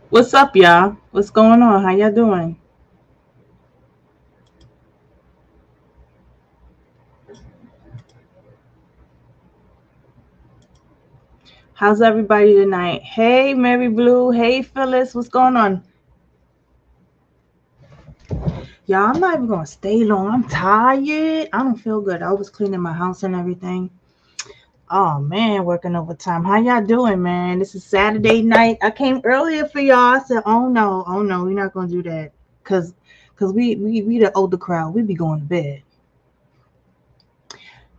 What's up, y'all? What's going on? How y'all doing? How's everybody tonight? Hey, Mary Blue. Hey, Phyllis. What's going on? Y'all, I'm not even going to stay long. I'm tired. I don't feel good. I was cleaning my house and everything. Oh, man, working overtime. How y'all doing, man? This is Saturday night. I came earlier for y'all. I said, oh, no, we're not going to do that. Because we the older crowd. We be going to bed.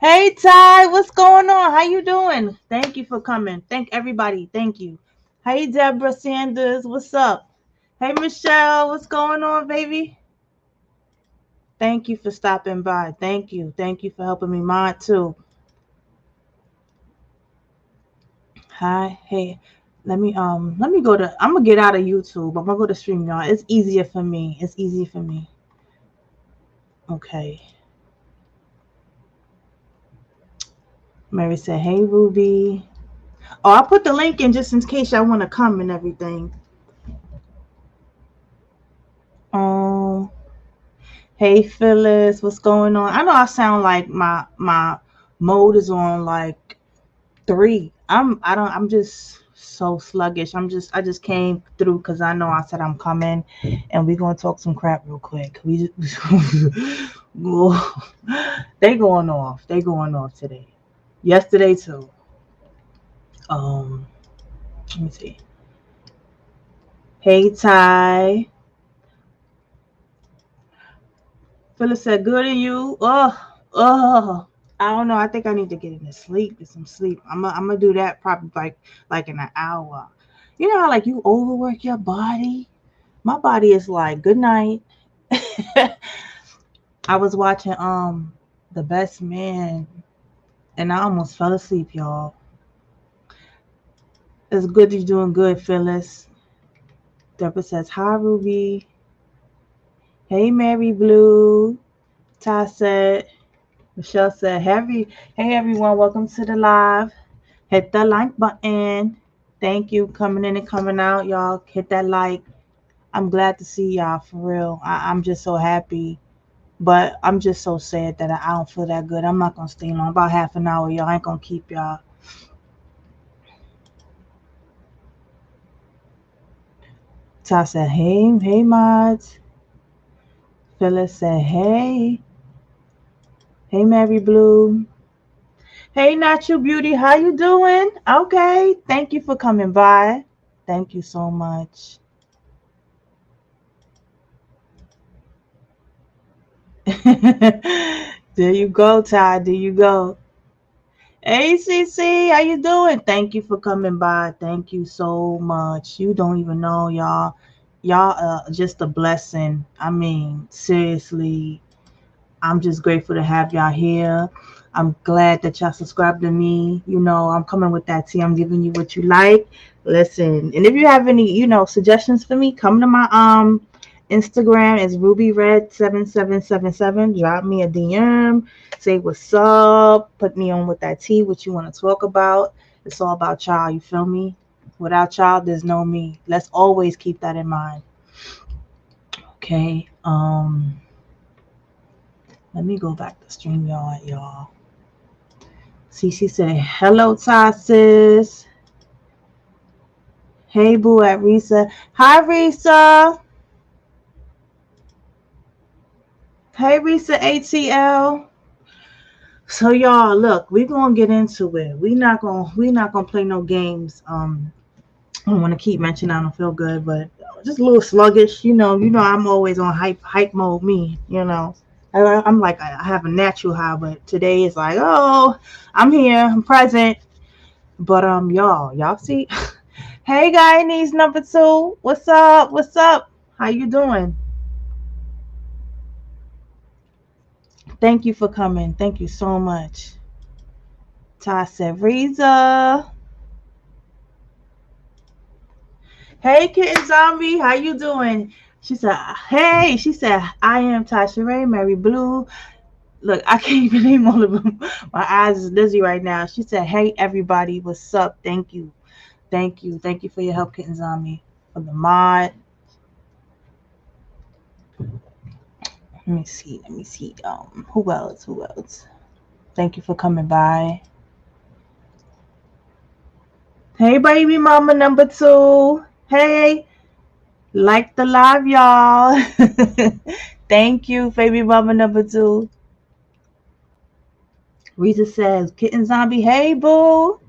Hey Ty, what's going on? How you doing? Thank you for coming. Thank everybody. Thank you. Hey Deborah Sanders, what's up? Hey Michelle, what's going on, baby? Thank you for stopping by. Thank you. Thank you for helping me mod too. Hi. Hey. Let me go to I'm gonna get out of YouTube. I'm gonna go to StreamYard. It's easier for me. It's easier for me. Okay. Mary said, hey Ruby. Oh, I put the link in just in case y'all wanna come and everything. Um Hey Phyllis, what's going on? I know I sound like my mode is on like 3. I'm just so sluggish. I just came through because I know I said I'm coming, and we're gonna talk some crap real quick. We just they going off. They going off today. Yesterday too. Um, let me see. Hey Ty, Phyllis said good to you. Oh. I don't know. I think I need to get into sleep, get some sleep. I'm gonna do that probably like in an hour. You know how like you overwork your body? My body is like good night. I was watching The Best Man and I almost fell asleep, y'all. It's good you're doing good, Phyllis. Deborah says hi, Ruby. Hey, Mary Blue. Ty said. Michelle said, hey everyone, welcome to the live. Hit that like button. Thank you coming in and coming out, y'all. Hit that like. I'm glad to see y'all for real. I'm just so happy. But I'm just so sad that I don't feel that good. I'm not gonna stay long. About half an hour, y'all. I ain't gonna keep y'all. Ty said, hey mods. Phyllis said, hey Mary Blue. Hey Natural Beauty, how you doing? Okay, thank you for coming by. Thank you so much. There you go, Ty. There you go. Hey, CC, how you doing? Thank you for coming by. Thank you so much. You don't even know, y'all. Y'all are just a blessing. I mean, seriously, I'm just grateful to have y'all here. I'm glad that y'all subscribed to me. You know, I'm coming with that tea. I'm giving you what you like. Listen, and if you have any, suggestions for me, come to my Instagram. It's rubyred7777. Drop me a DM. Say what's up. Put me on with that tea. What you want to talk about? It's all about y'all. You feel me? Without y'all, there's no me. Let's always keep that in mind. Okay. Let me go back to StreamYard, y'all. See, she said, hello, Ty sis. Hey, boo at Risa. Hi, Risa. Hey, Risa ATL. So, y'all, look, we're gonna get into it. We not gonna play no games. I don't want to keep mentioning I don't feel good, but just a little sluggish. I'm always on hype mode. Me, I'm like I have a natural high, but today is like, oh, I'm here, I'm present. But y'all see, hey Guyanese number 2, what's up? What's up? How you doing? Thank you for coming. Thank you so much. Ty said, Riza. Hey Kitten Zombie, how you doing? She said, hey. She said, I am Tasha Ray, Mary Blue. Look, I can't even name all of them. My eyes is dizzy right now. She said, hey everybody, what's up? Thank you. Thank you. Thank you for your help, Kitten Zombie. for the mod. Let me see. Who else? Thank you for coming by. Hey, baby mama number 2. Hey, like the live, y'all. Thank you, baby mama number 2. Rita says, kitten zombie, hey, boo.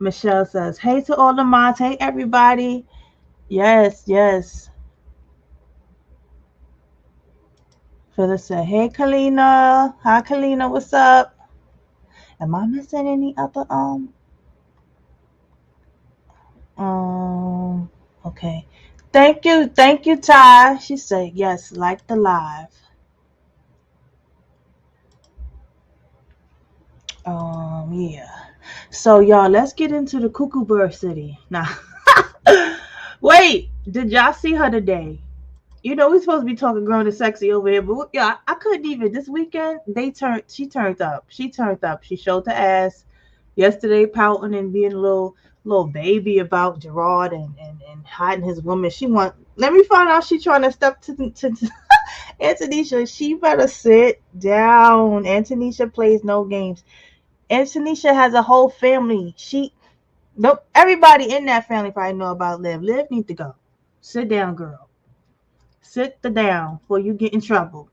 Michelle says, hey to all the mods. Hey, everybody. Yes. Phyllis said, hey, Kalina. Hi, Kalina. What's up? Am I missing any other, okay. Thank you, Ty. She said, yes, like the live. Yeah. So, y'all, let's get into the Cuckoo Bird City. Now, wait, did y'all see her today? You know, we're supposed to be talking grown and sexy over here, but yeah, I couldn't even. This weekend, she turned up. She showed the ass yesterday, pouting and being a little baby about Gerard and hiding his woman. Let me find out she trying to step to Antonisha. She better sit down. Antonisha plays no games. Antonisha has a whole family. Everybody in that family probably know about Liv. Liv need to go. Sit down, girl. Sit down before you get in trouble.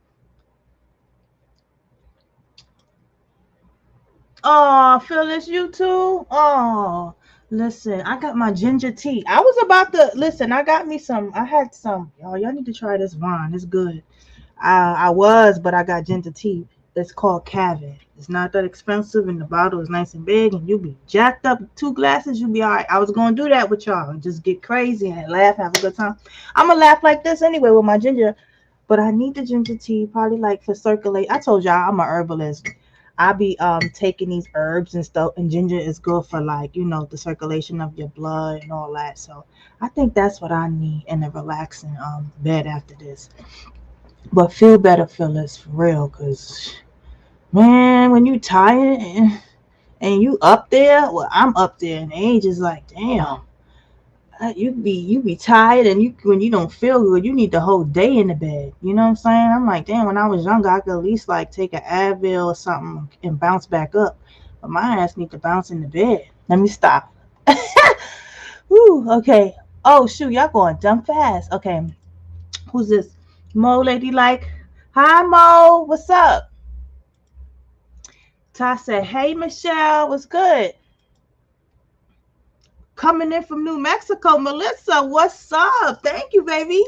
Oh, Phyllis, you too? Oh, listen, I got my ginger tea. I was about to listen. I had some. Y'all need to try this wine. It's good. But I got ginger tea. It's called Cavit. It's not that expensive, and the bottle is nice and big, and you be jacked up 2 glasses, you be all right. I was going to do that with y'all and just get crazy and laugh, have a good time. I'm going to laugh like this anyway with my ginger, but I need the ginger tea probably like for circulate. I told y'all I'm a herbalist. I be taking these herbs and stuff, and ginger is good for like, the circulation of your blood and all that. So I think that's what I need in a relaxing bed after this. But feel better, Phyllis, for real, because man, when you tired and you up there, well, I'm up there, and age is like, damn, you be tired, and when you don't feel good, you need the whole day in the bed. You know what I'm saying? I'm like, damn, when I was younger, I could at least like take an Advil or something and bounce back up. But my ass need to bounce in the bed. Let me stop. Woo, okay. Oh shoot, y'all going dumb fast. Okay, who's this? Mo lady like, hi Mo, what's up? Ty said, hey Michelle, what's good? Coming in from New Mexico, Melissa, what's up? Thank you, baby.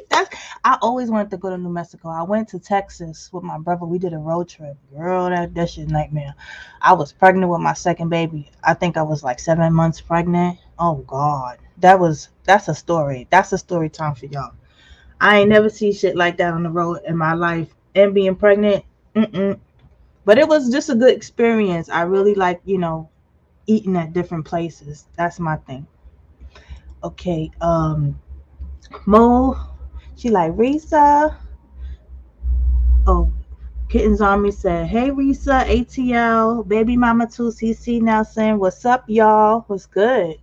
I always wanted to go to New Mexico. I went to Texas with my brother. We did a road trip. Girl, that shit nightmare. I was pregnant with my second baby. I think I was like 7 months pregnant. Oh God. That's a story. That's a story time for y'all. I ain't never seen shit like that on the road in my life. And being pregnant, but it was just a good experience. I really like, eating at different places. That's my thing. Okay, Mo, she like Risa. Oh, Kittens Army said, hey Risa, ATL, baby mama 2CC Nelson, what's up y'all? What's good?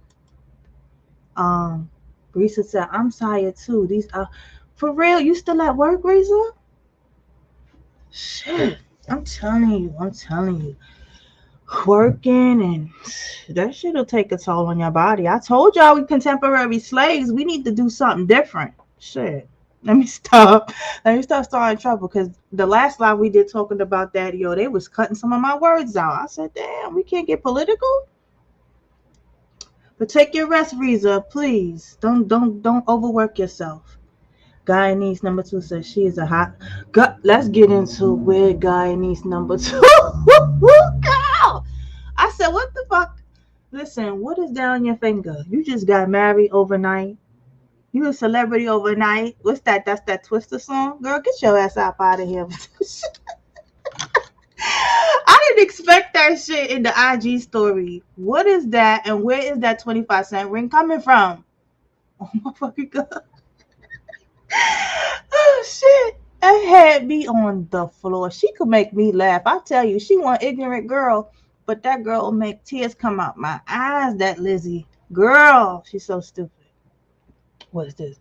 Risa said, I'm tired too. These are for real, you still at work, Risa? Shit, I'm telling you. Working and that shit'll take a toll on your body. I told y'all we contemporary slaves. We need to do something different. Shit. Let me stop starting trouble, because the last live we did talking about that, they was cutting some of my words out. I said, damn, we can't get political. But take your rest, Risa, please. Don't overwork yourself. Guyanese number 2 says she is a hot. Let's get into where Guyanese number 2. Girl! I said, what the fuck? Listen, what is down your finger? You just got married overnight. You a celebrity overnight. What's that? That's that Twister song? Girl, get your ass out of here. I didn't expect that shit in the IG story. What is that? And where is that 25-cent ring coming from? Oh my fucking God. Oh shit. That had me on the floor. She could make me laugh. I tell you, she one ignorant girl, but that girl will make tears come out my eyes, that Lizzie. Girl, she's so stupid. What is this?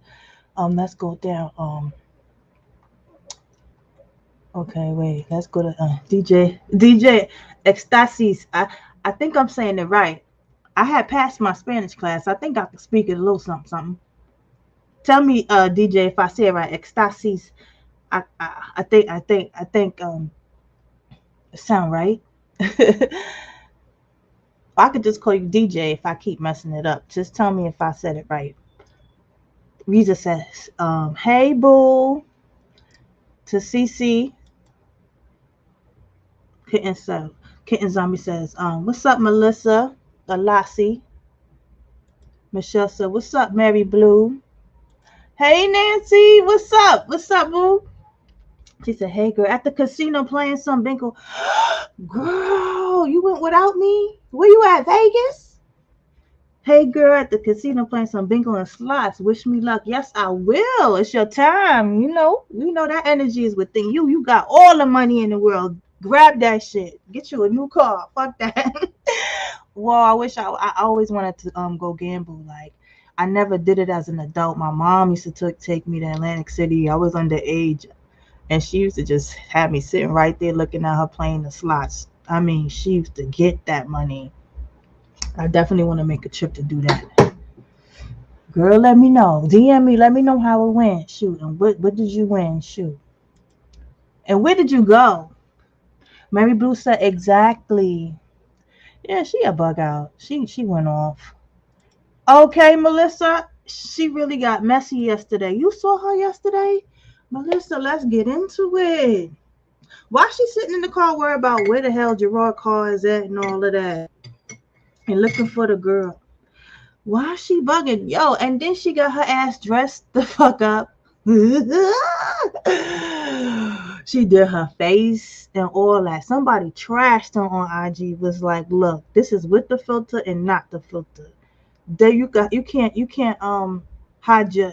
Let's go down. Okay, wait. Let's go to DJ Ecstasis. I think I'm saying it right. I had passed my Spanish class. I think I could speak it a little something, something. Tell me, DJ, if I say it right. Ecstasis. I think it sound right. I could just call you DJ if I keep messing it up. Just tell me if I said it right. Reza says, hey boo to CC. Kitten Zombie says, what's up, Melissa? Lassie. Michelle said, what's up, Mary Blue? Hey Nancy, what's up? What's up, boo? She said, hey girl, at the casino playing some bingo. Girl, you went without me? Where you at, Vegas? Hey girl, at the casino playing some bingo and slots. Wish me luck. Yes, I will. It's your time. You know that energy is within you. You got all the money in the world. Grab that shit. Get you a new car. Fuck that. Well, I wish I always wanted to go gamble. Like I never did it as an adult. My mom used to take me to Atlantic City. I was underage, and she used to just have me sitting right there looking at her playing the slots. I mean, she used to get that money. I definitely want to make a trip to do that. Girl, let me know. DM me. Let me know how it went. Shoot. And what did you win? Shoot. And where did you go? Mary Blue said exactly. Yeah, she a bug out. She went off. Okay, Melissa. She really got messy yesterday. You saw her yesterday? Melissa, let's get into it. Why she sitting in the car worried about where the hell Gerard car is at and all of that? And looking for the girl. Why is she bugging? Yo, and then she got her ass dressed the fuck up. She did her face and all that. Somebody trashed her on IG. Was like, look, this is with the filter and not the filter. There you can't hide your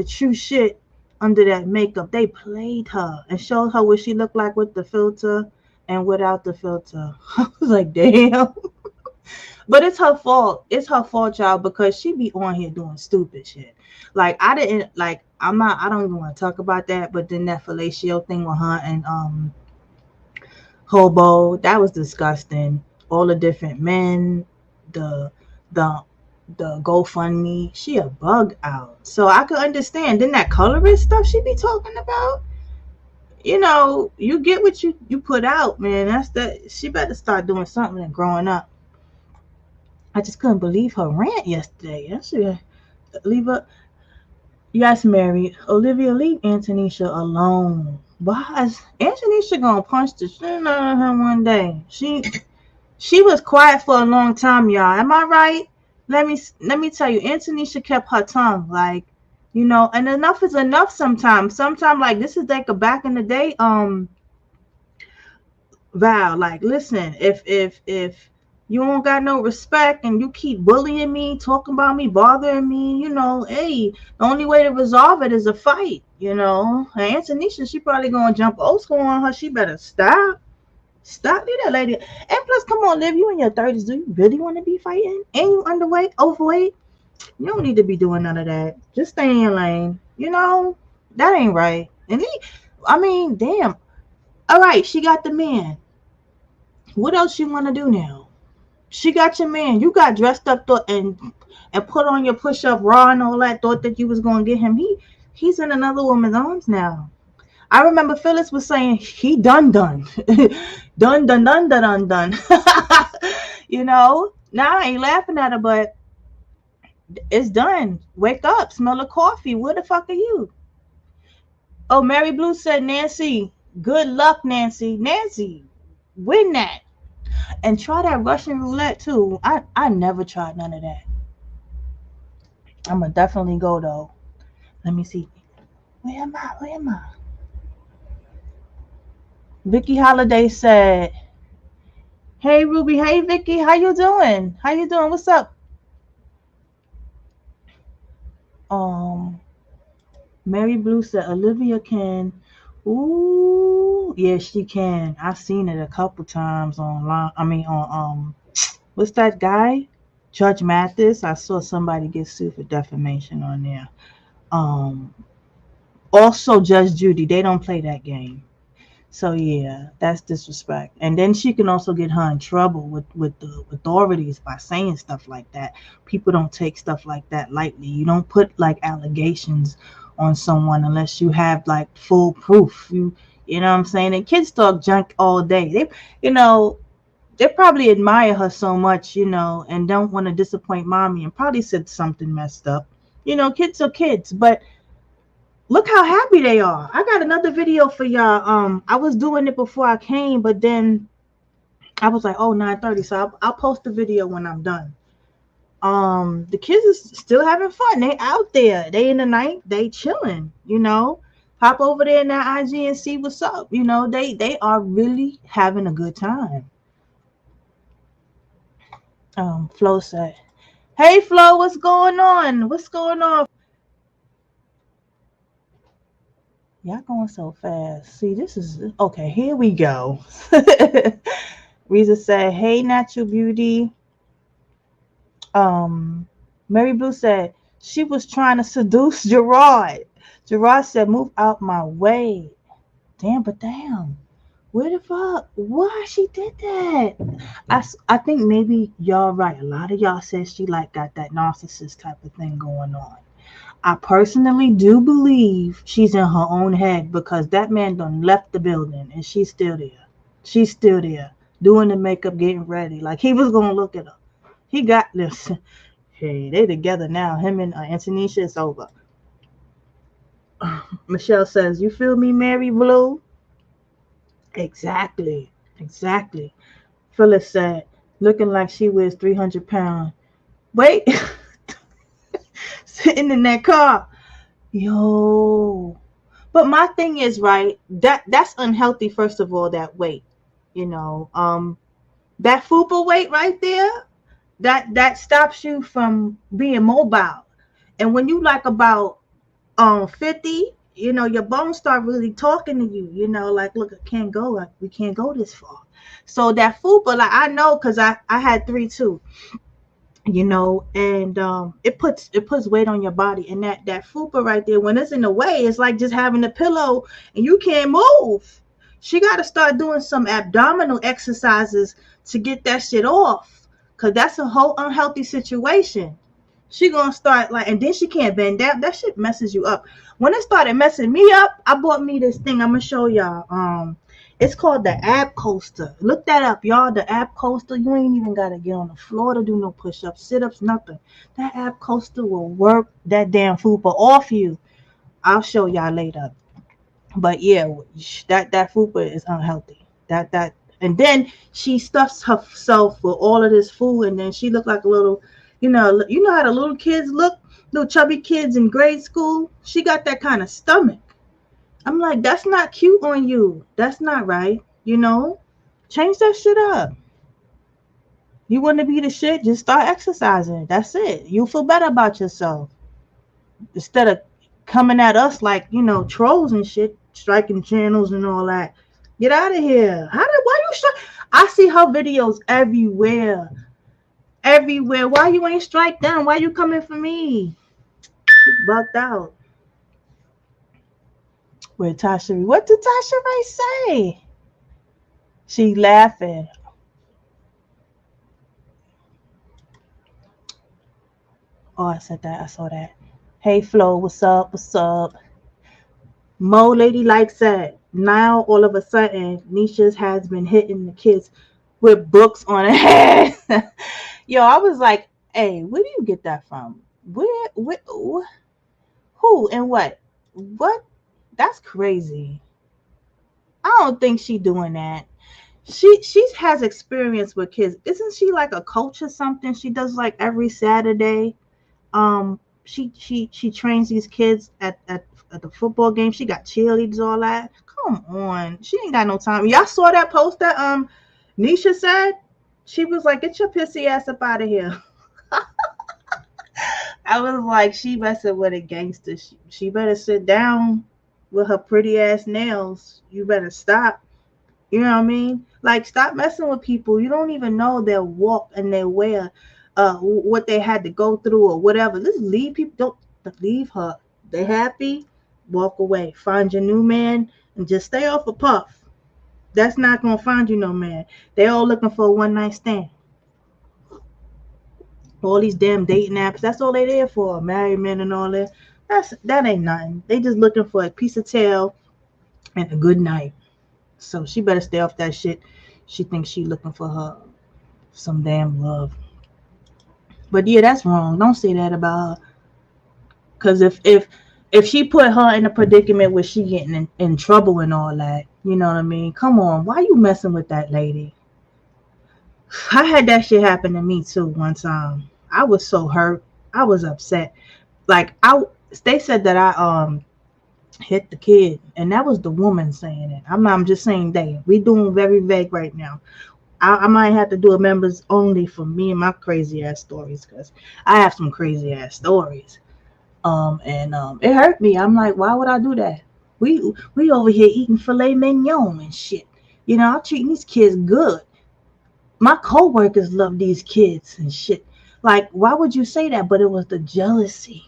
true shit under that makeup. They played her and showed her what she looked like with the filter and without the filter. I was like, damn. But it's her fault. It's her fault, y'all, because she be on here doing stupid shit. Like I don't even want to talk about that, but then that fellatio thing with her and Hobo, that was disgusting. All the different men, the GoFundMe, she a bug out. So I could understand. Then that colorist stuff she be talking about, you get what you put out, man. That's that. She better start doing something and growing up. I just couldn't believe her rant yesterday. I should leave her. Yes, Mary. Olivia, leave Antonisha alone. Why is Antonisha gonna punch the shit out of her one day? She was quiet for a long time, y'all. Am I right? Let me tell you, Antonisha kept her tongue, like, and enough is enough sometimes. Sometimes, like, this is like a back in the day, Val, like, listen, if you don't got no respect and you keep bullying me, talking about me, bothering me, hey, the only way to resolve it is a fight, And Antonisha, she probably gonna jump old school on her. She better stop. Stop, leave that lady. And plus, come on, Liv, you in your 30s. Do you really want to be fighting? And you underweight, overweight? You don't need to be doing none of that. Just stay in your lane. That ain't right. And damn. All right, she got the man. What else you want to do now? She got your man. You got dressed up and put on your push-up bra and all that. Thought that you was going to get him. He's in another woman's arms now. I remember Phyllis was saying he done. done. Now I ain't laughing at her, but it's done. Wake up. Smell the coffee. Where the fuck are you? Oh, Mary Blue said, Nancy, good luck, Nancy. Nancy, win that. And try that Russian roulette too. I never tried none of that. I'm going to definitely go though. Let me see. Where am I? Vicky Holiday said, hey Ruby, hey Vicky, how you doing? What's up? Mary Blue said Olivia can. Ooh, yeah, she can. I've seen it a couple times online. On what's that guy? Judge Mathis, I saw somebody get sued for defamation on there. Um, Also Judge Judy, they don't play that game. So yeah, that's disrespect. And then she can also get her in trouble with the authorities by saying stuff like that. People don't take stuff like that lightly. You don't put like allegations on someone unless you have like full proof. You know what I'm saying? And kids talk junk all day. You know, they probably admire her so much, and don't want to disappoint mommy and probably said something messed up. Kids are kids, but look how happy they are. I got another video for y'all. I was doing it before I came, but then I was like, oh, 9:30, so I'll post the video when I'm done. The kids is still having fun. They out there. They in the night. They chilling. Pop over there in that IG and see what's up. They are really having a good time. Flo said, "Hey, Flo, what's going on? What's going on?" Y'all going so fast. See, this is okay. Here we go. Reza said, "Hey, natural beauty." Mary Blue said she was trying to seduce Gerard. Gerard said, "Move out my way." Damn. Where the fuck? Why she did that? I think maybe y'all right. A lot of y'all said she like got that narcissist type of thing going on. I personally do believe she's in her own head because that man done left the building and she's still there. She's still there doing the makeup, getting ready. Like he was gonna look at her. He got this. Hey, they together now. Him and Antonisha, it's over. Michelle says, "You feel me, Mary Blue?" Exactly. Phyllis said, "Looking like she weighs 300 pounds. Wait, sitting in that car. Yo." But my thing is, right, that's unhealthy, first of all, that weight. That fupa weight right there, that stops you from being mobile. And when you like about 50, your bones start really talking to you, like, look, I can't go, we can't go this far. So that fupa, like, I know, because I had 3 too, and it puts weight on your body. And that fupa right there, when it's in the way, it's like just having a pillow and you can't move. She got to start doing some abdominal exercises to get that shit off, because that's a whole unhealthy situation. She gonna start like, and then she can't bend down. That shit messes you up. When it started messing me up, I bought me this thing. I'm gonna show y'all. It's called the ab coaster. Look that up, y'all. The ab coaster. You ain't even gotta get on the floor to do no push-ups, sit-ups, nothing. That ab coaster will work that damn fupa off you. I'll show y'all later. But yeah, that fupa is unhealthy. And then she stuffs herself with all of this food, and then she looked like a little, you know how the little kids look, little chubby kids in grade school. She got that kind of stomach. I'm like, that's not cute on you. That's not right. Change that shit up. You want to be the shit? Just start exercising. That's it. You'll feel better about yourself instead of coming at us like trolls and shit, striking channels and all that. Get out of here. Why you strike? I see her videos everywhere. Why you ain't strike down? Why you coming for me? She bugged out. What did Tasha Ray say? She laughing. Oh, I said that. I saw that. Hey Flo, what's up? Mo Lady like said, now all of a sudden Nisha's has been hitting the kids with books on her head. Yo, I was like, hey, where do you get that from? Where who and what? That's crazy. I don't think she doing that. She has experience with kids. Isn't she like a coach or something? She does like every Saturday. She trains these kids at the football game. She got cheerleaders, all that. Come on, she ain't got no time. Y'all saw that post that Nisha said? She was like, "Get your pissy ass up out of here." I was like, she messing with a gangster. She better sit down with her pretty ass nails. You better stop. You know what I mean? Like, stop messing with people. You don't even know their walk and their wear. what they had to go through or whatever. Just leave people. Don't leave her. They happy, walk away. Find your new man and just stay off a puff. That's not gonna find you no man. They all looking for a one night stand. All these damn dating apps. That's all they there for. Married men and all that. That ain't nothing. They just looking for a piece of tail and a good night. So she better stay off that shit. She thinks she looking for her some damn love. But yeah, that's wrong. Don't say that about her. Cause if she put her in a predicament where she getting in trouble and all that, you know what I mean? Come on, why you messing with that lady? I had that shit happen to me too one time. I was so hurt. I was upset. Like they said that I hit the kid, and that was the woman saying it. I'm just saying they. We doing very vague right now. I might have to do a members only for me and my crazy ass stories, because I have some crazy ass stories. It hurt me. I'm like, why would I do that? We over here eating filet mignon and shit. You know, I'm treating these kids good. My coworkers love these kids and shit. Like, why would you say that? But it was the jealousy.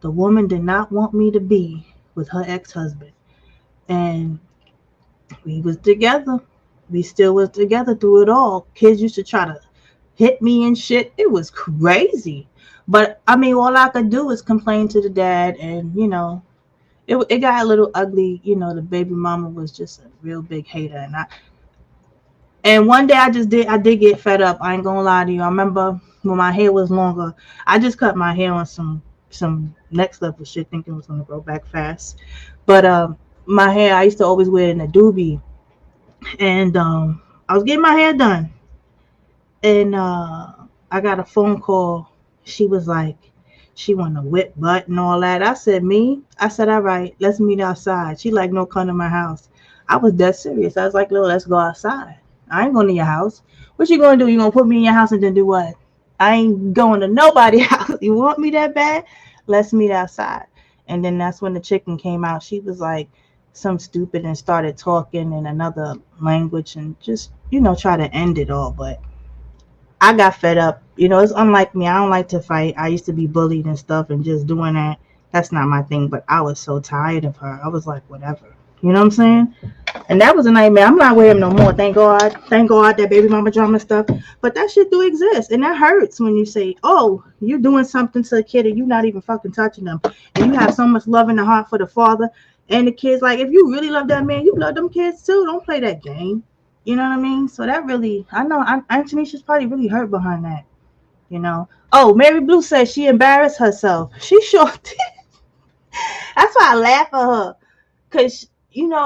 The woman did not want me to be with her ex-husband. And we was together. We still was together through it all. Kids used to try to hit me and shit. It was crazy. But I mean, all I could do was complain to the dad, and it got a little ugly. The baby mama was just a real big hater, and one day I did get fed up. I ain't gonna lie to you. I remember when my hair was longer, I just cut my hair on some next level shit, thinking it was gonna grow back fast. But my hair, I used to always wear it in a doobie, and I was getting my hair done, and I got a phone call. She was like, she wanted to whip butt and all that. I said, me? I said, all right, let's meet outside. She like, no, come to my house. I was dead serious. I was like, no, let's go outside. I ain't going to your house. What you going to do? You going to put me in your house and then do what? I ain't going to nobody's house. You want me that bad? Let's meet outside. And then that's when the chicken came out. She was like, some stupid, and started talking in another language and just, try to end it all. But I got fed up. It's unlike me. I don't like to fight. I used to be bullied and stuff, and just doing that, that's not my thing. But I was so tired of her. I was like, whatever. You know what I'm saying? And that was a nightmare. I'm not with him no more. Thank God. Thank God, that baby mama drama stuff. But that shit do exist. And that hurts when you say, oh, you're doing something to a kid and you're not even fucking touching them. And you have so much love in the heart for the father and the kids. Like, if you really love that man, you love them kids too. Don't play that game. You know what I mean? So that really, I know Antonisha's probably really hurt behind that. Oh, Mary Blue said she embarrassed herself. She sure did. That's why I laugh at her. Because,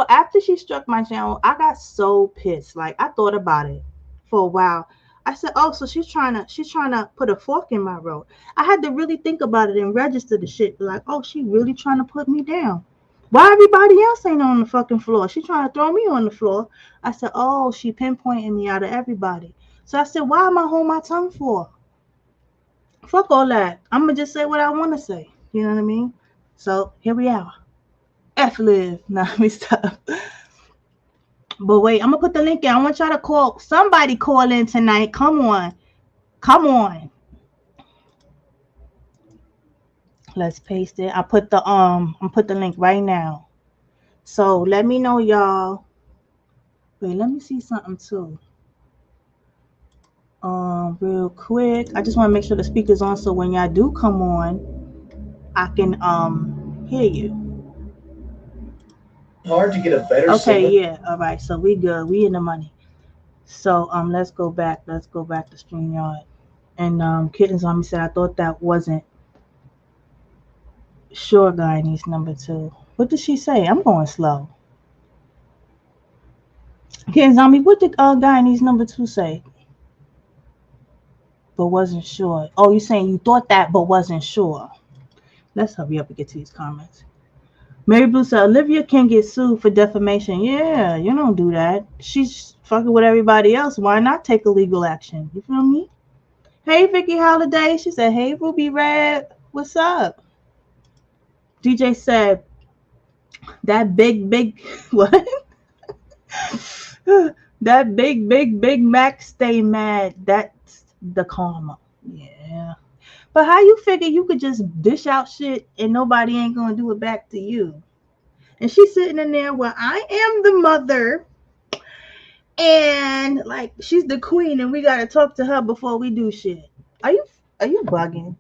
after she struck my channel, I got so pissed. Like, I thought about it for a while. I said, oh, so she's trying to put a fork in my road. I had to really think about it and register the shit. Like, oh, she really trying to put me down. Why everybody else ain't on the fucking floor? She trying to throw me on the floor. I said, oh, she pinpointing me out of everybody. So I said, why am I holding my tongue for? Fuck all that. I'm going to just say what I want to say. You know what I mean? So here we are. F live. Nah, let me stop. But wait, I'm going to put the link in. I want y'all to call. Somebody call in tonight. Come on. Come on. Let's paste it. I put the link right now. So let me know, y'all. Wait, let me see something too. Real quick. I just want to make sure the speaker's on, so when y'all do come on, I can hear you. Hard to get a better Okay, signal. yeah. All right. So we good. We in the money. So let's go back. Let's go back to StreamYard. And Kittens on me said, I thought that wasn't Sure Guy needs number 2. What did she say? I'm going slow. Kittens on me, what did Guy needs number 2 say? But wasn't sure. Oh, you saying you thought that but wasn't sure. Let's hurry up and get to these comments. Mary Blue said, Olivia can get sued for defamation. Yeah, you don't do that. She's fucking with everybody else. Why not take a legal action? You feel me? Hey, Vicky Holiday. She said, hey, Ruby Red. What's up? DJ said, that big, what? That big Mac stay mad. That The karma. Yeah. But how you figure you could just dish out shit and nobody ain't gonna do it back to you? And she's sitting in there where I am the mother and like she's the queen and we gotta talk to her before we do shit. Are you bugging?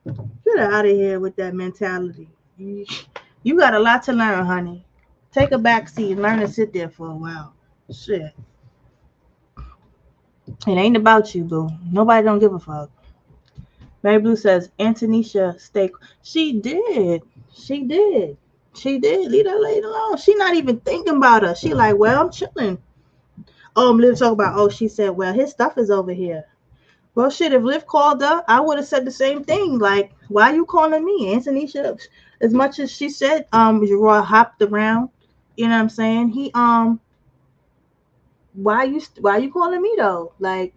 Get out of here with that mentality. You got a lot to learn, honey. Take a back seat and learn to sit there for a while. Shit. It ain't about you, boo. Nobody don't give a fuck. Mary Blue says, Antonisha stay. She did. She did. She did. Leave that lady alone. She not even thinking about us. She like, well, I'm chilling. Liv talk about, she said, well, his stuff is over here. Well, shit, if Liv called her, I would have said the same thing. Like, why are you calling me? Antonisha, as much as she said, Gerard hopped around, you know what I'm saying? He, why you calling me though? Like,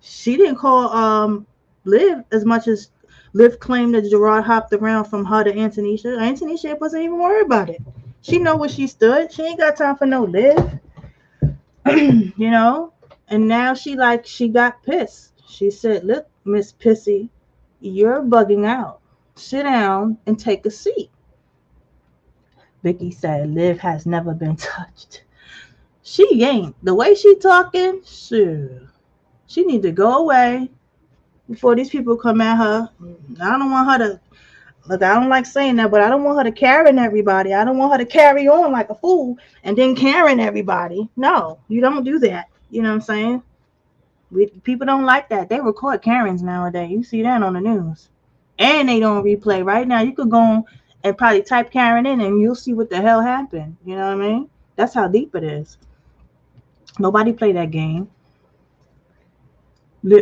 she didn't call, Liv as much as Liv claimed that Gerard hopped around from her to Antonisha. Antonisha wasn't even worried about it. She know where she stood. She ain't got time for no Liv. And now she got pissed. She said, look, Miss Pissy, you're bugging out. Sit down and take a seat. Vicky said, Liv has never been touched. She ain't. The way she talking, sure. She need to go away before these people come at her. I don't want her to, look, I don't like saying that, but I don't want her to Karen everybody. I don't want her to carry on like a fool and then Karen everybody. No, you don't do that. You know what I'm saying? People don't like that. They record Karens nowadays. You see that on the news. And they don't replay. Right now, you could go on and probably type Karen in and you'll see what the hell happened. You know what I mean? That's how deep it is. Nobody play that game.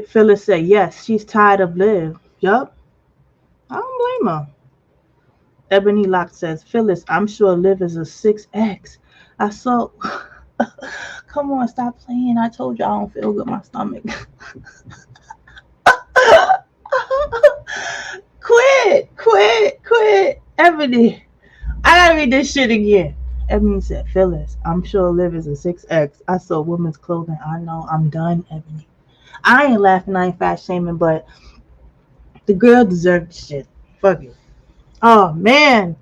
Phyllis said, yes, she's tired of Liv. Yup. I don't blame her. Ebony Locke says, Phyllis, I'm sure Liv is a 6X. I saw... Come on, stop playing. I told you I don't feel good in my stomach. Quit. Ebony, I gotta read this shit again. Ebony said, Phyllis, I'm sure Liv is a 6X. I saw women's clothing. I know. I'm done, Ebony. I ain't laughing. I ain't fat shaming, but the girl deserves shit. Fuck it. Oh, man.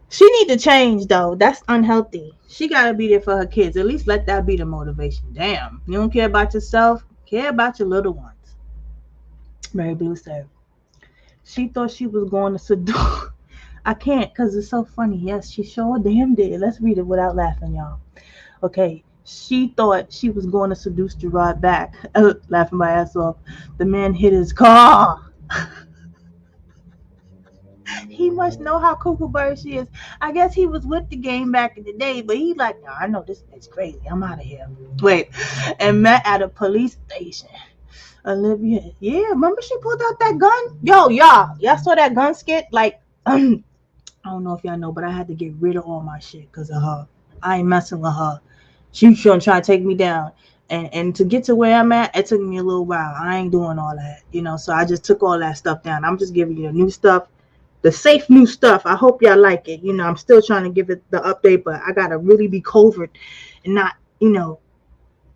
She need to change, though. That's unhealthy. She got to be there for her kids. At least let that be the motivation. Damn. You don't care about yourself? Care about your little ones. Mary Blue said, she thought she was going to seduce. I can't because it's so funny. Yes, she sure damn did. Let's read it without laughing, y'all. Okay. She thought she was going to seduce Gerard back. Laughing my ass off. The man hit his car. He must know how cuckoo bird she is. I guess he was with the game back in the day, but he like, no, I know this bitch crazy. I'm out of here. Wait. And met at a police station. Olivia, yeah, remember she pulled out that gun? Yo, y'all saw that gun skit? Like, I don't know if y'all know, but I had to get rid of all my shit because of her. I ain't messing with her. She trying to take me down. And to get to where I'm at, it took me a little while. I ain't doing all that, so I just took all that stuff down. I'm just giving you the new stuff. The safe new stuff. I hope y'all like it. I'm still trying to give it the update, but I gotta really be covert and not,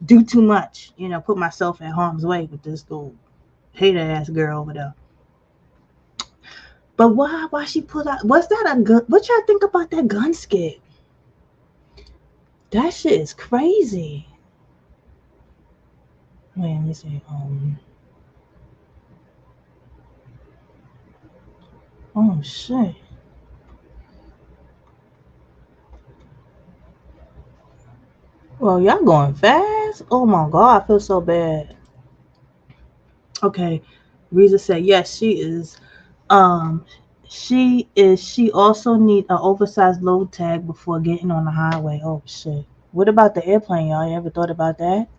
do too much. Put myself in harm's way with this little hater ass girl over there. But why she pulled out? Was that a gun? What y'all think about that gun skit? That shit is crazy. Wait, let me see. Oh shit. Well, y'all going fast. Oh my god, I feel so bad. Okay, Reza said yes, she is. She also need an oversized load tag before getting on the highway. Oh shit. What about the airplane, y'all? You ever thought about that?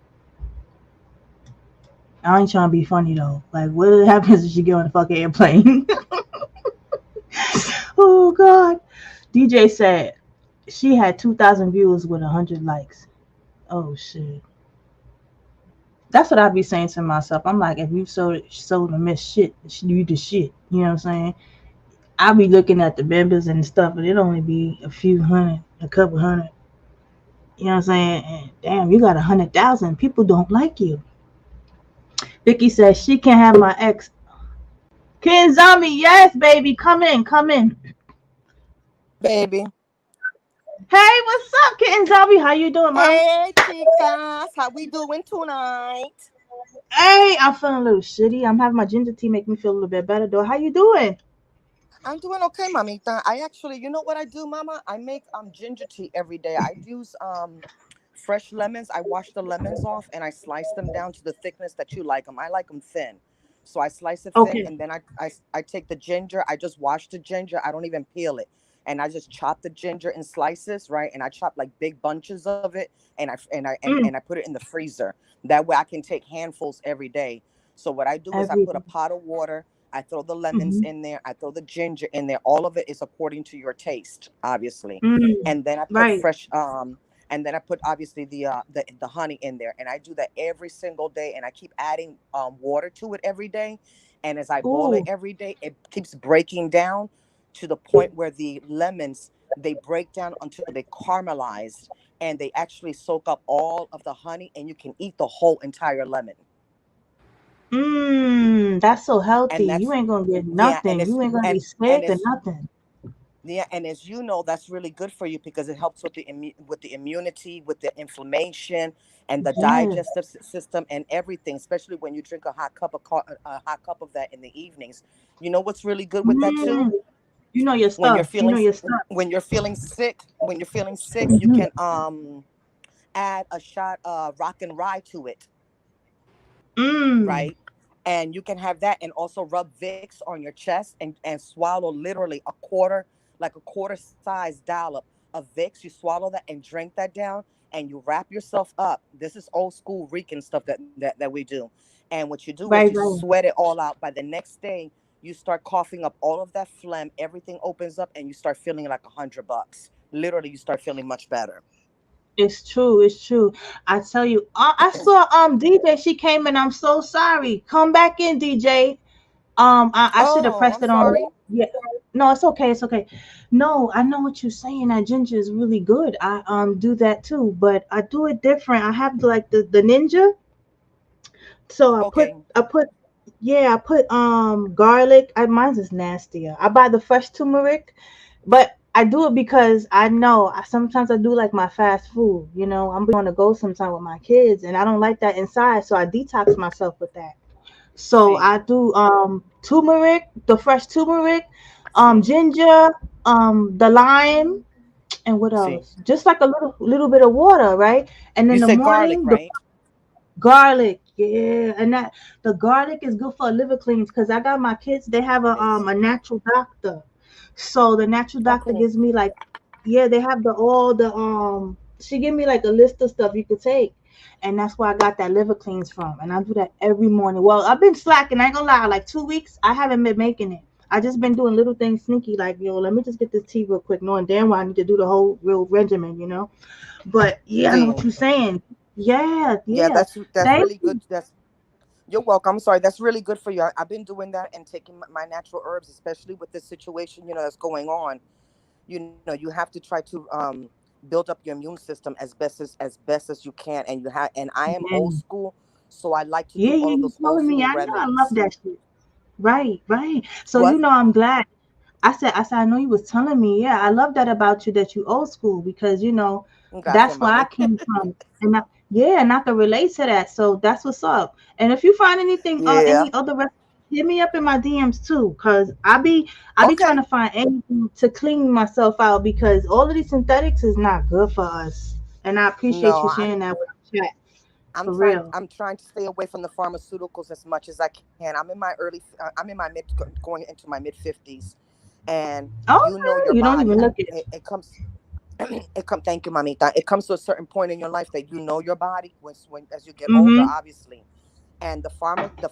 I ain't trying to be funny though. Like, what happens if you get on the fucking airplane? Oh god. DJ said she had 2,000 views with 100 likes. Oh shit. That's what I be saying to myself. I'm like, if you sold a miss shit, you the shit. You know what I'm saying? I be looking at the members and stuff, but it only be a few hundred, a couple hundred. You know what I'm saying? And damn, you got 100,000. People don't like you. Vicky says she can have my ex. Ken Zombie, yes, baby. Come in, come in. Baby. Hey, what's up, Ken Zombie? How you doing, mom? Hey, chicas. How we doing tonight? Hey, I'm feeling a little shitty. I'm having my ginger tea make me feel a little bit better, though. How you doing? I'm doing okay, mamita. I actually, you know what I do, mama? I make ginger tea every day. I use fresh lemons. I wash the lemons off and I slice them down to the thickness that you like them. I like them thin. So I slice it thin Okay. and then I take the ginger. I just wash the ginger. I don't even peel it. And I just chop the ginger in slices, right? And I chop like big bunches of it and Mm, I put it in the freezer. That way I can take handfuls every day. So what I do is I every put a day. pot of water. I throw the lemons Mm-hmm. in there. I throw the ginger in there. All of it is according to your taste, obviously. Mm, And then I put right. fresh and then I put obviously the honey in there. And I do that every single day and I keep adding water to it every day. And as I boil it Ooh. every day, it keeps breaking down to the point where the lemons they break down until they caramelize and they actually soak up all of the honey and you can eat the whole entire lemon. That's so healthy. And You that's ain't gonna get yeah, and nothing. it's You ain't gonna be and sick or it's nothing. yeah, and as you know, that's really good for you because it helps with with the immunity, with the inflammation, and the Yes. digestive system, and everything. Especially when you drink a a hot cup of that in the evenings. You know what's really good with that too? Mm, you know your When you're stuff. You know your stuff. when you're feeling sick, you Hmm. can add a shot of rock and rye to it, Mm, right? And you can have that and also rub Vicks on your chest and swallow literally like a quarter size dollop of Vicks. You swallow that and drink that down and you wrap yourself up. This is old school Rican stuff that we do. And what you do is right, you right. sweat it all out. By the next day, you start coughing up all of that phlegm. Everything opens up and you start feeling like $100. Literally, you start feeling much better. It's true. It's true. I tell you, I saw DJ. She came in. I'm so sorry. Come back in, DJ. I should have Oh, pressed I'm it on. sorry. Yeah. No, it's okay. It's okay. No, I know what you're saying. That ginger is really good. I do that too, but I do it different. I have like the ninja. So Okay. I put yeah, I put garlic. Mine's is nastier. I buy the fresh turmeric, but I do it because I know sometimes I do like my fast food. You know, I'm on the go sometime with my kids, and I don't like that inside, so I detox myself with that. So See, I do turmeric, the fresh turmeric, see, ginger, the lime, and what see. else? Just like a little bit of water, right? And in You the said garlic, morning, the right? garlic, yeah, and that the garlic is good for liver cleans because I got my kids. They have It is. a natural doctor, so the natural Oh, doctor cool. gives me like, yeah, they have the all the She give me like a list of stuff you could take, and that's where I got that liver cleans from, and I do that every morning. Well, I've been slacking. I ain't gonna lie, like 2 weeks I haven't been making it. I just been doing little things sneaky, like yo, let me just get this tea real quick, knowing damn well I need to do the whole real regimen, you know. But yeah, I know what See, you're saying. Yeah, yeah, yeah. that's Thank really good. you. That's You're welcome. I'm sorry. That's really good for you. I've been doing that and taking my natural herbs, especially with this situation, that's going on. You have to try to build up your immune system as best as you can. And I am old Yeah, school, so I like to do yeah, all yeah. of You those old telling me? school I know. I love remedies. that shit. Right, right. So What? I'm glad. I know you was telling me. Yeah, I love that about you that you old school because Gracias, that's where I mommy. came from, yeah, and I can relate to that. So that's what's up. And if you find anything, Yeah. any other recipes, hit me up in my DMs too, cause I be trying Okay. to find anything to clean myself out because all of these synthetics is not good for us. And I appreciate No, you sharing that with the chat I'm for trying real. I'm trying to stay away from the pharmaceuticals as much as I can. I'm in my mid going into my mid 50s, and your Okay, you don't body. even look it. It comes thank you, mamita. It comes to a certain point in your life that you know your body when as you get older, Mm-hmm. obviously. And the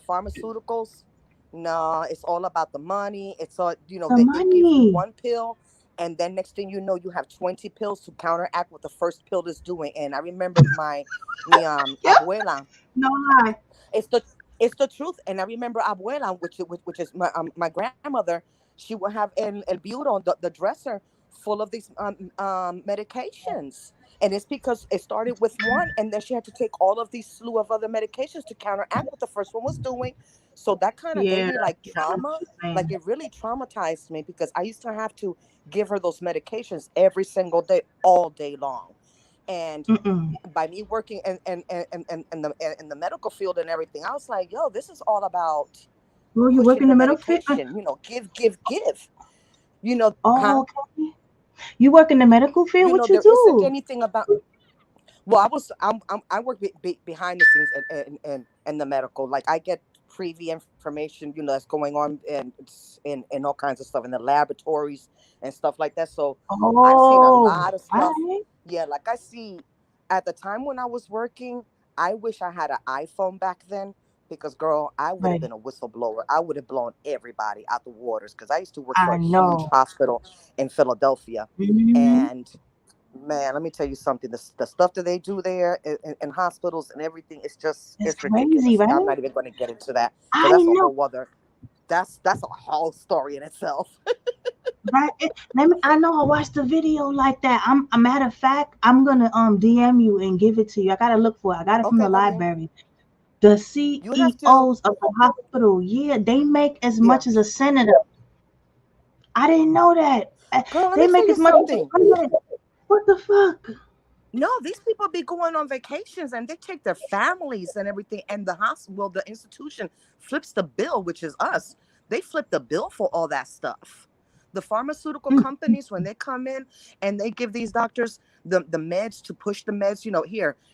pharmaceuticals, no, it's all about the money. It's all The they give you money. one pill, and then next thing you know, you have 20 pills to counteract what the first pill is doing. And I remember my Yep. abuela. No lie. It's the truth. And I remember abuela, which is my grandmother. She would have el bureau, the dresser full of these medications. And it's because it started with one, and then she had to take all of these slew of other medications to counteract what the first one was doing. So that kind of gave Yeah, me like yeah, I know what trauma. you're Like saying. it really traumatized me because I used to have to give her those medications every single day, all day long. And Mm-mm. by me working in the medical field and everything, I was like, yo, this is all about Well, you work pushing in the the medical field? medication, give. You know, Oh, huh? okay. You work in the medical field? What you There isn't do? anything about. Well, I work behind the scenes in the medical. Like I get privy information, that's going on in all kinds of stuff in the laboratories and stuff like that. So I've seen a Oh, lot of stuff. right, Yeah, like I see at the time when I was working, I wish I had an iPhone back then because girl, I would have right. been a whistleblower. I would have blown everybody out the waters because I used to work for I a huge know. hospital in Philadelphia. Hmm. And man, let me tell you something. The stuff that they do there in hospitals and everything, It's it's crazy, ridiculous. I'm right? not even going to get into that because I that's a know, whole other. That's a whole story in itself. right? Let me. I know. I watched the video like that. A matter of fact, I'm gonna DM you and give it to you. I gotta look for it. I got it from the Okay, honey, library. The you have to. CEOs of the hospital, yeah, they make as Yeah, much as a senator. I didn't know that. girl, let They me tell make you as much as a something. president. What the fuck? No, these people be going on vacations and they take their families and everything, and the hospital, the institution flips the bill, which is us. They flip the bill for all that stuff. The pharmaceutical Mm. companies, when they come in and they give these doctors the meds to push the meds,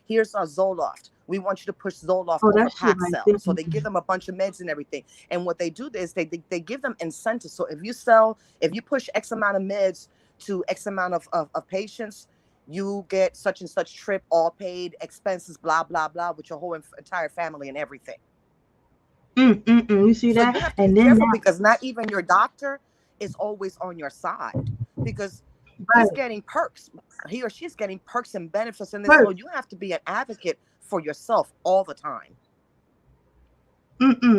here's our Zoloft. We want you to push Zoloft Oh, over that shit right Paxil. there. So they give them a bunch of meds and everything. And what they do is they give them incentives. So if you push X amount of meds to X amount of patients, you get such and such trip, all paid expenses, blah blah blah, with your whole entire family and everything. You see So that? you have to be And then careful now, because not even your doctor is always on your side, because he's right? getting perks. He or she's getting perks and benefits in this. So First, you have to be an advocate for yourself all the time.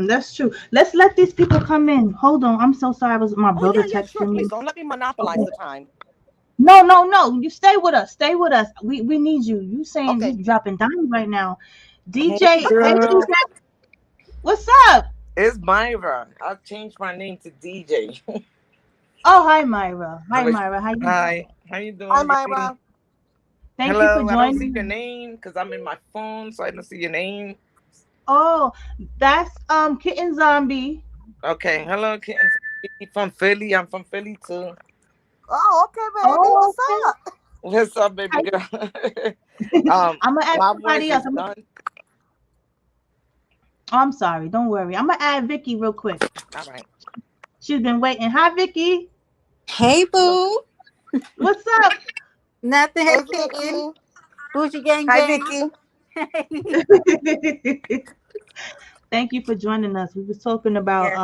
that's true. Let's let these people come in. Hold on. I'm so sorry. I was my Oh brother yeah, yeah, sure. texting Please me. don't let me monopolize Okay. the time. No, no, no. You stay with us. Stay with us. We need you. You saying Okay. you dropping dimes right now. Hey DJ, hey girl, DJ, what's up? it's Myra. I've changed my name to DJ. Oh, hi Myra. I Hi was Myra. How you doing? hi. How you Hi, doing, baby? Myra. Thank you for Hello. I don't see your joining. name because I'm in my phone, so I don't see your name. Oh, that's Kitten Zombie. Okay. Hello, kittens. From Philly. I'm from Philly too. Oh, okay, baby. Oh, What's okay. up? What's up, baby Hi. girl? I'm gonna add My voice somebody is else. done. Oh, I'm sorry. Don't worry. I'm gonna add Vicky real quick. All right. She's been waiting. Hi, Vicky. Hey Hello. boo, What's up? nothing Hey, has kitten. Vicky. Bougie gang Hi, gang. Vicky. Thank you for joining us. We was talking about Yes.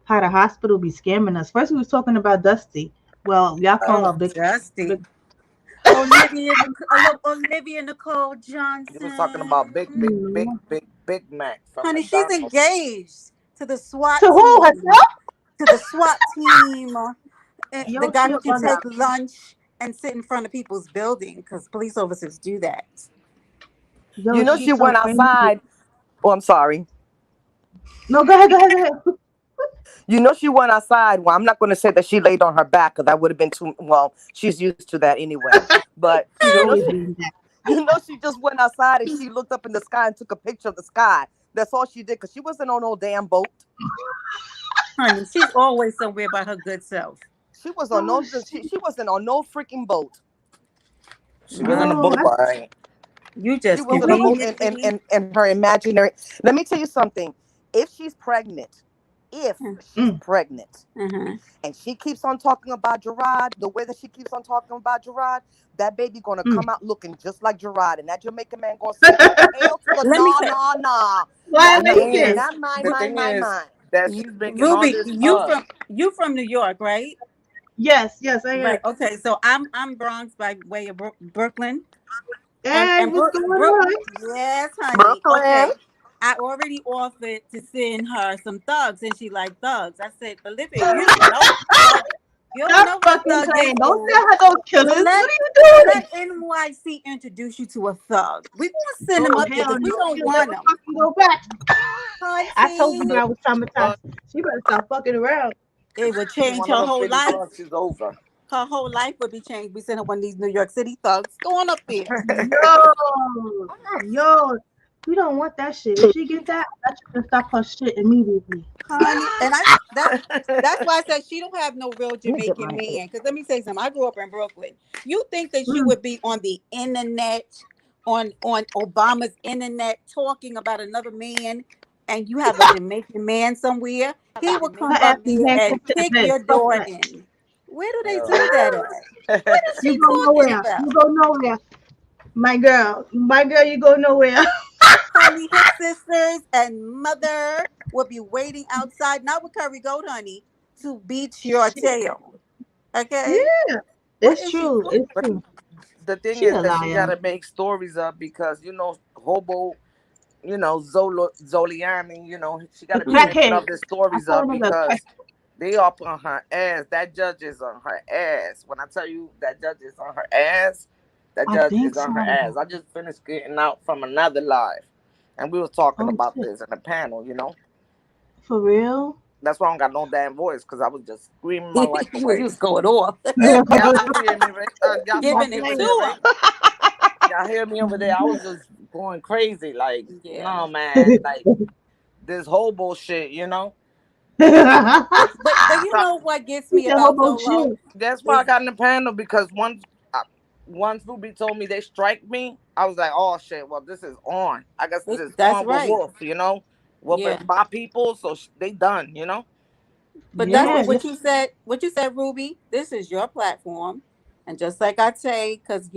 how the hospital be scamming us. First, we was talking about Dusty. Well, y'all call her Oh, Big. Dusty. Big Olivia Nicole You was talking about Johnson. Big Mac from Honey, she's McDonald's. engaged to the SWAT to who team. herself? To the SWAT team. The Yo, guy she who a can bug take out. lunch and sit in front of people's building because police officers do that. Yo, You know she she's so went crazy. outside. Oh, I'm sorry. No, go ahead, go ahead, go ahead. You know she went outside. Well, I'm not going to say that she laid on her back because that would have been too. Well, she's used to that anyway. But She's you know always she, doing that. she just went outside and she looked up in the sky and took a picture of the sky. That's all she did because she wasn't on no damn boat. Honey, she's always somewhere by her good self. She was on Oh no. shit. She wasn't on no freaking boat. She was on the Yo, boat, that's all right. You She just was on a boat conveniently. in her imaginary. Let me tell you something. If she's pregnant, if she's mm, pregnant, Uh-huh. and she keeps on talking about Gerard the way that she keeps on talking about Gerard, that baby gonna mm. come out looking just like Gerard, and that Jamaican man gonna say, "Oh hell to the Let me nah tell nah nah, Why The not thing me, listen? is, not mine, the Ru- mine, thing mine, is mine." that she's making all Ruby, this you up. from New York, right? Yes, yes, I am. Right. Okay. So I'm Bronx by way of Brooklyn, Hey, and what's going Brook. on? Yes, honey. Brooklyn. Okay. I already offered to send her some thugs, and she like thugs. I said, Olivia, you don't know thugs. You don't Stop know what a fucking thug is, playing. Don't boo. tell her those killers. So What let are you doing? NYC introduce you to a thug. We gonna send him Oh up there hell because we no! don't She'll want never him. fucking go back. I told you Hunty, I was traumatized. She better stop fucking around. it would She change one of her them whole Philly life. thugs, she's over. Her whole life would be changed. We send her one of these New York City thugs. Go on up there. Yo, we don't want that shit. If she get that, that should stop her shit immediately. Honey, and that's why I said she don't have no real Let me get Jamaican my man. Because let me say something. I grew up in Brooklyn. You think that you Mm. would be on the internet, on Obama's internet, talking about another man, and you have a Jamaican man somewhere? He would Her come ass up is there handcuffed and to the kick bed. your Fuck door that. in. Where do they Yeah. do that at? What is You she go talking nowhere. about? You go nowhere. My girl, you go nowhere. Honey, his sisters and mother will be waiting outside, not with curry goat, honey, to beat your She, tail. Okay? yeah, What it's is she true. talking? It's But true. the thing She is a that she liar. gotta make stories up because Hobo, Zoliani, she The gotta be making crackhead. up the I stories call up him a crack. because they up on her ass. That judge is on her ass. When I tell you that judge is on her ass, that I judge think is on her so. ass. I just finished getting out from another live, and we was talking Oh about shit. this in the panel. For real? That's why I don't got no damn voice because I was just screaming my life You away. was going off, Y'all do hear me, right? Y'all Not giving both it over playing. there, to right? him. Y'all hear me over there? I was just going crazy. Like, Yeah. no, man. Like, this whole bullshit. He But you So, know what gets me said about hobo Zolo shit. that's why I is got in the panel because once Ruby told me they strike me, I was like, oh, shit. Well, this is on. I guess this is that's on with right. Wolf. Wolf Yeah. and my people. So they done. But that's So, Yeah, what you said. What you said, Ruby. This is your platform, and just like I say, because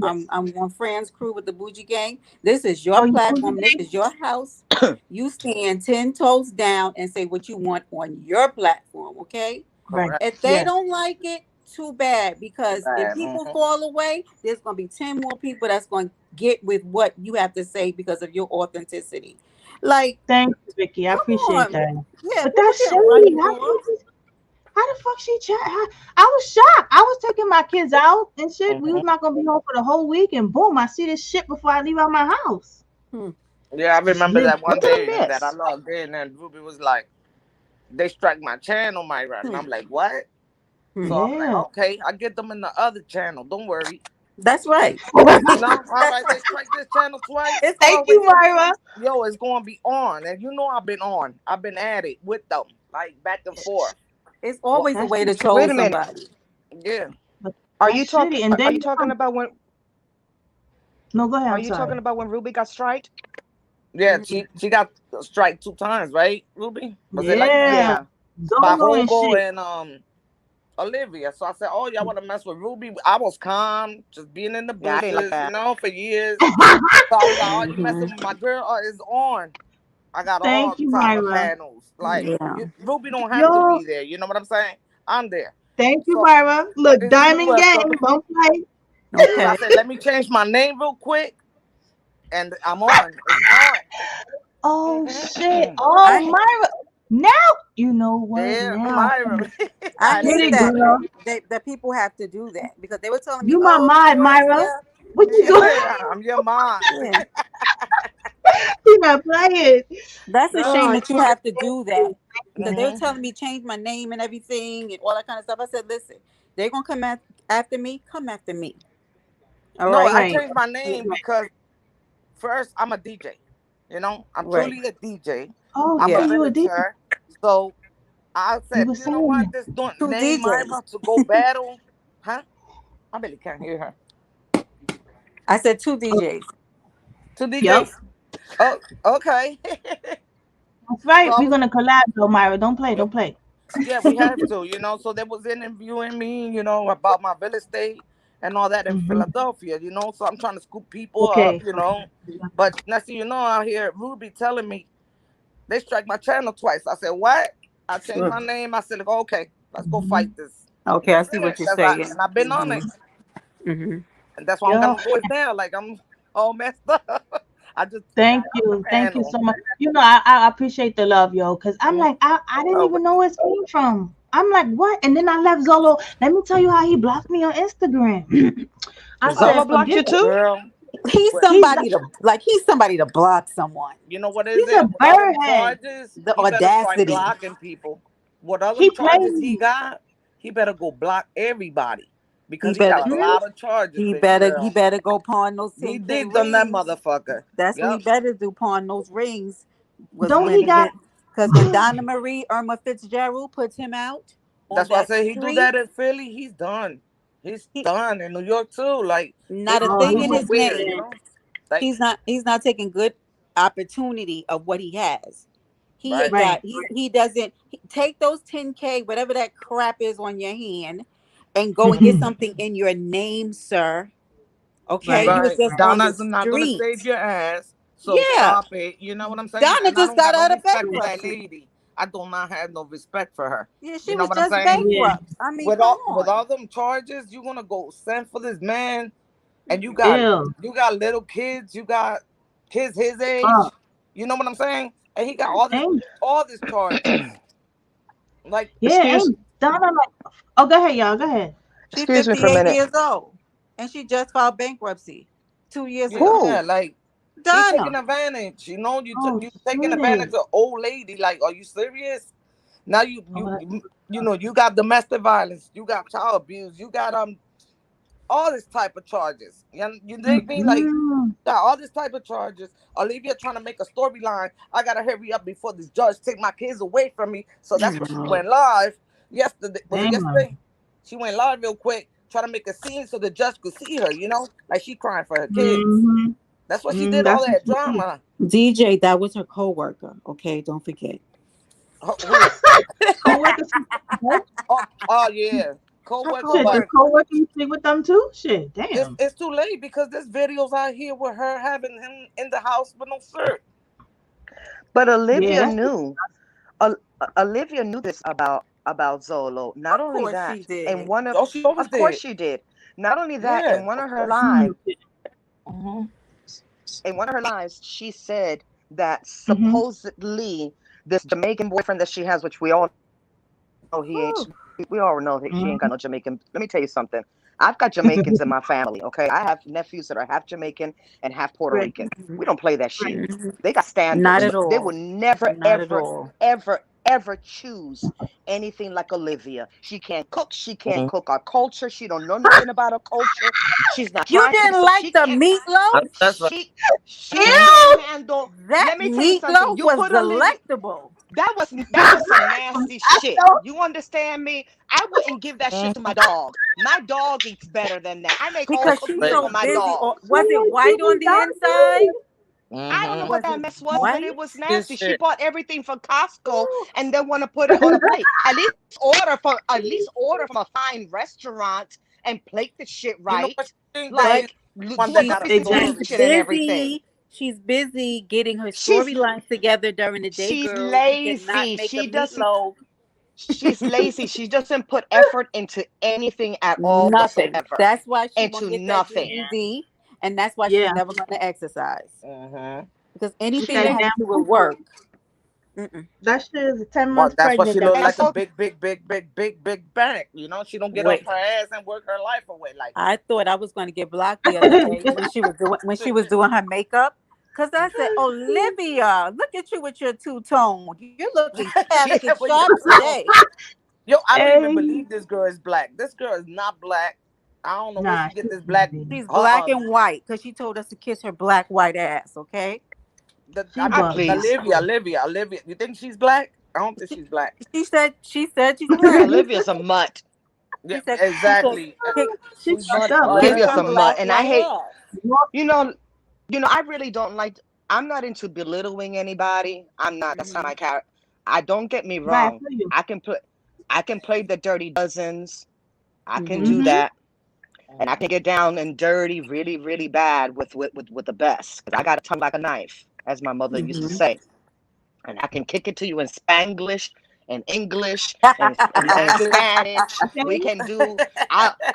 yes. I'm on Friends Crew with the Bougie Gang. This is your Oh, you know platform. This the is your house. You stand 10 toes down and say what you want on your platform. Okay. right. correct. If they Yes. don't like it, too bad. Too Because if bad. people fall away, there's gonna be 10 more people that's gonna get with what you have to say because of your authenticity. Like, Thank you, Vicky. I come appreciate on. that. Yeah, But people that's can't run shady. you off. How the fuck she chat? I was shocked. I was taking my kids out and shit. We hmm was not gonna be home for the whole week, and boom, I see this shit before I leave out my house. Hmm. Yeah, I Just remember live. that one What did I day that I miss? logged in and Ruby was like, they strike my channel, Myra. And Hmm. I'm like, what? Hmm. So I'm like, Yeah. okay, I get them in the other channel. Don't worry. That's right. All That's right, they right. strike this channel twice. It's Thank always you, Myra. Yo, it's going to be on. And I've been on. I've been at it with them, like back and forth. it's Well, always a That's way to Wait troll a minute. somebody. yeah. but Are you that's shitty. talking? And Are then you talking about when? no, go ahead. Are I'm you sorry. talking about when Ruby got striked? Yeah, Mhm. she got strike 2 times, right, Ruby? Was it like that? Yeah, Yeah. By Zolo and Hobo shit. and Olivia. So I said, oh, y'all want to mess with Ruby? I was calm, just being in the Yeah, I didn't like bushes, that. for years. So I was like, oh, you messing Mhm. with my girl? Is on. I got all Thank you, type of Myra. panels. Like, Yeah. Ruby don't have to Yo, be there. You know what I'm saying? I'm there. thank you, So Myra. Look, you're Diamond Gang, welcome. don't play. So I Okay. said, let me change my name real quick. And I'm on. It's on. Oh shit. Mhm. Oh, I Myra. Now you know what? Yeah, Now Myra. I I get hate it, see. that girl. that people have to do that because they were telling me, You my oh, mind, Myra. Georgia, What you doing? change. Yeah, I'm your mom. Yeah. You not playing. That's a shame No, that you have to do that because they were hmm telling me change my name and everything and all that kind of stuff. I said, listen, they're gonna come after me. Come after me. All No, I right. right. changed my Yeah. name because first I'm a DJ. I'm Right. truly a DJ. Oh I'm a Yeah. shit, you a D. realtor. So I You said, were you know saying what? that. This Two name DJs. Myra to go battle, huh? I really can't hear her. I said two Oh, DJs. Two yep. DJs. Oh, okay. That's So right. I We're was, gonna collab though, Myra. Don't play, don't play. yeah, we have to. So they was interviewing me, about my real estate and all that in Hmm. Philadelphia. So I'm trying to scoop people up. Okay. Okay. But next thing you know, I hear Ruby telling me they strike my channel twice. I said, what? I changed my name. I said, okay, let's go Hmm. fight this. Okay, And I that's see it. what you're saying. And I've been on Hmm. it. Hmm. And that's why I don't got Yo, no voice now. Like I'm all messed up. I just got thank out the you. Thank you panel. so much. I appreciate the love, yo. Cause I'm Mhm. like, I didn't Oh, even know where it came from. I'm like, what? And then I left Zolo. Let me tell you how he blocked me on Instagram. I What? said, Zola blocked forget you it. too? Girl, He's what? He's somebody to like. He's somebody to block someone. You know what is he's it? a With all them birdhead. charges, The he better start audacity. blocking people. With all He them played charges he me. got, he better go block everybody He because he better. got a lot of charges, He baby better. He girl. better go pawn those He 10K digged on that rings. motherfucker. That's what he Yep. better do. Pawn those rings. Was Don't he got? because when Donna Marie Irma Fitzgerald puts him out on That's why I that say he do that street, in Philly. He's done. He's he done in New York too. Like not it's a Oh, thing he in over went his with, there. you name. know. Like He's not taking good opportunity of what he has. He right, got Right. he doesn't take those 10K, whatever that crap is on your hand, and go and get something in your name, sir. Okay, Right. you was right. just on the Donna's not gonna street. save your ass. So Yeah, stop it. You know what I'm saying? Donna And I just don't got got no out of respect for that bankruptcy. lady. I do not have no respect for her. Yeah, You she know was what I'm just saying? Yeah. bankrupt. I mean, come With on. all them charges, you gonna go send for this man, and Ew. you got little kids, you got kids his Oh, age. You know what I'm saying? And he got ain't all this charges. Like yeah, Excuse ain't Donna like? Oh, go ahead, y'all. Go ahead. She's excuse me for a 58 minute. years old, and she just filed bankruptcy 2 years yeah, ago. Who? yeah, like he taking Donna. advantage. You know, Oh you taking shit. advantage of old lady. Like, are you serious? Now Oh, you know you got domestic violence, you got child abuse, you got all this type of charges. You dig me? Like mm-mm. got all this type of charges. Olivia trying to make a storyline. I gotta hurry up before this judge take my kids away from me. So that's why she Oh, went live yesterday. Was it Damn. yesterday? She went live real quick, trying to make a scene so the judge could see her. You know, like she crying for her kids. Mm-hmm. That's what she did. All That's what that she did. drama. DJ, that was her co-worker. Okay, don't forget. Who? Co-worker. Oh yeah, Her co-worker. Shit, But your co-worker. co-worker you sleep with them too? Shit, damn. it's too late because there's videos out here with her having him in the house with no shirt. But Yeah, Olivia that's knew. Olivia knew this about Zolo. Not Of only course she that, in did. one Oh, she always of course did. she did. Not only that, Yeah, of course. Mm-hmm. in one of her lives, she said that mm-hmm. supposedly this Jamaican boyfriend that she has, which we all know he ain't. We all know that she ain't got no Jamaican. Let me tell you something. I've got Jamaicans in my family. Okay, I have nephews that are half Jamaican and half Puerto Rican. Right, We don't play that shit. right. They got standards. Not at They will all. never, Not at ever, all. ever, ever choose anything like Olivia. She can't cook. She can't cook our culture. She don't know nothing about our culture. She's not You trying to. didn't like She the can't. meatloaf? That's right. She Mm-hmm. can't Ew! handle. That Let me tell you something. meatloaf You was put Olivia. delectable. That was some nasty I shit. know. You understand me? I wouldn't give that shit to my dog. My dog eats better than that. I make home Because That's cooked she's meal crazy. for so my busy. dog. Or She was it was white on giving the inside? doctor. I don't know Mm-hmm. what Was that it mess was, but white? it was This nasty. She shit. bought everything from Costco and then want to put it on a plate. At least order from a fine restaurant and plate the shit You know right. what? She think that But she's Like the one do a that she's got Christmas authority. cake she's Exactly. and everything. busy. She's busy getting her She's storylines together during the day, she's girl. She cannot lazy. make a She doesn't. meatloaf. She's lazy. She doesn't put effort into anything at all Nothing. whatsoever. That's why she won't Into get that nothing. Yeah. GED, and that's why she's Yeah. never going to exercise Mm-hmm. because Get anything that that has damn to do with food. work. Mm-mm. That shit is 10 Well, months that's what pregnant. she That look And like a so big bank. You know, she don't get off Wait, her ass and work her life away. Like, I thought I was going to get blocked the other day when she was doing her makeup. Cause I said, Olivia, look at you with your two tone. You're looking she casket with your sharp two tone. today. Yo, I don't even hey, believe this girl is black. This girl is not black. I don't know where nah, she get she this black. can't be. She's black Uh, and white because she told us to kiss her black white ass. Okay. She I bugged. please. Olivia. You think she's black? I don't think She, she's black. she said she's black. Olivia's a mutt. Yeah, She said exactly. She She's fucked not up. black. kiss Olivia's her a mutt. black And I white hate, ass. you know, I really don't like, I'm not into belittling anybody. I'm not, that's not Mhm. my character. I don't get me Right, I wrong. feel you. I can play the dirty dozens. I can Mhm. do Mm-hmm. that. And I can get down and dirty really, really bad with the best. 'Cause I got a tongue like a knife, as my mother used to Mhm. say. And I can kick it to you in Spanglish and English and Spanish. We Okay. can do.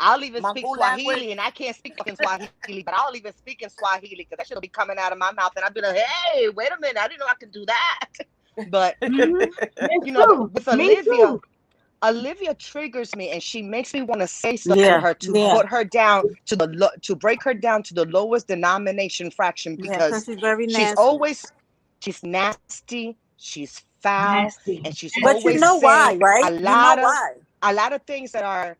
I'll even speak Mangu language. Swahili, and I can't speak fucking Swahili, but I'll even speak in Swahili because that shit'll be coming out of my mouth, and I'll be like, "Hey, wait a minute, I didn't know I could do that." But Mm-hmm. Me you know, too. with Me Olivia, too. Olivia triggers me, and she makes me want to say something to Yeah, her to yeah, put her down to to break her down to the lowest denomination fraction, yeah. Because because she's very she's nasty. always she's nasty, she's foul, Nasty. and she's But you always know Nasty. saying why, right? You know why? a lot of things that are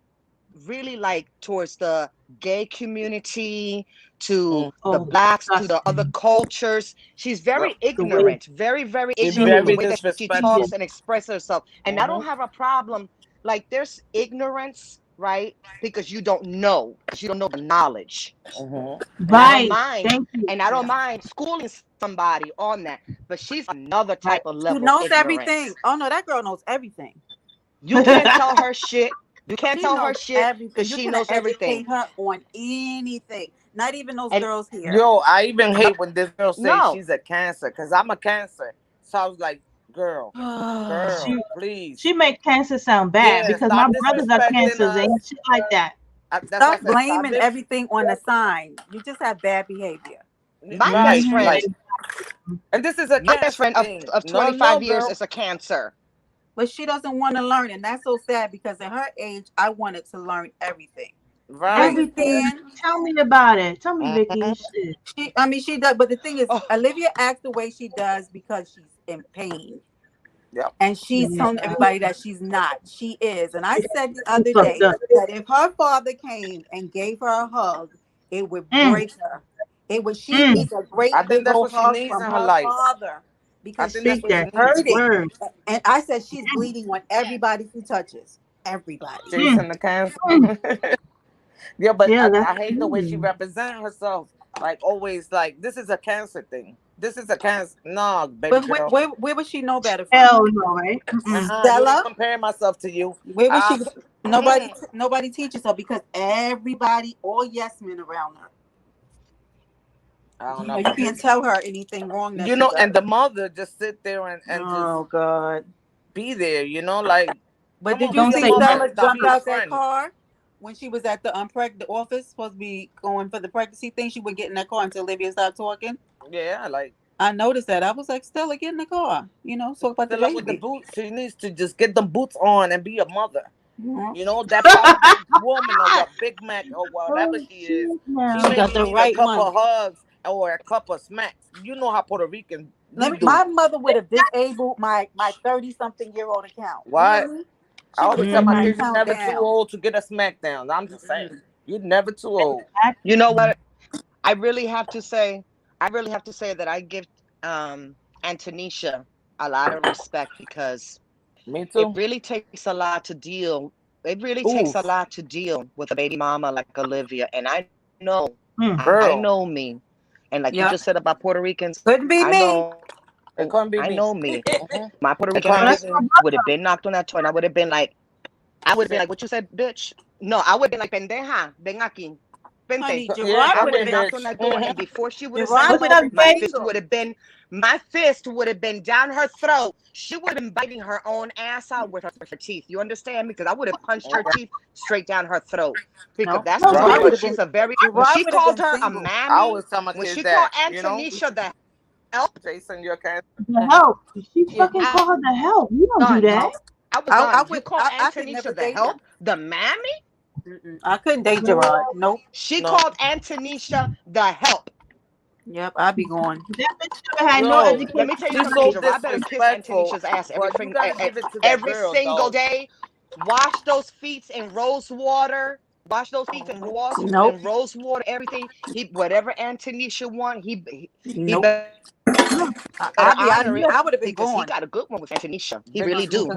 really like towards the gay community, to Mm. the Oh, blacks, to the other disgusting. cultures. She's Yep. very The way ignorant, very, very She's ignorant in the very way that she she is. disrespectful. talks and expresses herself. And I don't Hmm. have a problem. Like, there's ignorance, right? Because you don't know, because you don't know the knowledge. Hmm. And I don't Right. mind, Thank you. and I don't Yeah. mind schooling somebody on that. But she's another Right. type of She level knows everything. ignorance. Oh no, that girl knows everything. You can't tell her shit. You can't She tell her knows shit everything. because You she cannot knows everything. educate her on anything. Not even those And girls here. Yo, I even yep, hate when this girl says no. she's a cancer, because I'm a cancer. So I was like, girl, She girl, she please. make cancer sound bad Yeah, because my stop brothers are disrespecting cancers us. and shit like that. That's why I Stop said stop blaming this. everything on the sign. You just have bad behavior. My best Right. Mm-hmm. Like, friend, and this is a my best cancer friend thing. of No, no, 25 years girl. is a cancer. But she doesn't want to learn, and that's so sad because at her age, I wanted to learn everything. I Right. Everything. understand. Tell me about it. Tell me, Vicky. Mhm. Shit. I mean, she does. But the thing is, Oh, Olivia acts the way she does because she's in pain. Yep. And she's Yeah. telling everybody that she's not. She is. And I said the She other fucked day up. that if her father came and gave her a hug, it would Mm, break her. It would. She mm. needs a I great think big that's old what she hug needs from in her her life. father I because think that's she Speak what is she that needs. hurting. word. And I said she's Mm, bleeding on everybody she touches. Everybody. mm, Chasing the cancer. mm. Yeah, but Yeah, that's I hate the way she mm. represents herself. Like, always, like, this is a cancer thing. This is a cancer. No, baby But girl. where would she know better from? Hell no, right? Mm-mm. You ain't Stella? comparing myself to you. Where would Uh, she? Nobody teaches her because everybody, all yes men around her. I don't You know know, you about can't this. tell her anything wrong that You she know, and does. the mother just sit there and just Oh God! be there. Like, But come did on, you be Don't a see say mother. nothing. Stella Stop jump being a out that friend. car when she was at the office, supposed to be going for the pregnancy thing? She would get in that car until Olivia started talking. Yeah, like, I noticed that. I was like, Stella, get in the car. Talk about the fill up with the baby. boots. She needs to just get the boots on and be a mother. Mhm. That powerful woman, or what, Big Mac or whatever Oh she is. shit She She now. may got not the need a right couple one. of hugs or a couple of smacks. You know how Puerto Rican we do. My mother would have disabled my 30-something-year-old account. You hear What? me? I She would always have tell shut my my Mm-hmm. kids, you're account never too down. old to get a smackdown. I'm just saying, Mm-mm. you're never too old. you know Exactly. what? I really have to say, that I give Antonisha a lot of respect, because Me it too. really takes a lot to deal. It really takes a Oof, lot to deal with a baby mama like Olivia. And I know, Mm. I girl, know me. And like you Yep. just said about Puerto Ricans, Couldn't be I me. know, it couldn't be I me. know me. Mhm. My Puerto It Rican couldn't Well, be that's ass my me. would have been knocked on that toy, and I would have been like, what you said, bitch? No, I would have been like, pendeja, ven aquí, pente. Honey, Yeah, Gerard I come would would have here, have been knocked on bitch. that door, and before she would have said Gerard What's would hello, have up, been baby? single. my fist would have been down her throat. She would have been biting her own ass out with her teeth. You understand me? Because I would have punched her Okay. teeth straight down her throat. Because No, that's the No, way Gerard Right. would baby. that have been she's a very. When Gerard she would have called been her a single. I mammy, always tell my when kids she called that, Antonisha the help, Jason, you're cancer. The The help. help. She Yeah. fucking I called her the help. You don't do done, that. yo. I was I done. You would. call I could never Antonisha the date him. help, the mammy? Mm-mm. I couldn't date Gerard. Girl, Nope. She No, called Antonisha the help. Yep. I'd be going. that bitch never had no yo, Let education me tell you in she's her something. so life. Gerard better kiss disrespectful. Antonisha's ass But you gotta give it to that every girl, single though. day. Wash those feet in rose water. Wash those feet in Nope. rose water. Everything he, whatever Antonisha want, he Nope. better I'd be out of honor here. it, Look, I would have been because he gone. got a good one with Antonisha. He Big, really do.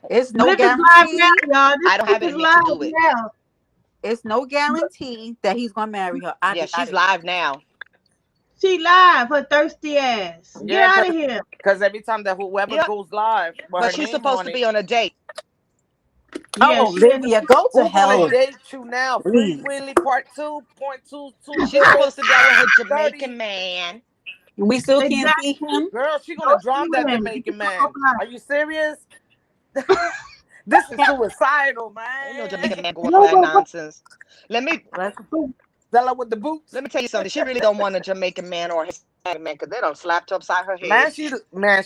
It's no Blip is live guarantee. now, y'all. This I don't Blip have it is in me to live do it. now. It's no guarantee that he's gonna marry her. I'd Yeah, be out she's of here. live now. She live, her thirsty ass. Get yeah, out of here. because every time that whoever Yep, goes live with but her she's name supposed on to it, be on a date. Yeah, Oh, she in the Olivia, go to who gonna hell, date you now? Free please. Willy Part 2, point 2, She's supposed to be out with her 30. Jamaican man. We still can't exactly. see him. Girl, she Go gonna see drown that him. Get the Jamaican fuck off man. line. Are you serious? This is suicidal, Ain't no man. Jamaican man going for No, that but nonsense. Let me Let's but Stella with the boots. Let me tell you something. She really don't want a Jamaican man or a Hispanic man because they don't slapped her upside her Man, head.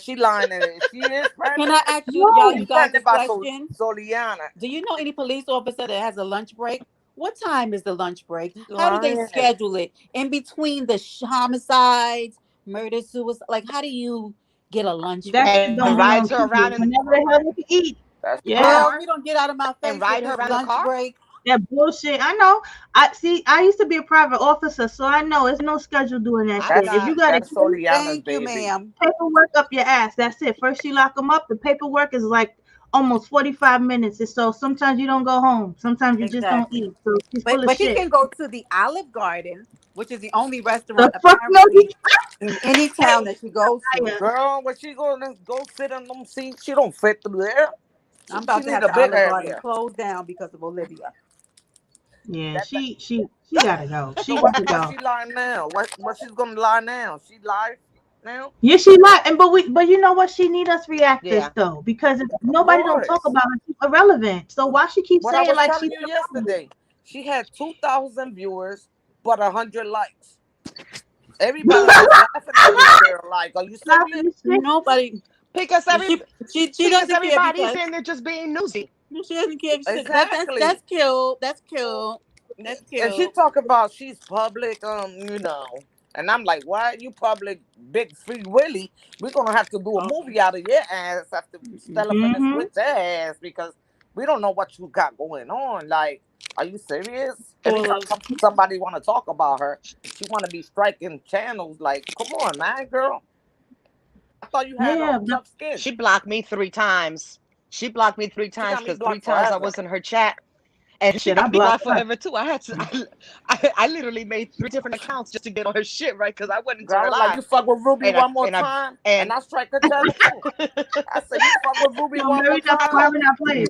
she lying. And if she is Can pregnant, I ask you, y'all, No, you she's guys, a pregnant by question? Soliana. Do you know any police officer that has a lunch break? What time is the lunch break? She How do they lying. schedule it in between the homicides, murder, suicide? Like, how do you get a lunch that break? shit And don't be rides on her around TV. in Whenever the hell they can eat. That's Yeah. Girl, fine. you don't get out of my and face with ride her this around the lunch car. break. That bullshit. I know. I see. I used to be a private officer, so I know it's no schedule doing that I'm shit. That's If not. you got to that's get Soliana's Thank you, baby. ma'am. paperwork up your ass, that's it. First you lock them up. The paperwork is like almost 45 minutes. And so sometimes you don't go home. Sometimes you just don't Exactly. eat. So she's full of But he shit. can go to the Olive Garden, which is the only The restaurant fuck no, apparently in any town that she goes to. he. Girl, when she gonna go sit in them seats, she don't fit through there. I'm She about to need have a the big Olive Garden area. closed down because of Olivia. Yeah, That, that, she gotta go. She so got what to about go. she lying now? What she's gonna lie now? She live now? Yeah, she lied, and but you know what? She need us reactors Yeah. though, because Of nobody don't talk course. about her. She's irrelevant. So why she keep What I saying was like telling she's you irrelevant? yesterday, she had 2,000 viewers, but 100 likes. Everybody was laughing at this girl. Like, are you Stop serious? this shit. Nobody. Because She because doesn't care everybody's because in there just being nosy. she doesn't care. That's Exactly. cute. That's cute. That's And she cute. talk about she's public, And I'm like, why you public, big free Willy? We're gonna have to do a Okay. movie out of your ass after Mm-mm. Stella finish Mm-hmm. with your ass because we don't know what you got going on. Like, are you serious? Full Anytime of somebody want to talk about her, she want to be striking channels. Like, come on, man, girl. I thought you had Yeah, tough skin. She blocked me 3 times. She blocked me three She times got me because three blocked times I forever. was in her chat. And she shit. I got me blocked blocked her. forever too. I had to. I literally made 3 different accounts just to get on her shit, right? Because I went into Girl, I her was like, live, you fuck with Ruby and I one more and I time, and and I strike her chest too. I said, you fuck with Ruby No, one more time. Mary not playing.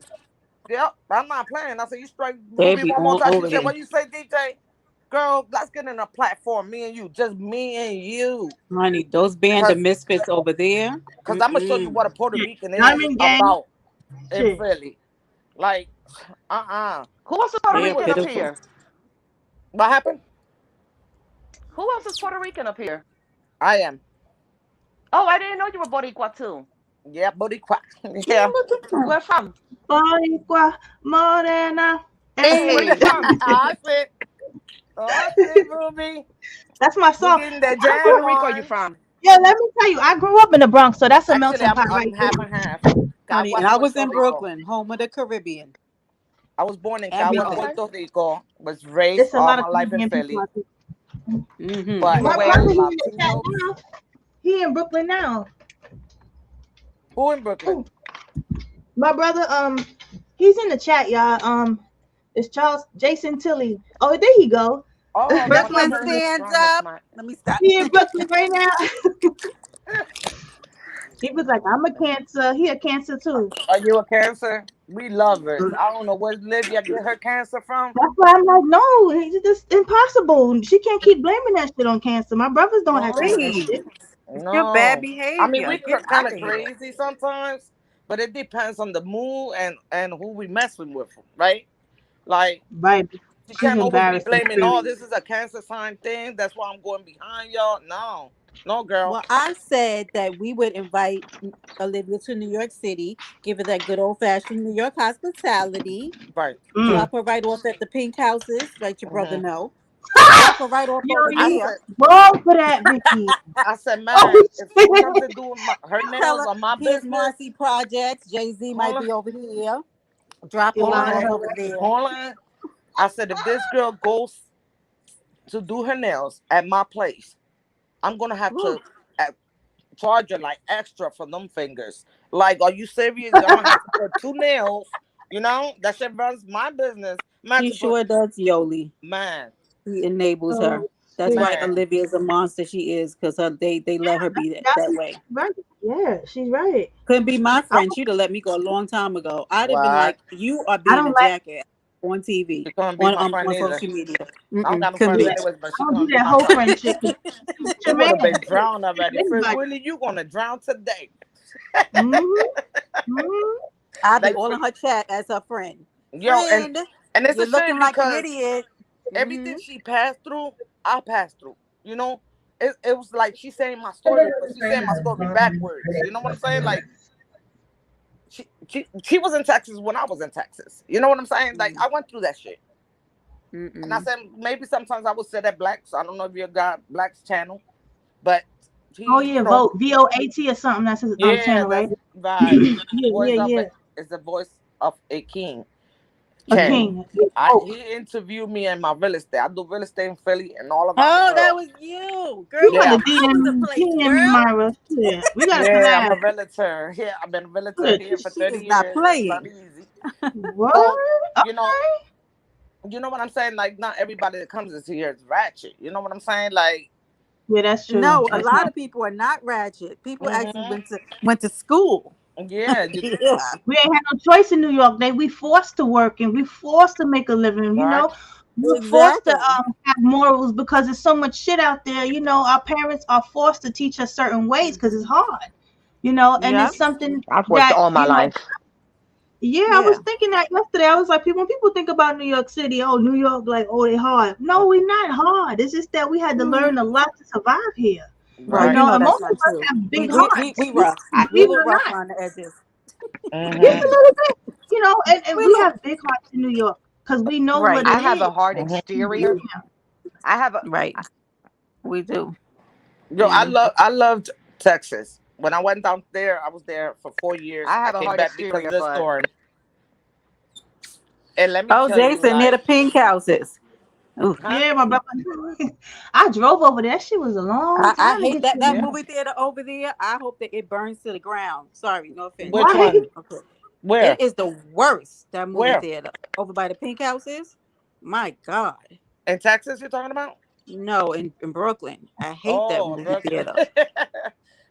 Yep, I'm not playing. I said, you strike they Ruby be one more all time. She over said, there. what you say, DJ? Girl, let's get in a platform, me and you, just me and you. Honey, those band of Cause, misfits over there. Cause I'm gonna show you Mm-mm. what a Puerto Shit. Rican is Diamond Gang. about in Shit. Philly. Like, who else is Puerto They are Rican up pitiful. here? What happened? Who else is Puerto Rican up here? I am. Oh, I didn't know you were Boricua too. Yeah, booty quack. Man, Yeah. look at that. Where from? Boricua Morena. Where you Hey. from? I said, oh, shit, Ruby. That's my We song. getting that I jam Puerto grew, Rico, are you on. from? yeah, let me tell you, I grew up in the Bronx, so that's a Actually, melting pot I'm right half there. and half. Honey, and Caguas, I was Puerto in Rico. Brooklyn, home of the Caribbean. I was born in Caguas, Everything. Okay. Puerto Rico. Was raised It's a all lot of my life in Caribbean people Philly. out there. Mm-hmm. But From My where? brother, the he in the chat Latinos, now. He in Brooklyn now. who in Brooklyn? Ooh, my brother, he's in the chat, y'all. It's Charles Jason Tilley. Oh, there he go. Oh, my That's my Brooklyn brother. brother. stands Wrong with up. my. Let me stop. He in Brooklyn right now. He was like, I'm a cancer. He a cancer too. Are you a cancer? We love it. I don't know where Livia get her cancer from. That's why I'm like, no, it's just impossible. She can't keep blaming that shit on cancer. My brothers don't act like No, that Please. shit. It's your bad no. I mean, behavior. we Get kind out of of here. crazy sometimes, but it depends on the mood and who we messing with, right? Like, Right. you She's can't always be embarrassing. blaming, oh, this is a cancer sign thing. That's why I'm going behind y'all. No, no, girl. Well, I said that we would invite Olivia to New York City, give her that good old fashioned New York hospitality, Right. Mm. drop her right off at the pink houses, let your brother Hmm. know. Drop her right off Yo, over I you here. said, wrong for that, Vicky. I said, Oh man, if she comes to shit. do her Tell nails her on my here's business, Marcy Projects. Jay Z call might her, be over here. Drop her call on Yolanda her, on Adams. over there. call her. I said, if this girl goes to do her nails at my place, I'm gonna have Whew. to charge her like extra for them fingers. Like, are you serious? I'm gonna have to put 2 nails. That shit runs my business. Man, She to put sure does, Yoli. man, He enables her. Oh That's shit. why man. Olivia's a monster she is, because they let her be that That's way. right. Yeah, she's right. Couldn't be my I, friend. She'd have let me go a long time ago. I'd have been What? like, you are I being don't a like jackass on TV, She couldn't be my friend on either. social media. I don't got no Couldn't friends do yeah, it. anyways, but I she don't do couldn't be that my whole friend. friend shit. She's She your would man. have been Shit. drowned already. Free Anybody. Willy, you gonna drown today. Mm-hmm. Mm-hmm. I'd be Like, all in her chat as her friend. yo, and Friend, and it's you're a shame looking like an because idiot. everything Mhm. she passed through, I passed through. You know, it was like she's saying my story, but she's saying my story backwards. You know what I'm saying? Like she was in Texas when I was in Texas. You know what I'm saying? Like I went through that shit. And I Mm-mm. said maybe sometimes I would say that blacks. I don't know if you got Black's channel, but Oh he, yeah, vote VOAT or something. That's his yeah, channel, right? that's right. Yeah, yeah, Voice of yeah. it is the voice of a king A channel. Mm. king. Vote. He interviewed me in my real estate. I do real estate in Philly and all around the Oh, that world. was you, girl. You You Yeah, gotta been all over the place, DM me, girl. Myra. Yeah, we gotta yeah, I'm collab. a realtor. Yeah, I've been a realtor Good. here for She 30 is not years. It's not playing. easy. What? So, you know, Okay. you know what I'm saying? Like, not everybody that comes into here is ratchet. You know what I'm saying? Like, Yeah, that's true. No, a That's lot not. of people are not ratchet. People actually hmm went to school. yeah, Yeah. We ain't had no choice in New York. We forced to work and we forced to make a living. right. We're forced to Exactly. have morals because there's so much shit out there. Our parents are forced to teach us certain ways because it's hard. And Yeah. it's something I've worked that all my life. Yeah, I was Yeah. thinking that yesterday. I was like, when people think about New York City, oh, New York, like, oh, they hard. No, we're not hard. It's just that we had to Mhm. learn a lot to survive here. Well, Right. And that's most of not us true. have big We hearts. rough. I, We a Believe it little or rough not, around the edges. just hmm a little bit. And We a we little have big hearts in New York because we know what right. it I have a is. hard hmm exterior. I have a Right. We do. Yo, Yeah. I loved Texas. When I went down there, I was there for 4 years. I I have a came hard back because of exterior, the but storm. And let me Oh, tell you, Jason near the like, pink houses. Ooh. huh? Yeah, my brother. I drove over there. That shit was a long I time to hate get that to. Yeah. movie theater over there. I hope that it burns to the ground. Sorry, no offense. Which Why? one? Okay. Where? It is the worst, that movie Where? theater over by the pink houses. My God. In Texas, you're talking about? No, in Brooklyn. I hate that Oh, movie Brooklyn. theater.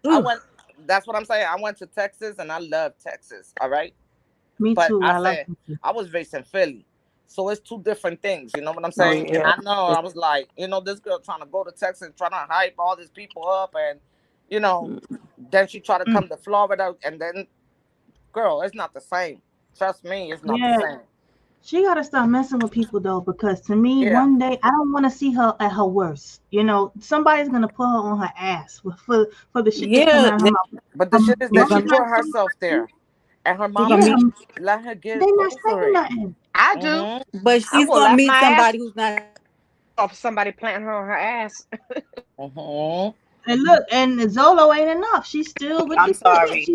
I Ooh. went. That's what I'm saying. I went to Texas and I love Texas. All right, Me but too. I I love said it. I was raised in Philly, so it's two different things. You know what I'm Oh saying? And yeah. I know I was like, this girl trying to go to Texas, trying to hype all these people up, and you know, Mm. then she tried to Mm. come to Florida, and then girl, it's not the same. Trust me, it's not the Yeah, same. she gotta stop messing with people though, because to me, Yeah, one day I don't want to see her at her worst. Somebody's gonna put her on her ass for the shit that's coming Yeah, out of her mouth. but the Her shit is you're that she gonna mama's put not saying herself there, nothing. and her you're mama gonna Yeah, meet, let her they get not over saying it. nothing. I do. hmm but I she's will gonna laugh meet my ass somebody who's not. off somebody planting her on her ass. hmm And look, and Zolo ain't enough. She's still with I'm the shit. sorry.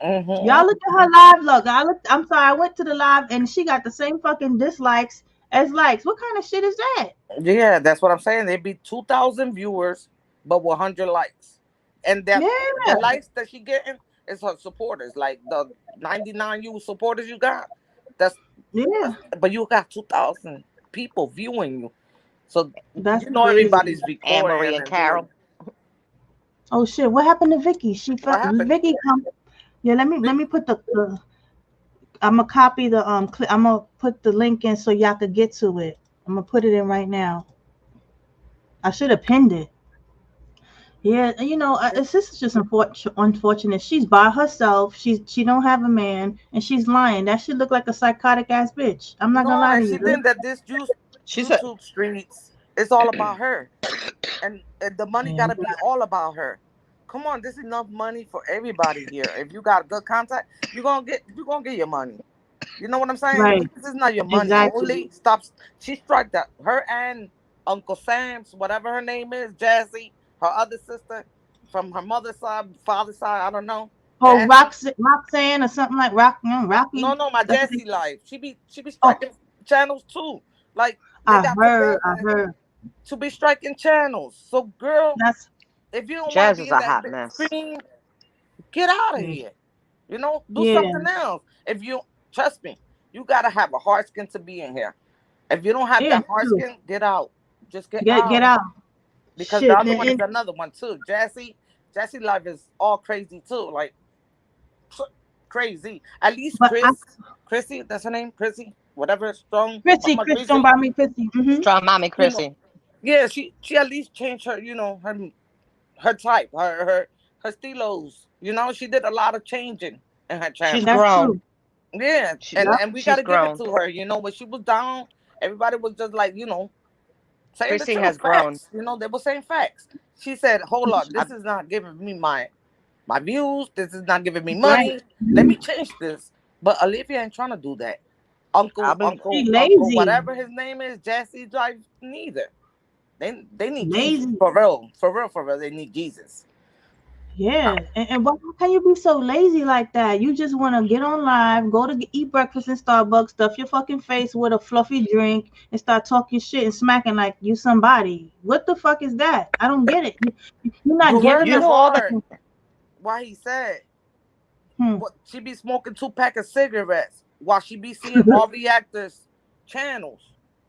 hmm Y'all look at her live. Look, I'm sorry. I went to the live and she got the same fucking dislikes as likes. What kind of shit is that? Yeah, that's what I'm saying. There'd be 2,000 viewers, but 100 likes, and that Yeah, the likes that she getting is her supporters, like the 99 you supporters you got. That's, yeah. that's but you got 2,000 people viewing you, so That's crazy. everybody's Anne Marie recording and and doing. Carol. Oh shit! What happened to Vicky? What happened? Vicky come. Yeah, let me Vicky? put the I'm gonna copy the I'm gonna put the link in so y'all could get to it. I'm gonna put it in right now. I should have pinned it. Yeah, this is just unfortunate. She's by herself. She don't have a man, and she's lying. That should look like a psychotic ass bitch. I'm not gonna No, lie to and you. she think that this She's a YouTube streets is all about her, and the money Yeah, got to be all about her. Come on, there's enough money for everybody here. If you got good contact, you're gonna get your money. You know what I'm saying? right. This is not your money Exactly. only. Stop. She struck that. Her and Uncle Sam's, whatever her name is, Jazzy, her other sister from her mother's side, father's side, I don't know. Oh, Jazzy. Roxanne or something like No, Rocky. no, my That's what they. Jazzy life. She be Oh, striking channels too. Like they got I together heard. to be striking channels. So girl, That's if you don't want to Jazz be is in a that hot big mess. screen, get out of yeah, here. Do yeah, something else. If you trust me, you gotta have a hard skin to be in here. If you don't have yeah. that hard True. skin, get out. Just get Get out. out. Because the Shit. other one is another one too. Jassy life is all crazy too. Like crazy. At least But Chrissy, that's her name, Chrissy, whatever, strong Mama Chris, don't Chrissy. buy me Chrissy. Strong mommy You know, Chrissy. yeah, she at least changed her, her type, her stilos. She did a lot of changing in her She's channel. That's grown. true. Yeah, She and Yep. and we she's gotta give it grown. to her. When she was down Everybody was just like, saying the Chrissy truth, has grown. facts. They were saying facts. She said, "Hold up, I, this is not giving me my views. This is not giving me Right. money. Let me change this." But Olivia ain't trying to do that. I Uncle, believe. uncle, She uncle, lazy. whatever his name is, Jesse Drive neither. They need Jesus Lazy. for real, for real, for real. They need Jesus. Yeah. And why can you be so lazy like that? You just want to get on live, go to eat breakfast in Starbucks, stuff your fucking face with a fluffy drink, and start talking shit and smacking like you somebody. What the fuck is that? I don't get it. You're not You heard giving You the us know a all the part fucking. why he said Hmm. what she be smoking 2 pack of cigarettes while she be seeing all reactors channels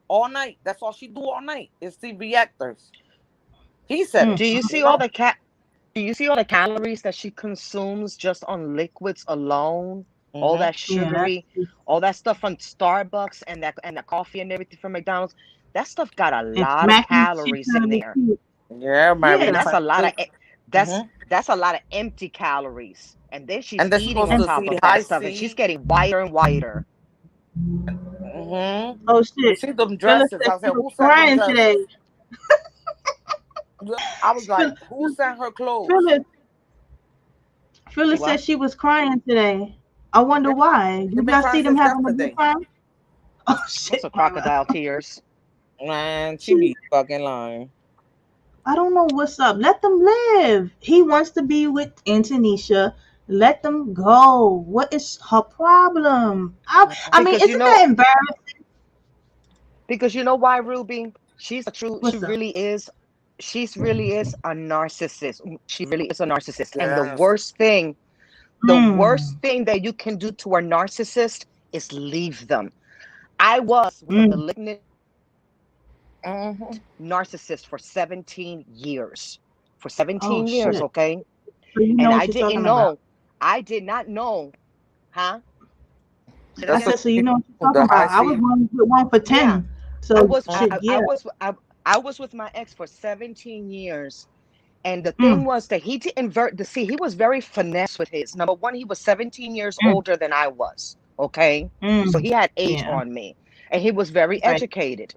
all night. That's all she do all night is see reactors. He said Hmm. it. Do you see all the Do you see all the calories that she consumes just on liquids alone? All Mm-hmm. that Yeah. sugary, all that stuff from Starbucks and the coffee and everything from McDonald's. That stuff got a And lot of smacking the shit calories out in of the there. kid. Yeah, Yeah. Maria. And that's a lot of Mm-hmm. that's a lot of empty calories. And then she's And they're eating supposed on And to top see of high that stuff, and she's C. getting whiter and whiter. Mm-hmm. oh You shit. see them Phyllis dresses. said I she said, was who sent them crying today. dresses? I was Phyllis, like, who sent her clothes? Phyllis, See Phyllis said what? she was crying today. I wonder Yeah, why. they've Did been y'all crying see them since having a good yesterday. time? Oh Those shit, are Myra. crocodile tears. Man, she She, be fucking lying. I don't know what's up. Let them live. He wants to be with Antonisha. Let them go. What is her problem? I mean, Because isn't that embarrassing? you know why, Ruby? She What's up? really is, really is a narcissist. She really is a narcissist. And Yes. the Mm, worst thing that you can do to a narcissist is leave them. I was with a mm. malignant Mm-hmm. narcissist for 17 years. For 17 Oh years, shit. okay? So you know And what you're talking about. I did not know, huh? Say that I That's again? said, what so you she know what you're do, talking the high about. I was C. one for Yeah. 10. I So was shit, Mm-hmm. yeah. I was with my ex for 17 years. And the thing Mm, was that he didn't see, he was very finesse with his. Number one, he was 17 years mm, older than I was. Okay. So mm. he had age Yeah. on me. And he was very Right. educated.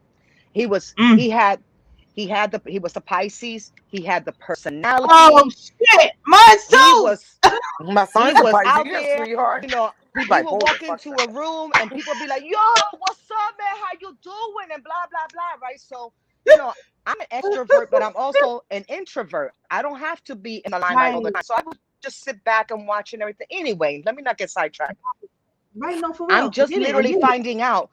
He was Mm. he was the Pisces. He had the Oh personality. shit, mine He too. was My son he is a was out Pisces, there, sweetheart. you know. He He would bipolar. walk Fuck into that. a room and people be like, "Yo, what's up, man? How you doing?" And blah blah blah. Right? So, I'm an extrovert, but I'm also an introvert. I don't have to be in the limelight all the Right. time. So I would just sit back and watch and everything. Anyway, let me not get sidetracked. Right. No, for I'm real. I just get it. I literally get it. finding out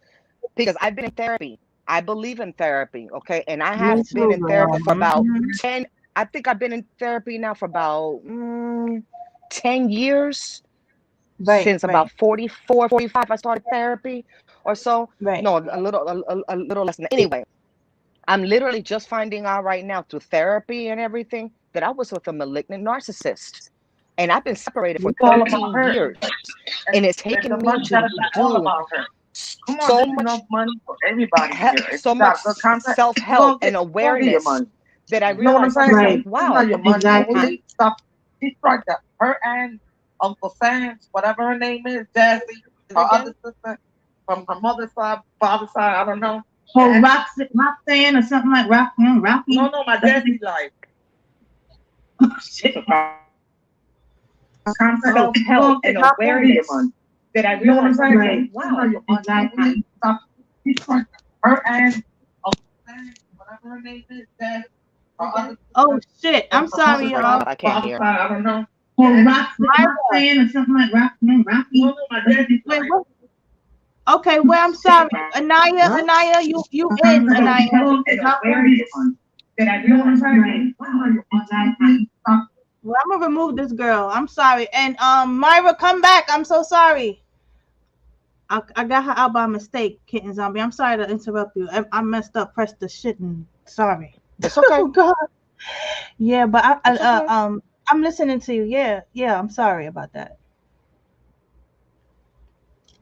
because I've been in therapy. I believe in therapy, okay? And I have Me been too, in girl. therapy for about Mhm. 10, I think I've been in therapy now for about 10 years. Right. Since about Right. 44, 45, I started therapy or so. Right. No, a little less than that. Anyway, I'm literally just finding out right now through therapy and everything that I was with a malignant narcissist. And I've been separated for It's all about 13 her. years. And it's And the taken me money to gotta be all do about her. Come on, so there's much enough money for everybody here. If so you much got good contact, self-help and you gonna get your awareness money. that I You know what I'm realized I saying? was like, Right. It's wow, not your money. Exactly. Stop. She's right there. Her and Uncle Sam's, whatever her name is, Jazzy, her again. other sister from her mother's side, father's side, I don't know. Oh, Roxanne or something like Rocky. No, no, my daddy's life. Oh, shit. Self-help and awareness that I realized I was like, wow, exactly. Her and whatever her name is, that. Oh shit! I'm sorry, She's breaking y'all. up. I can't hear. I don't know. Or Roxanne or something like Rocky. Wait, what? Okay, well, I'm sorry, Anaya. Huh? Anaya, you in Anaya? That I realized I was like, wow. Well, I'm gonna remove this girl. I'm sorry. And Myra, come back. I'm so sorry. I got her out by mistake, Kitten Zombie. I'm sorry to interrupt you. I messed up. Pressed the shit and sorry. It's okay. Oh God. Yeah, but It's okay. I'm listening to you. Yeah, yeah. I'm sorry about that.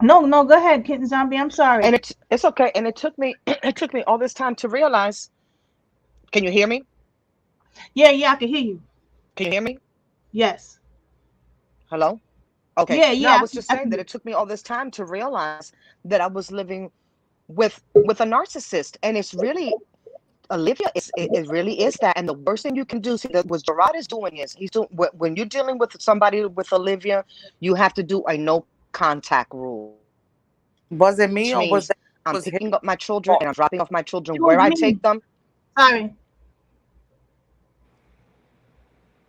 No, no. Go ahead, Kitten Zombie. I'm And sorry. it's okay. And it took me it took me all this time to realize. Can you hear me? Yeah, yeah. I can hear you. Can you hear me? Yes. Hello? Okay. Yeah, No, I yeah. was just I saying can that hear it took me all this time to realize that I was living with a narcissist, and it's really Olivia. It really is that, and the worst thing you can do. See, that what Gerard is doing is he's doing when you're dealing with somebody with Olivia, you have to do a no contact rule, Was it which me or was means that I'm was his picking up my children fault? and I'm dropping off my children It was where I me. take them. Sorry.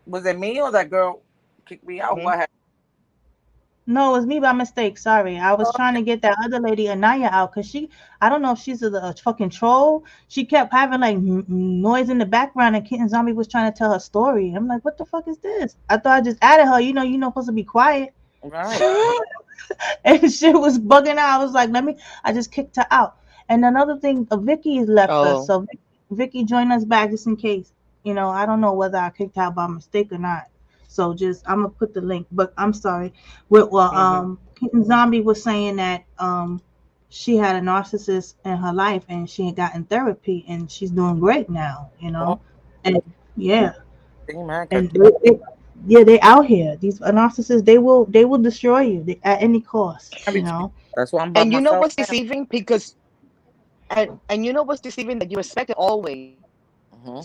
Was it me or that girl kicked me out? Hmm. What happened? No, it was me by mistake. Sorry. I was Oh, trying to get that other lady, Anaya, out because I don't know if she's a fucking troll. She kept having like noise in the background, and Kitten Zombie was trying to tell her story. I'm like, what the fuck is this? I thought I just added her. You're not supposed to be quiet. right. And shit was bugging out. I was like, I just kicked her out. And another thing, Vicky has left us. Oh. So Vicky joined us back just in case. I don't know whether I kicked her out by mistake or not. So I'm gonna put the link. But I'm sorry. Hmm. Kitten Zombie was saying that she had a narcissist in her life and she had gotten therapy and she's doing great now. Oh, And yeah, see, man, 'cause and yeah, they out here. These narcissists, they will destroy you at any cost. very true. That's why I'm by And you know myself what's now. deceiving? Because and you know what's deceiving, that you expect it always Hmm.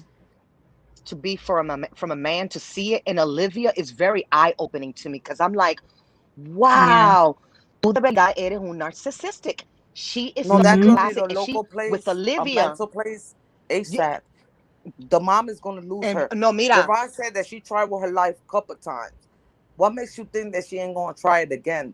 to be from a man to see it in Olivia is very eye opening to me, because I'm like, Yeah. wow, tú de verdad eres un narcissistic. She is No, the that girl Mhm. need a classic, and she local with place, a Olivia. mental place, y- ASAP. The mom is gonna lose And her. no, mira, Gerard said that she tried with her life a couple times. What makes you think that she ain't gonna try it again?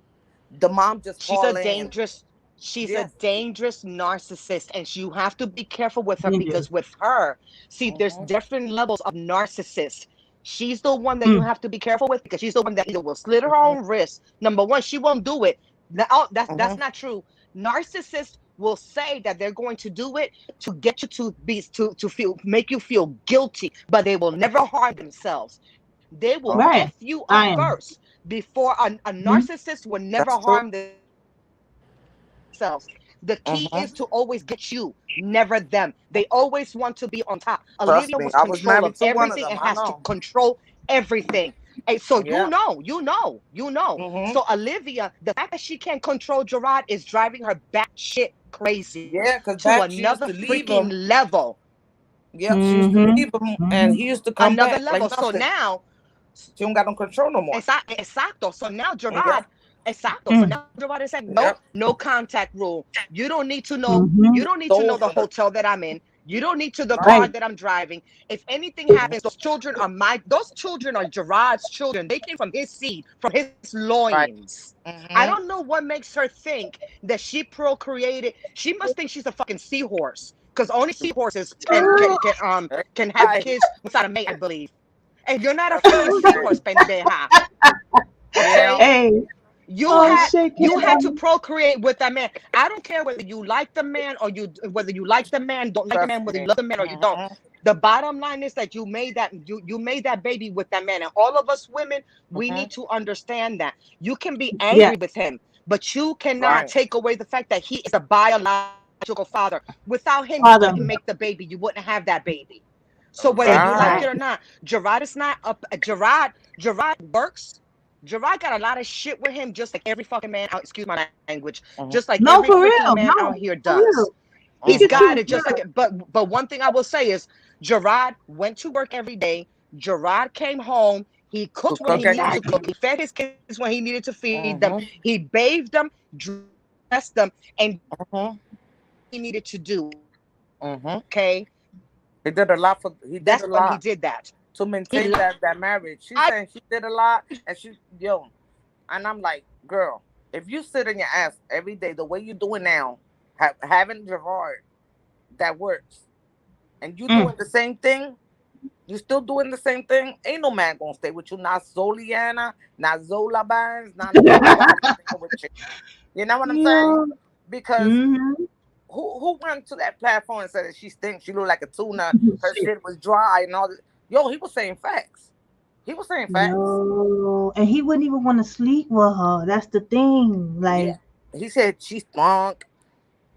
The mom just she's a fall in. dangerous she's a Yes. dangerous narcissist, and you have to be careful with her, Dangerous. because with her, see, there's Hmm. different levels of narcissist. She's the one that you Mm. have to be careful with, because she's the one that either will slit her own wrist. Number one, she won't do it. Oh, that's Hmm. not true. Narcissists will say that they're going to do it to get you to feel, make you feel guilty, but they will never harm themselves. They will Oh, F Right. you up I am. first before a Mhm. narcissist will never that's true. harm themselves. The key is to always get Hmm. you, never them. They always want to be on top. Olivia wants Trust me, control I of was married to everything and one of has them. to I know. control everything. And so Yeah. you know. So Hmm. Olivia, the fact that she can't control Gerard is driving her batshit crazy Yeah, because to back she used another to leave freaking him. level. Yep, she used to Mhm. leave him, and Mhm. he used to come Another back like level. So nothing. now, She don't got no control no more. exacto. So now Yeah. Gerard, exacto. So Mm. now Gerard is saying, nope, Yep. no contact rule. You don't need to know. You Mhm. don't need It's to know the over. hotel that I'm in. You don't need to the Right. car Right. that I'm driving. If anything happens, those children are Gerard's children. They came from his seed, from his Right. loins. I Hmm. don't know what makes her think that she procreated. She must think she's a fucking seahorse, because only seahorses can have Right. kids without a mate, I believe. And you're not a That's what freaking she said. seahorse, pendeja. Yeah. Okay? Hey. You Oh had shit. you Kitten had to Zombie. procreate with that man. I don't care whether you like the man or whether you like the man, don't like the Trust man, whether you me. love the man or you don't. Hmm. The bottom line is that you made that baby with that man. And all of us women, we Hmm. need to understand that. You can be Yeah. angry with him, but you cannot Right. take away the fact that he is a biological father. Without him, you Father. couldn't make the baby. You wouldn't have that baby. So whether you like Right. it or Exactly. not, Gerard is not up. Gerard works. Gerard got a lot of shit with him, just like every fucking man out. Excuse my language. Hmm. Just like No, every for freaking real. man out No, here for does. real. He He's could Hmm. got choose. it, just Yeah. like it. But one thing I will say is, Gerard went to work every day. Gerard came home. He To cooked when cook he needed again. to cook. Exactly. He fed his kids when he needed to feed them. Hmm. He bathed them, dressed them, and did everything he Hmm. needed to do. Okay, Hmm. He did a lot for. He that's did a when he lot did that. to He maintain lied. that marriage. She's saying she did a lot, and she yo, and I'm like, girl, if you sit in your ass every day the way you doing now, having Gerard, that works, and you Mm. doing the same thing, you still doing the same thing. Ain't no man gonna stay with you. Not Soliana, not Zola Bands, not nobody staying with you. You know what I'm saying? Yeah. Because Mhm. who went to that platform and said that she stinks? She looked like a tuna. Her Shit. shit was dry and all this. Yo, he was saying facts. He was saying facts. Yo. And he wouldn't even want to sleep with her. That's the thing. Yeah. Like, He said she stunk.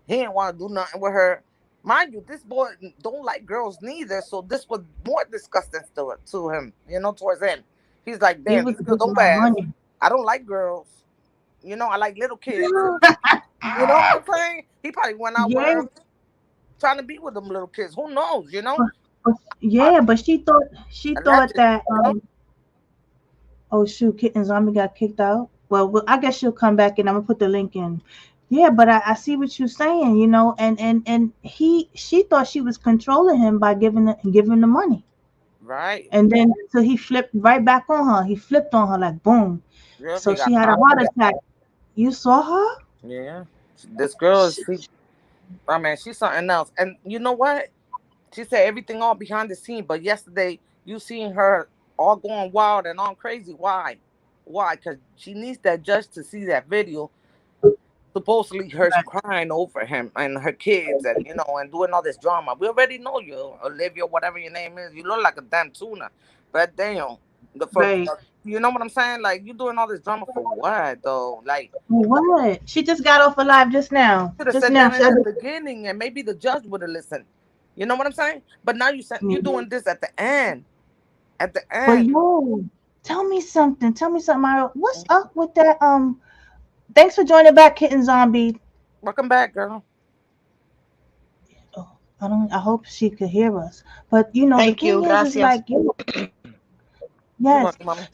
He didn't want to do nothing with her. Mind you, this boy don't like girls neither, so this was more disgusting to him, towards him. He's like, he damn, was these girls getting don't that pass. money. I don't like girls. I like little kids. Yeah. You know what I'm saying? He probably went out with Yeah, her trying to be with them little kids. Who knows? You know, but, but I, yeah, but she thought allegedly. that You know, oh shoot, Kitten Zombie got kicked out. Well, I guess she'll come back and I'm gonna put the link in. Yeah, but I see what you're saying, and she thought she was controlling him by giving the money. right? And then so he flipped right back on her. He flipped on her like boom. Real So he she got had a caught. heart attack. You saw her? Yeah, this girl is. I mean, she's something else. And you know what? She said everything all behind the scene, but yesterday you seen her all going wild and all crazy. Why? Why? Because she needs that judge to see that video. Supposedly her crying over him and her kids, and and doing all this drama. We already know you, Olivia, whatever your name is. You look like a damn tuna. But damn, Right. you know what I'm saying? Like you doing all this drama for what though? Like What? She just got off alive just now. should have Just said now. that She in had the to- beginning, and maybe the judge would have listened. You know what I'm saying? But now you Mhm. doing this at the end. At the But end. yo, tell me something. Tell me something, Myra. What's up with that? Thanks for joining back, Kitten Zombie. Welcome back, girl. Oh, I don't. I hope she could hear us. But the Thank thing you. is Gracias. like, You're yes. welcome, mama.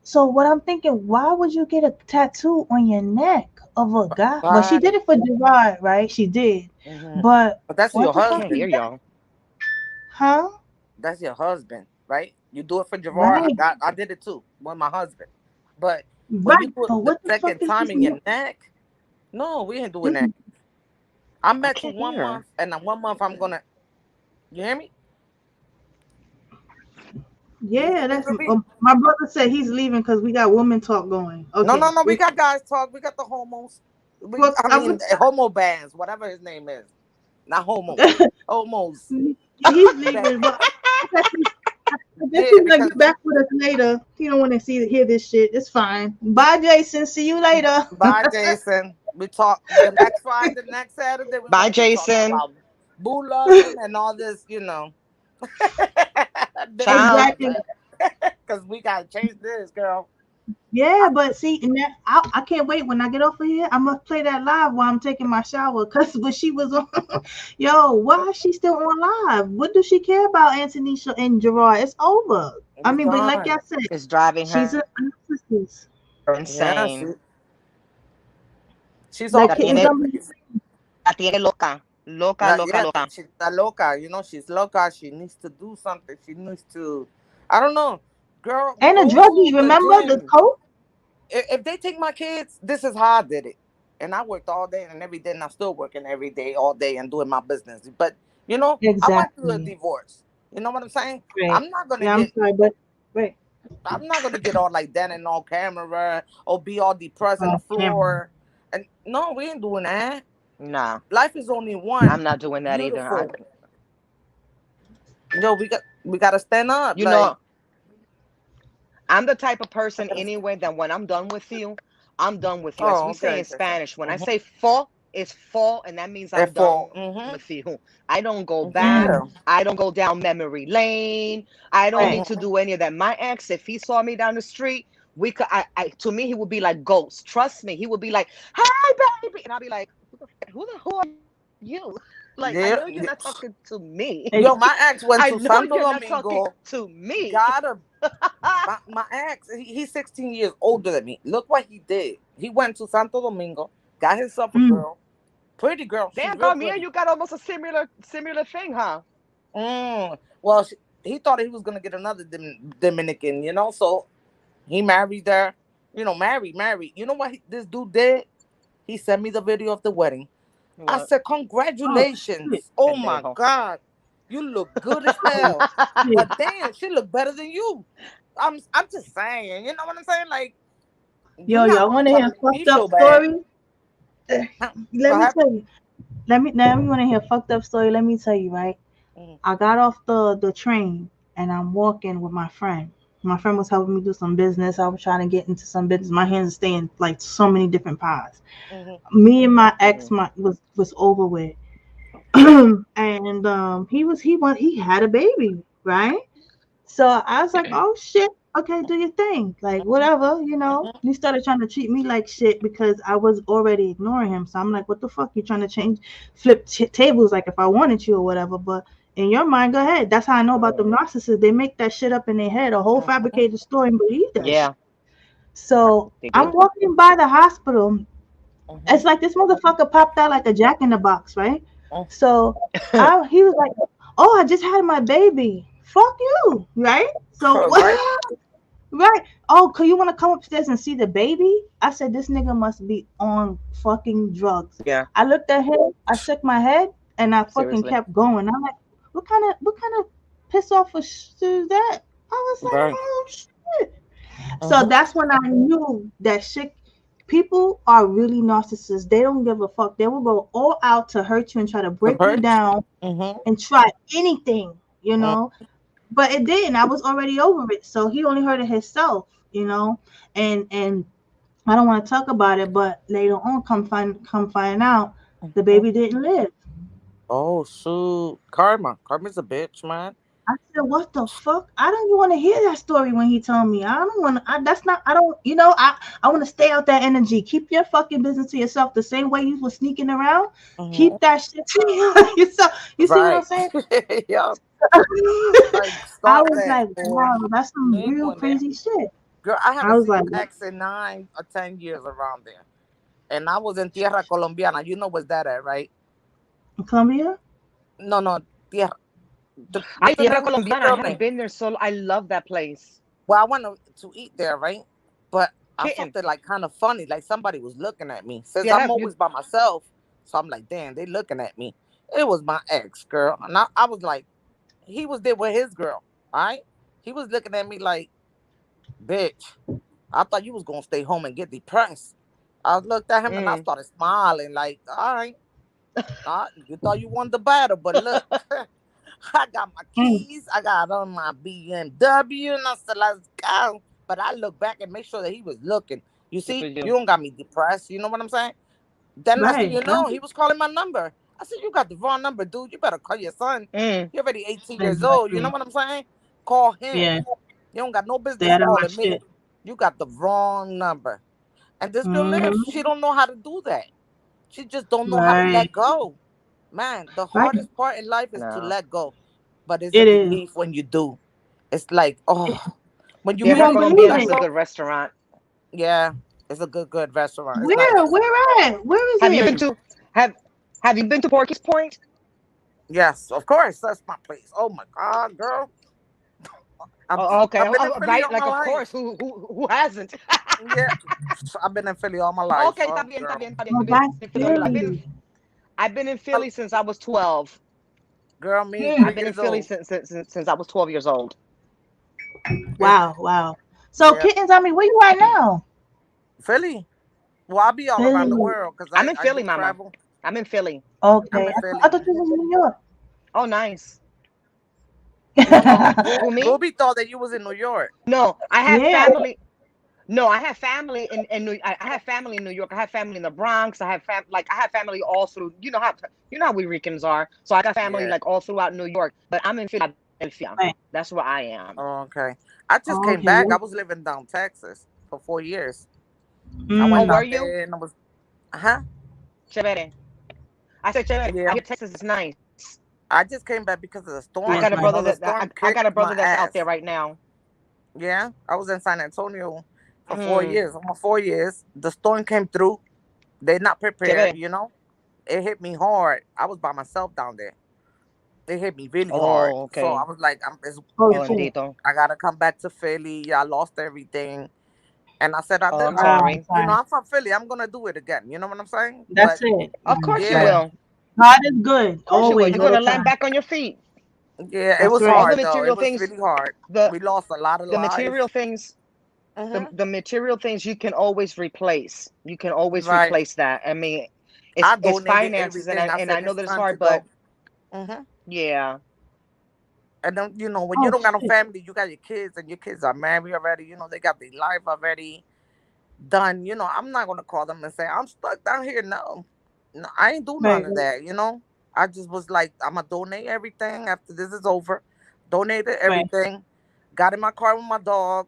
So what I'm thinking, why would you get a tattoo on your neck of a guy? Well, she Bye. did it for Gerard, right? She did. Hmm. But But that's what your the I fuck can't is husband. hear that? y'all. Huh? That's your husband, right? You do it for Gerard. Right. I did it too with my husband. But when you Right. do it But the what the fuck second is time this? in your neck, no, we ain't doing This that. I I met you can't one hear month, her. and then 1 month I'm gonna. You hear me? Do you yeah, hear me, that's Ruby? my brother said he's leaving because we got woman talk going. No, no, Okay. no. We got guys talk. We got the homos. Well, I I mean, would, homo bands, whatever his name is. Not homo. Homos. he's Band. leaving. Well, I guess Yeah, he's gonna because get back with us later. He don't want to hear this shit. It's fine. Bye, Jason. See you later. bye, Jason. We talk the next Friday, the next Saturday. We're Bye, gonna be talking Jason. about boo loving and all this, different Ciao. Exactly. nonsense. Because we gotta change this, girl. Yeah, but see, and that I can't wait when I get off of here. I'm gonna play that live while I'm taking my shower. Cause when she was on, yo, why is she still on live? What does she care about Anthony and Gerard? It's over. I It's mean, but like I done. said, It's driving she's her a narcissist. Yeah, insane. she's all Like La over kittens. the tiene, place. la tiene loca. Loca, loca, Yeah, loca. she's a loca. She's loca. She needs to do something. She needs to, I don't know. Girl, And a go to druggie. the Remember the gym. coke? If they take my kids, this is how I did it. And I worked all day and every day, and I'm still working every day, all day, and doing my business. But I went through a Exactly. divorce. You know what I'm saying? Right. I'm not gonna Yeah, I'm get, sorry, but right. I'm not gonna get all like that and all camera or be all depressed on the Oh, camera. floor. And no, we ain't doing that. Nah, Life is only I'm one. not doing that either. Beautiful. We gotta stand up. You Like, know, I'm the type of person anyway that when I'm done with you, I'm done with you. As oh, we say okay, in Jason. Spanish, when I say fall, it's fall, and that means I'm done F4. with you. I don't go back. Yeah. Mm, I don't go down memory lane. I don't right. need to do any of that. My ex, if he saw me down the street, we could. To me, he would be like ghost. Trust me, he would be like, "Hi, baby," and I'll be like, "Who are you?" Like, I know you're Yeah. not talking to me. Yo, my ex I went to know you're Santo not talking Domingo. to me. Got a my ex. He's 16 years older than me. Look what he did. He went to Santo Domingo, got himself a Mm, girl, pretty girl. She's Damn, real Carmia, pretty. you got almost a similar thing, huh? Well, he thought he was gonna get another Dominican. So he married her. Married. You know what this dude did? He sent me the video of the wedding. I What? said, oh shit. congratulations. Oh my Pendejo. God. You look good as Oh hell. shit. But damn, she look better than you. I'm just saying, you know what I'm saying? Like, you're Yo, not y'all really want to trying hear a to make me fucked up feel bad. story? Let What me happened? tell you. Let me want to hear a fucked up story. Let me tell you, right? Mhm. I got off the train and I'm walking with my friend. My friend was helping me do some business. I was trying to get into some business. My hands are staying like so many different pies. Mhm. Me and my ex Mhm. was over with. And he had a baby, right? So I was like, oh shit. okay, do your thing. Like, whatever, you know. Mhm. You started trying to treat me like shit because I was already ignoring him. So I'm like, what the fuck? You trying to flip tables like if I wanted you or whatever. But in your mind, go ahead. That's how I know about them narcissists. They make that shit up in their head, a whole Mhm. fabricated story, and believe that Yeah, shit. So they I'm do. walking by the hospital. It's Mhm. like this motherfucker popped out like a jack in the box, right? Mhm. So he was like, "Oh, I just had my baby. Fuck you, right?" So Right. right. Oh, could you want to come upstairs and see the baby? I said, this nigga must be on fucking drugs. Yeah, I looked at him, I shook my head, and I fucking seriously. kept going. I'm like, what kind of piss off of shit is that? I was like, Right. oh shit. So Mhm. that's when I knew that shit. People are really narcissists. They don't give a fuck. They will go all out to hurt you and try to The break you hurt. down Mhm. and try anything, you Mhm. know. But it didn't. I was already over it. So he only hurt it himself, you know. And I don't want to talk about it, but later on, come find out, the Mhm. baby didn't live. Oh shoot, karma. Karma's a bitch, man. I said, what the fuck? I don't even want to hear that story when he told me. I don't want to. That's not. I don't. I want to stay out that energy. Keep your fucking business to yourself. The same way you were sneaking around. Mhm. Keep that shit to yourself. You see what I'm Right. saying? Yeah. Like I stop was that, like, boy. wow, that's You some ain't real doing that, crazy shit. girl. I I haven't was seen like, my ex in 9 or 10 years around there, and I was in Tierra Colombiana. You know what's that at, right? Colombia? No, no, Tierra. I What's the Tierra name? What's the Colombiana. I girl haven't name? been there, so I love that place. Well, I went to eat there, right? But I felt Kitten. it like kind of funny, like somebody was looking at me. Since Yeah, I'm have you? always by myself, so I'm like, damn, they looking at me. It was my ex girl, and I was like, he was there with his girl. All right, he was looking at me like, bitch, I thought you was gonna stay home and get depressed. I looked at him and I Mm. started smiling, like, all right, you thought you won the battle, but look, I got my Mm, keys, I got on my BMW, and I said, let's go. But I look back and make sure that he was looking. You Good for see, you you. don't got me depressed. You know what I'm saying? Then next thing right, you right. know, he was calling my number. I said, you got the wrong number, dude. You better call your son. Mm. He already 18 years old. You know Exactly. what I'm saying? Call him. Yeah, You don't got no stay business out of my calling me. shit. You got the wrong number. And this girl lives. Hmm. She don't know how to do that. She just don't know how to Right, let go. Man, the right. hardest part in life is to No. let go. But it's a It is. relief when you do. It's like, oh, when you You meet Tierra won't people you believe Colombiana let is a it. go, good restaurant. yeah, it's a good restaurant. It's nice. Where at? Where is Have you been it? to have Have you been to Porky's Point? Yes, of course, that's my place. Oh my God, girl. I'm, Oh, okay. I've been in Philly Right. all my Like, of life. course. Who hasn't? Yeah, I've been in Philly all my life. Okay, Oh, está bien, está girl. bien, está bien. Oh, You've been that's in Philly all your life. Philly. I've been in Hel- Philly since I was 12. Girl, me Hmm. I've 3 been in years Philly old. since I was 12 years old. It's, Wow, wow. So, yeah, kittens, I mean, where you at now? Philly. Well, I'll be all around the Philly. world because I'm in I do Philly, Mama. travel. I'm in Philly. I'm Okay. in I Philly. thought you was in New York. Oh, nice. No, Who, me? Ruby thought that you was in New York. No, I have Yeah. family. No, I have family in I have family in New York. I have family in the Bronx. I have family all through. You know how we Ricans are. So I got family Yeah. like all throughout New York. But I'm in Philadelphia. Right. That's where I am. Oh, okay. I just Oh, came okay. back. I was living down Texas for 4 years. I Oh, went Mm. were down you? there and I was, huh? Chévere. I said chévere. I Yeah. hear Texas is nice. I just came back because of the I Yes, storm. got a You nice. brother know, the that storm I got a kicked my brother that's out there ass. right now. Yeah. I was in San Antonio for four Hmm. years. Almost 4 years. The storm came through. They not prepared, Chévere. you know? It hit me hard. I was by myself down there. It hit me really hard. Oh, So I okay. was like, Oh, Oh, shit. bendito. I gotta come back to Philly. I lost everything. And I said I Oh, did I'm wrong. Wow, sorry. You know, sorry. I'm from Philly. I'm gonna do it again. You know what I'm saying? That's But it. Of course you Right. yeah, will. God is good. Of course you will. Always, You're all the gonna land time. back on your feet. yeah, it That's was All right. the hard though. It material was things, really hard. the We lost a lot of the lives. material things, Hmm. the material things you can always replace. You can always Right. replace that. I mean, I it's donated finances, everything. I and I said know it's that it's time to hard, but go. Hmm. yeah. And then when you Oh, don't got no shit. family, you got your kids, and your kids are married already. They got their life already done. I'm not gonna call them and say I'm stuck down here. No, no, I ain't do none Right, of right, that. I just was like, I'm gonna donate everything after this is over. Donated right. everything. Got in my car with my dog.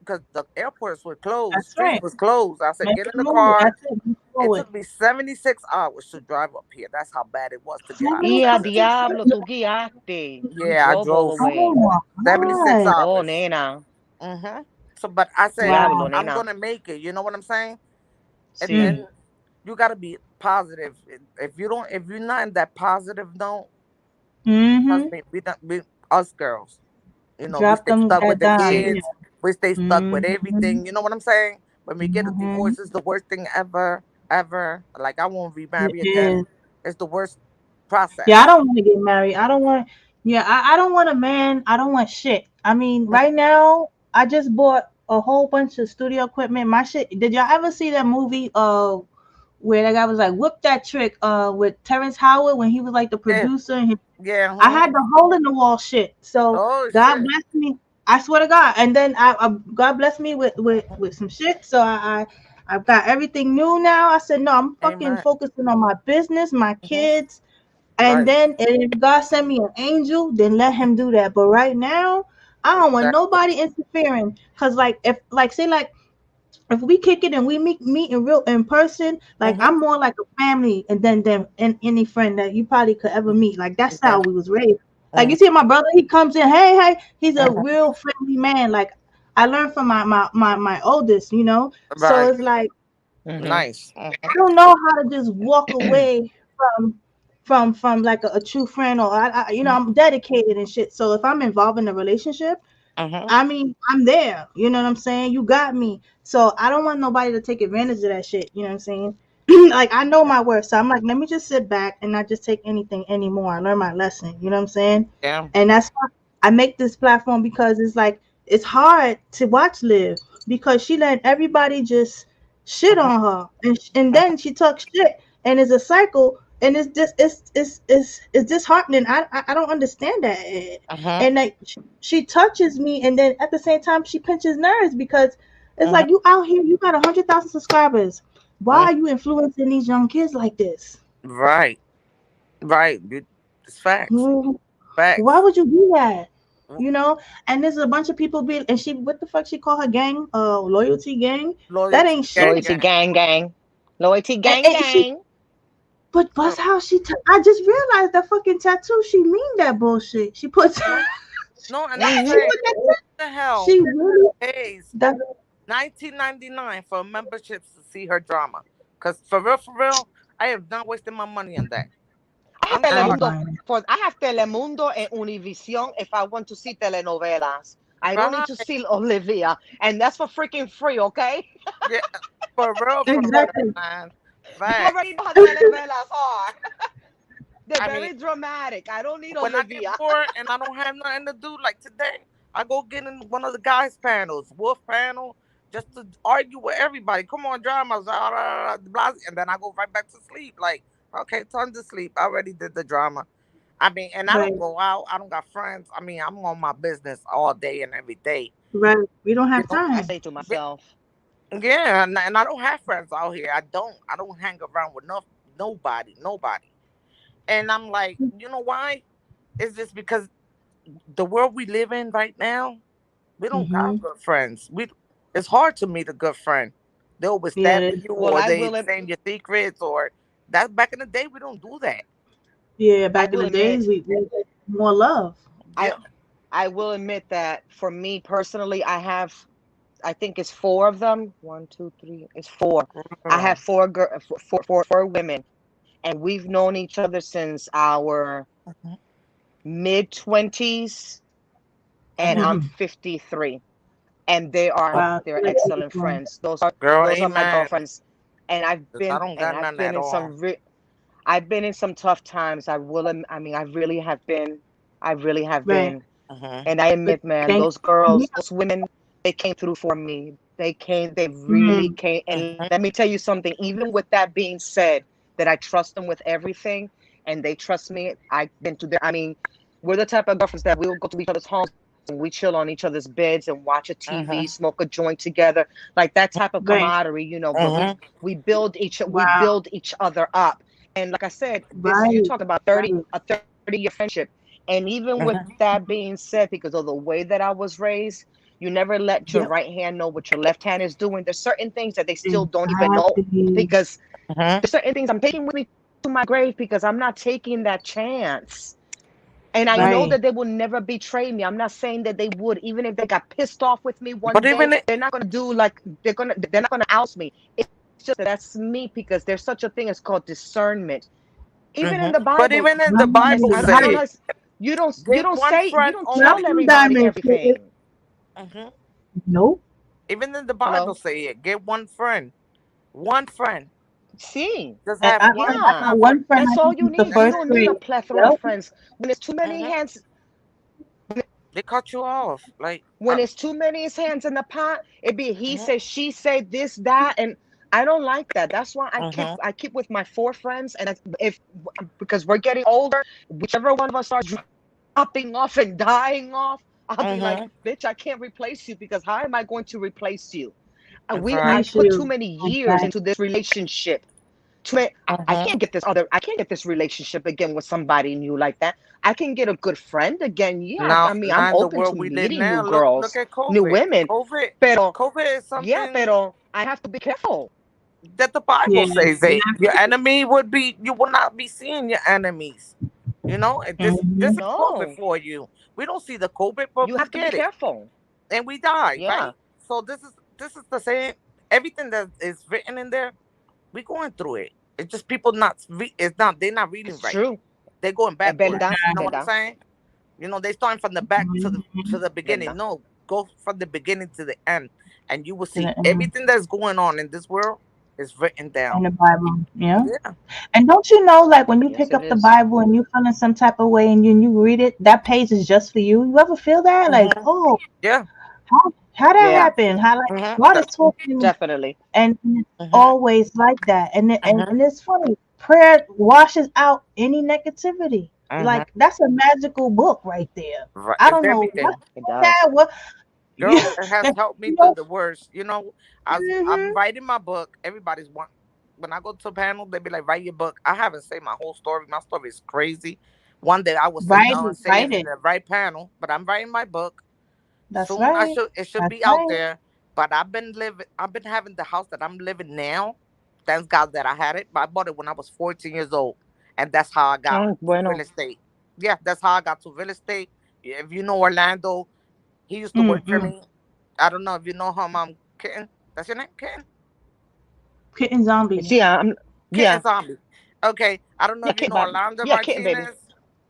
because the airports were closed, That's streets right. was closed. I said, Make get it in the move. car. That's it. Move It forward. took me 76 hours to drive up here. That's how bad it was to get out of Y a 76 Texas. diablo, seconds. tú guiaste. You Yeah, I drove all the drove Oh way. my 76 God. Oh, hours. nena. hmm So, but I said, Diablo, Wow. I'm nena. gonna make it. You know what I'm saying? And Sí. Mm. then you gotta be positive. If you're not in that positive note, trust Mm-hmm. me, we us girls, we Drop stay them stuck with that the dime. Yeah. kids. We stay stuck with Mm-hmm. everything. You know what I'm saying? When we get a Mm-hmm. divorce, it's the worst thing ever, ever. Like I won't It remarry again. is. It's the worst Yeah, I process. don't want to get married. I don't want. Yeah, I don't want a man. I don't want shit. I mean, right now, I just bought a whole bunch of studio equipment. My shit. Did y'all ever see that movie? Where that guy was like, "Whoop that trick." With Terrence Howard when he was like the Yeah, producer. And yeah. I had the hole in the wall shit. So Oh God shit. bless me. I swear to God. And then God bless me with some shit. So I've got everything new now. I said no. I'm fucking Amen. focusing on my business, my hmm kids, and Right. then if God send me an angel, then let him do that. But right now, I don't want Exactly. nobody interfering. Cause like if like say like if we kick it and we meet in real in person, like hmm I'm more like a family and then any friend that you probably could ever meet. Like that's Yeah. how we was raised. Like you hmm see my brother, he comes in, hey, he's a real friendly man. Like I learned from my oldest, you know. So Right. it's like Mm-hmm. Nice. I don't know how to just walk away from from like a true friend or I'm dedicated and shit. So if I'm involved in a relationship, hmm I mean, I'm there. You know what I'm saying? You got me. So I don't want nobody to take advantage of that shit. You know what I'm saying? Like I know my worth. So I'm like, let me just sit back and not just take anything anymore. I learned my lesson. You know what I'm saying? Yeah. And that's why I make this platform because it's like it's hard to watch Liv because she let everybody just shit hmm on her and then she talks shit and it's a cycle and it's just it's disheartening. I don't understand that. hmm And like she touches me and then at the same time she pinches nerves because it's hmm like you out here you got 100,000 subscribers. Why are you influencing these young kids like this? Right. Right. It's facts. Mhm. Why Facts. would you do that? You know, and there's a bunch of people be and she what the fuck she call her gang? Loyalty gang? That Loyalty ain't shit. gang Loyalty gang. gang gang. Loyalty gang And she gang. but that's how she I just realized that fucking tattoo she mean that bullshit. She puts No, no, and I'm she Mm-hmm. saying, put who that the hell she really pays that 19.99 for memberships to see her drama? Cause for real, I have not wasted my money on that. I have I'm I sorry. ain't Telemundo buying it. for I have Telemundo and Univision if I want to see telenovelas. I don't need Right. to see Olivia, and that's for freaking free, okay? Yeah. For real, Exactly. man. You Facts. already know how telenovelas are. They're I mean, very dramatic. I don't need when I get Olivia. bored and I don't have nothing to do, like today, I go get in one of the guys' panels, Wolf panel, just to argue with everybody. Come on, drama, and then I go right back to sleep. Like, okay, time to sleep. I already did the drama. I mean, and I don't Right. go out. I don't got friends. I mean, I'm on my business all day and every day. Right. We don't You have know, I time. say to myself, yeah, and I don't have friends out here. I don't. I don't hang around with nobody, nobody. And I'm like, you know why? It's just because the world we live in right now, we don't got Mm-hmm. good friends. It's hard to meet a good friend. They always Yeah, stabbing you, well, or they saying your secrets, or that back in the day we don't do that. yeah. I Back in will the days admit, we had more love. I Yeah. I will admit that for me personally, I think it's four of them. One, two, three. It's four. I Girl. have four women, and we've known each other since our Mhm. mid 20s, and Mhm. I'm Mm-hmm. 53, and Wow. they're excellent friends. Girl, Those are my amen. girlfriends, and 'Cause I don't got I've none been at in all. I've been in some tough times. I mean, I really have Right. been, Mhm. and I But admit, man, thank those yeah. girls, those women, they came through for me. They really Mm, came. And Mhm. let me tell you something. Even with that being said, that I trust them with everything, and they trust me. I've been to their. I mean, we're the type of girlfriends that we will go to each other's homes and we chill on each other's beds and watch a TV, Mhm. smoke a joint together, like that type of right. camaraderie, But Mhm. we Wow. build each other up. And like I said, this you Right. talk about 30 Right. a 30-year friendship. And even with Mhm. that being said, because of the way that I was raised, You never let your Yep. right hand know what your left hand is doing. There's certain things that they still don't even know Exactly. because Mhm. there's certain things I'm taking with me to my grave because I'm not taking that chance. And I But know Right. that they will never betray me. I'm not saying that they would, even if they got pissed off with me one but day, even it, they're not gonna do like they're not gonna oust me. It's just that that's me because there's such a thing as called discernment. Even in the but Bible, even in the Bible Right. I don't say know. You give don't one say you friend don't Not tell only. you, everybody Diamond. everything. Hmm. Nope. Even in the Bible Hello, say it. Give one friend. see, Just And have I, one and I yeah, got friend. one friend that's I all think you since the need. You That's first it. don't need a grade. plethora of Yep. friends. When it's too many Hmm. hands, They cut you off. Like, when it's too many hands in the pot, it be he hmm said, she said, this, that, and I don't like that. That's why hmm I keep with my four friends, and if because we're getting older, whichever one of us starts dropping off and dying off, I'll be like, hmm bitch, I can't replace you because how am I going to replace you? I right. Replace put too you. many years Exactly. into this relationship. I hmm can't get I can't get this relationship again with somebody new like that. I can get a good friend again. Yeah, Now, I mean, I'm now in the open to world we live meeting new now, look girls, at new COVID. women. COVID, Pero, COVID is yeah, something pero I have to be careful. that the Bible Yeah. says You that your enemy would be. You will not be seeing your enemies. You know, and have, this hmm is COVID No, for you. We don't see the COVID, but you we have to be get it, careful. and we die, Yeah, right? So this is the same. Everything that is written in there, we going through it. It's just people not. It's not. They're not reading it's right. true. They're going Es backwards. verdad, You es know what I'm verdad, saying? You know, they starting from the back to the beginning. verdad. No, go from the beginning to the end, and you will to see the end everything that's going on in this world is written in down. the Bible. Yeah. Yeah. And don't you know, like when you Yes, pick it up the is. Bible and you feel in some type of way and you read it, that page is just for you. You ever feel that? Like, Hmm. oh, Yeah. how that Yeah, happened? How like God is That. talking to me, definitely. and it's Hmm. always like that. And Hmm. it's funny. Prayer washes out any negativity. Hmm. Like that's a magical book right there. Right. I It's don't know what everything. It does. that what you Girl, it has helped me through know. the worst. You know, I'm Hmm. writing my book. Everybody's want when I go to a panel, they be like, write your book. I haven't said my whole story. My story is crazy. One day I will sit Write down and it, say it write in it. the right panel, but I'm writing my book. That's Soon I right. should it should That's be out right. there. But I've been having the house that I'm living now. Thanks God that I had it. But I bought it when I was 14 years old. And that's how I got Oh, to real bueno. estate. Yeah, that's how I got to real estate. If you know Orlando, he used to work for Mm-mm. me. I don't know if you know him, Kitten. That's your name? Kitten? Kitten zombie. See, Kitten yeah, Zombie. Okay. I don't know yeah, if you kitten, know Orlando yeah, kitten baby. Martinez.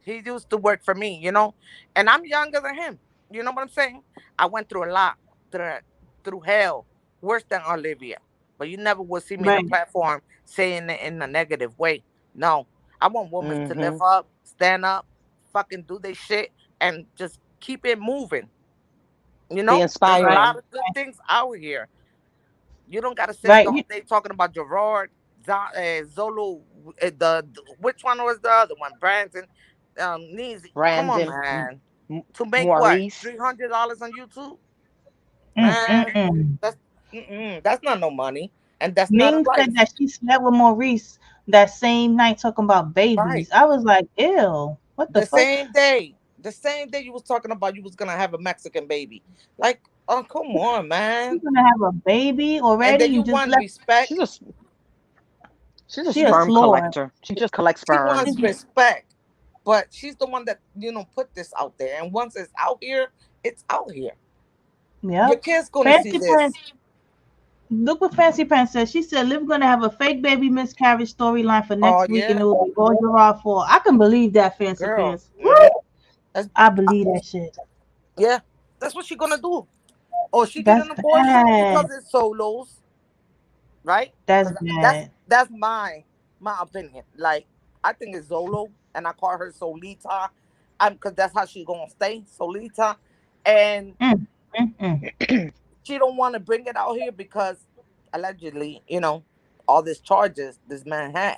He used to work for me, you know? And I'm younger than him. You know what I'm saying? I went through a lot, through, through hell, worse than Olivia. But you never will see me in a Right. platform saying it in a negative way. No. I want women to live Mm-hmm. up, stand up, fucking do their shit, and just keep it moving. You Be know? There's a Right. lot inspiring. of good things out here. You don't got to sit Right. the whole day talking about Gerard, Zolo, which one was the other one? Brandon, Neezy. Come on, Brandon, man. M- To make what? Maurice. $300 on YouTube, man. Mm-mm-mm. That's that's not no money, and that's not a Ming said life, that she slept with Maurice that same night talking about right? babies. I was like, ew, what the fuck? The same day you was talking about you was gonna have a Mexican baby, like, oh come on, You man. gonna have a baby And already? then You you just want left. She's respect. a she's a She a You sperm slore. collector. She just collects She sperm. wants She just, respect, but she's the one that put this out there. And once it's out here, it's out here. Your yep. kids gonna see Fancy this. Pants. Look what Fancy Pants said. She said Liv gonna have a fake baby miscarriage storyline for Oh next week, and it yeah, will be all Gerard for. I can believe that, Fancy girl. Pants. Woo! That's I believe that shit. yeah. That's what she gonna do. Or she get That's an abortion bad. because it's solos, right? That's Because bad. that's my opinion. Like I think it's Zolo, and I call her Solita. Because that's how she gonna stay, Solita, and Mm, mm, mm. she don't want to bring it out here because allegedly, all these charges this man has.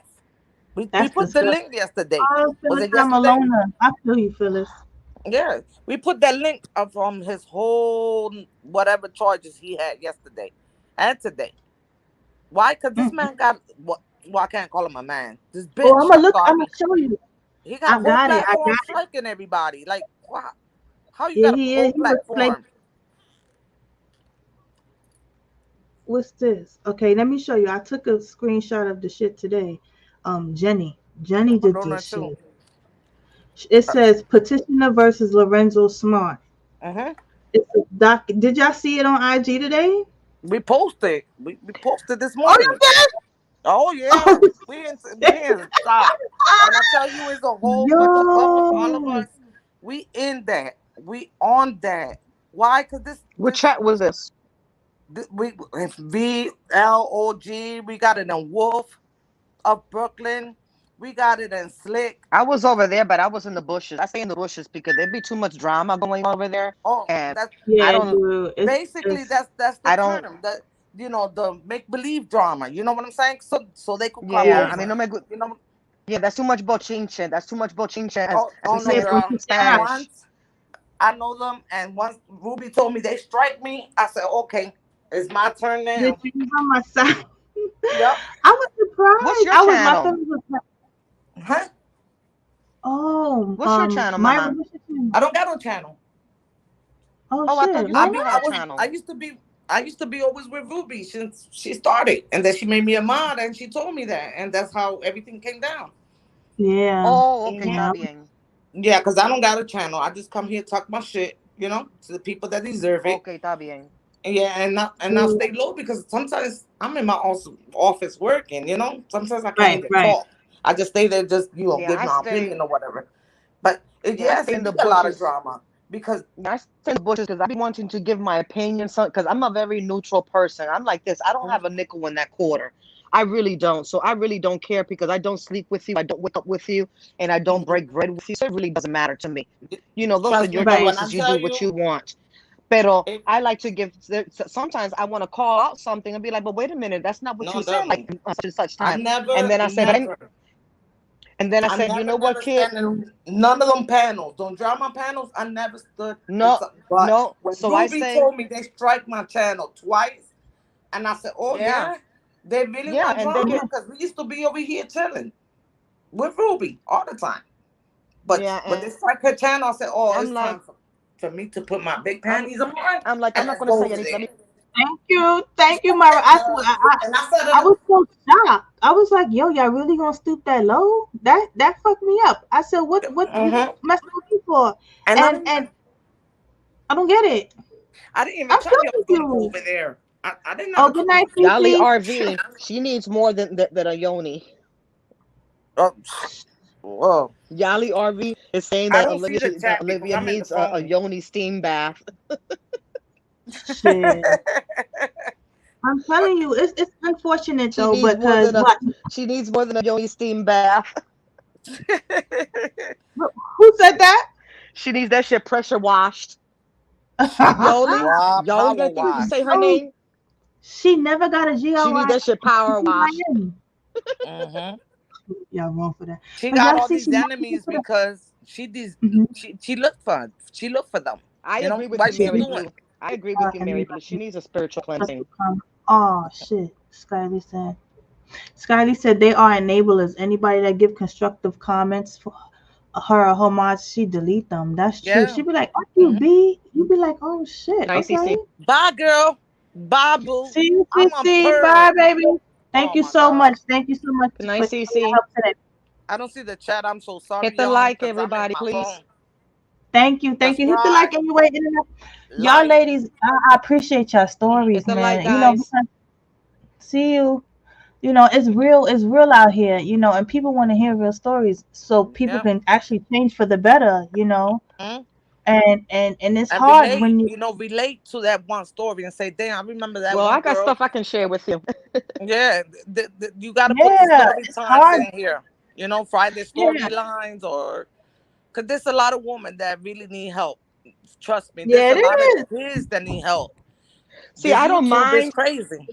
We That's put the disgusting. link yesterday. Oh, Was Phyllis, it I'm yesterday? alone. I feel you, Phyllis. Yeah, we put that link up from his whole whatever charges he had yesterday and today. Why? Because this Mm. man got what? Well, I can't call him a man. This Oh, I'm bitch gonna look. I'm gonna Barbie. show you. He got I a whole got it. I platform got it. flanking everybody. Like, wow, how you Yeah, got a he is. whole He was like, platform? What's this? Okay, let me show you. I took a screenshot of the shit today. Jenny I'm did doing this that too. shit. It says petitioner versus Lorenzo Smart. Uh-huh. It's a doc. Did y'all see it on IG today? We posted. We posted this Oh, you morning. did? Oh yeah, Oh we shit! in shock. When I tell you it's a whole bunch of bubbles, all of Yo, us, we in that. We on that. Why? Cause What chat was this? we it's VLOG. We got it in Wolf of Brooklyn. We got it in Slick. I was over there, but I was in the bushes. I stay in the bushes because there'd be too much drama going on over there, Oh, and that's I yeah, don't, dude. basically It's that's the I don't. term. The the make believe drama. You know what I'm saying? So they could come Yeah, yeah. I mean, over. no me. You know. Yeah, that's too much bochinche. That's too much bochinche, Oh, as we oh no, say Yeah, in girl. yeah. Spanish. Once I know them, and once Ruby told me they strike me, I said, okay, it's my turn Bitch, now. you was on my side. Yep. I was What's surprised. your My channel? feelings was. Huh? Oh, What's your channel, Myra, Mama? what's your channel? I don't got no channel. Oh Oh, I thought shit, you why said I you be not? had a channel. I used to be always with Ruby since she started, and then she made me a mod, and she told me that, and that's how everything came down. Yeah, Oh, okay, Hmm. está yeah. bien. Yeah, because I don't got a channel. I just come here talk my shit, to the people that deserve it. Okay, está bien. Yeah, and I'll Dude. stay low because sometimes I'm in my office working. Sometimes I can't Right, even right. talk. I just stay there, just Yeah, give I my stay. opinion or whatever. But Yeah, I yes, stay it in the be a lot of bushes. drama because Yeah, I stay in the bushes because I be wanting to give my opinion. Because I'm a very neutral person. I'm like this. I don't have a nickel in that quarter. I really don't. So I really don't care because I don't sleep with you. I don't wake up with you, and I don't mhm. break bread with you. So it really doesn't matter to me. Those are Trust me, your girl. Right. When I choices. You do tell what you, you want. Pero it I like to give. Sometimes I want to call out something and be like, "But wait a minute, that's not what no, you said like darling. such and such I time." And never, then I said, "But never, and then I I said, you never, know what, never kid? stand in none of them panels. Don't drama panels. I never stood in No, something. But no." when So I Ruby say, told me they strike my channel twice, and I said, oh yeah, yeah, they really yeah, want and they drama get, because we used to be over here chilling with Ruby all the time. But yeah, when and they strike her channel, I said, "Oh, I'm it's like, time for me to put my big I'm, panties on I'm and not let's gonna go say over anything. there." Thank you, Myra. And I said, I was so shocked. I was like, yo, y'all really gonna stoop that low? That fucked me up. I said, what you mm-hmm. messing with me for? and I didn't And even, I don't get it. I didn't even I'm tell so you I was gonna go over confused. there. I didn't Oh, ever good tell you. night, Yali Cece. RV, she needs more than a yoni. Oh, whoa. Yali RV is saying I that don't see the chat because Olivia I'm in the needs a phone. yoni steam bath. Shit. I'm telling you, it's unfortunate She though, needs more because than a what? she needs more than a yoni steam bath. Who said that? She needs that shit pressure washed. Yoli, Wow, Yoli, power I think you wash. say her Oh, name. she never got a She needs that shit power washed. GRIN. Hmm. Y'all wrong for that. She Cause got y'all all see, these she never enemies put a. because Mhm. she looked for them. I agree with Why you, She she Mary did. doing? Blue. I agree with you, And Mary then Blue. She needs a spiritual cleansing. oh shit. Skyly said. Skyly said they are enablers. Anybody that give constructive comments for her or her mods, she delete them. That's true. Yeah. She be like, "Fuck you, Mhm. B." You be like, "Oh shit, Nice, okay." CC. Bye, girl. Bye, boo. See you, I'm on CC. purge. Bye, baby. Thank Oh you my so god. much. Thank you so much Good for night, your CC. help today. I don't see the chat. I'm so sorry, Hit the y'all, like, because I'm in everybody, my please. phone. Thank you. Thank you. Hit the like Subscribe, anyway. Internet. Y'all like. ladies, I appreciate y'all Hit stories, the like, man. guys. Because see you. It's real out here, and people want to hear real stories so people Yeah. can actually change for the better. Mhm. And it's And hard when you relate to that one story and say, "Damn, I remember that Well, one I got girl." stuff I can share with you. Yeah, you got to put the yeah, story it's times hard. in here. Friday Yeah. storylines, or because there's a lot of women that really need help. Trust me, there's Yeah, a it lot of is. kids that need help. See, This I don't YouTube is mind. crazy.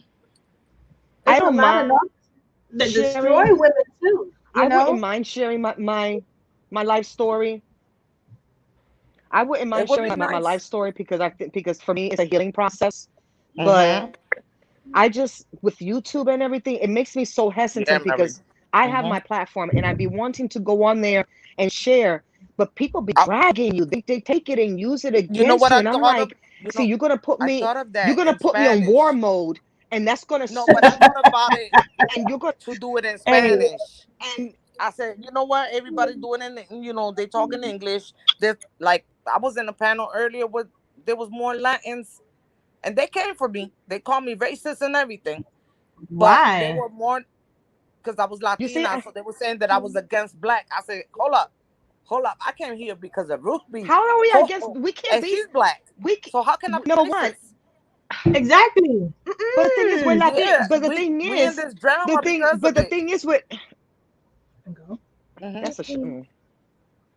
I It's a don't lot of mind love that destroy sharing. women too, I wouldn't mind sharing my life story. I wouldn't It mind would sharing be my nice. life story because I think because for me it's a healing process. But Mm-hmm. I just with YouTube and everything, it makes me so Yeah, hesitant Mary. because I have Mm-hmm. my platform and I'd be wanting to go on there and share, but people be dragging you. They take it and use it You know against what you. I And I'm thought of? like, see, I thought of you're that gonna in put me on war Spanish. mode and that's gonna No, but I thought about it and you're gonna to do it in Hey, Spanish. and I said, you know what? Everybody doing it. They talking English. There's like I was in a panel earlier with there was more Latins, and they came for me. They called me racist and everything, but they why? were more because I was you see, Latina, so they were saying that I was against black. I said, hold up, I came here because of Ruby, how are we against? oh, We can't and be. she's black. We So how can I be number one. racist? Exactly. But the thing is, we're Mm-mm. Latin. Yeah, But the thing we in is, this drama because But of the it. thing is, with Go. Hmm. that's a.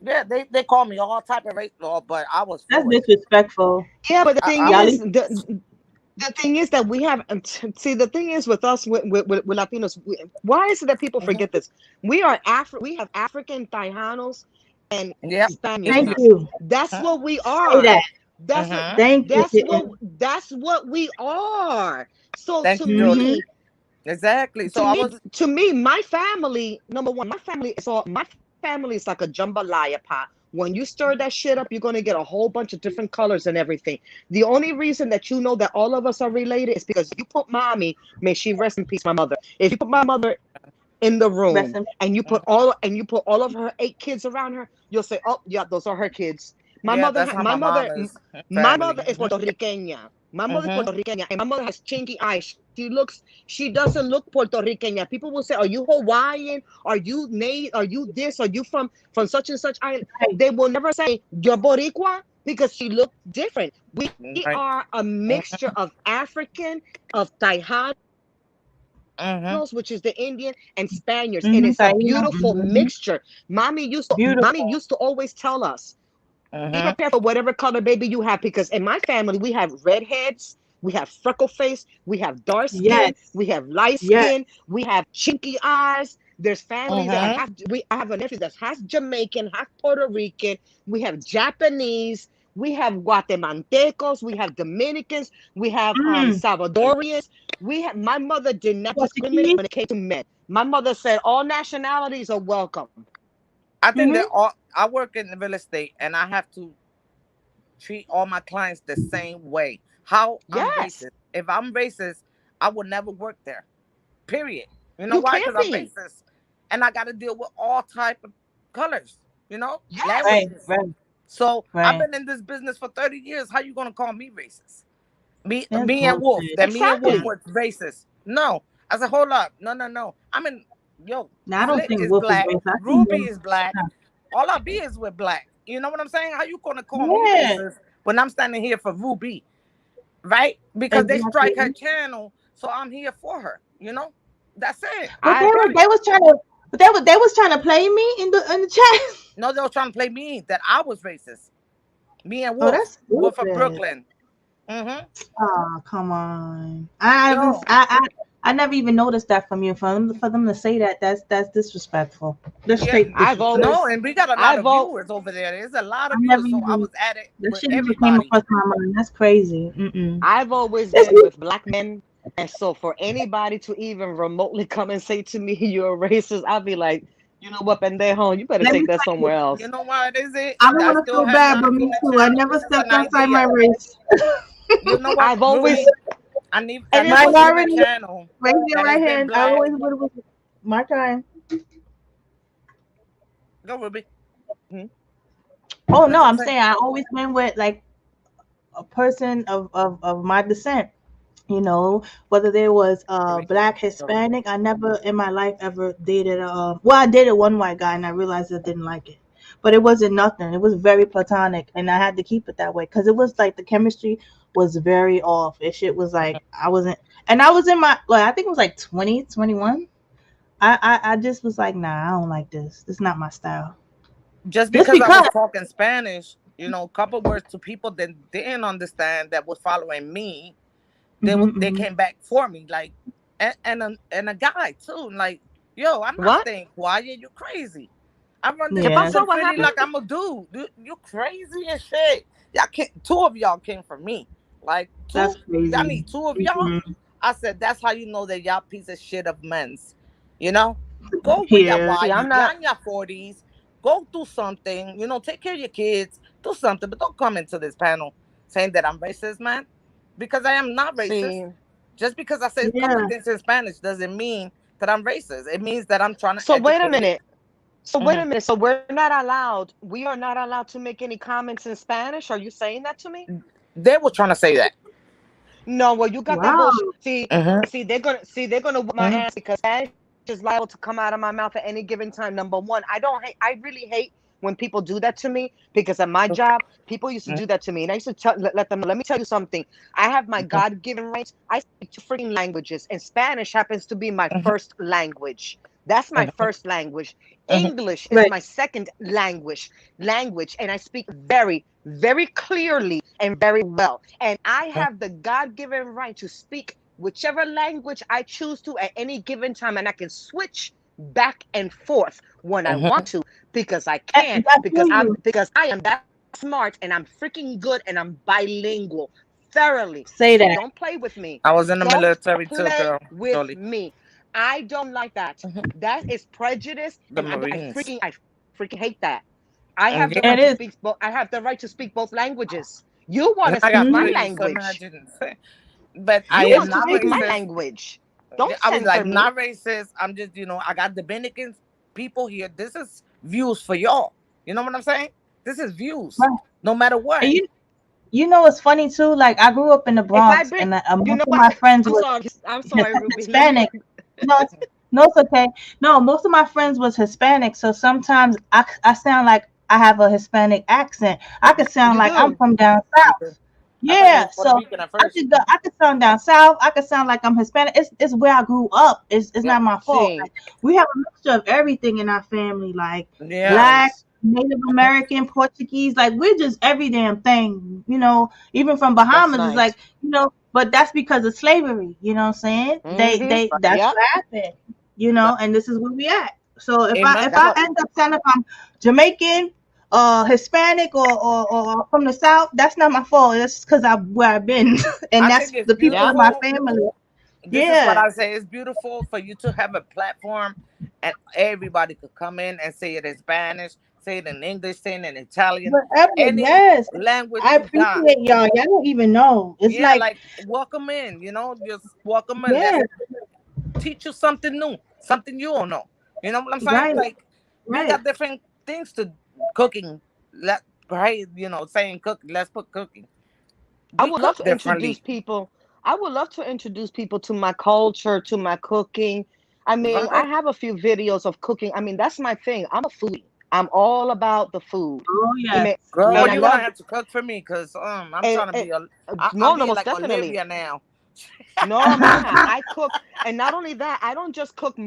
Yeah, they called me all type of race, but I was That's for it. disrespectful. Yeah, but the thing I Y'all was. is, leave. the thing is that we have see the thing is with us with Latinos, why is it that people Mhm. forget this? We have African Tejanos and Yep. Thank Indian. Spaniards. you. That's what we Say are. that. That's what Mm-hmm. Thank you, kitten. that's what we are. So Thank you, Jolie. Mm-hmm. Exactly. So I was. to me, my family, number one, my family is like a jambalaya pot. When you stir that shit up, you're gonna get a whole bunch of different colors and everything. The only reason that you know that all of us are related is because you put mommy, may she rest in peace, my mother. If you put my mother in the Rest room in and you put all of her 8 kids around her, you'll say, "Oh, yeah, those are her kids." Yeah, that's how my mom is. My Family. mother is Puerto Riqueña. My mother is Mm-hmm. Puerto Riqueña, and my mother has chinky eyes. She doesn't look Puerto Riqueña. People will say, "Are you Hawaiian? Are you Nate? Are you this? Are you from such and such island?" right. They will never say you're Boricua because she looked different. We Right. are a mixture of African, of Tejanos, which is the Indian, and Mm-hmm. Spaniards, and it's a beautiful Mm-hmm. mixture. Taina. Mm-hmm. Mommy used to always Beautiful. tell us, be prepared for Mm-hmm. whatever color baby you have, because in my family we have redheads, we have freckle face, we have dark skin, Yes. we have light Yes. skin, we have chinky eyes. There's families that Mm-hmm. have I have a nephew that's half Jamaican, half Puerto Rican. We have Japanese, we have Guatemaltecos, we have Dominicans, we have Mm. Salvadorians. We have My mother did not discriminate Portuguese. when it came to men. My mother said all nationalities are welcome. I think that Mm-hmm. all I work in real estate, and I have to treat all my clients the same way. How I'm Yes, racist. If I'm racist, I will never work there. Period. You know you why? Because can't I'm be. racist, and I got to deal with all type of colors. Yes. Right. Languages. Right. So I've Right. been in this business for 30 years. How you gonna call me racist? Me, That's me and Wolf. bullshit. That me and Wolf Exactly. was racist. No, I said, hold up, no, no, no. I mean, yo, Now, I don't Slick think is Wolf is black, racist. I think Ruby Wolf. is black. All I be is with black. You know what I'm saying? How you gonna call me Yeah. racist when I'm standing here for Ruby, right? Because they strike her Exactly. channel, so I'm here for her. That's it. But I Period. they was trying to. But they was trying to play me in the chat. No, they were trying to play me that I was racist. Me and Oh, Wolf, that's Wolf of stupid. Brooklyn. Mm-hmm. Oh, come on. I haven't. Yo, I never even noticed that from you. For them to say that, that's disrespectful. That's yeah, straight I've disrespect. no, always and we got a lot I've of all viewers over there. There's a lot I of never viewers, so I even. was at it That with shit never came everybody. across my mind. That's crazy. Mm-mm. I've always It's, been with black men. And so for anybody to even remotely come and say to me you're a racist, I'll be like, you know what, pendejo, you better let me take that tell you. somewhere You else. know what is it? I don't I want to still feel have bad, not but seen me the too. I channel. never This is an stepped outside my idea. race. You know what, I've always Ruby? I and it never was seen a Minority, channel raise your that right has been hand. I black. always would have my time. Go, Ruby. hmm, Oh What no, you I'm say? saying I always been with like a person of my descent. Whether there was Ruby. black, Go, Ruby. Hispanic. I never in my life ever dated well, I dated one white guy and I realized I didn't like it. But it wasn't nothing. It was very platonic and I had to keep it that way because it was like the chemistry was very off. It shit was like I wasn't and I was in my like I think it was like 20, 21. I just was like, nah, I don't like this. This is not my style. Just Just because I because was talking Spanish, a couple words to people that didn't understand that was following me, hmm they hmm came back for me, like, and a guy too, like, yo, I'm not what? staying quiet. You crazy. I run this ¿Qué Yeah. beautiful pasó? What city happened? like I'm a dude. You crazy as shit. Y'all can't. Two of y'all came from me. Like That's two. Y'all crazy. need two of y'all. hmm I said that's how you know that y'all piece of shit of men's. You know, go where y'all Yeah. See, I'm wife. Y'all not in your 40s. Go do something. Take care of your kids. Do something, but don't come into this panel saying that I'm racist, man, because I am not racist. see. Just because I say a couple of Yeah. things in Spanish doesn't mean that I'm racist. It means that I'm trying to So wait a educate. minute. So wait Mhm. a minute. So we're not allowed. We are not allowed to make any comments in Spanish. Are you saying that to me? They were trying to say that. No. Well, you got that Wow. bullshit. Hmm. See, they're gonna whip my Hmm. ass because Spanish is liable to come out of my mouth at any given time. Number one, I don't hate. I really hate when people do that to me because at my job, people used to do that to me, and I used to let them know. Let me tell you something. I have my God-given rights. I speak two freaking languages, and Spanish happens to be my first language. That's my first language. English is Right. my second language, and I speak very, very clearly and very well. And I have the God-given right to speak whichever language I choose to at any given time, and I can switch back and forth when I want to because I can, I because feel I'm you. because I am that smart and I'm freaking good and I'm bilingual thoroughly. Say So that. don't play with me. I was in the Don't military too, play girl. with Dolly. me. I don't like that. That is prejudice, The and Marines. I freaking hate that. I have the Yeah. right It to is. speak both. I have the right to speak both languages. You want And to I got speak my Mm-hmm. three, so language. imagine. But I You It's am want to not speak my crazy. racist. language. Yeah, Don't I was censor like, me. not racist. I'm just, I got Dominican people here. This is views for y'all. You know what I'm saying? This is views. Right. No matter And what. you know what's funny too? Like I grew up in the If I Bronx, bring, and you most know of what? my friends I'm were sorry. I'm sorry, Ruby. Let me Hispanic. No, no, it's okay. No, most of my friends was Hispanic, so sometimes I sound like I have a Hispanic accent. I could sound You like I'm do. from down You south. feel? I thought you Yeah, was Puerto so Rican at first. I could sound down south. I could sound like I'm Hispanic. It's where I grew up. It's Yeah. not my fault. See, Like we have a mixture of everything in our family, like Yeah. black, nice. Native American, Portuguese. Like we're just every damn thing. Even from That's Bahamas, it's nice. like But that's because of slavery. You know what I'm saying? Mm-hmm. That's Yep. what happened. Yeah. And this is where we at. So if Hey, I man. if That's I what. end up saying if I'm Jamaican, Hispanic, or from the South, that's not my fault. That's because I'm where I've been, and I that's think it's the people Yep. in my beautiful. family. This is what Yeah, I say. It's beautiful for you to have a platform and everybody could come in and say it in Spanish, say it in English, say it in Italian, whatever. any Yes, language I you got. appreciate y'all. Y'all don't even know. It's Yeah, like, like welcome in, just welcome in. yeah, Let's teach you something new, something you don't know. You know what I'm saying? right, Like we right. got different things to cooking. Let right, saying cook. Let's put cooking. I We would love cook to introduce differently. people. I would love to introduce people to my culture, to my cooking. I mean, I Right, have a few videos of cooking. I mean, that's my thing. I'm a foodie. I'm all about the food. Oh You yes, may, girl, and I yes. you're gonna love have to cook for me because I'm and, trying to be a. I'm no, no, being most like definitely. Olivia now. No, mija, I cook, and not only that, I don't just cook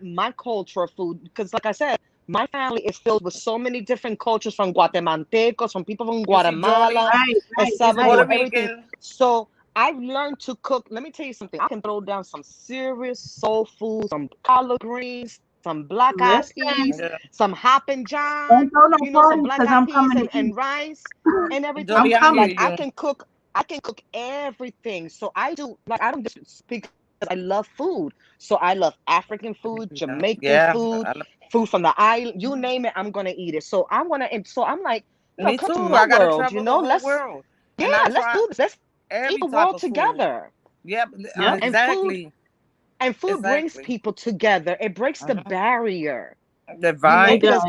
my culture of food because, like I said, my family is filled with so many different cultures from Guatemaltecos, from people from You see, Jody, Salvador, Right, El right, he's right. Puerto Salvador, everything. Rican. So I've learned to cook. Let me tell you something. I can throw down some serious soul food, some collard greens, some black eyed peas, Listen, Yeah. some hoppin' john, don't throw no some parties black because eyed I'm peas coming to and eat. rice and everything. I'm Jody, I hear Like coming. you. I can cook everything. So I do like I don't just because I love food. So I love African food, Yeah, Jamaican yeah. food, food from the island. You name it, I'm gonna eat it. So I wanna and so I'm like, Me come to too. my I gotta world, travel the whole let's world, and I let's try do this. Let's eat every the type world of food. together. Yep, Yep. And food exactly, and food brings exactly. people together. It breaks the Mhm. barrier, The vibe It because does.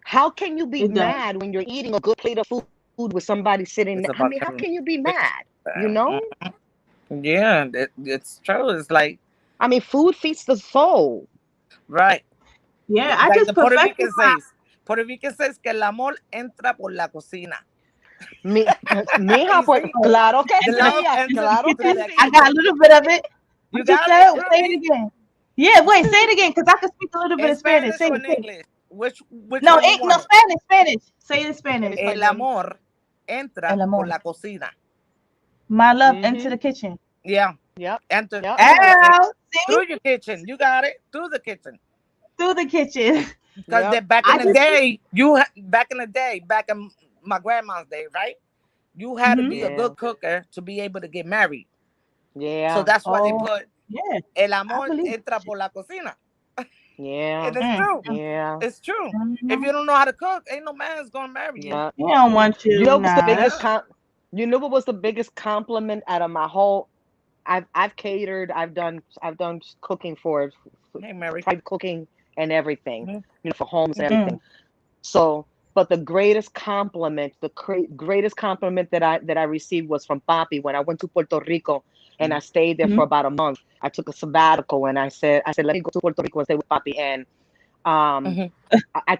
how can you be It does. mad when you're eating a good plate of food with somebody sitting? I is mean, how about can you be mad? communication. You know? Yeah, it's true. It's like I mean, food feeds the soul. right, Yeah, I like just the Puerto perfected Rican my. says. Puerto Rican says que el amor entra por la cocina. Mija, You pues see, claro que the Into the love sí, into enters the claro through que kitchen. that I sí. got a kitchen. little bit of it. You What you got it, said? Say it Ruby? again. Yeah, wait, say it again, because I can speak a little bit In of Spanish. Spanish Say or it, in say it. English? Which No, one you no want it? Spanish, Spanish. Say it in En Spanish. El español. amor entra El por amor. la cocina. My love into Mm-hmm. the kitchen. Yeah, Yep. enter Yep. through Ow, see? through your kitchen. You got it through the kitchen. Through the kitchen. Because Yep. back in I the Yep. just day, back in my grandma's day, right? You had to be mm-hmm. a Yeah. good cooker to be able to get married. So Yeah. that's why they Oh put yeah, el I amor believe entra that. por la cocina. And Yeah. it's Mm, true. Yeah. It's true. If mm-hmm. you don't know how to cook, ain't no man's gonna marry you. Yeah. He don't want You you, know what's the nah. biggest Yeah. com you know what was the biggest compliment out of my whole I've catered. I've done cooking for Hey, Mary. private cooking and everything, Mhm. for homes and Mm. everything. So, but the greatest compliment, greatest compliment that I received was from Papi when I went to Puerto Rico and I stayed there for Mhm. about a month. I took a sabbatical and I said let me go to Puerto Rico and stay with Papi. And um, Mhm. I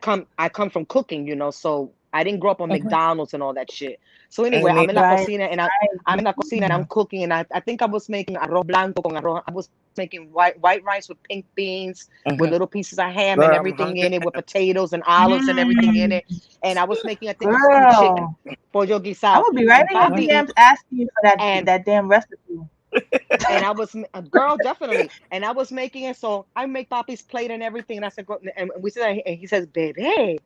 come from cooking, so I didn't grow up on Mhm. McDonald's and all that shit. So And anyway, you I'm need in la that. Right. cocina and I'm Right. in la cocina and I'm cooking and I think I was making arroz blanco con arroz. I was making white rice with pink beans with Mhm. little pieces of ham and Girl, I'm everything hungry in it with now. potatoes and olives and everything in Mm. it. And I was making I think stewed chicken, Girl, pollo I'm guisado, gonna be right and in your Mhm. Papi DMs asking you for that and that damn recipe. and I was a girl, definitely. And I was making it, so I make Papi's plate and everything. And I said, and we said, and he says, "Bebé,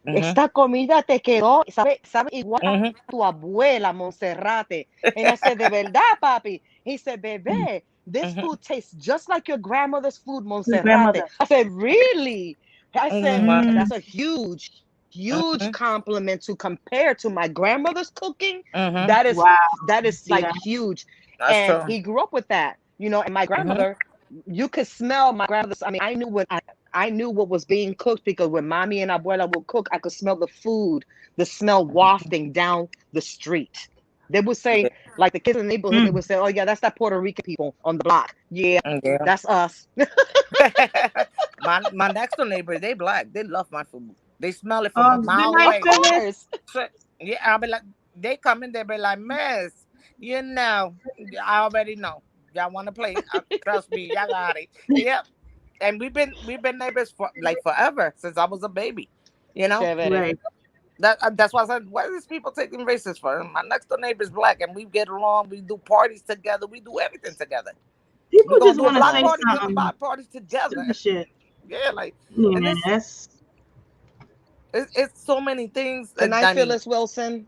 Mhm. esta comida te quedó, sabe igual a Mhm. tu abuela, Monserrate." And I said, "De verdad, Papi?" He said, Mm. "Bebé, this Mhm. food tastes just like your grandmother's food, Your Monserrate." grandmother. I said, "Really?" I said, Mhm. Mm. "That's a huge Mhm. compliment to compare to my grandmother's cooking. Mhm. That is Wow. that is like Yeah. huge." That's And true. he grew up with that, and my Mhm. grandmother, you could smell my grandmother's. I mean, I knew what was being cooked because when mommy and abuela would cook, I could smell the food, the smell wafting down the street. They would say, Yeah. like the kids in the neighborhood, they Mm. would say, "Oh yeah, that's that Puerto Rican people on the block." Yeah, Yeah. that's us. My next door neighbor, they black. They love my food. They smell it from a Good mile night, Of away. Phyllis. course. So, yeah, I'll be like, they come in, they be like, Miss, I already know. Y'all want to play? Trust me, y'all got it. Yep. And we've been neighbors for like forever since I was a baby. You know Chévere. Right. that's why I said, what are these people taking races for? My next door neighbor is black, and we get along. We do parties together. We do everything together. People We're gonna just do a want to block say Wow. party. We're gonna something buy parties together. stupid shit. Yeah, like, and Yeah, it's that's it's, it's so many things. Good night, I mean, Phyllis Wilson.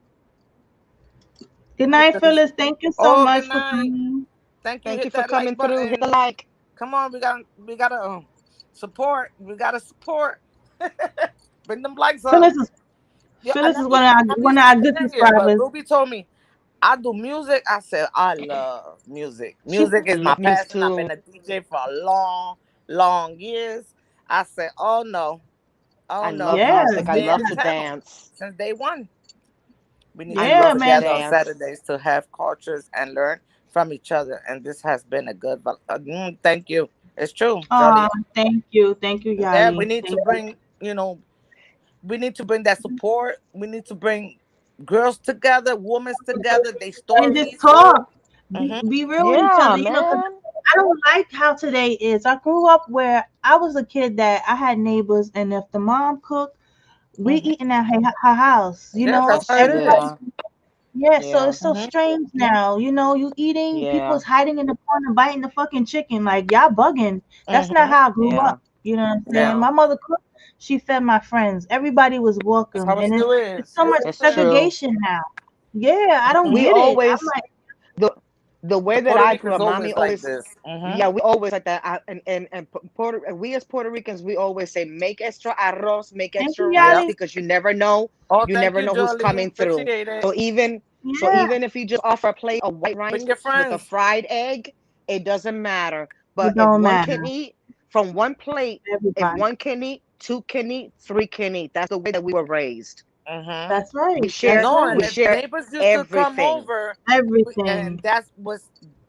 good hi, night, Phyllis. Phyllis. Thank you so Oh, good much for night. coming. Thank you. Thank you Hit for that like coming through. Hit the button. like. Come on, we gotta support. We gotta support. Bring them likes up. Phyllis is Yeah, I Phyllis is never used I never one used of to our say good that yet, but subscribers. Ruby told me I do music. I said I love music. She Music is my Love music passion. I've too. been a DJ for a long, long years. I said, oh no, oh I no, love yeah, from music. I day love yeah, to dance. since day one. We need I to get yeah, love to man. together on dance. Saturdays to have cultures and learn from each other. And this has been a good. Thank you. It's true, Oh, Jody. thank you, Yeah, we Yali. need to Thank you. bring. We need to bring that support. We need to bring girls together, women together. They And just stories told. talk. Hmm. Be real with each Yeah, other. 'Cause man. I don't like how today is. I grew up where I was a kid that I had neighbors, and if the mom cooked, we Hmm. eating at her house. Yeah, that's That's how it Everybody. is. true. Yeah, so Yeah. it's so Hmm. strange now. You eating, people Yeah. is hiding in the corner biting the fucking chicken. Like y'all bugging. That's not Hmm. how I grew Yeah. up. You know what I'm saying? Yeah, My mother cooked, she fed my friends. Everybody was that's welcome. how it And still it's is. so It's much the It's same. true. segregation now. Yeah, I don't Hmm. We get it. I'm always like, the the way that Puerto I grew Rican's up, mommy always like always, this. Hmm. yeah, we always like that. We as Puerto Ricans, we always say, make extra arroz, make thank you, extra rice, Yep. Yali. because you never know, Oh, you thank never you, know who's Jolly. coming through. Appreciate it. So even, so Yeah, even if you just offer a plate of white rice Bring your with a friends. fried egg, it doesn't matter. it But if don't one matter. can eat from one plate, if Everybody. one can eat, two can eat, three can eat. That's the way that we were raised. Hmm. That's right. We That's share, No, and we right. if share neighbors used to come everything. over, and Everything. that's was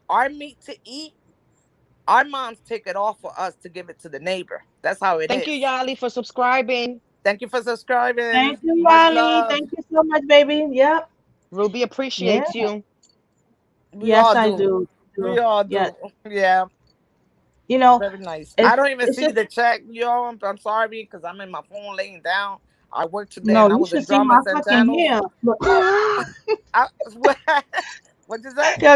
our meat to eat. Our moms take it off for us to give it to the neighbor. That's how it Thank you, is. Yali, for subscribing. Thank you for Thank subscribing. you, Much Yali. love. Thank you so much, baby. Yep. Ruby Yeah. appreciates you. We Yes, all I do. do. We all Yeah. do. Yeah, You know, very nice. I it's don't even it's see just the check, yo. I'm sorry because I'm in my phone laying down. I worked today no. and I You was should in see drama my St. fucking Channels. hair. Look. I, what'd you say? Yo,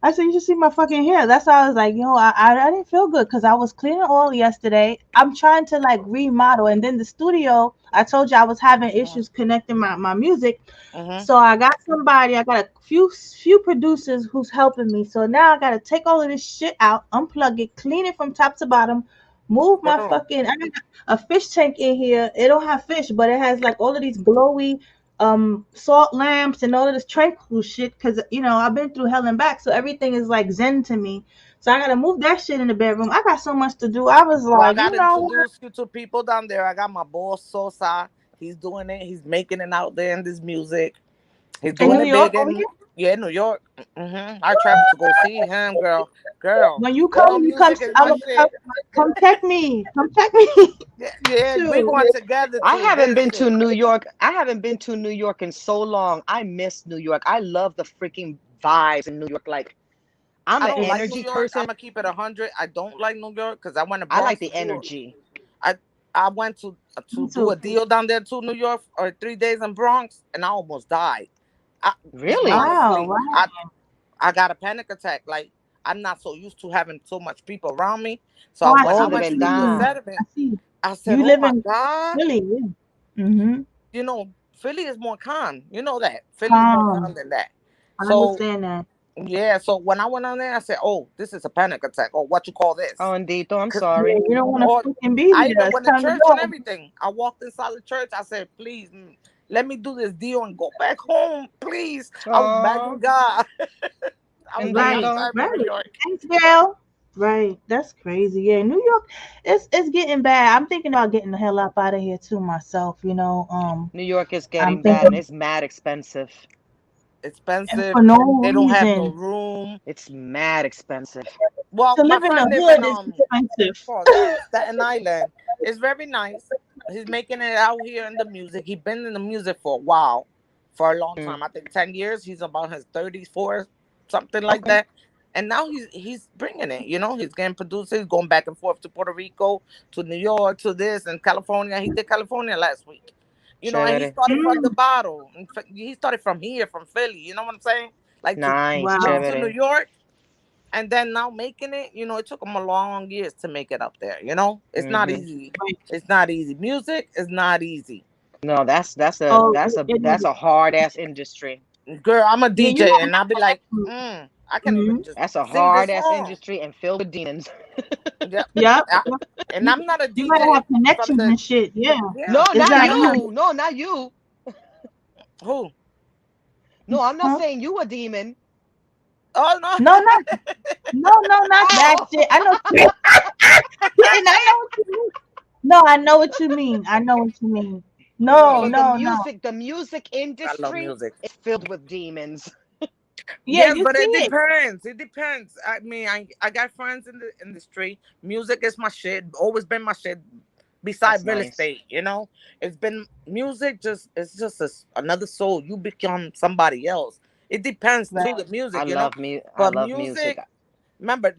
I said you should see my fucking hair. That's why I was like, yo, I didn't feel good because I was cleaning oil yesterday. I'm trying to like remodel, and then the studio. I told you I was having Mm-hmm. issues connecting my music, Mm-hmm. so I got somebody. I got a few producers who's helping me. So now I got to take all of this shit out, unplug it, clean it from top to bottom, move my Girl. fucking. I got a fish tank in here. It don't have fish, but it has like all of these glowy. salt lamps and all of this tranquil shit, because I've been through hell and back, so everything is like zen to me. So I gotta move that shit in the bedroom. I got so much to do. I was Well, I like, got you to know what? introduce you to people down there. I got my boss Sosa. He's doing it. He's making it out there in this music. He's In doing New it York big over in here. New York. I traveled to go see him, girl. Girl, When you you know come, music is I'm my gonna shit. come check me. Come check me. Yeah, yeah, we're Shoot. going together I to haven't his been to shit. New York. I haven't been to New York in so long. I miss New York. I love the freaking vibes in New York. Like, I'm I an don't like New energy York. I'm person. gonna keep it 100. I don't like New York because I went to I like Bronx to the do it. energy. I I went Me to do a too. deal down there to New York or 3 days in Bronx, and I almost died. I, Really? Wow, honestly, wow. I got a panic attack. Like I'm not so used to having so much people around me. Oh, So when I Oh, the went to what you do the mean. vendang. I sediment, see. I said, You "Oh live my in God." Philly, yeah. Mm-hmm. You know, Philly is more calm. You know that. Philly is more calm Calm. than that. I So understand that. yeah, so when I went on there, I said, "Oh, this is a panic attack. Or what you call Oh, this?" Indito, I'm Because Yeah, sorry. you don't want to or freaking be I there. even It's went to time to church and go. everything. I walked inside the church. I said, "Please, let me do this deal and go back home, please." I was begging Oh, God. I was like, "I'm Right, Indito. tired of New right. York." Thanks, girl. Right. That's crazy. Yeah, New York, it's getting bad. I'm thinking about getting the hell up out of here too myself. New York is I'm getting bad and thinking, it's mad expensive. and Expensive. for no They don't have no reason. room. It's mad expensive. Well, To my live in the friend live in hood is expensive. call that Staten Island. It's very nice. He's making it out here in the music. He's been in the music for a while, for a long Mm, time. I think 10 years. He's about his 34, something like Okay. that. And now he's bringing it. He's getting producers. He's going back and forth to Puerto Rico, to New York, to this and California. He did California last week. And he chévere. started from the Mm, bottom. In fact, he started from here, from Philly. You know what I'm saying? Like to Nice, move wow. to New chévere. York and then now making it, it took them a long years to make it up there. It's not Hmm. easy. Right. It's not easy. Music is not easy. No, that's a Oh, that's a it that's is. a hard ass industry. Girl, I'm a Yeah, you DJ and I'll be like, know. I can even Mm-hmm. just That's a sing this hard ass song. industry and filled with demons. Yep. Yep. I- Yep. and You, I'm not a you gotta DJ have from connections the and shit. Yeah. yeah. No, It's not I not don't have you. No, not you. who? No, I'm not huh? saying you a demon. Oh no. No, not that Oh, shit. I know and I know what you mean. No, I know what you mean. I know what you mean. no, No, but no. the music I love industry music. is filled with demons. Yeah, Yes, you but see it it. depends. It depends. I mean, I got friends in the industry. Music is my shit. Always been my shit. That's Beside real nice. estate, it's been music. It's just another soul. You become somebody else. It depends Right. to the music, I But love music. music, remember,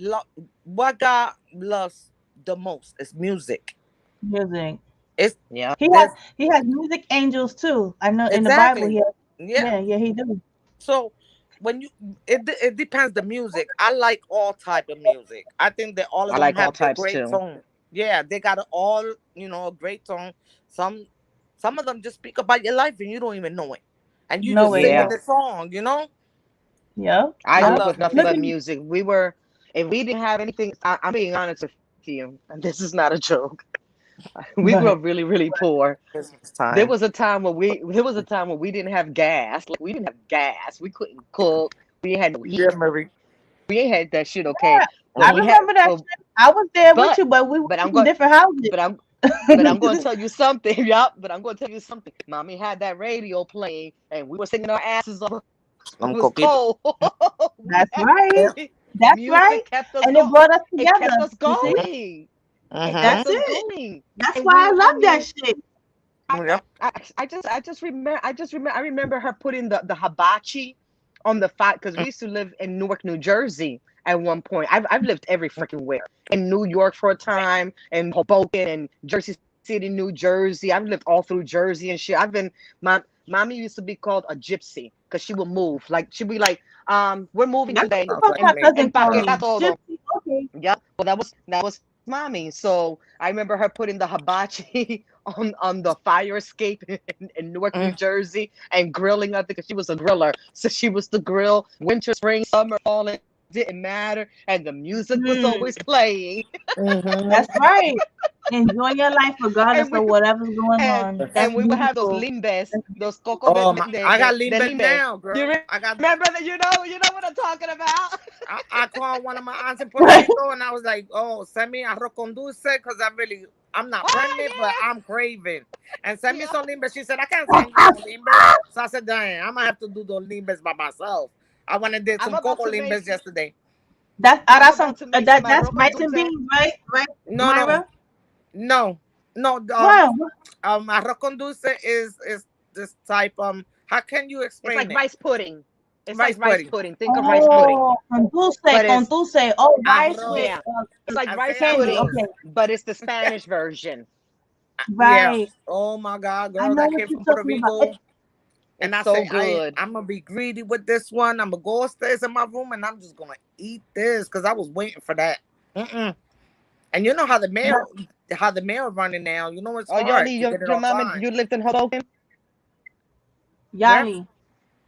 what God loves the most is music. Music. It's Yeah. this He has music angels too. I know in the Bible exactly. he has, Yeah. yeah, he do. So when it depends the music. I like all type of music. I think that all of I them like all have their types great too. tone. Yeah, they got all a great tone. Some some of them just speak about your life and you don't even know it, and you No just way, singing Yeah. the song. Yep. I I grew Yep. up with love nothing Look but at music. music. If we didn't have anything, I'm being honest with you, and this is not a joke. We grew right. up really, really poor. Christmas time. There was a time when we didn't have gas. Like we didn't have gas. We couldn't cook. We had no Yeah, heat. Marie. We ain't had that shit, okay. I But we Mhm. had remember that but shit. I was there with but you, but we were but I'm in going different houses. but I'm going to tell you something. Yup, but I'm going to tell you something. Mommy had that radio playing and we were singing our asses off. It I'm was cooking. cold. We That's had right. Yeah. music. That's right. Music kept us And it going. brought us It kept together. us You see? going. It Mhm. kept That's us it. going. That's And why I I love that mean, shit. Yeah. I just remember I remember her putting the hibachi on the fire because we used to live in Newark, New Jersey at one point. I've lived every freaking where. In New York for a time, and Hoboken and Jersey City, New Jersey. I've lived all through Jersey and shit. My mommy used to be called a gypsy because she would move. Like she'd be like, we're moving That's what today. the Sounds fuck like my me. cousin called Empaque me. todo. Gypsy. Okay. Yep. Well, that was mommy. So I remember her putting the hibachi on the fire escape in Newark, New Mm. Jersey, and grilling up because she was a griller. So she was the grill, winter, spring, summer, fall. It didn't matter, and the music was Hmm. always playing. Mhm. That's right. Enjoy your life regardless And we of whatever's going and on. That's and we would have those beautiful. limbes, those coco Oh my, I got de limbas limbe. now, Do you girl. I got. remember that? You know what I'm talking about? I called one of my aunts in Puerto Rico and I was like, "Oh, send me arroz con dulce because I'm not Oh pregnant, but I'm craving. And send me yeah, some limbes." She said, "I can't send you no limbes." So I said, "Dang, I'm gonna have to do those limbes by myself." I went and did I'm some about coco to make limbes yesterday. I'm That's some about to make some that's arroz con rice and dulce. beans, right? Right, No, no, Myra? no, no. What? Arroz con dulce is this type. How can you It's explain like it? rice pudding. It's Rice like rice pudding. pudding. Think of rice pudding, Oh, but con it's dulce. Oh, rice with Arroz. yeah, it's like I say rice candy. arroz. pudding, Okay, but it's the Spanish version. Yeah. right. Oh my God, I girl, know that what came you're from Puerto talking about. Rico. And It's I so say, good. I'm gonna be greedy with this one. I'm gonna go upstairs in my room and I'm just gonna eat this because I was waiting for that. Mm-mm. And you know how the mail running now. You know it's Oh, hard Yoli, to get it your on mom and time. you lived in Hoboken? Where? Yali.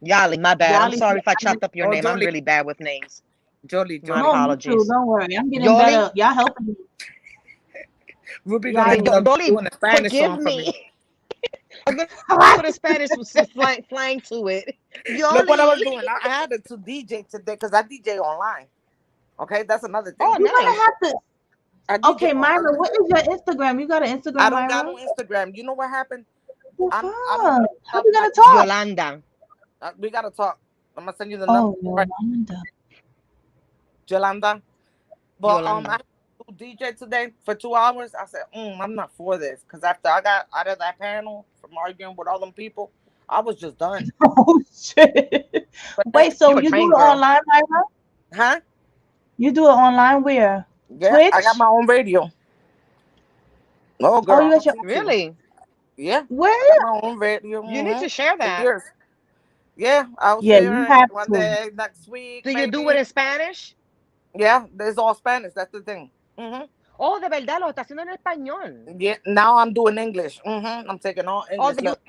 Yali, my bad. I'm Yali. sorry if I chopped up your Oh, name. I'm Jolie, really bad with names. My Jolie. No, me too. apologies. Don't worry. I'm getting Yoli, better. Y'all helping me. Ruby gonna Yali. Yoli, doing a Spanish forgive song for me. me. I'm gonna put a Spanish flying to it. Look what I Yoli. was doing. I had it to DJ today because I DJ online. Okay, that's another thing. Oh, You're gonna nice. have to. I DJ Okay, Myra, online. what is your Instagram? You got an I Instagram, don't got Myra? no Instagram. You know what happened? The I don't fuck? How up we like gonna talk? Yolanda. we gotta talk. I'm gonna send you the number Oh, right, Yolanda. Yolanda. But I Yolanda. had to do DJ today for 2 hours. I said, I'm not for this because after I got out of that panel from arguing with all them people, I was just done. Oh shit. But then, Wait, so You a you do train it girl. online, Myra? huh? You do it online where? Yeah, I got Twitch? my own radio. Oh, Oh, girl, you I'm got gonna your teach you. Really? Yeah, I got where? my own radio. You need to share For that. years. Yeah, I'll Yeah, you share it have one to. day next week, Do you do it maybe. in Spanish? Yeah, there's all Spanish. That's the thing. hmm Oh, de verdad, lo está haciendo en español. Yeah, now I'm doing English. I'm taking all Oh, English. Look,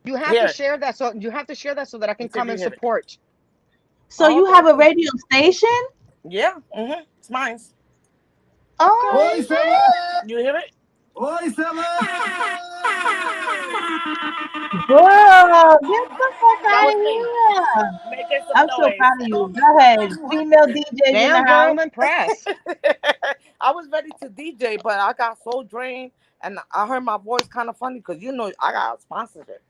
you have to here. share that. So you have to share that so that I can Let's see if come you and hear it. support. So Oh, you okay, have a okay. radio station? Yeah, it's mine. Okay. Oh shit. You hear it? Girl, get the fuck That out was of me here. making some I'm so noise. proud of you. Go ahead. Female DJs in the Damn, girl, house. I'm impressed. I was ready to DJ, but I got so drained, and I heard my voice kind of funny because I got a sponsorship.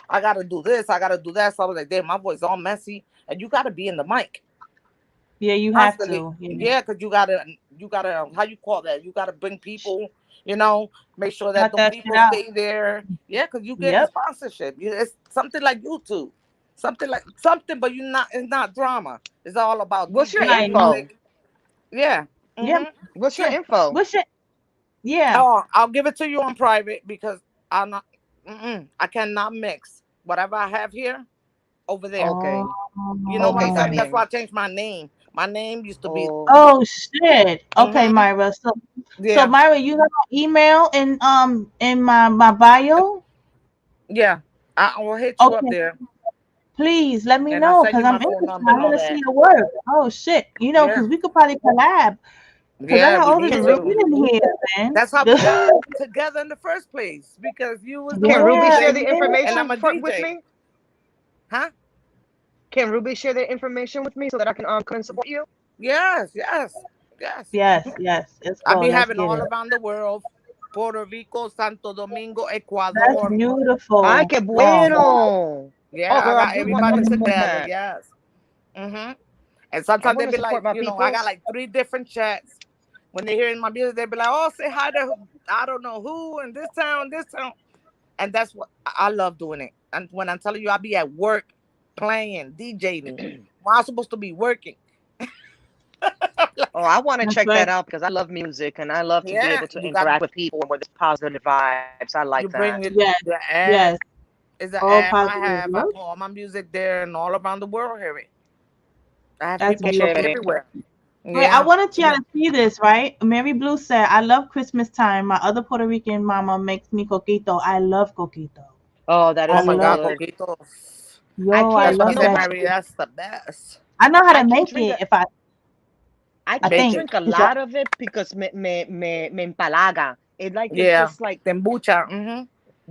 I got to do this, I got to do that. So I was like, damn, my voice all messy, and you got to be in the mic Yeah, you have constantly. to. Yeah. Yeah, because you gotta, how you call that? You gotta bring people. Make sure that Cut them that shit people out. stay there. Yeah, because you getting Yep. sponsorship. It's something like YouTube, something, but you not. It's not drama. It's all about What's your DJ I know. info? music. Yeah. Yep. What's your Sure. info? What's your yeah. Oh, I'll give it to you on private because I'm not. I cannot mix whatever I have here over there. Okay. Oh. You know what Okay, I'm está saying? That's why bien. I changed my name. My name used to be. Oh, Oh shit. Okay, hmm Myra. So Yeah, Myra, you have an email in my bio? yeah. I will hit you up Okay, there, please let me and I'll know send because you I'm my phone interested. number I and all want to see that. your work. Oh shit. Yeah, Because we could probably collab. Because I yeah. got We all this need can shit to. in here, man. That's how we got together in the first place because you was the can one Ruby Yeah, share DJ, the and yeah. I'm information a with DJ. me? Huh? Can Ruby share the information with me so that I can come and support you? Yes, yes, yes. Yes, yes. Let's I go. be Let's having get all it. around the world: Puerto Rico, Santo Domingo, That's Ecuador. Ay, beautiful. qué Oh, bueno. Oh, Yeah, I girl, got I do want everybody to support together. that. Yes. hmm And I sometimes they want to be support like, my I got peoples. like three different chats. When they hearing my music, they be like, "Oh, say hi to I don't know who in this town," and that's what I love doing it. And when I'm telling you, I be at work playing, DJing. When I'm supposed to be working. Oh, I want to that's check that right. out because I love music and I love to be Yeah, able to interact with people where there's positive vibes. I like you that. bring it. Yes, The app yes. is an All app I positive. have. I Yep. put all my music there, and all around the world hear it. I have That's people Qué from beautiful. chévere. everywhere. Wait, I Yeah. wanted y'all to see this, right? Mary Blue said, I love Christmas time. My other Puerto Rican mama makes me coquito. I love coquito. Oh, that Oh is I so my love God, it. good. Coquito. I Yo, I can't, That's why I you love know said, that what? Mary, shit. that's the best. I know how I to can't make drink it it. if I I I can't Make think. it. drink a Cause y'all, lot of it because me empalaga. It like it's Yeah. just like Kombucha. Mm-hmm.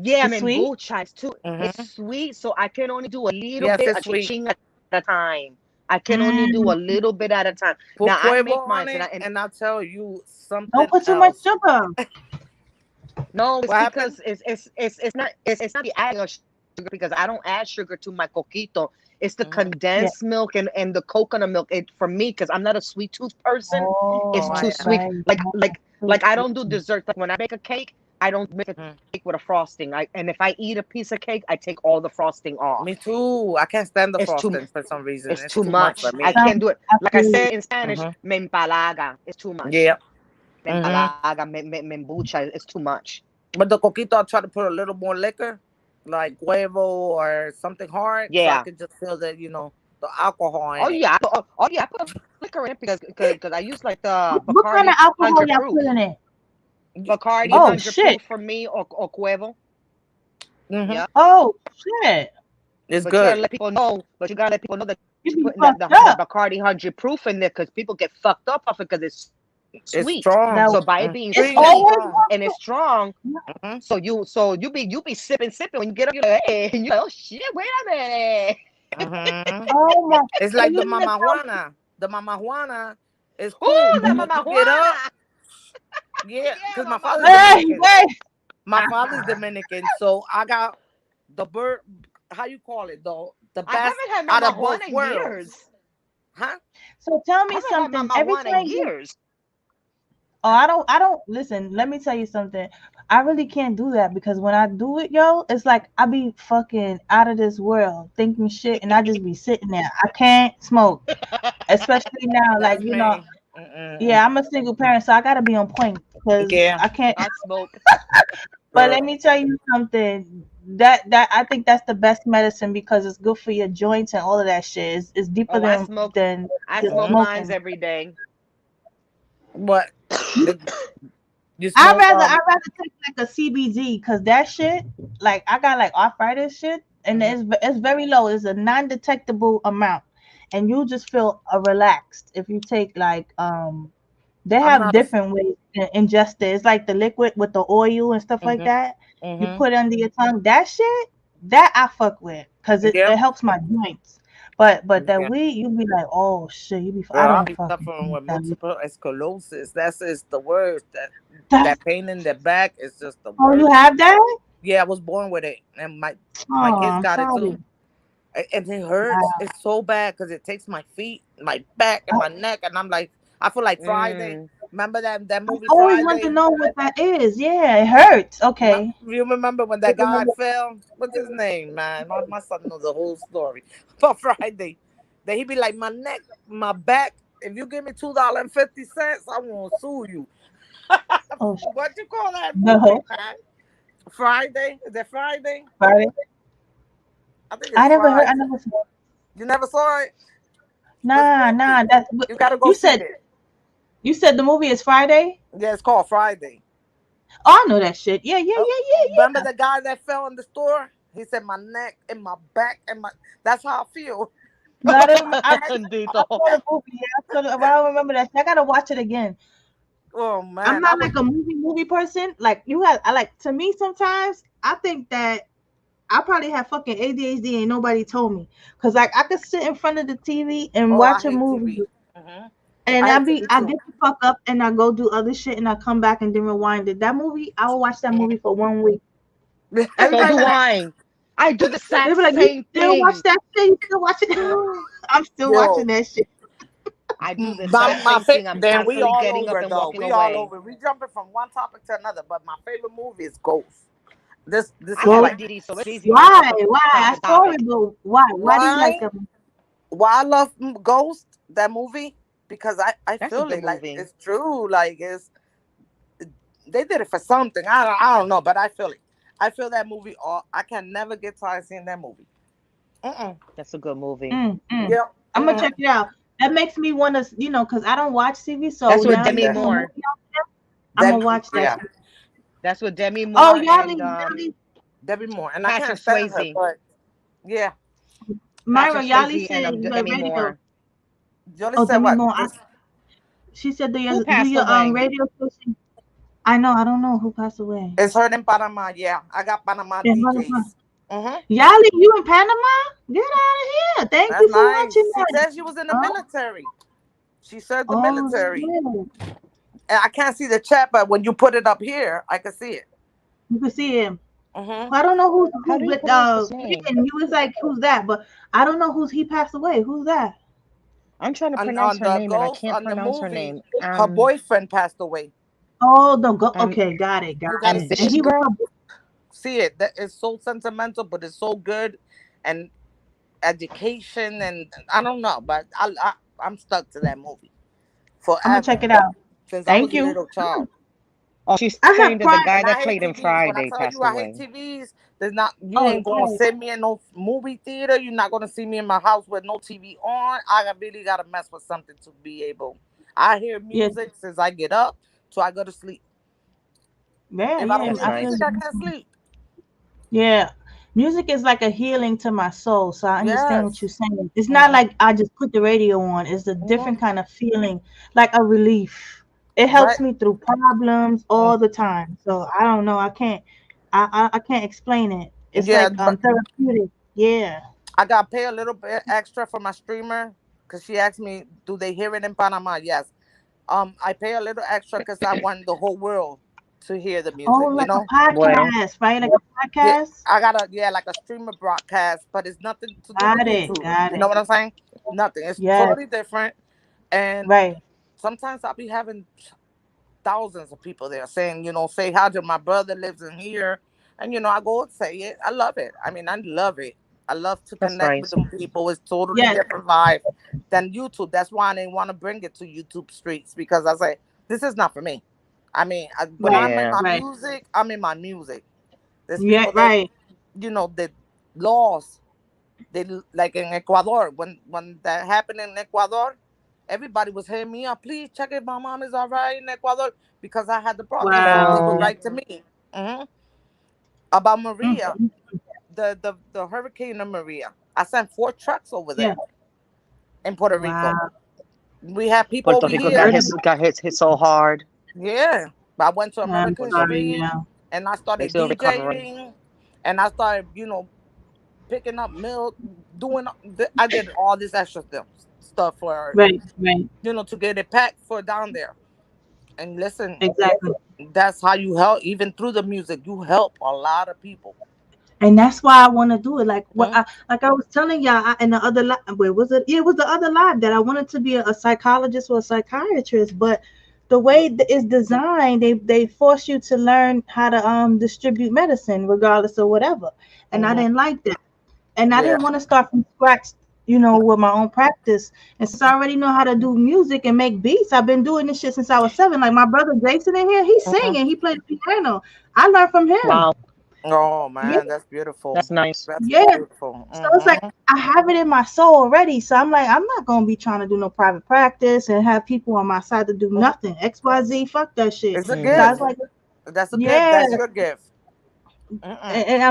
yeah, It's I'm in sweet. bucha. It's Mm-hmm. sweet, so I can only do a little Yes, bit, it's a sweet. ching at a time. I can only do a Mm. little bit at a time. Put Now I Quavo make on mine, it, and and I'll tell you Don't something put too much else. sugar. no, it's What happened? because it's not the adding of sugar because I don't add sugar to my coquito. It's the Mm-hmm. Yeah. condensed milk and the coconut milk. It for me because I'm not a sweet tooth person. Oh, It's Oh, I too that's am. sweet. right. Like I don't do dessert. Like when I make a cake, I don't mix a Mm. cake with a frosting. And if I eat a piece of cake, I take all the frosting off. Me too. I can't stand the It's too frosting for some reason. it's It's too too much for much. I me. can't do it. I Like I feel say you. in Spanish, Mm-hmm. me empalaga. It's too much. Yeah. Me Mm-hmm. empalaga, me embucha. It's too much. But the coquito, I try to put a little more liquor, like huevo or something hard, so I Yeah. can just feel the the alcohol Oh in it. yeah. Oh yeah. I put liquor in it because I use like the What kind of Bacardi alcohol 100 y'all proof. put in it? Bacardi You, Oh 100 shit. proof for me or Cuevo. mm-hmm. Yeah. Oh shit. It's But you gotta good. let people know. But you gotta let people know that You you're be putting fucked the up. Bacardi 100 proof in there because people get fucked up off it because it's It's sweet. strong. That So by it Mm, being it's extremely sweet always strong. and it's strong, Mm-hmm. so you be sipping when you get up. You're like, hey, and you're like, oh shit, wait a minute. Mm-hmm. oh my. It's So like you the mean to Mama tell Juana. The Mama Juana is cool, Ooh, but that me? when mama you get up, Juana. yeah, Yeah, because my mama father's Juana. Hey, Dominican. hey. My father's Dominican, so I got the bird. How you call it though? The I best haven't had out mama of both Juana in worlds, years. huh? So tell I me haven't had something. mama Every Juana in time you years. Oh, I don't listen, let me tell you something. I really can't do that because when I do it, yo, it's like I be fucking out of this world thinking shit and I just be sitting there. I can't smoke. Especially now, like, That's me. Mm-mm. yeah, I'm a single parent, so I gotta be on point because Yeah. I can't. I smoke. But let Girl. me tell you something. That I think that's the best medicine because it's good for your joints and all of that shit. It's deeper Oh, than I just smoke Mhm. mines smoking. every day. What? The, you I'd smoke rather I'd rather take like a CBD because that shit, like I got like arthritis shit, and mhm. it's very low. It's a non-detectable amount, and you just feel relaxed if you take like they I'm have not a different ways to ingest it. It's like the liquid with the oil and stuff like mhm. that. You Mhm. put it under your tongue. That shit, that I fuck with because Yeah. it helps my joints. But that Yeah. weed, you be like, oh shit, you be. I Girl, I'll don't be fucking suffering think with that. multiple sclerosis. That's is the worst. That's That pain in the back is just the oh, you worst. have that? Yeah, I was born with it, and Oh, my kids I'm got it sorry. too. And it hurts. Wow. It's so bad because it takes my feet, my back, and my neck, and I'm like, I feel like Friday. Mm. Remember that I movie always want to Friday? know what that is. Yeah, it hurts. Okay. You remember when that guy fell? What's his name, man? My son knows the whole story. But Friday, then he be like, my neck, my back. If you give me $2.50, I won't sue you. Oh, What you call that movie, no. man? Friday? Is it Friday? Friday. I think it's I never heard. I Friday. never saw. You never saw it? It's Nah, movie. nah. That's You gotta go you see said. it. You said the movie is Friday. Yeah, it's called Friday. Oh, I know that shit. Yeah, yeah, Oh, yeah, yeah, remember the guy that fell in the store? He said my neck and my back and my. That's how I feel. no, I, don't, I Dito. saw the movie. Yeah, but I don't remember that. I gotta watch it again. Oh I'm man, I not was. like a movie person. Like you have, I like to me sometimes. I think that I probably have fucking ADHD and nobody told me. Cause like I could sit in front of the TV and Oh, I watch a hate movie, TV. Hmm. and I hate TV I too. get the fuck up and I go do other shit and I come back and then rewind it. That movie, I will watch that movie for 1 week. So Everybody do be like, I. I do the they exact be like, you same still watch thing. that shit? You still watch it? I'm still watching Yo, that shit. I do the exact my same thing. I'm then we constantly all getting up over and though. walking We all away. over. We jumping from one topic to another. But my favorite movie is Ghost. This I is have Go. like ADD, so it's easy for me to Why? jump Why? from I topic to saw it, topic. but why? Why do you like why them? why I love Ghost that movie because I That's a feel good it like movie. it's true. Like it's they did it for something. I don't know, but I feel it. I feel that movie. All I can never get tired of seeing that movie. Mm-mm. That's a good movie. Mm, mm. Yep. I'm gonna check Mm-mm. it out. That makes me want to, cause I don't watch TV. So That's with now Demi you Yeah. put a movie Moore. out, I'm That gonna watch that yeah. shit. That's with Demi Oh, Moore Yali, and Yali, Debbie Moore, and I Patrick can't stand her, Swayze. but yeah. Myra, Patrick Yali Swayze and said your Demi radio. Moore, Jolly Oh, said Demi what? Moore. She said, who do passed your away. radio station? I know. I don't know who passed away. It's her in Panama. Yeah, I got Panama In Panama. DJs. Mm-hmm. Yali, you in Panama? Get out of here. Thank That's you for nice. watching She that. said she was in the Oh, military. She served the oh military. shit. And I can't see the chat, but when you put it up here, I can see it. You can see him. Mm-hmm. I don't know How who do you but pronounce his name? and you was like, who's that? But I don't know who's he passed away. Who's that? I'm trying to pronounce On her the name and I Ghost, can't on the pronounce her movie, name. her boyfriend passed away. Oh, no, go. Um, Okay, got it, got You gotta it. see And ambitious it. he was. girl. See it. That is so sentimental, but it's so good, and education, and I don't know, but I'm stuck to that movie I'm gonna check forever it out. since I Thank was a you. little child. Oh, she's I saying have that the Prime. guy And I that hate played him TVs. When I Friday tell you passed I hate away. TVs, there's not you Oh, ain't gonna right. send me in no movie theater. You're not gonna see me in my house with no TV on. Really gotta mess with something to be able. I hear Yeah, music since I get up till I go to sleep. yeah, If I yeah. don't That's hear I feel music, nice. I you. can't sleep. Yeah. Music is like a healing to my soul. So I understand what Yes. you're saying. It's not Hmm. like I just put the radio on. It's a Hmm. different kind of feeling, like a relief. It helps Right. me through problems Mm. all the time. So I don't know. I can't explain it. It's Yeah, like but therapeutic. Yeah. I got to pay a little bit extra for my streamer because she asked me, "Do they hear it in Panama?" Yes. I pay a little extra because I want the whole world to hear the Oh, music. You like a know. Well, podcast, right? Like a Yeah, podcast. I got a like a streamer broadcast, but it's nothing to do with Got it. YouTube. Got You it. know what I'm saying? Nothing. It's Yes. totally different. And Right. sometimes I'll be having thousands of people there saying, say how to my brother lives in here, and I go and say it. I love it. I mean, I love it. I love to that's connect with nice. them people. It's totally Yes. different vibe than YouTube. That's why I didn't want to bring it to YouTube streets because I say this is not for me. I mean, when Right. I'm in Yeah. my Right. music, I'm in my music. There's Yeah. people that Right. the laws they like in Ecuador when that happened in Ecuador, everybody was hitting me up. Please check if my mom is all right in Ecuador because I had the broadcast and they Wow. would Oh, Yeah. write to me hmm about Maria, Mm, the hurricane of Maria. I sent 4 trucks over yeah. there in Puerto Rico. Wow. We had people Puerto over Rico I here. heard about. hit so hard. Yeah, I went to I'm American sorry. Street Yeah. and I They started still recovering. DJing and I started picking up milk, doing. I did all this extra stuff for Right. Right. to get it packed for down there. And listen, Exactly. that's how you help. Even through the music, you help a lot of people. And that's why I want to do it. Mhm. Like I was telling y'all in the other where was it? Yeah, it was the other live that I wanted to be a psychologist or a psychiatrist, but the way it's designed, they force you to learn how to distribute medicine regardless of whatever, and I Mhm. didn't like that. And I Yeah. didn't want to start from scratch, with my own practice. And since I already know how to do music and make beats, I've been doing this shit since I was 7. Like my brother Jason in here, he's Mhm. singing, he played the piano. I learned from him. Wow, Oh Yeah, man, that's beautiful. that's nice. That's yeah. beautiful. So it's like Mhm. I have it in my soul already. So I'm like, I'm not gonna be trying to do no private practice and have people on my side to do Mhm. nothing. XYZ, fuck that shit. It's a So I Hmm. was gift. like, That's a gift. yeah, That's your gift. Mm-mm. and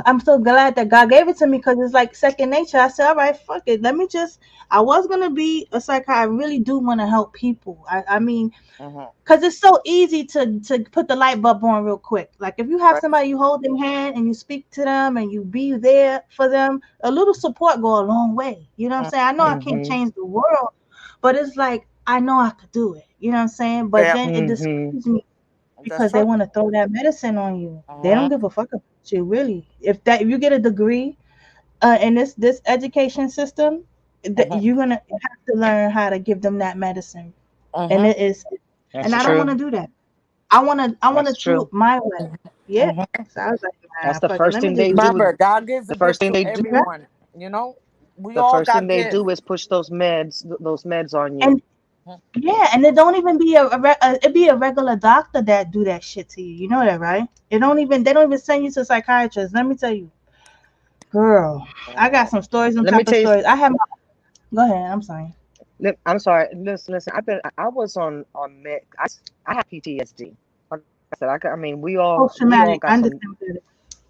I'm so glad that God gave it to me because it's like second nature. I said, all right, fuck it. Let me just. I was gonna be a psychiatrist. I really do want to help people. I mean, Mhm. because it's so easy to put the light bulb on real quick. Like if you have Right. somebody you hold their hand and you speak to them and you be there for them, a little support go a long way. You know what I'm saying? I know I Mhm. can't Hmm. change the world, but it's like I know I could do it. You know what I'm saying? But Yeah, then it Hmm. discourages me that's because they true. want to throw that medicine on you. They don't Mhm. give a fuck about you, really. If you get a degree in this education system, that Mhm. you're gonna have to learn how to give them that medicine, and Mhm. it is, and That's I don't want true. to do that. I wanna That's do true. it my way. Yeah. Mhm. So I was like, nah, That's the fuck it. first Let me thing just they do it. do. Remember, God gives a The first gift thing to they do. Yeah. everyone. We The all first thing got they gifts. do is push those meds on you. And yeah, and it don't even be it be a regular doctor that do that shit to you. You know that, right? They don't even send you to a psychiatrist. Let me tell you, girl, I got Mhm. some stories on Let me top of tell you. stories. Go ahead. I'm sorry. I'm sorry. Listen. I was on med. I have PTSD. Like I said, I mean, Post we all traumatic. I got some. understand that.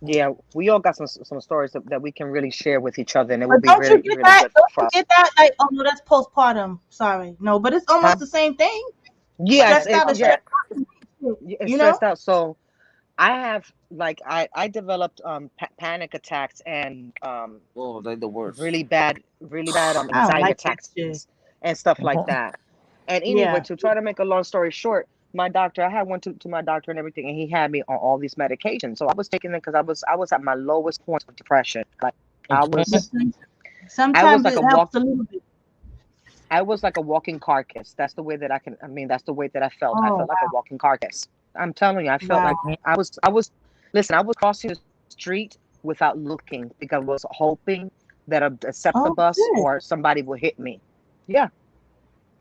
Yeah, we all got some stories that we can really share with each other, and it But would be really really good don't for you us. get that? Like, oh no, that's postpartum. Sorry, no, but it's almost Huh? the same thing. Like Yes. Stressed that out come is Yeah. stressed back. out. it's You know? stressed out. So I have like I developed panic attacks and Oh, they're the worst. really bad I don't anxiety like that attacks shit. and stuff like Mhm. that. And anyway, Yeah. to try to make a long story short, my doctor, I had went to my doctor and everything, and he had me on all these medications. So I was taking them because I was at my lowest point of depression. Like I Mhm. But was I was sometimes like it a helps walk a little bit. I was like a walking carcass. That's the way that that's the way that I felt. I Oh, felt like a walking carcass. I'm telling you, I felt wow. like Mhm. I was listen, I was crossing the street without looking because I was hoping that a accept the Oh, bus shit. or somebody would hit me. Yeah,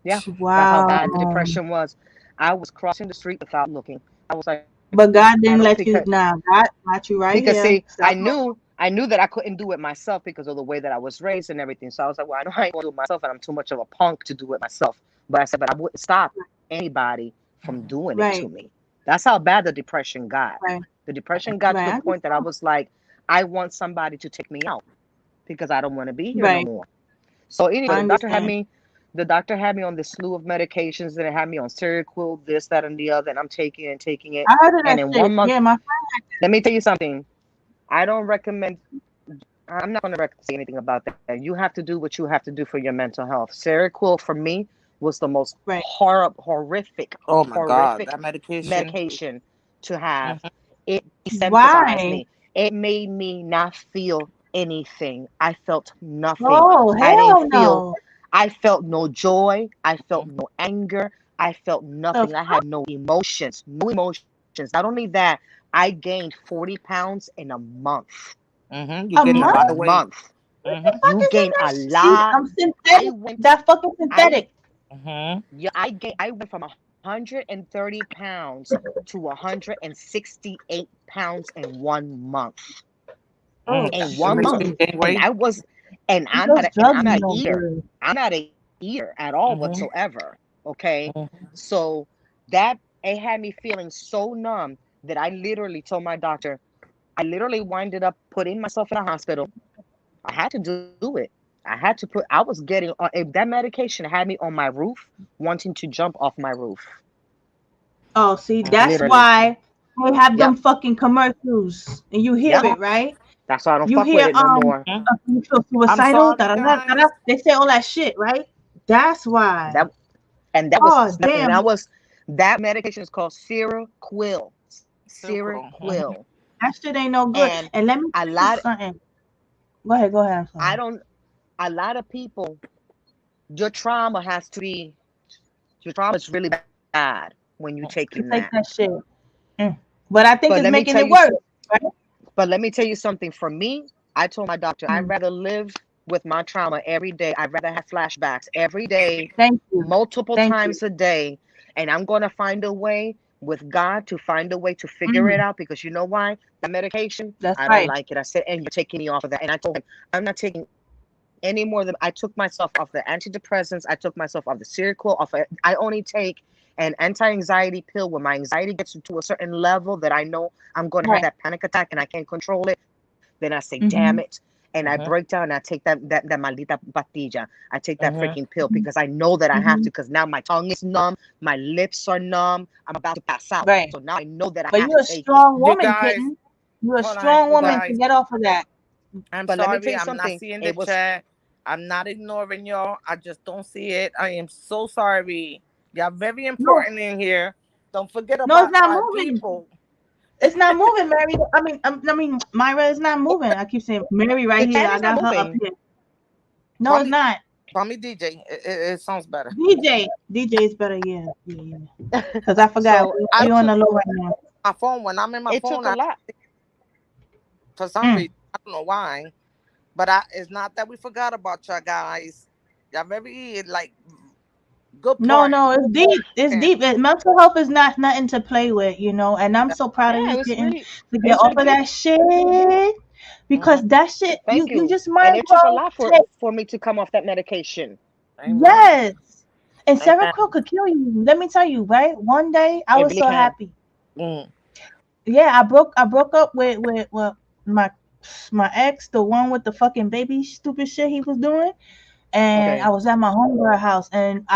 yeah. That's how bad the Wow. depression was. I was crossing the street without looking. I was like, But God I didn't don't let you, because nah, God got you right because here. see, I Stop. knew I knew that I couldn't do it myself because of the way that I was raised and everything. So I was like, well, I know I ain't gonna do it myself, and I'm too much of a punk to do it myself. But I said, but I wouldn't stop anybody from doing it to Right, me. That's how bad the depression got. right, The depression got to right. the I guess point that I so. was like, I want somebody to take me out because I don't want to be here no Right. more. So anyway, I understand. the doctor had me on this slew of medications, and it had me on Seroquel, this, that, and the other, and I'm taking it. I heard of And that in shit. 1 month, Yeah, my let me tell you something. I don't recommend I'm not going to say anything about that. You have to do what you have to do for your mental health. Seroquel for me was the most right. Oh my God, horrific that medication. medication to have. Mhm. It desensitized Why? me. It made me not feel anything. I felt nothing. Oh, I didn't hell feel. no. I felt no joy. I felt Mhm. no anger. I felt The nothing. I fuck? had no emotions. No emotions. Not only that, I gained 40 pounds in a month. Mhm. You A getting a In a lot month? of weight. month. What the Mhm. fuck You is in gain that a shit? See, lot. I'm I synthetic. went, That fucking I, synthetic. Mhm. yeah, I went from 130 pounds to 168 pounds in 1 month. Mm. Oh In That one makes shit. you month, gain and weight. I was, and I'm not, Those and drugs I'm be not a no eater. good. I'm not a eater at all Mhm. whatsoever. Okay, Mhm. so that it had me feeling so numb that I literally told my doctor, I literally winded up putting myself in a hospital. I had to do it. I had to put. I was getting if that medication had me on my roof, wanting to jump off my roof. Oh, see, that's Literally. why we have them Yep. fucking commercials, and you hear Yep. it, right? That's why I don't You fuck with hear it no more. Mhm. you feel I'm suicidal, da sorry, da da da. guys. They say all that shit, right? That's why. That and that was Oh nothing. damn, That medication is called Seroquel. Circle. Mhm. Seroquel. that shit ain't no good. And And let me a tell you lot something. Go ahead, go ahead. I'm I sorry. don't a lot of people your trauma has to be your trauma is really bad when you're taking To that. take that shit. Mm. But I think But it's let me making tell it you worse, right? but let me tell you something. For me, I told my doctor I'd Mm. rather live with my trauma every day. I'd rather have flashbacks every day, Thank you. multiple Thank you. times a day. And I'm going to find a way with God to find a way to figure it Mm. out because you know why? That medication, That's I don't right. like it. I said, and you're taking me off of that. And I told him, I'm not taking any more than I took myself off the antidepressants. I took myself off the Seroquel. I only take an anti-anxiety pill when my anxiety gets to a certain level that I know I'm going to have Right. that panic attack and I can't control it. Then I say, damn Mm-hmm. it. And I Mhm. break down and I take that maldita pastilla. I take that Mhm. freaking pill Mm-hmm. because I know that I have Mm-hmm. to because now my tongue is numb, my lips are numb, I'm about to pass out. Right. So now I know that I But have you're to a take it. strong You woman, guys, kitten. You're a hold on. strong You woman to guys, get off of that. I'm But let me tell sorry. you I'm not something. seeing the It was chat. I'm not ignoring y'all. I just don't see it. I am so sorry. Y'all very No, important in here. Don't forget no, it's about not our moving. people. It's not moving, Mary. I mean, Myra is not moving. I keep saying Mary the right here. chat I is not got her up moving. here. No, Call it's me, not. call me DJ. It sounds better. DJ is better. Yeah, yeah, yeah. Because I forgot So I we don't on took the low right now. my phone when I'm in my it took phone. a lot. For some Mm. reason, I don't know why, but it's not that we forgot about y'all guys. Y'all very like good No, part. no, it's deep. It's And deep. Mental health is not nothing to play with, And I'm so proud of Yeah, you getting to get it's off really of deep. that shit mhm, because that shit Thank you you. just might And as it took a well lot take. for me to come off that medication. amen, Yes. And Seroquel amen. could kill you. Let me tell you, right? One day I It was really so can. happy. Mm, Yeah, I broke up with my my ex, the one with the fucking baby stupid shit he was doing, and I Okay. was at my homegirl house, and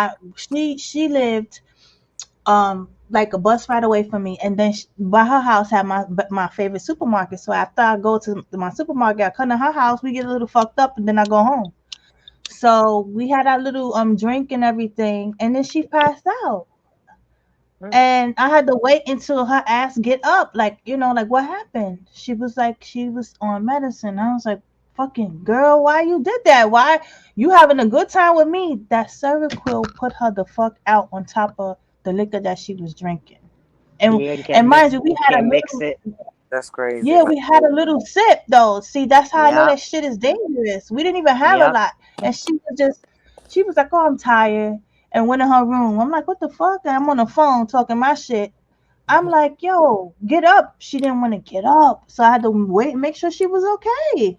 she lived like a bus ride away from me, and then by her house had my favorite supermarket. So after I go to my supermarket, I come to her house, we get a little fucked up, and then I go home. So we had our little drink and everything, and then she passed out. Mm. And I had to wait until her ass get up, like, like, what happened? She was like, she was on medicine. I was like, fucking girl, why you did that? Why you having a good time with me? That Seroquel put her the fuck out on top of the liquor that she was drinking. And Yeah, and mind you, we you had a can't mix little, it. That's crazy, yeah, man. we had a little sip though. See, that's how I know Yep, that shit is dangerous. We didn't even have a yep. lot. And she was like, oh, I'm tired, and went in her room. I'm like, what the fuck? And I'm on the phone talking my shit. I'm like, yo, get up. She didn't want to get up. So I had to wait and make sure she was okay.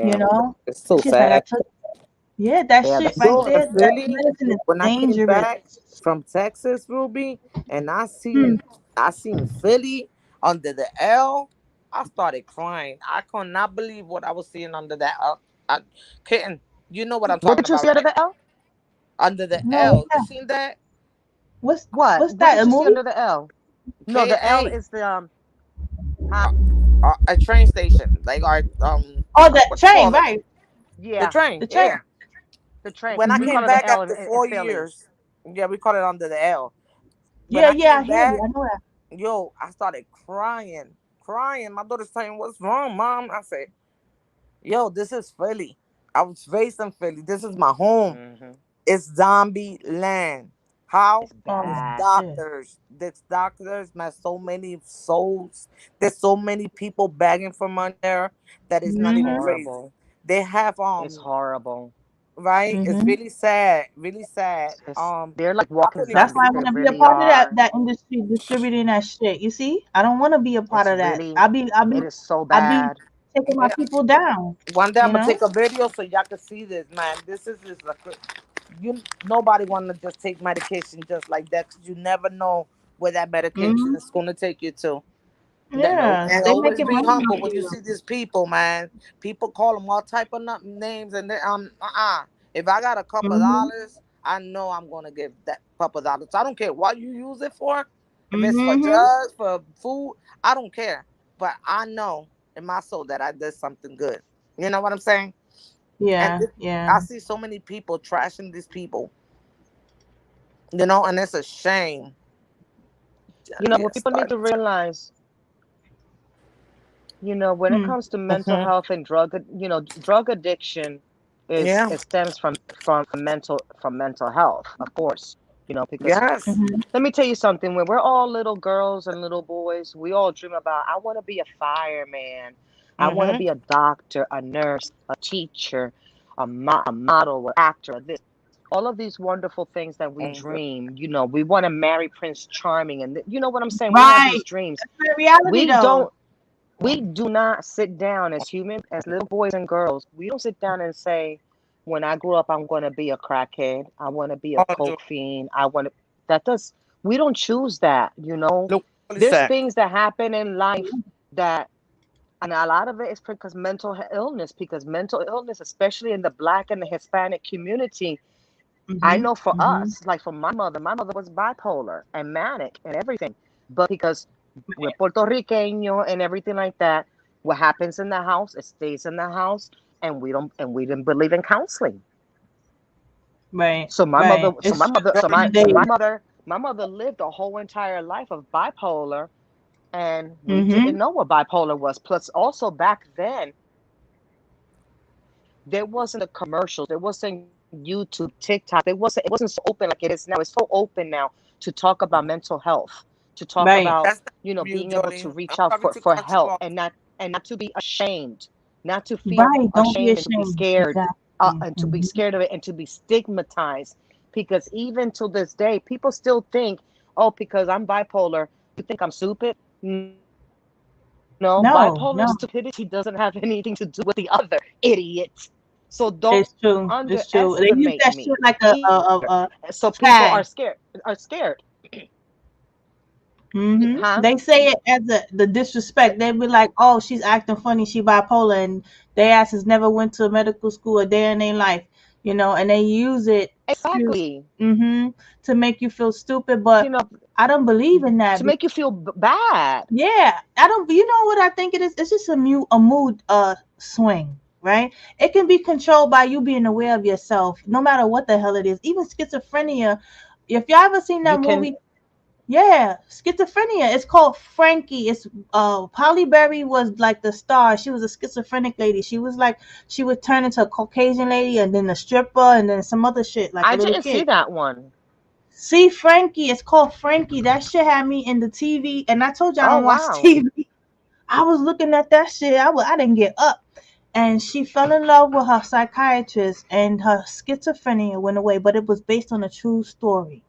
You Yeah, know? it's so She's like, I sad. took, yeah, that Yeah, shit that's right Yo, in there, that Philly, medicine is when I came dangerous. back from Texas, Ruby, and Hmm. I seen Philly under the L, I started crying. I could not believe what I was seeing under that. I Kitten, you know what I'm what talking did you about, see under right? the L? Under the No, what's L, you that? seen that? What's What that? A did you see movie? under the L? No, K the L A is the huh? a train station, like our Oh, that what you train, call that? right? The Yeah, train, The train. yeah. the train. When I We Mm-hmm. call came it an back L after in four Philly. years, yeah, we call it under the L. When Yeah, I yeah, came I hear you. back, I know that. yo, I started crying, crying. My daughter's saying, "What's wrong, mom?" I said, "Yo, this is Philly. I was raised in Philly. This is my home. Hmm. It's zombie land. How? It's Oh bad. shit. There's doctors, man. So many souls. There's so many people begging for money there that is It's not even Mm-hmm. crazy. horrible. They have It's horrible. right. It's Mm-hmm. really sad. Really sad. They're like I walking couldn't even That's why I zombies. sleep. They want to be a really part of that are. that industry distributing that shit. You see, I don't want to be a part It's of that. really, it is so I'll be bad. taking my Yeah. people down. One day I'm You gonna know. take a video so y'all can see this, man. This is just you. Nobody wanna just take medication just like that because you never know where that medication Mm-hmm. is gonna take you to. Yes, And they always making be money off humble of when you you. see these people, man. People call them all type of names, and they, if I got a couple Mm-hmm. dollars, I know I'm gonna give that couple dollars. I don't care what you use it for. If it's for Mm-hmm. drugs, for food, I don't care. But I know in my soul that I did something good. You know what I'm saying? And Yeah, yeah. I see so many people trashing these people. And it's a shame. What Yes, people need to realize, when it Hmm. comes to mental hmm health and drug addiction Yeah. it stems from mental health, of course. Because Yes. Mm-hmm. let me tell you something. When we're all little girls and little boys, we all dream about, I want to be a fireman. I want to hmm be a doctor, a nurse, a teacher, a model, an actor, this. All of these wonderful things that we hmm dream, we want to marry Prince Charming. And you know what I'm saying? We have Right. these dreams. That's my reality We though. don't, we do not sit down as humans, as little boys and girls. We don't sit down and say, when I grow up, I'm going to be a crackhead. I want to be a coke fiend. That does, we don't choose that. Look what he There's said. things that happen in life that, and a lot of it is because mental illness, especially in the Black and the Hispanic community. I Mm-hmm. know for Mm-hmm. us, like for my mother was bipolar and manic and everything. But because we're Puerto Riqueño and everything like that, what happens in the house, it stays in the house, and we didn't believe in counseling. Right. So my mother, Right. so my It's mother, true. so These my so days. my mother lived a whole entire life of bipolar, and we Mm-hmm. didn't know what bipolar was. Plus, also back then, there wasn't the commercials, there wasn't YouTube, TikTok, it wasn't so open like it is now. It's so open now to talk about mental health, to talk Right. about That's not from you, being able Jody. to I'm reach out sorry for to for cut you help, off. and not to be ashamed, not to feel Right. Don't be ashamed and to be ashamed. scared, Exactly. and to be Mm-hmm. scared of it and to be stigmatized. Because even to this day, people still think, oh, because I'm bipolar, you think I'm stupid. No, bipolar stupidity doesn't No, have no. anything to do with the other, idiot. So don't It's true. It's true. underestimate They use me that shit like either. a So people are tag. scared. Mm-hmm. Huh? They say it as the disrespect. They be like, "Oh, she's acting funny. She bipolar," and their asses never went to medical school a day in their life, and they use it Exactly. to make you feel stupid. But You know, I don't believe in that. to make you feel bad. Yeah, I don't. You know what I think it is? It's just a mood swing, right? It can be controlled by you being aware of yourself, no matter what the hell it is. Even schizophrenia. If y'all ever seen You that can, movie, yeah, schizophrenia. It's called Frankie. It's Polly Berry was like the star. She was a schizophrenic lady. She was like she would turn into a Caucasian lady and then a stripper and then some other shit like a I little didn't see kid. that one. See Frankie, it's called Frankie. That shit had me in the TV, and I told you I Oh, don't watch wow. TV. I was looking at that shit. I didn't get up. And she fell in love with her psychiatrist, and her schizophrenia went away. But it was based on a true story.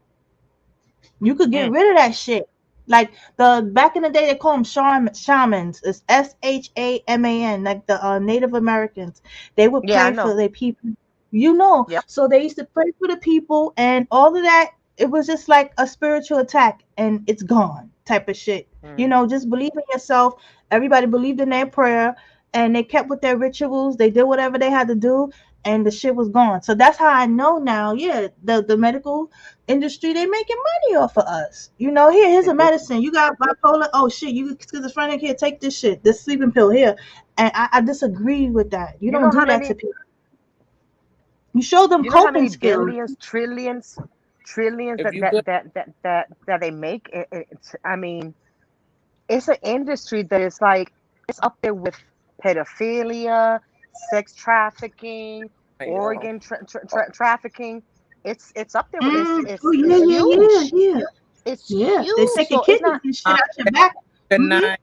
You could get Mm. rid of that shit. Like the back in the day, they call them shamans. It's Shaman, like the Native Americans. They would Yeah, I pray for know. their people, you know. Yep. So they used to pray for the people, and all of that. It was just like a spiritual attack, and it's gone, type of shit. You Mm. know, just believe in yourself. Everybody believed in their prayer, and they kept with their rituals. They did whatever they had to do, and the shit was gone. So that's how I know now. Yeah, the medical industry, they making money off of us. You know, here's They a do. medicine. You got bipolar. Oh shit, you schizophrenic. Here, take this shit, this sleeping pill here. And I disagree with that. You You don't know do how that to many, people. You show them you know how coping many skills. billions, trillions, trillions If that you good, they make? It's, I mean, it's an industry that is like, it's up there with pedophilia, sex trafficking, yo, organ trafficking. It's up there with, Oh yeah, it's yeah, yeah, huge. yeah, It's yeah. They huge. take your So it's kidneys not. and shit out your thank back. you. Good hmm night.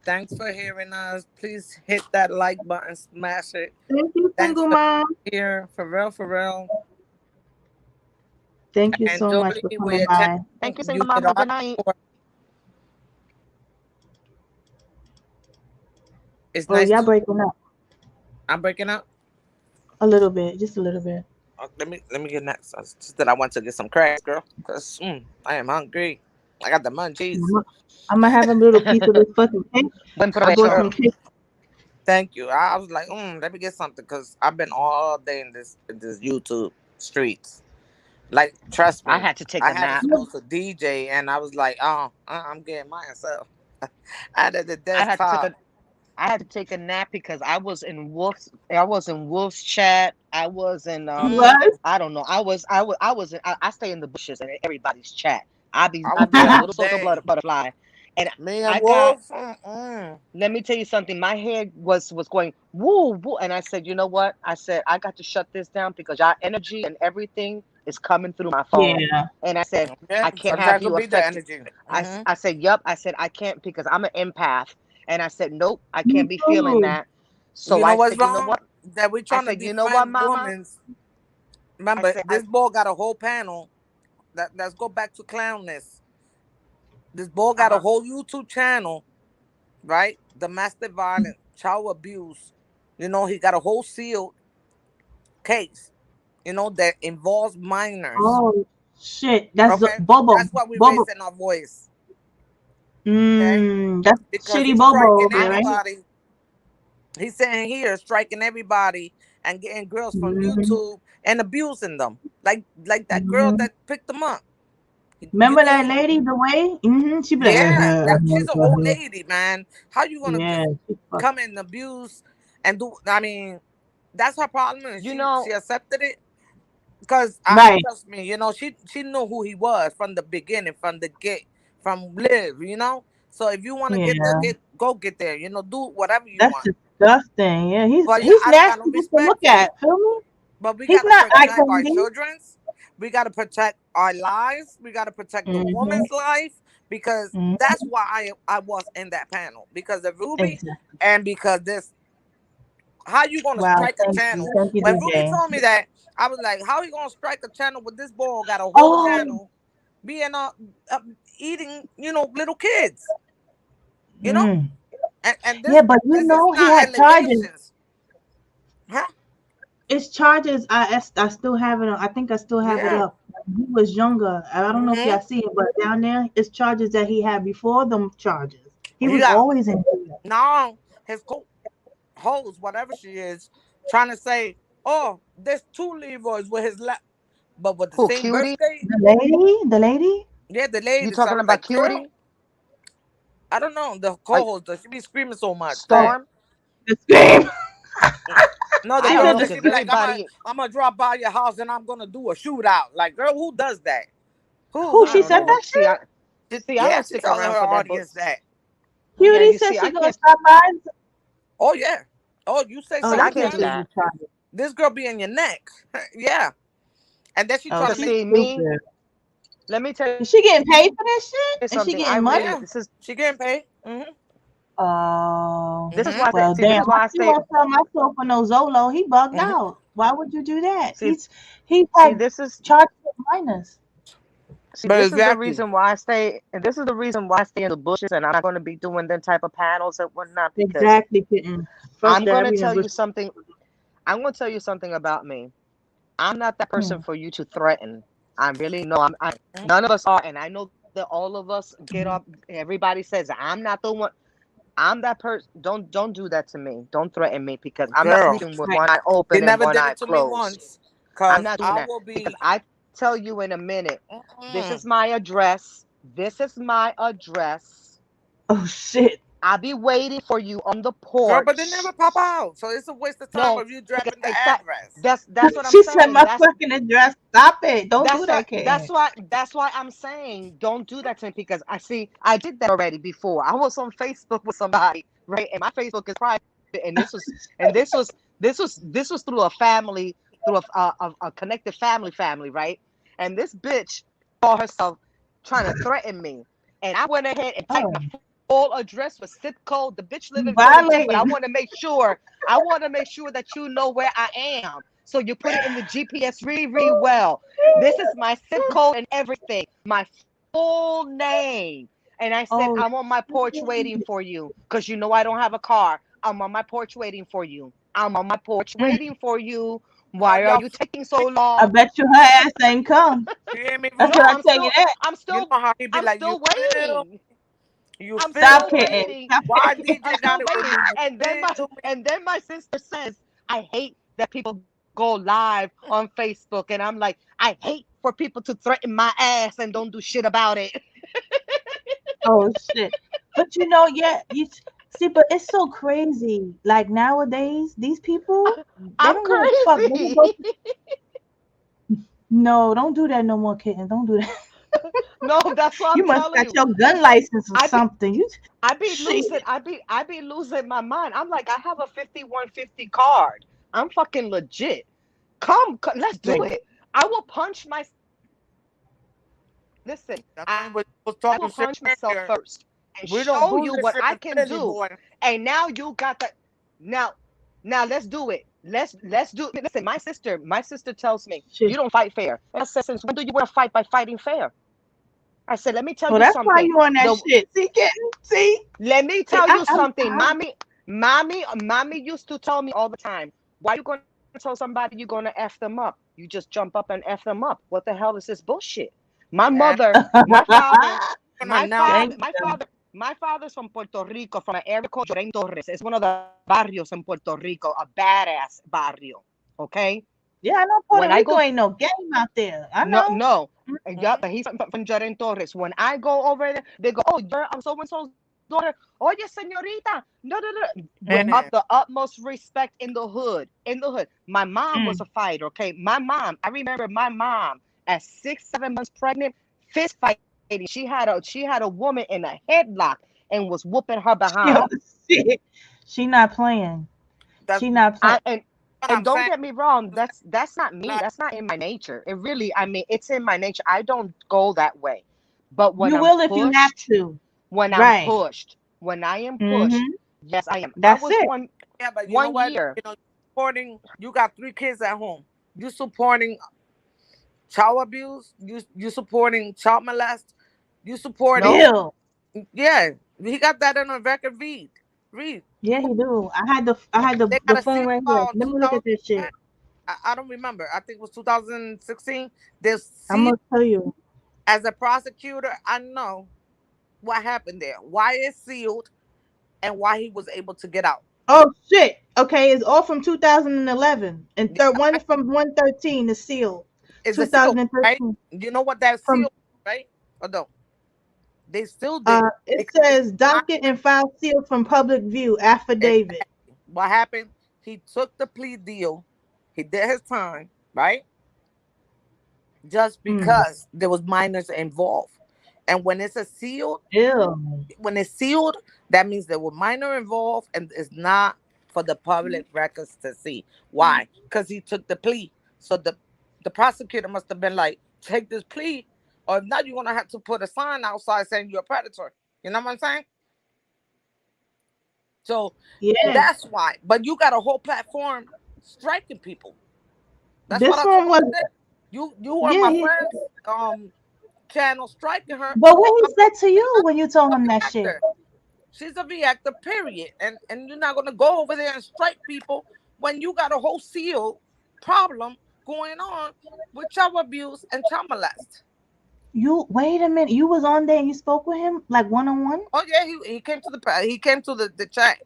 Thanks for hearing us. Please hit that like button, smash it. Thank you, Thanks single for mom. being here, for real, for real. Thank you And so much Jolie, for we coming are checking. by. Thank you, single You mom. did Have a all good night. for. It's Oh, nice y'all to. breaking up I'm breaking up. a little bit, just a little bit. Let me get next. I just that I want to get some cracks, girl, cause I am hungry. I got the munchies. I'm gonna have a little piece of this fucking cake. Buen I bought some provecho. cake. Thank you. I was like, let me get something, cause I've been all day in this YouTube streets. Like, trust I me, had to take I a had a nap. supposed to DJ, and I was like, I'm getting myself. Out of the I had to take desktop. a I had to take a nap because I was in Wolf's chat. I was in You Mm, was? I don't know. I stay in the bushes and everybody's chat. I I was be there a all little social day. butterfly. And Me and I got Wolf. Mm-mm. let me tell you something. My head was going woo woo, and I said, you know what? I said I got to shut this down because our energy and everything is coming through my phone. Yeah. And I said Yeah, I can't have sometimes it'll you be the affected. energy. I said, yup. I said I can't because I'm an empath. And I said, nope, I Me can't be feeling too. that. So You know I what's said, you know wrong? what? That we're I trying to said, you know what, defend Mama? women's. I Remember, said, this boy got a whole panel. Let's go back to clownness. This boy got a uh-huh. whole YouTube channel, right? Domestic violence, child abuse. He got a whole sealed case. That involves minors. Oh shit. That's Okay, Bobo. that's why we're Bobo. raising our voice. Okay, That's because shitty he's Bobo striking over there, right? everybody. He's sitting here striking everybody and getting girls from hmm YouTube and abusing them, like that girl hmm that picked them up. You Remember know, that lady, the way? She be like, yeah, she's an old lady, man. How you gonna yeah. just She fuck. come and abuse and do? I mean, that's her problem, and You she know, accepted it because I Right. trust me. She knew who he was from the beginning, from the get, from live. So if you want to get there, Yeah. go get there. Do whatever you That's want. disgusting. Yeah. He's But yeah, he's I don't got nasty no just to respect look for you. at. Feel me? But we He's gotta not eye protect our candy. children's. We gotta protect our lives. We gotta protect the hmm woman's life because hmm that's why I was in that panel because of Ruby Exactly. and because this. How you gonna Wow. strike a Thank you. channel? Thank you, When Ruby DJ. told me that, I was like, "How you gonna strike a channel with this boy got a whole Oh, channel being uh eating little kids, you know? mm. And Yeah, this but this is he not had charges. allegations, huh? It's charges. I still have it. I think I still have it Yeah. up. He was younger. I don't know if hmm y'all see it, but down there, it's charges that he had before them charges. He He was got always in jail. now his hoes, whatever she is, trying to say, oh, there's two Leroys with his left. but with the Who, same Cutie? birthday. The lady. Yeah, the You lady. So I talking was about like, girl, Cutie? I don't know. The Are, co-host, does she be screaming so much? Right. Storm? The scream. No, the I She don't girl said know, the that she because be like, everybody, I'm gonna drop by your house and I'm gonna do a shootout. Like, girl, who does that? who I she don't said know. that Who? See, shit? I Yeah, don't she stick telling around her for that, but audience that. yeah, Cutie you said see, she I gonna can't. stop by. Oh yeah. Oh, you say Oh, See, I you something, can't can't do son? believe you that. tried it. This girl be in your neck. Yeah. And then she Oh, trying to Cause she's make. see, me, stupid. let me tell you Is she getting paid for this something. shit? I Is she really, getting money? Yeah, she getting paid. Oh, this is Mm-hmm. why I say, well, see, this damn. is I why I still stay. won't sell myself for no Zolo. He bugged Mm-hmm. out. Why would you do that? See, He see, had this is charged with minus. See, But this is the exactly. reason why I stay, and this is the reason why I stay in the bushes, and I'm not going to be doing them type of panels and whatnot because Exactly, kitten. Fuck I'm that. going I to be in the tell bush. you something. I'm going to tell you something about me. I'm not that person Hmm. for you to threaten. I really know. Mhm. None of us are, and I know that all of us get up. Mhm. Everybody says I'm not the one. I'm that person. Don't do that to me. Don't threaten me because I'm not Girl, sleeping with Right. one eye he open and never one did eye it to me closed. once. I'm Cause not doing I that will because be. I tell you in a minute. This Mm-mm. is my address. This is my address. Oh shit. I'll be waiting for you on the Girl, but they never porch. pop out. So it's a waste of time No, of you because dropping the exact. address. That's what I'm She said saying. my fucking address. Stop it. Don't do that, kitten. That's why I'm saying don't do that to me because I see I did that already before. I was on Facebook with somebody, right? And my Facebook is private, and this was through a family, through a connected family, right? And this bitch called herself trying to threaten me, and I went ahead and typed Oh, my full address with zip code. The bitch live you in 42, but I violating. want to make sure. I want to make sure that you know where I am. So you put it in the GPS really well. This is my zip code and everything. My full name. And I said, Oh I'm on my porch waiting shit. for you because you know I don't have a car. I'm on my porch waiting for you. I'm on my porch Mm. waiting for you. But Why are y'all, you taking so I long? bet you her ass ain't come. you hear me, That's No, what Ruru? I tell you that. You know how he be I'm like, still waiting. you I'm Stop, still feel me? kitten. waiting. Stop Why it. I'm DJ still got it with waiting. me? You feel me? And then my sister says, I hate that people go live on Facebook. And I'm like, I hate for people to threaten my ass and don't do shit about it. Oh shit. But yeah, see, but it's so crazy. Like nowadays, these people, they I'm don't give a fuck. They will crazy. go no, don't do that no more, kitten. Don't do that. No, that's what You I'm must telling got you. your gun license or I be something. You I be losing shit. I be losing my mind. I'm like, I have a 5150 card. I'm fucking legit. Let's do Right. it. I will punch my Listen, That's I why will we was punch talking shit myself first earlier. and We show don't you do what this I shit can in do. anymore. And now you got that. Now, now let's do it. Let's do. Listen, my sister tells me Shit. you don't fight fair. And I said, since when do you want to fight by fighting fair? I said, let me tell Well, you that's why something. you on that The shit. See, kitten. See, Let me see. tell you I'm something. Mommy used to tell me all the time, why you gonna tell somebody you're gonna F them up? You just jump up and F them up. What the hell is this bullshit? My And mother, my father, gonna now Thank you. my father's from Puerto Rico, from an area called Lloren Torres. It's one of the barrios in Puerto Rico, a badass barrio. Okay? Yeah, I know When Puerto I Rico go ain't no game out there. I No, know. no. Yeah, Mhm. but he's from Jaren Torres. When I go over there, they go, "Oh, you're so and so's daughter." Oye, señorita. No, no, no. With the And utmost respect in the hood. In the hood. My mom was a Mm. fighter. Okay, my mom. I remember my mom at 6, 7 months pregnant, fist fighting. She had a woman in a headlock and was whooping her behind. Yo, shit. She not playing. that's She not I playing. what and I'm don't saying. get me wrong, that's not me. That's not in my nature. It really, I mean, it's in my nature. I don't go that way. But You will if you have to. Right. when I am pushed, Mm-hmm. yes, I am. I That's was it. Yeah, but you know one what? year. You supporting. You got 3 kids at home. You supporting child abuse. You supporting child molest. You supporting. No, Ew. Yeah, he got that on a record. Read. Yeah, You. he do. I had They the got a phone seal right here. file Let me look at this 2010. shit. I don't remember. I think it was 2016. They I'm sealed gonna tell you. as a prosecutor. I know what happened there. Why it's sealed and why he was able to get out. Oh shit. Okay, it's all from 2011 and Yeah, third one from 113 is sealed. It's a seal, right? 2013. You know what that From seal, right? Or no? They sealed it it because it's says not docket and file sealed from public view affidavit. exactly what happened. He took the plea deal. He did his time, right? Just Mm. because there was minors involved. And when it's a sealed, Ew. when it's sealed, that means there were minor involved and it's not for the public records to see. Why? Because he took the plea. So the prosecutor must have been like, take this plea, or if not, you're gonna have to put a sign outside saying you're a predator. You know what I'm saying? So Yeah. that's why. But you got a whole platform striking people. That's what This I one told was, her. You were yeah, my he, friend's channel striking her. but what he I'm said to you when you told a him that shit? reactor. She's a reactor, period. And you're not gonna go over there and strike people when you got a whole seal problem going on with child abuse and child molest. You wait a minute. You was on there and you spoke with him like one on one? Oh yeah, he came to he came to the chat.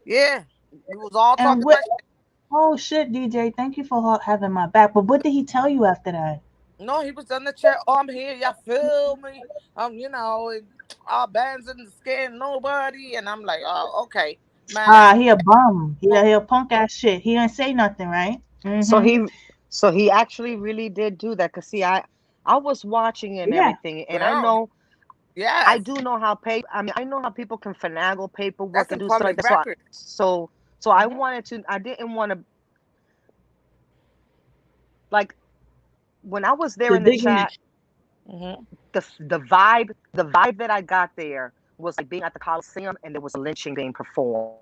Yeah. He was all And talking what? that shit. Oh shit, DJ, thank you for having my back. But what did he tell you after that? No, he was on the chat. Oh, I'm here, y'all feel me? And all bands in the skin, nobody. And I'm like, oh, okay, man. He a bum. Oh, He a punk ass shit. He didn't say nothing, right? So Mm-hmm. he actually really did do that. Cause see, I was watching and Yeah. everything, and girl, I yes. do know how I know how people can finagle That's paperwork and in do stuff like public that. record. So I Hmm. wanted to. I didn't want to, like, when I was there The in the digging. chat. Hmm. The vibe that I got there was like being at the Coliseum and there was a lynching being performed,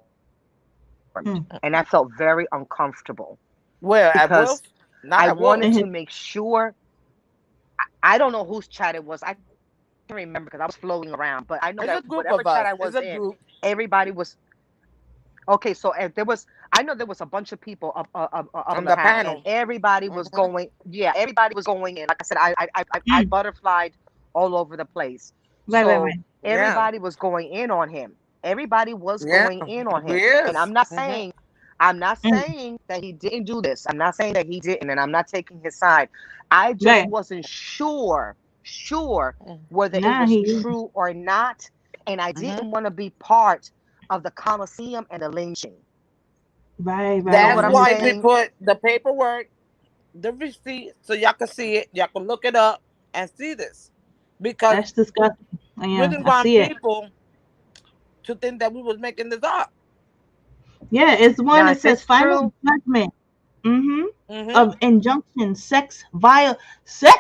Mm. and I felt very uncomfortable Where at because Wolf? Not I at Wolf. wanted And to make sure. I don't know whose chat it was. I can't remember because I was floating around, but I know that It's a whatever group chat of I was us. It's in, a group. everybody was okay. So if there was, I know there was a bunch of people up On on the the panel, and panel. everybody was Hmm. going. Yeah, everybody was going in. Like I said, I mm. butterflied all over the place. Right, right, So right. Yeah. everybody was going in on him. Everybody was Yeah. going in on He him, and is. Hmm. I'm not Mm. saying that he didn't do this. I'm not saying that he didn't, and I'm not taking his side. I just Right. wasn't sure whether it Nah, was he. true or not, and I Hmm. didn't want to be part of the Coliseum and the lynching. Right, You know right. That's what I I'm why understand. we saying? put the paperwork, the receipt, so y'all can see it. Y'all can look it up and see this, because That's disgusting. we Yeah, didn't I want see it. people to think that we was making this up. Yeah, it's one Now, that if says it's final true, judgment. Mm-hmm. Hmm. Of injunction, sex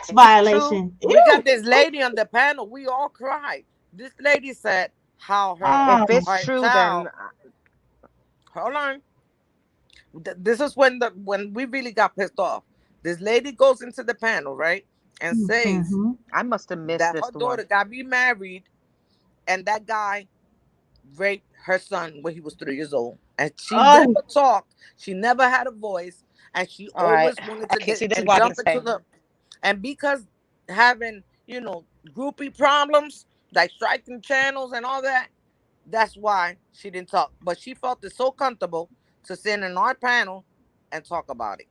if it's true, violation. We got Ew. this lady on the panel. We all cried. This lady said how if Ah, it's her true, then child. Hold on. This is when we really got pissed off. This lady goes into the panel, right, and says mm-hmm. I must have missed that this her one. daughter got remarried, and that guy raped her son when he was 3 years old, and she never Oh, talked. She never had a voice, and she All right, always wanted I to can't get see. This is and what I can jump into say. the. And because having groupie problems like striking channels and all that, that's why she didn't talk. But she felt it so comfortable to sit in our panel and talk about it.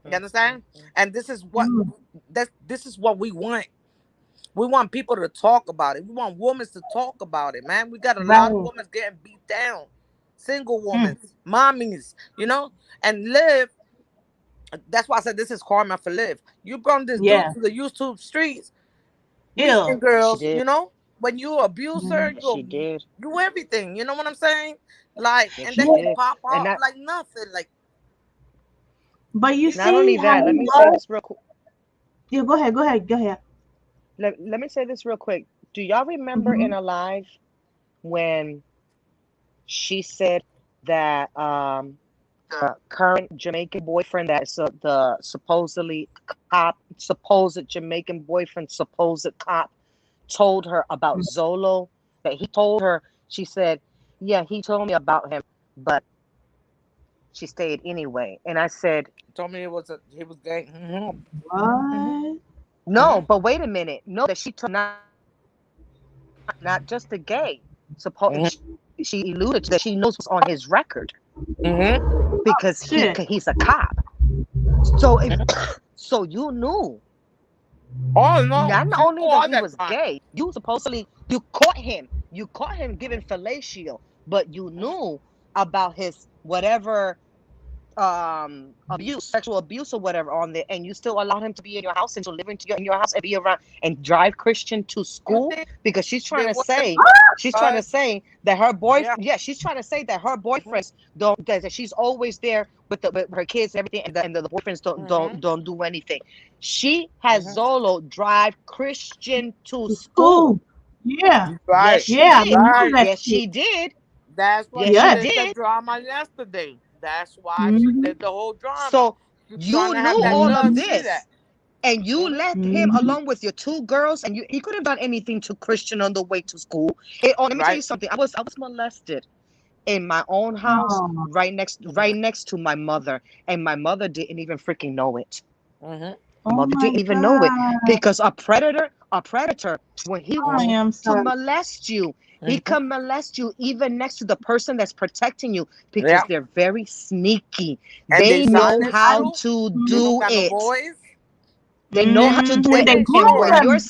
You Mm, mm, understand? mm. And this is what mm, this is what we want. We want people to talk about it. We want women to talk about it, man. We got a lot of right. women getting beat down, single women, Mm, mommies, and live. That's why I said this is karma for live. You brought this dude yeah. to the YouTube streets, meeting Ew. She girls. did. When you abuse her, Mhm. She you did. do everything. You know what I'm saying? Like, Yeah, and she then he Yeah. did. pop And out not like nothing. Like, But you not see only how that. he Let me say was. this real quick. Yeah, go ahead. Go ahead. Go ahead. Let me say this real quick. Do y'all remember Mm-hmm. in Alive when she said that the current Jamaican boyfriend, that's the supposed Jamaican boyfriend, supposed cop, told her about Zolo? That he told her. She said, "Yeah, he told me about him, but she stayed anyway." And I said, told me he was gay. Hmm. Hmm. What? "No, but wait a minute. No, that she told not just the gay. Hmm. She alluded to that she knows what's on his record Hmm. because Shit. he's a cop. So if Hmm. So you knew Oh no, not she knew only that all he that was time. gay, you supposedly you caught him. You caught him giving fellatio, but you Mhm. knew about his whatever abuse, sexual abuse or whatever on there, and you still allowed him to be in your house and to live in your house and be around and drive Christian to You school think because they wasn't she's trying to judge? say that her Yeah. boyfriend, yeah, she's trying to say that her Mhm. boyfriends don't that she's always there with with her kids and everything, and the boyfriends Mhm. don't do anything. She has Mhm. Zolo drive Christian to To school. school. Yeah. Yes, Right. she Yeah. I did. remember Right. that Yes, shit. she did. That's why Yes, she she Yes. did the did. drama yesterday. That's why she Mm-hmm. did the whole drama. So She's trying you to have knew that all of judge Mm-hmm. see that. this, and you Mhm. left him Mm-hmm. along with your two girls, and he could have done anything to Christian on the way to school. Let me tell you Right. something. I was molested in my own house, Oh. right next to my mother, and my mother didn't even freaking know it. Mhm. My Oh mother my didn't even know it God. because a predator, when he I wants Mhm. am to sorry. molest you, he Mhm. can molest you even next to the person that's protecting you because Yeah. they're very sneaky. And They they Yes. know silent I. how too. to They Mm-hmm. don't do got no it. voice. They know how to do And it. they They And groom sure. them.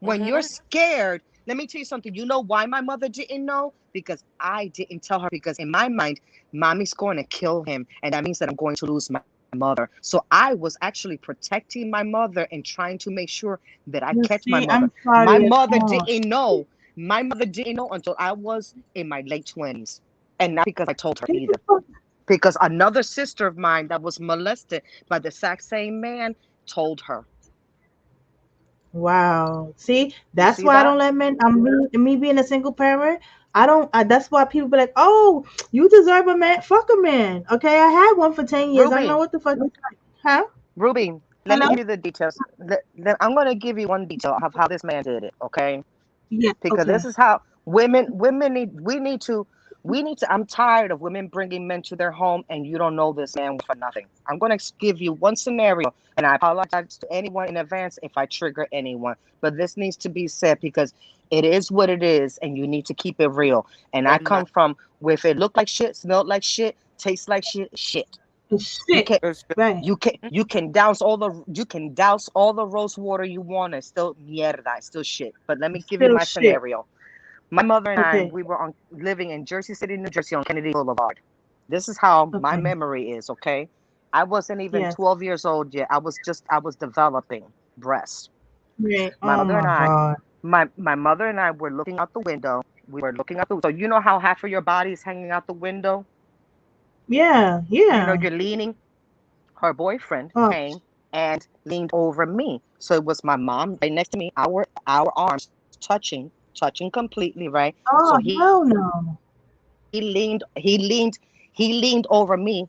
when you're Mhm. scared, let me tell you something. You know why my mother didn't know? Because I didn't tell her. Because in my mind, mommy's going to kill him. And that means that I'm going to lose my mother. So I was actually protecting my mother and trying to make sure that I You catch my see, mother. I'm My sorry. mother Oh, didn't know. My mother didn't know until I was in my late 20s. And not because I told her either. Because another sister of mine that was molested by the exact same man told her. wow. See, You that's see why I that? don't let men. Me being a single parent. I don't. That's why people be like, "Oh, you deserve a man. Fuck a man." Okay, I had one for 10 years. I don't know Ruby, what the fuck. Huh? Ruby, let me Hello. give you the details. I'm going to give you one detail of how this man did it, okay? Yeah. Because this Okay. is how women we need to I'm tired of women bringing men to their home and you don't know this man for nothing. I'm going to give you one scenario, and I apologize to anyone in advance if I trigger anyone, but this needs to be said because it is what it is and you need to keep it real. And I Amen. come from, with it look like shit, smell like shit, taste like shit. The You shit. can It's just- Right. you can douse all the rose water you want. It's still mierda. It's still shit. But let me give you Still my shit. scenario. My mother and I, Okay. we were on living in Jersey City, New Jersey, on Kennedy Boulevard. This is how my Okay. memory is. Okay, I wasn't even Yes. 12 years old yet. I was developing breast. Right. My Oh mother and my I, God. my mother and I were looking out the window. We were looking out the. So you know how half of your body is hanging out the window. Yeah. Yeah. You're leaning. Her boyfriend Oh came and leaned over me. So it was my mom right next to me, our arms touching completely, right? So oh hell no. he leaned over me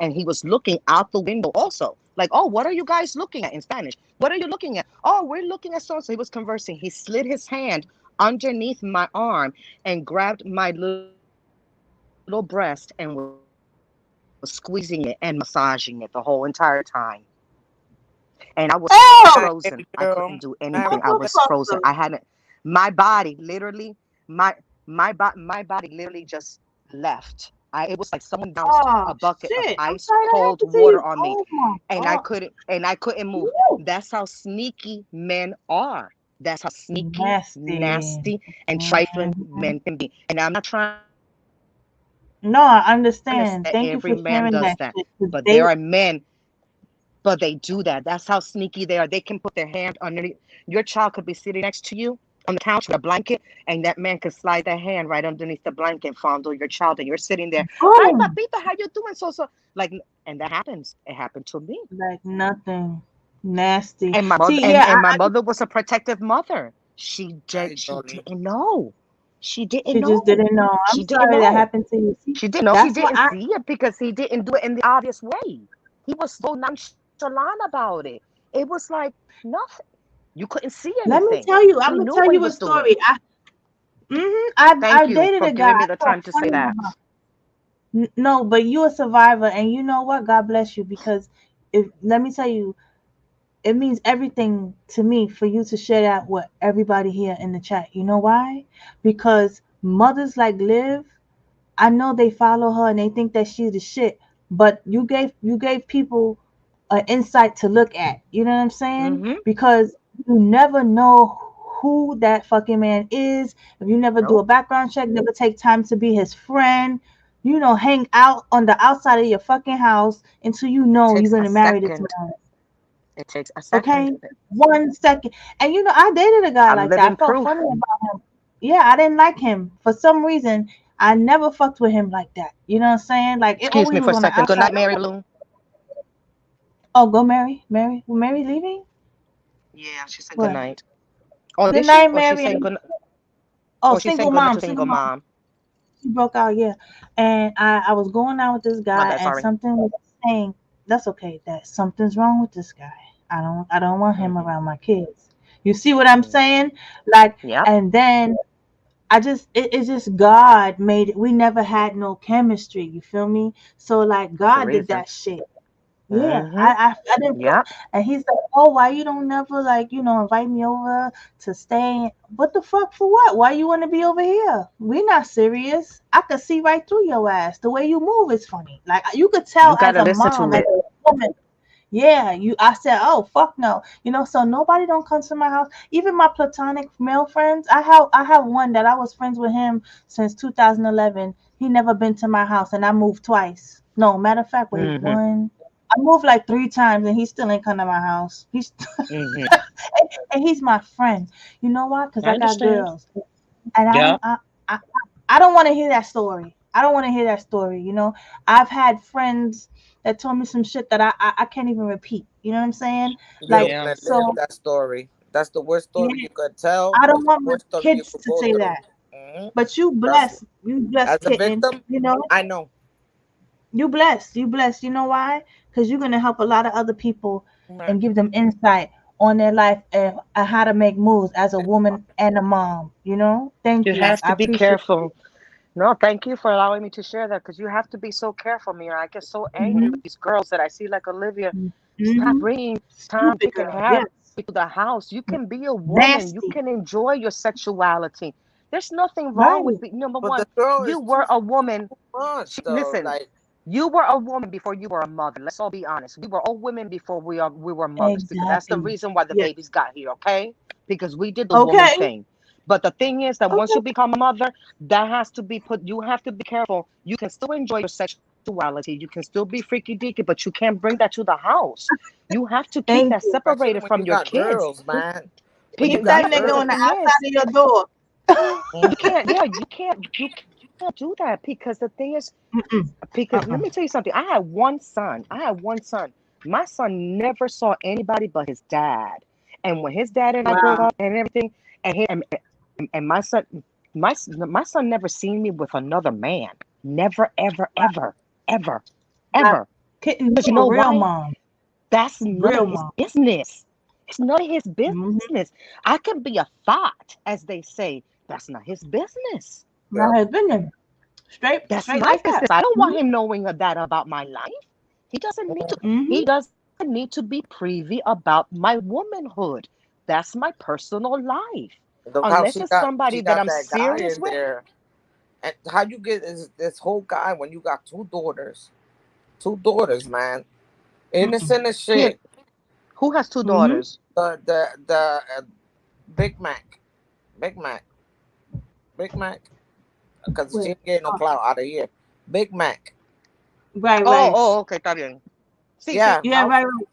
and he was looking out the window also. Like, oh, what are you guys looking at in Spanish? What are you looking at? Oh, we're looking at so. So he was conversing. He slid his hand underneath my arm and grabbed my little breast and was squeezing it and massaging it the whole entire time. And I was frozen. I couldn't do I anything. I hate was girl. frozen. I I hadn't. My Motherfucker. body literally, my body literally just left. It was like someone bounced a Oh bucket of shit. I'm ice sorry that cold happened to water you. on me, Oh my God. and I couldn't move. Woo. That's how sneaky men are. That's how sneaky, Nasty. nasty, and trifling Mhm. men can be. And I'm not trying to say that every man does No, that, I but there are understand. Thank you men, for sharing that shit. 'Cause but they, they do that. That's how sneaky they are. They can put their hand underneath. Your child could be sitting next to you on the couch with a blanket, and that man could slide their hand right underneath the blanket and fondle your child, and you're sitting there, hi, papita, how boom, you doing? Like, and that happens. It happened to me. like nothing. Nasty. And See, yeah, my mother was a protective mother. She Jolene. didn't know. She didn't she just know. didn't know. I'm She didn't sorry that know. happened to you. See, She didn't know. She that's what didn't I. see it because he didn't do it in the obvious way. He was so nonchalant about it. It was like nothing. You couldn't see Let me anything. tell you. He I'm gonna knew tell what he you a was doing. story. I Thank you dated for a guy. giving me I the saw a time to say friend of that. mine. No, but you a survivor, and you know what? God bless you because if let me tell you, it means everything to me for you to share that with everybody here in the chat. You know why? Because mothers like Liv, I know they follow her and they think that she's the shit, but you gave people an insight to look at. You know what I'm saying? Mm-hmm. Because you never know who that fucking man is. If you never do a Nope. background check, never take time to be his friend, hang out on the outside of your fucking house until you know you're Takes a gonna marry this second. man. It takes a Okay? second. 1 second. And I dated a guy I'm like that. I living felt proof. funny about him. Yeah, I didn't like him. For some reason, I never fucked with him like that. You know what I'm saying? Like it Excuse always me was for a on the second. Good outside. night, Mary Lou. Oh, go Mary. Mary. Well, Mary leaving? Yeah, she said good What? night. Oh, Good did she? night, Or she Mary. saying good? Oh, Or she saying single good night mom. to Single single mom. mom? She broke out, yeah. And I was going out with this My guy, bad. and Sorry. something was saying that's okay. That something's wrong with this guy. I don't want him Mm-hmm. around my kids. You see what I'm Mm-hmm. saying? Like, Yep. and then it's just God made it. We never had no chemistry. You feel me? So like It's the God did reason. that shit. Yeah, Mm-hmm. I didn't feel, Yep. and he's like, oh, why you don't never like invite me over to stay? What the fuck for what? Why you want to be over here? We not serious. I could see right through your ass. The way you move is funny. Like you could tell You as gotta a listen mom, to as it. a woman. Yeah, you. I said, oh fuck no. So nobody don't come to my house. Even my platonic male friends. I have one that I was friends with him since 2011. He never been to my house, and I moved twice. No, matter of fact, wait, Mm-hmm. one. I moved like 3 times, and he still ain't come to my house. He's Mm-hmm. and he's my friend. You know why? Cause I I got understand. girls, and I don't. Yep. I, I don't want to hear that story. I don't want to hear that story. I've had friends that told me some shit that I can't even repeat. You know what I'm saying? You don't Like, Yeah. want to live so that story. That's the worst story yeah, you could tell. I don't It's the want my worst story you kids could to go say through. that. Hmm. But you Trust me. bless, you As bless a kitten. victim, I know. You bless, you bless. You know why? Because you're gonna help a lot of other people Right. and give them insight on their life and how to make moves as a woman and a mom. Thank You you. have I to be appreciate you. careful. No, thank you for allowing me to share that because you have to be so careful, Mira. I get so angry Hmm. with these girls that I see, like Olivia. Stop Hmm. bringing Tom, Stupid Dick, and girl. Harry Yes. to the house. You can be a woman. You Nasty. can enjoy your sexuality. There's nothing wrong with Right. being, number But the one, girl you is were a too woman. much though. Listen, Like, you were a woman before you were a mother. Let's all be honest. We were all women before we were mothers because that's the Exactly. reason why the Yes. babies got here, okay? Because we did the woman Okay. thing. But the thing is that once Okay. you become a mother, that has to be put, you have to be careful. You can still enjoy your sexuality. You can still be freaky deaky, but you can't bring that to the house. You have to keep Thank that you. especially separated when from you your got kids. girls, man. When you Keep Because got that yeah, nigga but the on the girls. thing is, outside of your door. you can't, yeah, you can't do that because the thing is, Mm-mm. because let Uh-uh. me tell you something. I had one son. My son never saw anybody but his dad. And when his dad and I broke Wow. up and everything, and my son never seen me with another man. Never, ever, ever, ever, Wow. ever. Kitten, Because you you a know real why? mom. That's none of Real his mom. business. It's none of his Mm-hmm. business. I can be a thought, as they say. That's not his business. My Yeah. husband. Straight, That's straight my like that. business. I don't want Mm-hmm. him knowing of that about my life. He doesn't need to. Mm-hmm. He doesn't need to be privy about my womanhood. That's my personal life. Look how Unless it's she somebody that got I'm that guy serious in with. there. And how you get this whole guy when you got two daughters, man, Mm-mm. innocent as He shit. who has two Mm-hmm. daughters? The Big Mac, Big Mac, Big Mac, because she Wait. ain't getting no Oh, clout out of here. Big Mac, right, Oh, right. oh, okay, está bien. Sí, sí. yeah, Yeah, right, right.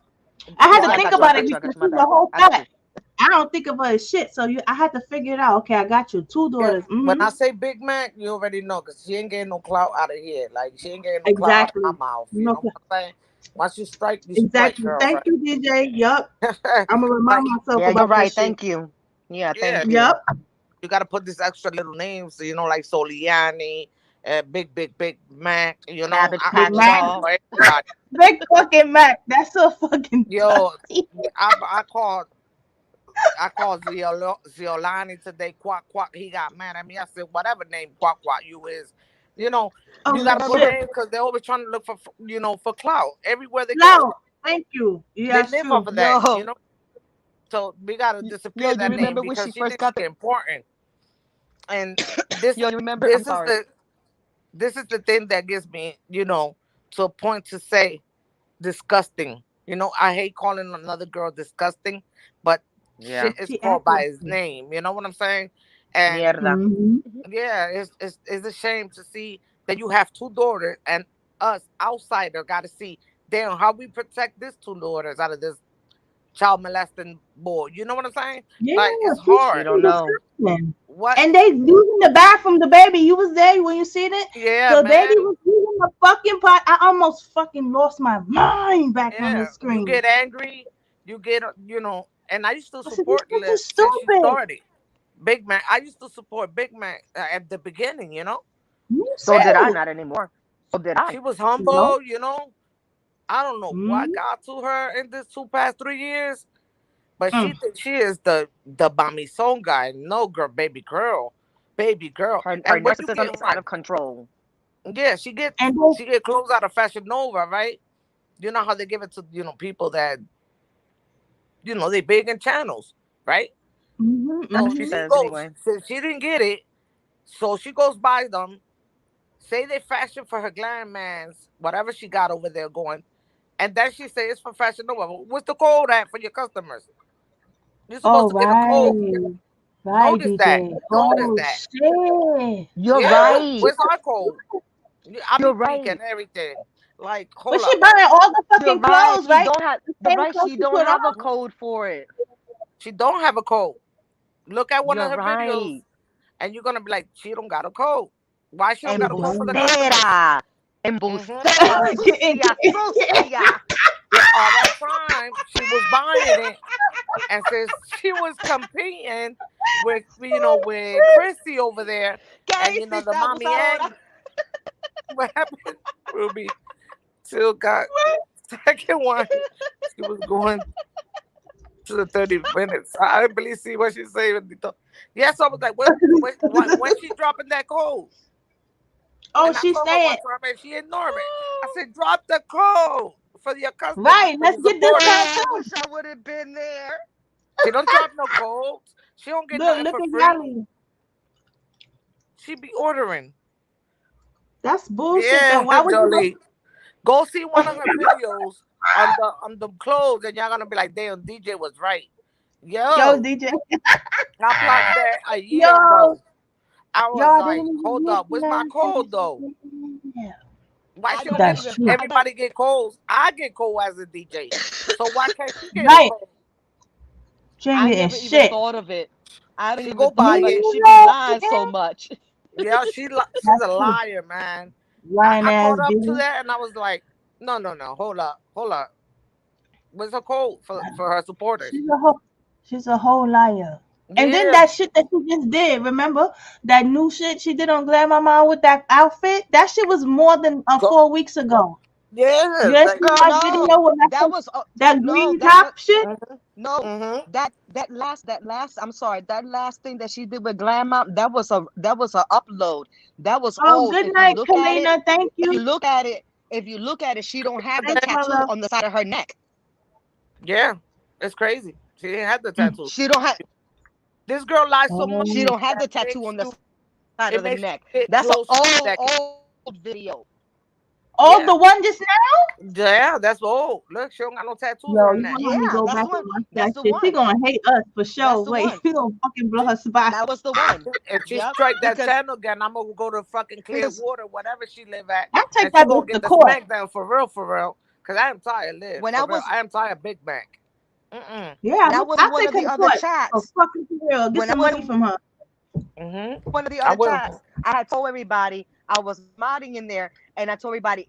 I had Okay, to I mouthwash, think got you. I about it got brother. you. I got because you. My she's a bad. whole I got fat. you. I don't think of her as shit. So I had to figure it out. Okay, I got you. Two Yeah, daughters. when Mm-hmm. I say Big Mac, you already know because she ain't getting no clout out of here. Like she ain't getting no clout out of Exactly. my mouth. You No, know what I'm saying? Once you strike, exactly. Thank girlfriend. you, DJ. Yup. I'm gonna remind Like, myself Yeah, you're about that right. shit. Thank you. Yeah, yeah, thank you. Yup. you got to put this extra little names, like Soliani, Big Mac. Cabbage Big I Mac. Patch. know everybody. Big fucking Mac. That's so fucking Yo, funny. I called Ziolani today. Quack quack. He got mad at me. I said, whatever name quack quack you is, you know, you Oh got to put shit. names because they're always trying to look for clout everywhere they go. No. Thank you. Yeah, They that's live off true. of that. Yo, So we got to yo, disappear you that name remember when because she she first thinks got she's the? important. And this Yo, you remember? I'm this is sorry. the thing that gets me, to a point to say disgusting. I hate calling another girl disgusting, but Yeah. shit is She called by acted. his name. You know what I'm saying? And Mierda. Mm-hmm. yeah, it's a shame to see that you have two daughters and us outsider got to see, damn, how we protect these two daughters out of this child molesting boy. You know what I'm saying? Yeah, Like, it's she's She hard. don't know. disgusting. What? And they using the bathroom. The baby, you was there when you seen it. Yeah, The baby man. was using the fucking pot. I almost fucking lost my mind back on the Yeah, you screen. get angry, you get, and I used to I said, "This support bitch Liv is since she stupid." started. Big Man, I used to support Big Man at the beginning. Me So did And I, too. not anymore. So did I. she was No. humble. I don't know what Mm-hmm. got to her in this two past 3 years, but she Mm. thinks she is the Bami song guy. No, girl, baby girl. Her And when you narcissism get is out of control. yeah, she gets And then, she get clothes out of Fashion Nova, right? You know how they give it to people that they big in channels, right? mm-hmm, So She mm-hmm. she says goes, anyway. since she didn't get it, so she goes by them, say they fashion for her glam man's, whatever she got over there going, and then she say it's for Fashion Nova. What's the code at for your customers? You're supposed Oh to get a code. right, right, Notice that. DJ. Notice Oh that. shit. You're Yeah, right. where's our code? I You're be peeking right. everything. Like, But hold she up. buying all the You're fucking right. clothes, She right? don't have. The You're same right. clothes She she don't put have a on. code for it. She don't have a code. Look at one of You're her videos, right. and you're gonna be like, she don't got a code. Why she don't She got a code for the don't. customers? Embustera. Hmm Embustera. Getting- Sucia. Sucia. Yeah, all that time she was buying it, and since she was competing with Chrissy over there, ¿Qué and hiciste, the mommy abusadora? and what happened, Ruby still got second one. She was going to the 30 minutes. I didn't really see what she said. Yes, I was like, when she dropping that code? Oh, And I she's told her one saying, time, and she ignored me. I said, drop the code for your customers, right, for let's your get this supporters. Oh, I tattoo. wish I would have been there. She don't drop no codes. She don't get Look, nothing look for at free. Yali. She be ordering. That's bullshit. Then Yeah, why would you go? Jolie. Go see one of her videos on the clothes, and y'all gonna be like, damn, DJ was right. Yo, Yo, DJ. I blocked that a year Yo, ago. I was y'all like, didn't even hold get up, where's my that. code though? Yeah. Why I she don't don't get That's even. true. I don't. everybody get codes? I get code as a DJ. So why can't she get a Right. code? She ain't I getting never even shit. thought of it. I don't She even go think buy Me about it. it. She be neither. lying so much. Yeah, she's That's a true. liar, man. Lying I ass caught up to bitch. that and I was like, no, no, no, hold up. Where's her code for her supporters? She's a whole, she's a whole liar. And then Yeah, that shit that she just did, remember that new shit she did on Glam Mama with that outfit? That shit was more than go, 4 weeks ago. yeah, You ain't like, seen Girl, that video no, with that was that no, green that was top shit? mhm, no. mhm. That last. I'm sorry. That last thing that she did with Glam Mount, that was a upload. That was Oh, old. good If you night, look at it, Kalina. Thank if you you. look at it, she don't have the Thank you, my tattoo love. on the side of her neck. Yeah, it's crazy. She didn't have the Mm. tattoo. She don't have. This girl lies so much She Oh, don't have that the tattoo on the side of it the makes neck. you get That's an close to the old second. video. oh, Yeah, the one just now? yeah, that's old. Look, she don't got no tattoos Yo, on her you neck. gonna have me Yeah, go that's back the and one. watch That's that the shit. She one. gonna hate us for That's sure. the Wait, one. we gonna fucking blow her spot. That was the one. If she Yep. strike that Because channel again, I'm gonna go to fucking because Clearwater, whatever she live at, I take and she that gonna bitch to get the court. smackdown for real, for real. Cause I am tired, live when I for real. was I am tired, Big Mac. Mm Yeah, when I was in I'll one take of her the to other court. Oh, chats, fucking for real. Get when I some was money in from her. mhm. one of the I other will. chats, I had told everybody I was modding in there, and I told everybody,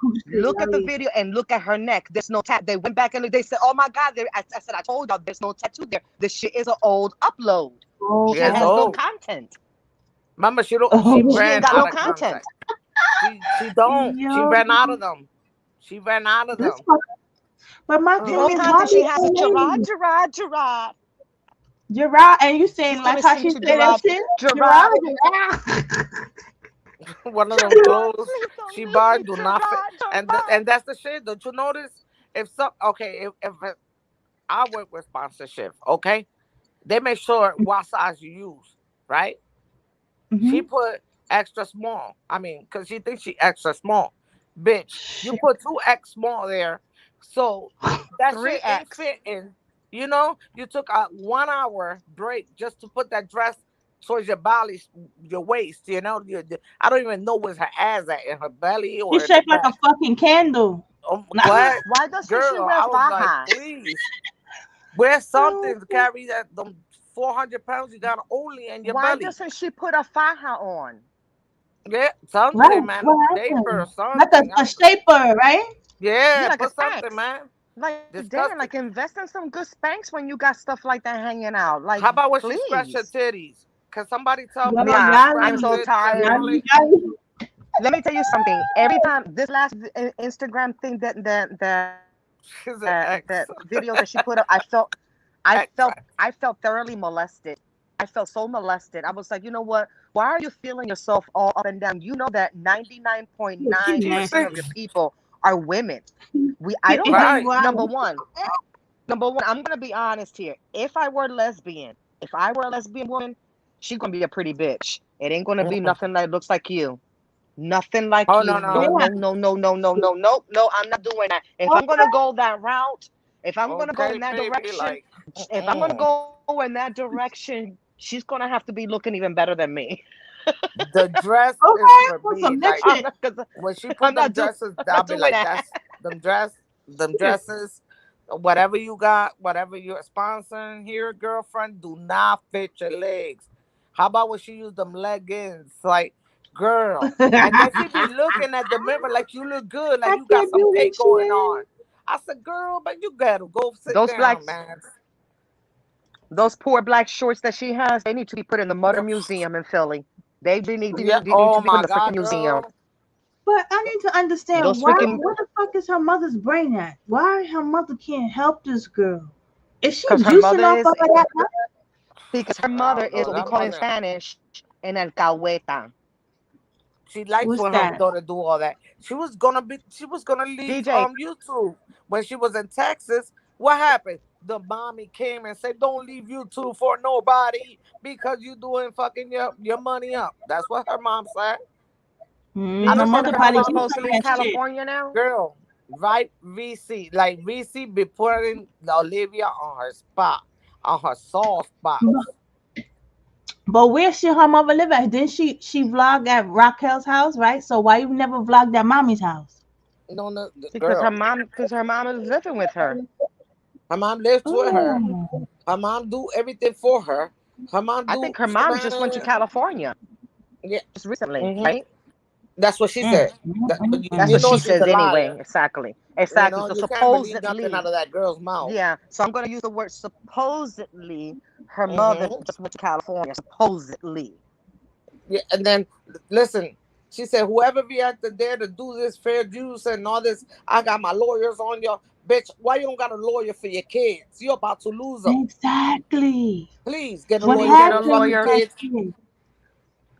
Oh, shit, look at the Yali. video, and look at her neck. There's no tat. They went back and they said, "Oh my God!" I said, "I told y'all, there's no tattoo there. This shit is an old upload. Oh, Yeah, She it's has no old. content. Mama, she don't. She oh. She ain't ran got out no of contact. content. She don't. She Yo, ran out of them. She ran out of this them. fuck. But my The thing only is, Mm-hmm. why content she these has is old Gerard, ladies? Gerard, Gerard. Gerard, and you saying She's like gonna how sing she to say that Gerard. shit? Gerard, Gerard, Gerard. One of them Gerard, clothes please don't she leave buy me, do not fit, Gerard, and Gerard. that's the shit. Don't you notice? If some okay, if I work with sponsorship, okay, they make sure what size you use, right? She Mm-hmm. put extra small. I mean, cause she thinks she extra small. Bitch, you Shit. put 2X small there. So that Three shit ain't X. fitting. You know, you took a 1 hour break just to put that dress towards your belly, your waist. You know, I don't even know where's her ass at, in her belly or She's in the shaped like a back. fucking candle. What, Why doesn't she girl? wear I was like, fajas? please wear Oh, something to carry that them 400 pounds you got only in your Why belly. doesn't she put a faja on? Yeah, right. something, man, a What shaper or happened? Like something. a shaper, right? Yeah, Yeah, like a put something, Spanx. man. Like, damn, like Disgusting. invest in some good Spanx when you got stuff like that hanging out. Like, How about when she scratched her please. titties? Can somebody tell me Well, why she Yeah, y'all scratched I'm her so leave. titties in tired. Y'all leave. public? Y'all leave. Let me tell you something. Every time this last Instagram thing She's an that ex. videos that she put up, Ex. I felt thoroughly molested. I felt so molested. I was like, you know what? Why are you feeling yourself all up and down? You know that You 99.9% of nasty. your people are women. I don't like, You Right. wild. number one, I'm gonna be honest here. If I were a lesbian woman, she's gonna be a pretty bitch. It ain't gonna be Mm-mm. nothing that looks like you. Nothing like Oh no you. No, no. Yeah. no, no, no, no, no, no, no, no. I'm not doing that. If I'm gonna Okay. go that route, if I'm gonna go in Okay, that baby. direction, Like, if I'm gonna mm-mm. go in that direction, she's gonna have to be looking even better than me. The dress is Okay. for Put me. some Like lipstick. when she I'm put them not doing. dresses, I'm I'll not be doing like, that. that's them dresses, whatever you got, whatever you're sponsoring here, girlfriend, do not fit your legs. How about when she used them leggings? Like, girl. And then she be looking at the mirror like you look good, like I you got can't some do cake this going shit. on. I said, girl, but you gotta go sit Those black, down, man. those poor black shorts that she has, they need to be put in the Murder Museum in Philly. Yeah. They need Oh to be put in my the freaking God, museum. girl. But I need to understand Those why. freaking Where the fuck is her mother's brain at? Why her mother can't help this girl? Is she because her juicing mother off of is that money? because her I mother don't is know. what we That call in mother. Spanish an alcahueta. She likes What's when her that? daughter do all that. She was gonna leave DJ, YouTube when she was in Texas. What happened? The mommy came and said, don't leave YouTube for nobody because you doing fucking your money up. That's what her mom said. I did Her you don't say know mother that if her you probably mother's follow keeps supposed to saying leave that shit. California now? girl, right? VC, like VC be putting Olivia on her spot, on her soft spots. But where should her mother live at? Didn't she vlog at Raquel's house, right? So why you never vlogged at mommy's house? No, no, girl. Because her mom is living with her. Her mom lives with her. Oh. Her mom do everything for her. Her mom I do think her mom just went to humanitarian. California Yeah. just recently, Hmm. right? That's what she Mm, said. mm, That, mm, That's you what mm. know she she's says a anyway. liar. Exactly. You Exactly. know So you can't believe nothing out supposedly, of that girl's mouth. yeah. So I'm gonna use the word supposedly her mother Hmm. just went to California. Supposedly. Yeah, and then listen, she said whoever be out there to do this fair use and all this, I got my lawyers on your bitch. Why you don't got a lawyer for your kids? You're about to lose them. Exactly. Please get a What She lawyer didn't for get a your happened with fucking lawyer. that kids.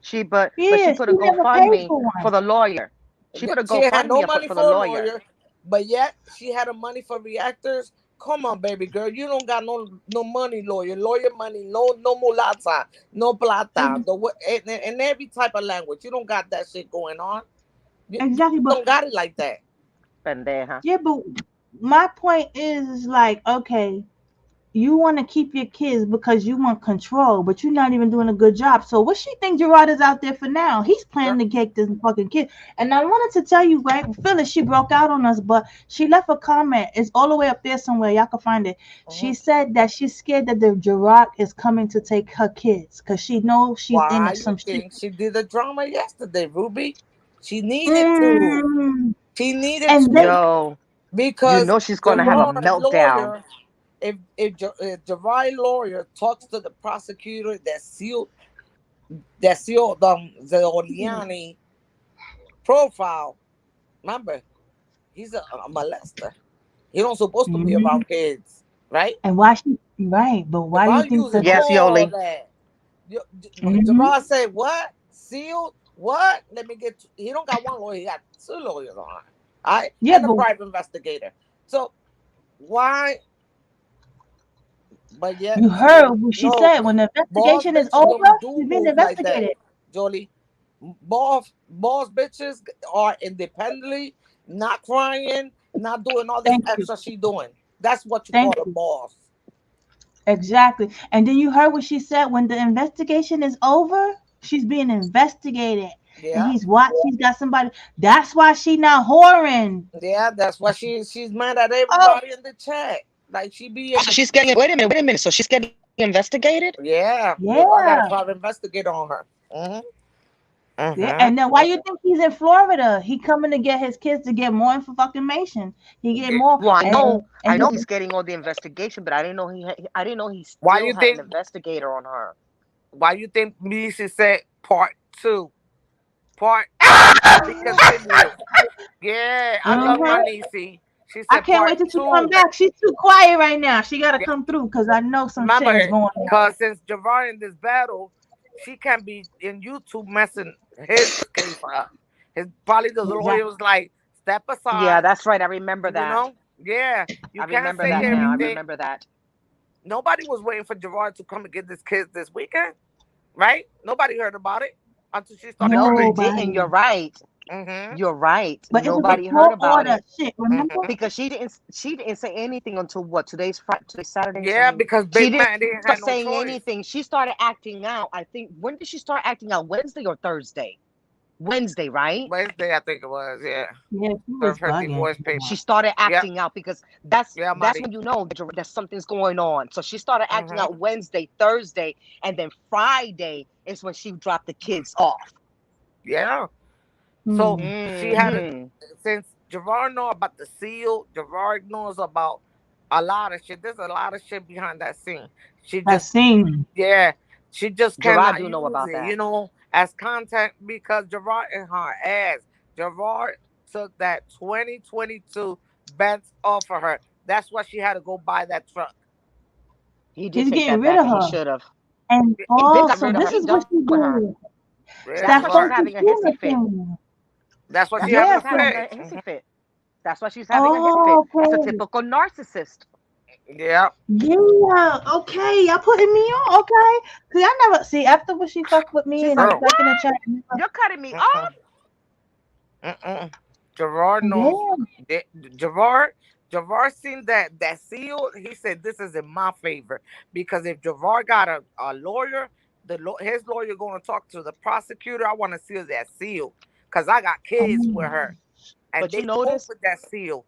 shit? But she Yeah, put she a never paid GoFundMe for for one. the lawyer. She put a She had no GoFundMe money for the for a lawyer. lawyer, but yet she had a money for reactors. Come on, baby girl, you don't got no money, lawyer money, no mulata, no plata, Ex- and every type of language. You don't got that shit going on. You Exactly, but don't got it like that. Pendeja. yeah, but my point is like, okay, you want to keep your kids because you want control, but you're not even doing a good job. So what she think Gerard is out there for now? He's Girl, planning to get this fucking kid. And I wanted to tell you, right, Phyllis, she broke out on us, but she left a comment. It's all the way up there somewhere. Y'all can find it. She mhm. said that she's scared that the Gerard is coming to take her kids because she knows she's in Why it, you some shit. think she did the drama yesterday, Ruby? She needed to. Mm. She needed And then to Yo, you because know she's gonna have a Gerard meltdown. lawyer, if Gerard lawyer talks to the prosecutor that sealed the Oliani profile, remember he's a molester. He don't supposed to be Mhm. around kids, right? And why she right, but why you Gerard think using that? Yes, all Yoli. that. Mhm. Gerard said, "What sealed? What? Let me get." He don't got one lawyer. He got two lawyers on. All right, Yeah, and a but private investigator. So why? But yet you she heard don't what she know. said. When the Boss investigation is bitches over, don't do she's being move like that, investigated. Jolie. Boss bitches are independently not crying, not doing all this Thank you. extra she doing. That's what you call Thank a you. boss. Exactly. And then you heard what she said when the investigation is over, she's being investigated. And Yeah, she's got somebody. That's why she not whoring. yeah. That's why she's mad at Oh, everybody in the chat. Like she be in So the she's getting, wait a minute. So she's getting investigated? yeah. They got a yeah. private investigator on her. Yeah. Mm-hmm. And then why you think he's in Florida? He coming to get his kids to get more information. He get Yeah. more Well, I and know he's getting all the investigation, but I didn't know he Why still you had an think? investigator on her. Why you think Misha said part two? Part to be continued. Yeah, I love my uh-huh. niecey. She I said can't part wait till she come two. back. She's too quiet right now. She gotta Yeah, come through because I know some shit is remember, going on. because since Javar in this battle, she can't be in YouTube messing his case up. His probably the lawyer Exactly. was like, step Yeah, aside, that's right. I remember you that. know? Yeah, you I can't remember say that now. I Mhm. everything. remember that. Nobody was waiting for Javar to come and get this kids this weekend, right? Nobody heard about it until she started No, they crying. didn't. Nobody. You're right. Mm-hmm. You're right. But it was a Nobody heard court about order it shit, remember? Mm-hmm. because she didn't say anything until what? Today's Saturday. I Yeah, mean, because she Big didn't Man didn't start have no saying choice. anything. She started acting out. I think when did she start acting out? Wednesday or Thursday? Wednesday, right? Wednesday, I think it was. Yeah, Yeah, she was served her bugging. divorce She papers. started Yep. acting out because that's Yeah, that's Marty. when you know that something's going on. So she started acting Mm-hmm. out Wednesday, Thursday, and then Friday is when she dropped the kids off. Yeah. So Hmm. she had it Hmm. since Gerard know about the seal. Gerard knows about a lot of shit. There's a lot of shit behind that scene. She That just scene. yeah, she just Gerard cannot do know use about it, that. as content because Gerard in her ass. Gerard took that 2022 Benz off of her. That's why she had to go buy that truck. He did He's take getting that rid back, of and he her. should have. And He been got also, rid of her. this He is what done she with her. do. Yeah, That's That why she's Gerard. having a hissy Fukushima fit. thing. That's why she That's why having Yeah. a she's having fit. a hissy fit. That's why she's having a hissy fit. Oh, That's a okay. typical narcissist. Yeah. Yeah. Okay. Y'all putting me on. Okay. See, I never see after what she fucked with me She's and like, was Girl. what? back in the chat. You're cutting me Mm-mm. off? Mm-mm. Gerard knows. Yeah. that- Gerard. Gerard seen that seal. He said, "This is in my favor because if Gerard got a lawyer, his lawyer going to talk to the prosecutor. I want to seal that seal because I got kids with Um, her, and But they you cope notice, with that seal."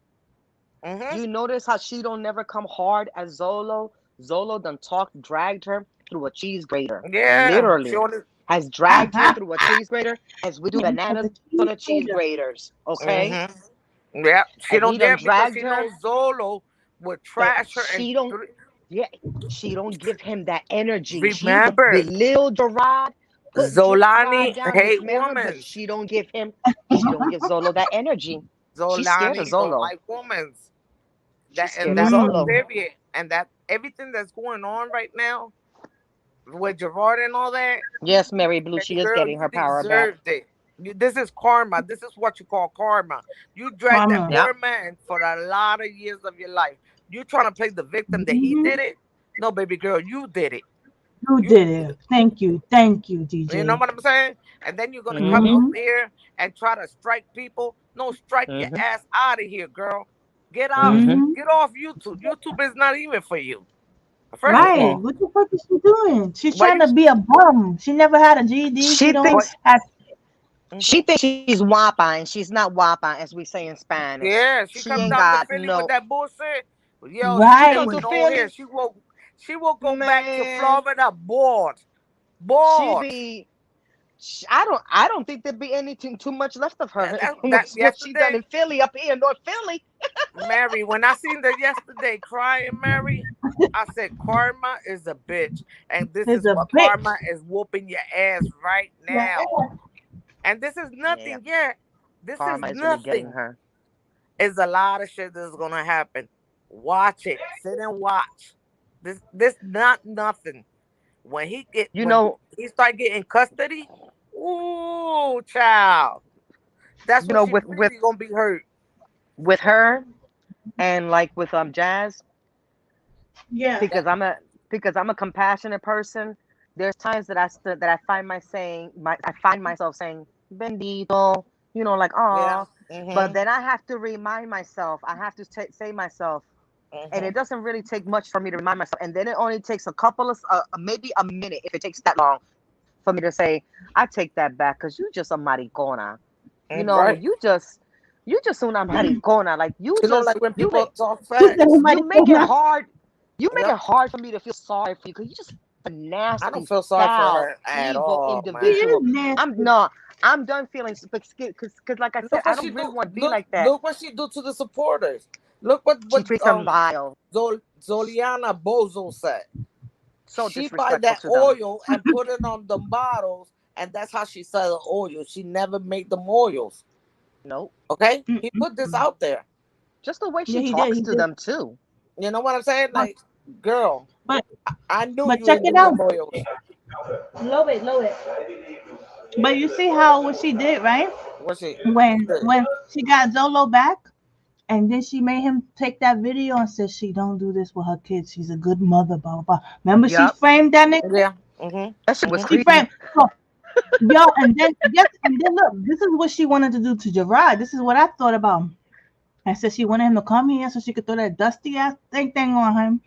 Mm-hmm. you notice how she don't never come hard as Zolo. Zolo done talked, dragged her through a cheese grater. Yeah, she Literally. only. Has dragged her through a cheese grater as we do because bananas the on cheese the cheese grater. graters. Okay? Mm-hmm. Yeah, she And he don't done dare because dragged she her, knows Zolo would but trash her and she don't, yeah, she don't give him that energy. She will remember. belittle Gerard, put Zolani Gerard down, hate dismantle him, but women. she don't give Zolo that energy. She's scared of Zolani don't Zolo. like women. That She's and scared of that's Zolo. Mm. period. And that everything that's going on right now with Gerard and all that, Yes, Mary Blue, baby she is girl, getting you her power back. deserved it. This is karma. This is what you call karma. You dragged that Karma. Yeah. poor man for a lot of years of your life. You trying to play the victim that he Hmm. did it? No, baby girl, you did it. You You did it. Thank you. Thank you, You know DJ. what I'm saying? And then you're gonna come Mm-hmm. up Hmm. here and try to strike people. No, strike your Mm-hmm. ass out of here, girl. Get out. Mm-hmm. Hmm. Get off YouTube. YouTube is not even for you. First of Right. Mm-mm. all, What the fuck is she doing? She's why trying you? to be a bum. She never had a GED. She She don't What? thinks have. Mhm. she thinks she's wapa and she's not wapa, as we say in Spanish. Yeah, she She come ain't down to got Philly with no. that bullshit. Yo, she She came come Right. with to no hair. Philly, She will go back to man. Florida bored. She Bored. be. I don't think there'd be anything too much left of That, her. that, that What she done yesterday, in Philly, up here in North Philly. Mary, when I seen her yesterday crying, Mary, I said, Karma is a bitch. And this Is is a what bitch. karma is whooping your ass right now. And this is Yeah, nothing yet. This is karma is really getting nothing. her. It's a lot of shit that's gonna happen. Watch it. Sit and watch. This not nothing. You When know, he start getting custody, ooh, child. That's when she with with really gonna be hurt. with her and like with Jazz, Yeah. Yeah. because I'm a compassionate person. There's times that I find myself saying bendito, like, Yeah. oh, But Mm-hmm. then I have to remind myself. I have to say myself, and Mm-hmm. it doesn't really take much for me to remind myself. And then it only takes a couple of, maybe a minute, if it takes that long, for me to say, I take that back, because you just a maricona. Right. You just una maricona. Like You don't like when you people make talk She said, facts. you make it hard. You make Yep. it hard for me to feel sorry for you, because you're just a I don't nasty, feel sorry for foul, her at evil all, she man. is individual. I'm nasty. no, I'm done feeling, because like I said, Look I what she don't really do. want to be Look, like that. look what she do to the supporters. Look what She treats them vile, Zoliana Bozo said. so She buy disrespectful that to them. oil and put it on the bottles, and that's how she sell the oil. She never made them oils. Nope. Okay, he put this Mm-mm. out there. Just the way Yeah, she he did. talks He to did. them too. You know what I'm saying? But Like, girl, but I knew but you check ain't it do out. them oils. Low it, low it. But you see how what she did, right? What's it? When she got Zolo back, and then she made him take that video and said she don't do this with her kids. She's a good mother, blah blah blah. Remember she Yep. framed that nigga? Yeah. Mhm. That shit was Mhm. She creepy. framed. So, yo, and then yes, and then look, this is what she wanted to do to Gerard. This is what I thought about. I said she wanted him to come here so she could throw that dusty ass thing on him,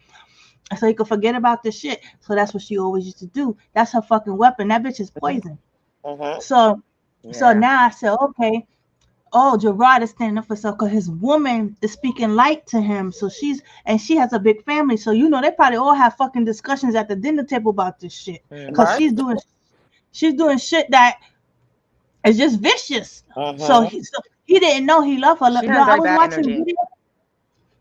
so he could forget about this shit. So that's what she always used to do. That's her fucking weapon. That bitch is Mhm. poison. Mhm. So so Yeah. now I said, okay, oh, Gerard is standing up for herself because his woman is speaking light to him. So she has a big family. So they probably all have fucking discussions at the dinner table about this shit. Cause Right. Hmm. she's doing shit that is just vicious. So Mhm. he didn't know he loved her. She Yo, has I very was bad watching a energy. video.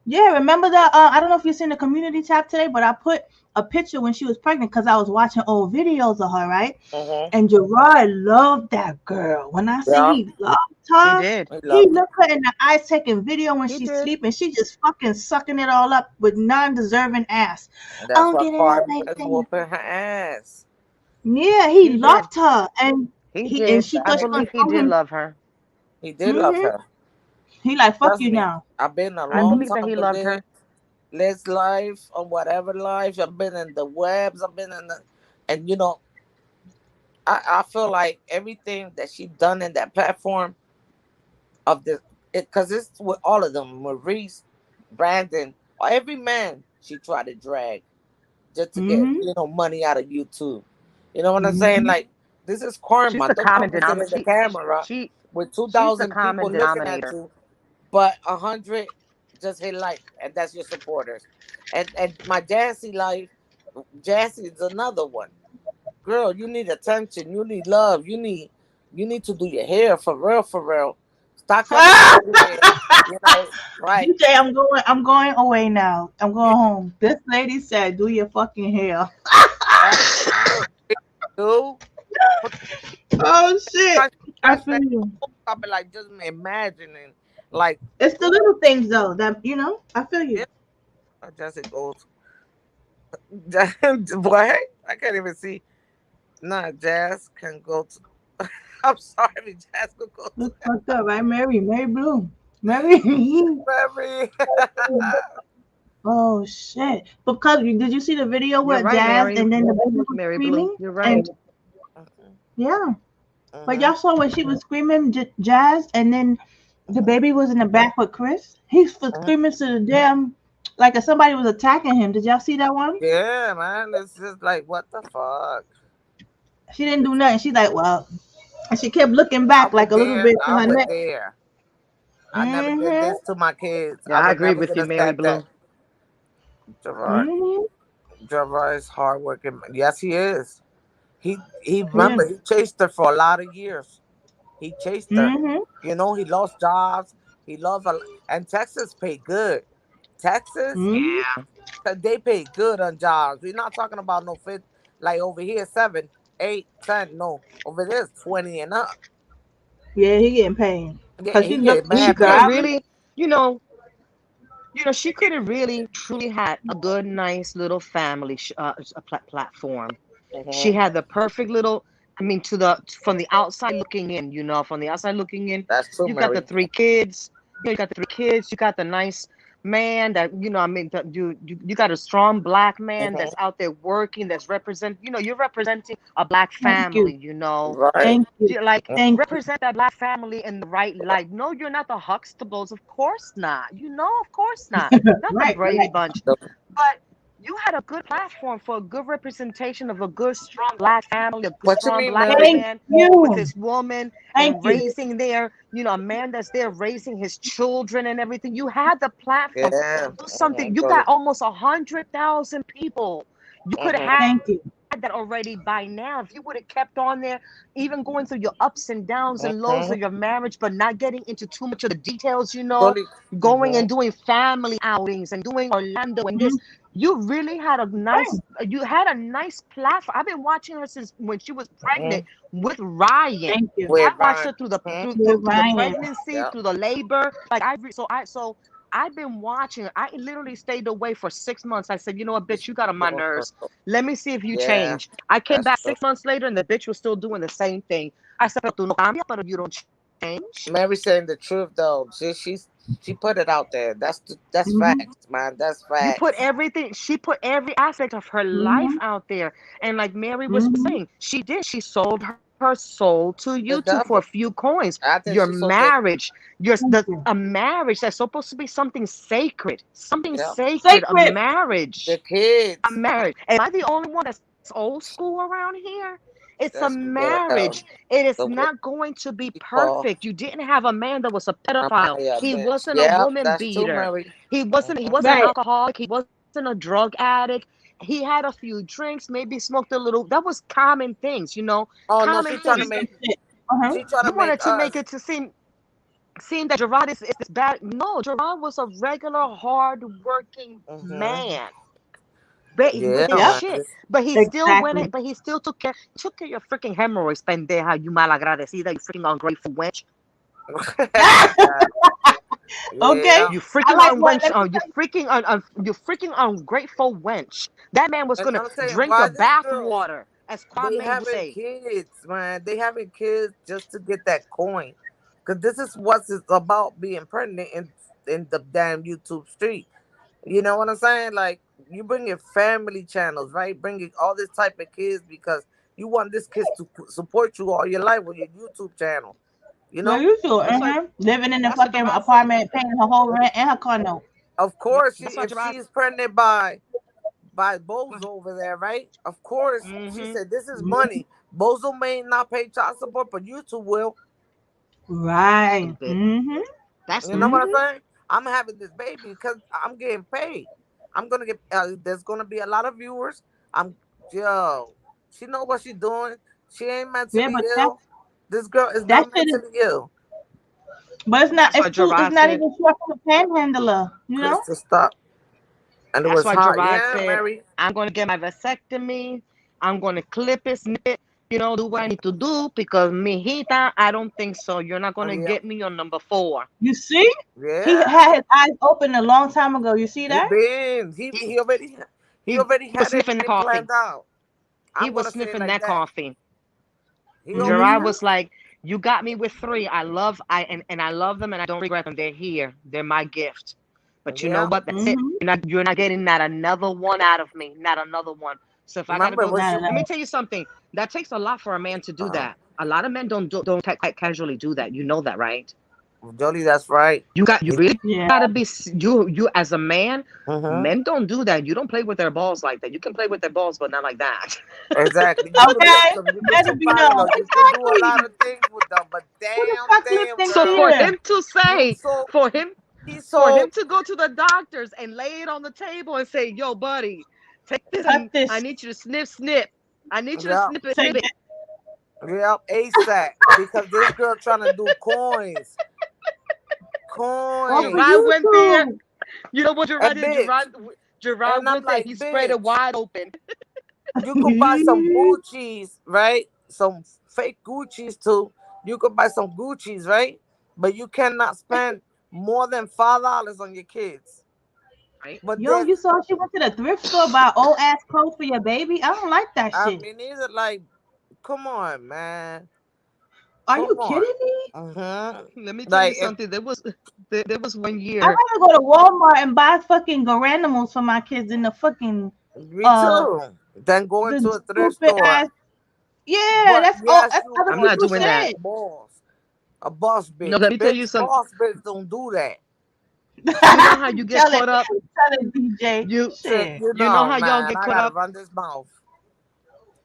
Yeah, remember that? I don't know if you seen the community tab today, but I put a picture when she was pregnant because I was watching old videos of her, right? Mhm. And Gerard loved that girl. When I say Yeah. he loved He her, did. He he loved her. looked her in the eyes, taking video when He she's did. sleeping. She just fucking sucking it all up with non-deserving ass. And I that's don't why get it Carmen like is that. whooping her ass. Yeah, he He did. loved her, and He and did. she I thought she was Exactly. gonna believe he throw did him. love her. He did love Hmm. her. He like fuck Trust you me. now. I've been a I long Hmm. believe that time he with loved this. her. Les life or whatever life. I've been in the webs. I've been in the, and I feel like everything that she done in that platform of the because it's with all of them, Maurice, Brandon, or every man she tried to drag just to get Hmm. money out of YouTube. You know what I'm saying? Hmm. Like this is She's karma. the Don't come common and sit in denominator. the camera She with she's the 2,000 common people looking at denominator. you, but 100 just hit like, and that's your supporters. And my Jassy life, Jassy is another one. Girl, you need attention. You need love. You need to do your hair for real, for real. Stop coming over here. Right? DJ, I'm going away now. I'm You going home. This lady said, "Do your fucking hair." right? Do put Oh shit! my I dress feel back. you. I'll be like just imagining, like, It's the little things though that I feel yeah, you. just it goes. Boy, I can't even see. Nah, Jazz can go to. I'm sorry, Jazz can go to It's fucked up, right? Mary Blue, Mary. Mary. Oh shit! Because did you see the video You're with right, Jazz Mary. and then the baby was Mary Blue. screaming? You're And right. yeah, but Mhm. y'all saw when she was screaming Jazz, and then the Mhm. baby was in the back with Chris. He was Mhm. screaming to the damn like if somebody was attacking him. Did y'all see that one? Yeah, man. It's just like, what the fuck? She didn't do nothing. She's like, well, and she kept looking I back was like a little there. bit to I her was neck. there. I never did Mhm. this to my kids. Yeah, I I would agree never with get you, a Mary step that. Blue. Javar, Mhm. Javar is hardworking. Yes, he is. He Yeah. remember he chased her for a lot of years. He chased her. Mhm. He lost jobs. He lost and Texas pay good. Texas, Mhm. they pay good on jobs. We're not talking about no fit like over here 7, 8, 10. No, over there it's 20 and up. Yeah, he getting paid. Yeah, Cause he she look, get he She mad could have pay. driving. really, she could have really, truly had a good, nice little family platform. She Hmm. had the perfect little. I mean, from the outside looking in, from the outside looking in, That's true, you got the Mary. three kids. You got the 3 kids. You got the nice man that I mean that you got a strong black man Mhm. that's out there working, that's represent you're representing a black Thank you. family, Right. and Thank you. like Thank you. represent that black family in the right light. No, you're not the Huxtables, of course not. Of course not the Right, Brady right. Bunch. But you had a good platform for a good representation of a good, strong black family, a good, What you strong mean, black Mary? Thank man with you. his woman Thank and you. raising their, a man that's there raising his children and everything. You had the platform to Yeah. do something. You Jolly. got almost 100,000 people. You could have Mhm. had Thank you. that already by now if you would have kept on there, even going through your ups and downs and lows Mhm. of your marriage, but not getting into too much of the details, Jolly. going and Mhm. doing family outings and doing Orlando and this. Mhm. You really had a Right. nice platform. I've been watching her since when she was pregnant Mhm. with Ryan. Thank you. I With watched Ron. her through the Mhm. through the Ryan. pregnancy, Yep. through the labor. Like so I've been watching her. I literally stayed away for 6 months. I said, you know what, bitch, you got on my nerves. Let me see if you Yeah. change. I came That's back true. 6 months later and the bitch was still doing the same thing. I said, pero tú no cambias, pero you don't change. Mary saying the truth though. She put it out there. That's Mhm. facts, man. That's You put facts. everything, she put every aspect of her life Mhm. out there. And like Mary was Mhm. saying, she did. She sold her soul to YouTube The for a few devil. coins. I Your think she sold the. marriage, Thank you. a marriage that's supposed to be something sacred, Yeah. a Sacred. marriage. The kids. Marriage. Am I the only one that's old school around here? It's a That's marriage. It is the way not going to be people. perfect. You didn't have a man that was a I'm pedophile. a He bitch. wasn't a Yep, woman that's too, beater. Mary. He Mhm. wasn't an Right. alcoholic. He wasn't a drug addict. He had a few drinks, maybe smoked a little. That was common things. Oh no, Common she trying to things. That's make. it. Uh-huh. She trying to You make wanted to make us. it to seem that Gerard is this bad. No, Gerard was a regular, hard working Mhm. man Yeah, with his Yep. shit. man. But he still went Exactly. it. But he still took care of your freaking hemorrhoids, pendeja. You malagradecida. You freaking ungrateful wench. Okay. Yeah. You I freaking like what. unwench. Let me You freaking ungrateful wench. That man was And gonna I'm saying, drink why your these bath girls water, as they Kwame would having say. kids, man? They having kids just to get that coin, because this is what it's about being pregnant in the damn YouTube street. You know what I'm saying? Like you bringing family channels, right? Bringing all this type of kids because you want this kids to support you all your life with your YouTube channel. You Well, know, you sure. That's why. Living in the That's what fucking Gerard said. apartment, paying her whole rent and her car note. of Yep. course, That's why if Gerard. she's pregnant by Bozo over there, right? Of course, she Mm-hmm. said this is Mhm. money. Bozo may not pay child support, but YouTube will. Right. Stupid. Mhm. That's You know stupid. what I'm Mhm. saying? I'm having this baby because I'm getting paid. I'm gonna get. There's gonna be a lot of viewers. I'm yo. She know what she's doing. She ain't Yeah, mentally but ill. This girl is that not shit is. mentally ill. But it's not. That's why It's too. It's Gerard not said. even short from a panhandler. You know. Crystal, stop. And it That's was why hot. Gerard Yeah, said, Mary. I'm going to get my vasectomy. I'm going to clip it, snip it, do what I need to do because, mijita, I don't think so. You're not going to Yeah, get me on number 4. You see, he yeah. had his eyes open a long time ago. You see He that? been. He, He already he was had sniffing that everything coffee. planned out. He I'm was gonna say it sniffing like that that. coffee. He already Gerard Mhm. had. was like, you got me with 3. And I love them and I don't regret them. They're here. They're my gift. But you know Yeah. what? That's it. Mhm. You're not getting not another one out of me. Not another one. So if I gotta Remember go, when Nah, she? nah, let me nah. tell you something. That takes a lot for a man to do Uh, that. A lot of men don't quite casually do that. You know that, right? Jody, that's right. You really Yeah. gotta be you as a man. Mm-hmm. Men don't do that. You don't play with their balls like that. You can play with their balls, but not like that. Exactly. You could lift Okay. them. You could Let do it be known. Bible. You could do a lot Exactly. of things with them. But Who the damn, fuck damn, lifting So girl, for fear? him to you say, so for him he's for so him to go to the doctors and lay it on the table and say, "Yo, buddy, take this Cut and I this. need you to snip. I need you to yeah snip Take it." it. yeah ASAP because this girl trying to do coins, Off of Gerard coins, went there. YouTube. You know what a Gerard did? bitch. Gerard And I'm went there. like, He sprayed it bitch, wide open. you could buy some Gucci's, right? Some fake Gucci's too. You could buy some Gucci's, right? But you cannot spend more than $5 on your kids. Right? But Yo, then you saw she went to the thrift store buy old ass clothes for your baby. I don't like that I shit. mean, these are like, come on, man. Are Come you on. kidding me? Let me tell you Like it, something. There was one I'd year. rather go to Walmart and buy fucking Garanimals for my kids than the fucking me uh too. Then going to the a thrift stupid store. ass. Yeah, But that's all. yes, That's you other I'm put not people doing yourself that. said. a boss. A boss No, bitch. let me tell you Bitch, something. boss bitch don't do that. You know how you get Tell it, caught up. tell it, DJ. You Said, Shit. you you know know, how y'all man, get I caught gotta up. run this mouth.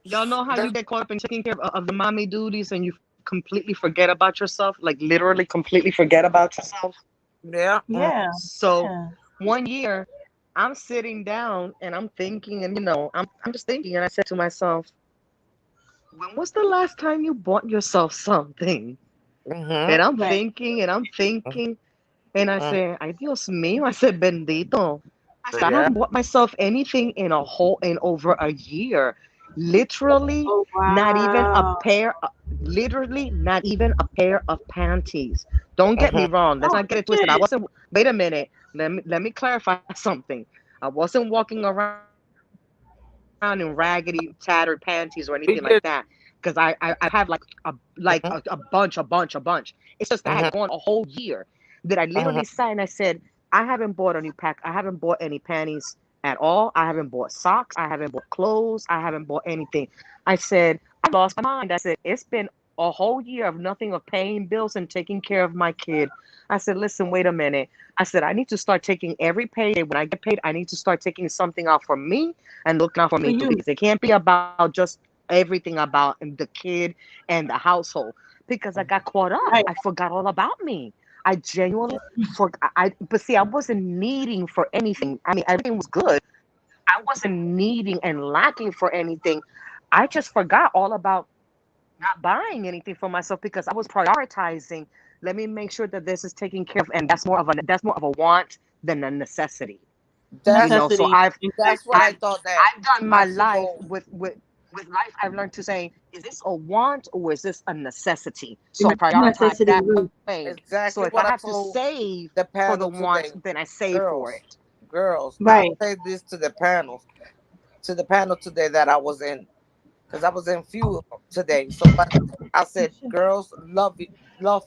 Y'all know how This, you get caught up in taking care of the mommy duties and you completely forget about yourself. Like literally, completely forget about yourself. yeah. Yeah, So yeah. one year, I'm sitting down and I'm thinking, and I'm just thinking, and I said to myself, when was the last time you bought yourself something? Mm-hmm. And I'm Right. thinking, and I'm thinking, and I Mm-hmm. said, "Ay Dios mío!" I said, "Bendito." I said, "I Yeah. haven't bought myself anything in over a year. Literally, Oh not even a wow. pair. Literally, not even a pair of panties. Don't get me Mm-hmm. wrong. Let's Oh not get it twisted. I shit. wasn't. Wait a minute. Let me clarify something. I wasn't walking around in raggedy, tattered panties or anything like that. Because I We get. have like a Mm-hmm. bunch. It's just that I had gone a Mm-hmm. whole year that I literally Mm-hmm. sat and I said, I haven't bought a new pack. I haven't bought any panties at all. I haven't bought socks. I haven't bought clothes. I haven't bought anything. I said, I lost my mind. I said, it's been a whole year of nothing of paying bills and taking care of my kid. I said, listen, wait a minute. I said, I need to start taking every payday. When I get paid, I need to start taking something out for me and looking out for For me too, you. because it can't be about just everything about the kid and the household. Because I got caught up. Right. I forgot all about me. I genuinely forgot. But see, I wasn't needing for anything. I mean, everything was good. I wasn't needing and lacking for anything. I just forgot all about not buying anything for myself because I was prioritizing. Let me make sure that this is taken care of, and that's more of a want than a necessity. That's So Necessity. I've that's Exactly. what I I've thought that I've done my I should life go. with life. I've learned to say, is this a want or is this a necessity? So I It's prioritize necessity. that Really. way. So Exactly if I what I have to told save the for the panel want, today. then I save for Girls, it. girls, I Right. said this to the panel today that I was in, because I was in few today. So, but I said, girls, love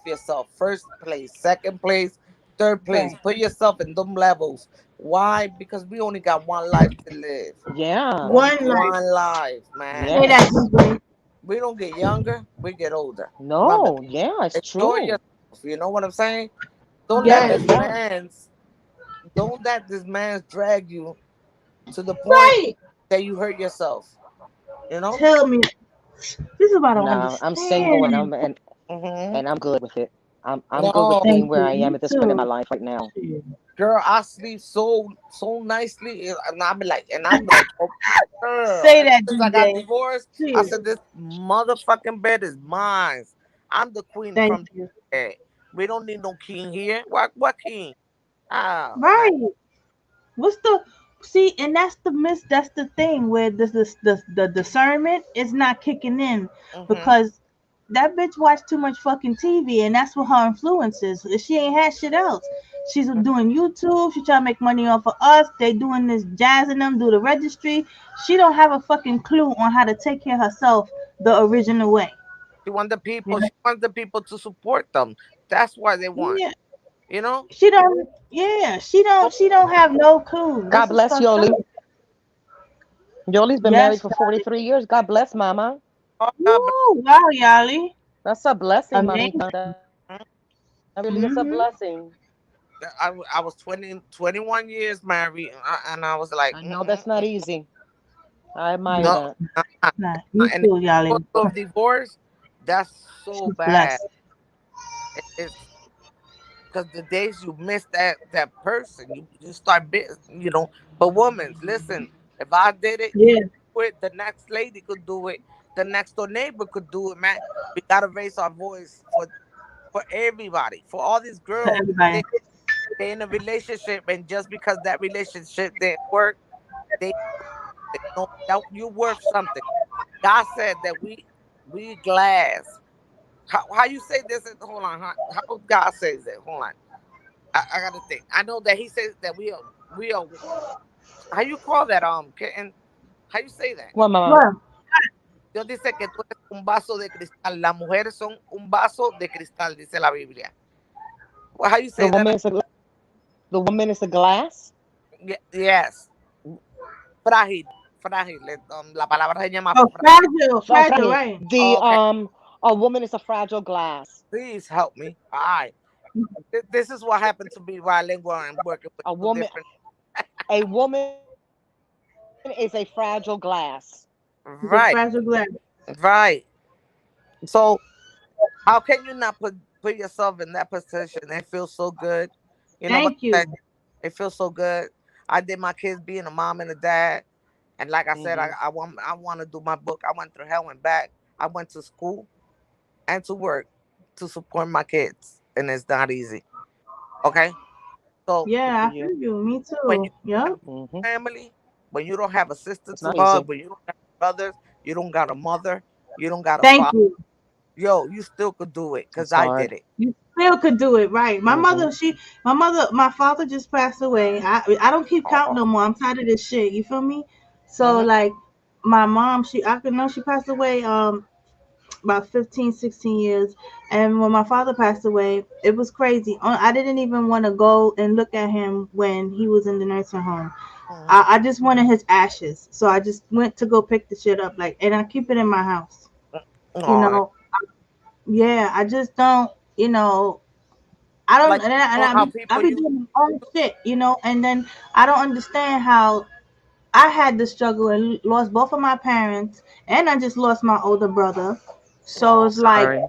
yourself. First place, second place, third place. Right. Put yourself in them levels. Why? Because we only got one life to live. Yeah. Only One life. one life, man. Say that, Yes. DJ. We don't get younger, we get older. Remember No. Yeah. It's that. Enjoy true. yourself. You know what I'm saying? Don't let Yeah. Yes. this Yeah. man's don't let this man's drag you to the point Right. that you hurt yourself. You know? Tell me. This is what I don't No. I'm single and understand. Hmm. I'm good with it. I'm good with No, being Thank where you. I am Me at this point in my too. life right now. Shit. girl, I sleep so nicely, and I'm like, oh, girl. Say Ever that, since I got DJ. divorced, I Shit. said this motherfucking bed is mine. I'm the queen Thank from the you. bed. We don't need no king here. What king? Oh man. Right. What's the see? And that's the miss. That's the thing where the discernment is not kicking in Hmm. because that bitch watched too much fucking TV, and that's what her influence is. She ain't had shit else. She's doing YouTube. She trying to make money off of us. They doing this jazzing them do the registry. She don't have a fucking clue on how to take care of herself the original way. She want the You people. know? She wants the people to support them. That's why they want. Yeah. You know. She don't. Yeah. She Oh, don't. She don't have no clue. God This is bless fucked up. Yoli. Yoli's been married Yes. for 43 years. God bless, Mama. God Woo! Wow, Yali. That's a blessing, Amazing. Mamita. That really is a blessing. Mhm. I was 21 years married, and I was I like, know that's not easy. I admire No, that. no, nah, nah. You and too, Yali. of divorce, that's so She's bad. blessed. It's because the days you miss that person, you start But women, listen, if I did it, you Yeah, do it. The next lady could do it. The next door neighbor could do it, man. We gotta raise our voice for everybody, for all these for girls. everybody. They in a relationship, and just because that relationship didn't work, they know that you worth something. God said that we glass. How you say this? Hold on. How God says that? Hold on. I gotta think. I know that He says that we are. How you call that? Kitten? How you say that? What, Mama? Well, Dios dice que tú eres un vaso de cristal. Las mujeres son un vaso de cristal, dice la Biblia. Well, how you The say that? woman is the woman is a glass. Yes. Frágil. Frágil. La palabra se llama Oh, frágil. fragile, No, fragile, Franny, right? the Okay. a woman is a fragile glass. Please help me. All right. This is what happened to be bilingual and working with A two woman different. a woman is a fragile glass. It's a Right. fragile glass. Right. So how can you not put yourself in that position? It feels so good. You know what Thank I'm saying? you. It feels so good. I did my kids being a mom and a dad. And like I said, Hmm. I want to do my book. I went through hell and back. I went to school and to work to support my kids. And it's not easy. Okay. So Good Yeah, for I you. feel you. Me when you too. don't Yep. have Hmm. family, when you don't have a sister It's to not hug, easy. when you don't have brothers, you don't got a mother, you don't got a Thank father, you. yo, you still could do it because It's I did hard. it. You still could do it, right? Hmm. My father just passed away. I don't keep count Oh, no more. I'm tired of this shit. You feel me? So hmm like, my mom, I can know she passed away about 15, 16 years. And when my father passed away, it was crazy. I didn't even want to go and look at him when he was in the nursing home. hmm I just wanted his ashes. So I just went to go pick the shit up, like, and I keep it in my house. You oh, know, yeah, I just don't, I don't, like and I, and know I how be, I people be use. doing my own shit, and then I don't understand how I had to struggle and lost both of my parents, and I just lost my older brother. So Oh, it's like, Sorry.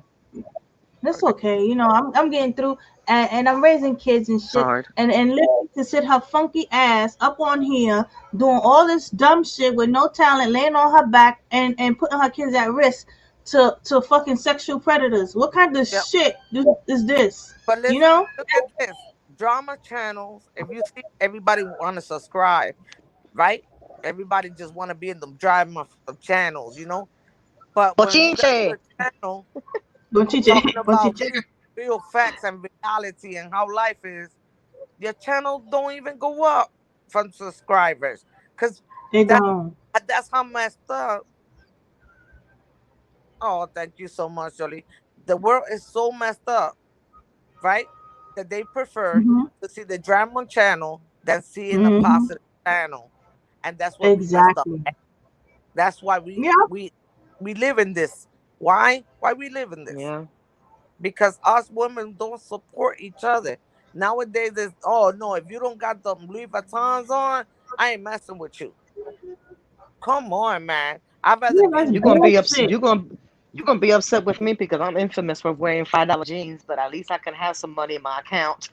it's okay, I'm getting through, and I'm raising kids and It's shit, hard. and literally to sit her funky ass up on here doing all this dumb shit with no talent, laying on her back and putting her kids at risk to fucking sexual predators. What kind of yeah. shit is this? But You listen, know? look at this. Drama channels. If you see, everybody want to subscribe, right? Everybody just want to be in the drama of channels, you know. But when you got Bochinche. your channel Don't you talking don't you about real facts and reality and how life is, your channel don't even go up from subscribers, cause They that don't. that's how messed up. Oh, thank you so much, Jolie. The world is so messed up, right? That they prefer Hmm. to see the drama channel than seeing the Hmm. positive channel, and that's where we messed up. Exactly. That's why Yeah. we live in this. Why? Why we live in this? Yeah. Because us women don't support each other. Nowadays, there's oh no, if you don't got the Louis Vuittons on, I ain't messing with you. Come on, man. I'd rather Yeah, be that's in You're gonna be upset. bullshit. You're gonna be upset with me because I'm infamous for wearing $5 jeans, but at least I can have some money in my account.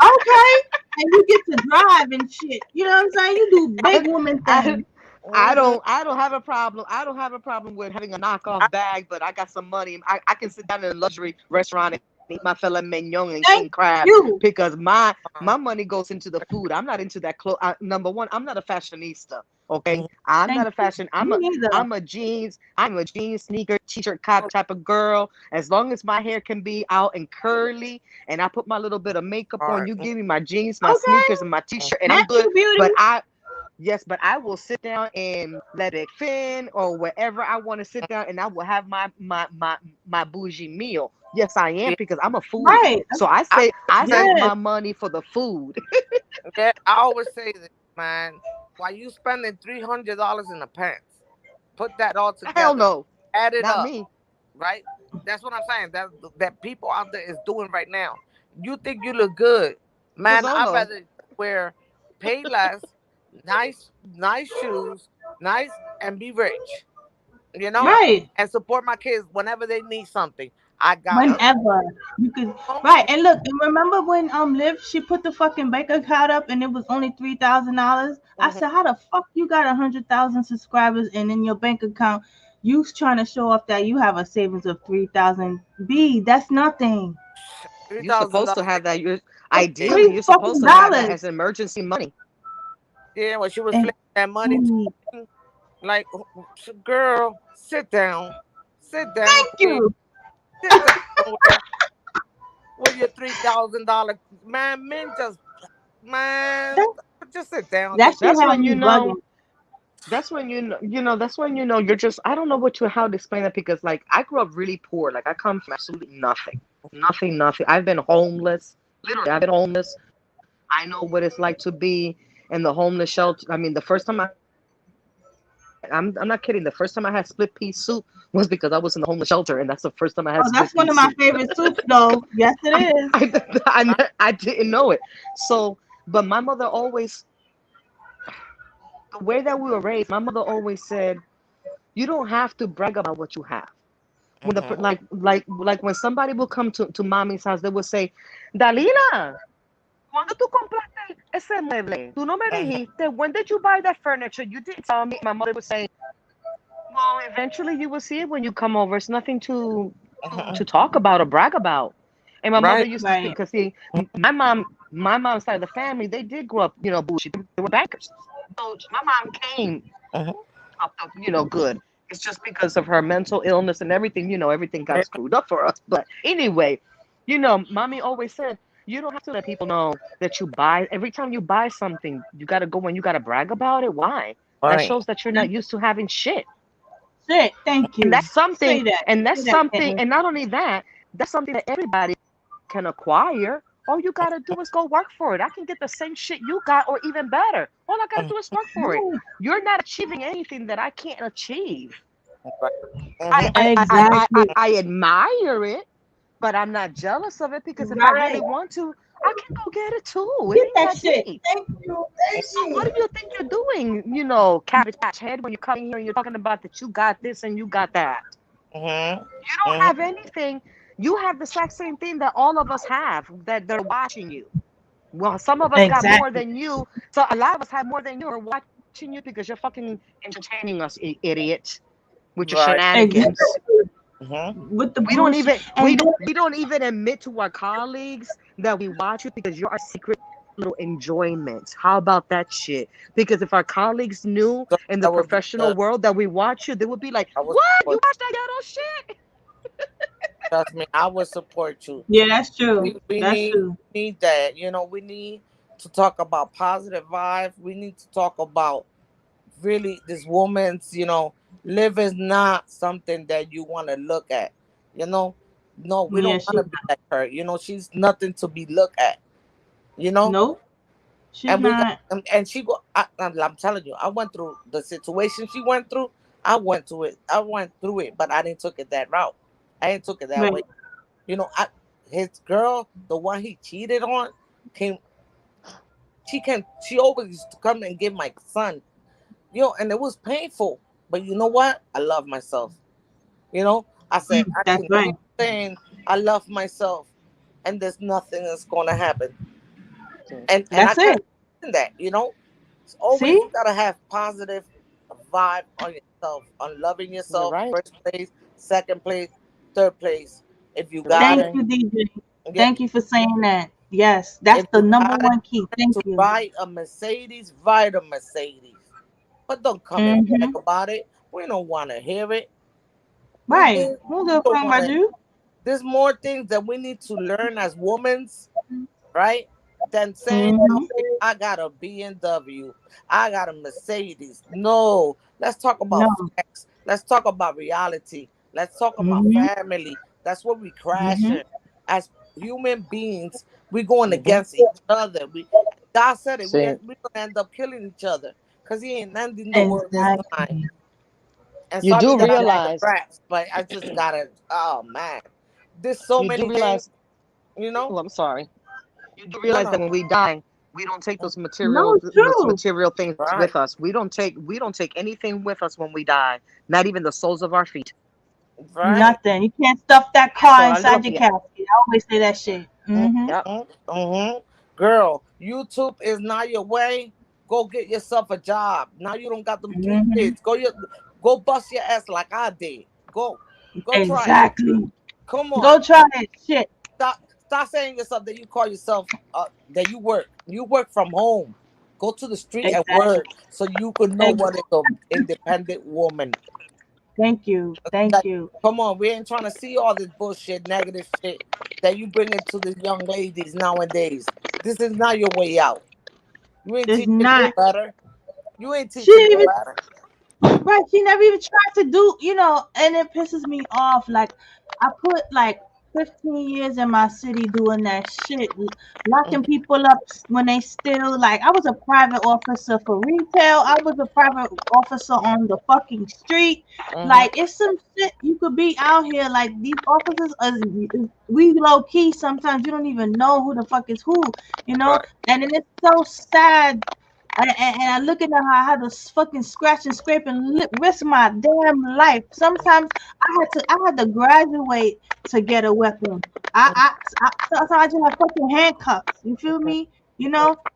Okay. And you get to drive and shit. You know what I'm saying? You do big woman I, things. hmm I don't have a problem. I don't have a problem with having a I, knockoff bag, but I got some money. I can sit down in a luxury restaurant and eat my filet mignon and king Thank crab you. because my money goes into the food. I'm not into that clothes. Number one, I'm not a fashionista. Okay, mhm. I'm not Thank a you. fashion. Me neither. I'm a jeans sneaker t-shirt type of girl. As long as my hair can be out and curly, and I put my little bit of makeup on, All you right. give me my jeans, my sneakers, Okay. and my t-shirt, and I'm good. Natural beauty. But yes, but I will sit down and let it fin or wherever I want to sit down, and I will have my bougie meal. Yes, I am Yeah, because I'm a foodie. Right. So I I say, save Yes. my money for the food. yeah, I always say this, man. Why you spending $300 in the pants? Put that all Hell together, no, add it not up, me. right? That's what I'm saying. That people out there is doing right now. You think you look good, man? I'd Bozono. rather wear pay less, nice shoes, nice and be rich, you know, Right. and support my kids whenever they need something. I got Yep. them. Whenever you could. Oh, Right. And look, and remember when Liv, she put the fucking bank account up and it was only $3,000. I mhm. said, how the fuck you got 100,000 subscribers and in your bank account you trying to show off that you have a savings of 3,000? B, that's nothing. three You're thousand supposed to dollars. have that. You're That's Yeah, ideally three you're supposed fucking to have that dollars. as emergency money. yeah. When she was And flipping that money, B, like, girl, sit down, thank please, you. sit down somewhere with your $3,000. Man, man, just sit down. That Just shit That's had when me you know. bugging. That's when that's when you're just, I don't know how to explain that, because like I grew up really poor. Like I come from absolutely nothing. Nothing. I've been homeless. Literally, I've been homeless. I know what it's like to be in the homeless shelter. I mean, the first time I'm not kidding. The first time I had split pea soup was because I was in the homeless shelter, and that's the first time I had Oh, split that's pea one of my soup. favorite soups, though. Yes, it is. I didn't know it. So, but my mother always, the way that we were raised, my mother always said, you don't have to brag about what you have. When the Mm-hmm. like when somebody will come to mommy's house, they will say, Dalila, ¿cuándo tú compraste ese mueble? Tú no me dijiste. When did you buy that furniture? You didn't tell me. My mother would say, well, eventually you will see it when you come over. It's nothing to Mm-hmm. talk about or brag about. And my mother Right. used to say, Right. because see, my mom's side of the family, they did grow up, bougie. They were bankers. So my mom came Mm-hmm. up, good. It's just because of her mental illness and everything, everything got screwed up for us. But anyway, mommy always said, you don't have to let people know that you buy. Every time you buy something, you got to go and you got to brag about it. Why? That Right. shows that you're That's not used to having shit. it. Thank And you. that's something, Say that. and that's Say that, something, Kitten. and not only that, that's something that everybody can acquire. All you got to do is go work for it. I can get the same shit you got or even better. All I got to do is work for it. Right. You're not achieving anything that I can't achieve. Right. I, Mm-hmm. I, I, I, I, Exactly. I admire it, but I'm not jealous of it, because if I really Right. want to, I can go get it too. It Get ain't that that shit. deep. Thank you. So what do you think you're doing, Cabbage Patch Head, when you come in here and you're talking about that you got this and you got that? Mm-hmm. You don't have Mm-hmm. anything. You have the exact same thing that all of us have, that they're watching you. Well, some of us got more Exactly. than you. So a lot of us have more than you are watching you because you're fucking entertaining us, idiot, with your Right. shenanigans. Exactly. Mm-hmm. With the We don't bullshit. even And then, we don't even admit to our colleagues that we watch you, because you're our secret little enjoyment. How about that shit? Because if our colleagues knew So in the that would be professional good. world that we watch you, they would be like, I would "What? You support. watch that ghetto shit?" Trust me. I would support you. yeah, that's true. We That's need true. that. We need to talk about positive vibes. We need to talk about really this woman's. Live is not something that you want to look at. You know, no, we Yeah, don't want she. to be like her. She's nothing to be looked at. You know, Nope. She's and we got not. and she go. I'm telling you, I went through the situation she went through. I went through it. But I didn't took it that route. I didn't took it that Right. way. His girl, the one he cheated on, came. She always used to come and give my son, and it was painful. But you know what? I love myself. I said I That's can right. keep saying I love myself, and there's nothing that's gonna happen. And I That's kept it. saying that. It's always See? you gotta have positive vibe on yourself, on loving You're yourself. right. First place, second place, third place. If you You're got Thank it, right. you, DJ. yeah. Thank you for saying that. Yes, that's If the you number got it one key. Thank to you. ride a Mercedes, ride a Mercedes. But don't come and brag Mm-hmm. about it. We don't want to hear it. We Right. do. Who's We gonna don't talk want about to. you? There's more things that we need to learn as women, right? Than saying Mm-hmm. out there, I got a BMW, I got a Mercedes. No, let's talk No. about facts. Let's talk about reality. Let's talk about Mm-hmm. family. That's what we Mm-hmm. crashing. As human beings, we're going Mm-hmm. against each other. God said it. See, We're gonna end up killing each other because He ain't ending the world this time. Exactly. And you sorry do that I'm out the realize, raps, but I just gotta. Oh man, there's so you do many things. realize. You know? Oh, I'm sorry. You do No, realize that no. when we die, we don't take No, it's those true. material things Right, with us. We don't take anything with us when we die. Not even the soles of our feet. right. Nothing. You can't stuff that Eso, car dale inside los your pies. casket. I always say that shit. Mm-hmm. Yep. Girl, YouTube is not your way. Go get yourself a job. Now you don't got them three Mm-hmm. kids. Go bust your ass like I did. Go try it. Exactly. Come on. Go try it. Shit. Stop saying yourself that you call yourself that you work. You work from home. Go to the street and Exactly. work so you could know what is an independent woman. Thank you. Thank Like, you. come on, we ain't trying to see all this bullshit, negative shit that you bring into the young ladies nowadays. This is not your way out. You ain't It's teaching them not. better. You ain't She teaching didn't no even better. right. She never even tried to do, and it pisses me off. Like I put like 15 years in my city doing that shit, locking people up when they still like. I was a private officer for retail. I was a private officer on the fucking street. Mm-hmm. Like it's some shit you could be out here. Like these officers, we low key. Sometimes you don't even know who the fuck is who, Right. and then it's so sad and I look at how I had to fucking scratch and scrape and risk my damn life. Sometimes I had to graduate to get a weapon. So I just have fucking handcuffs. You feel me?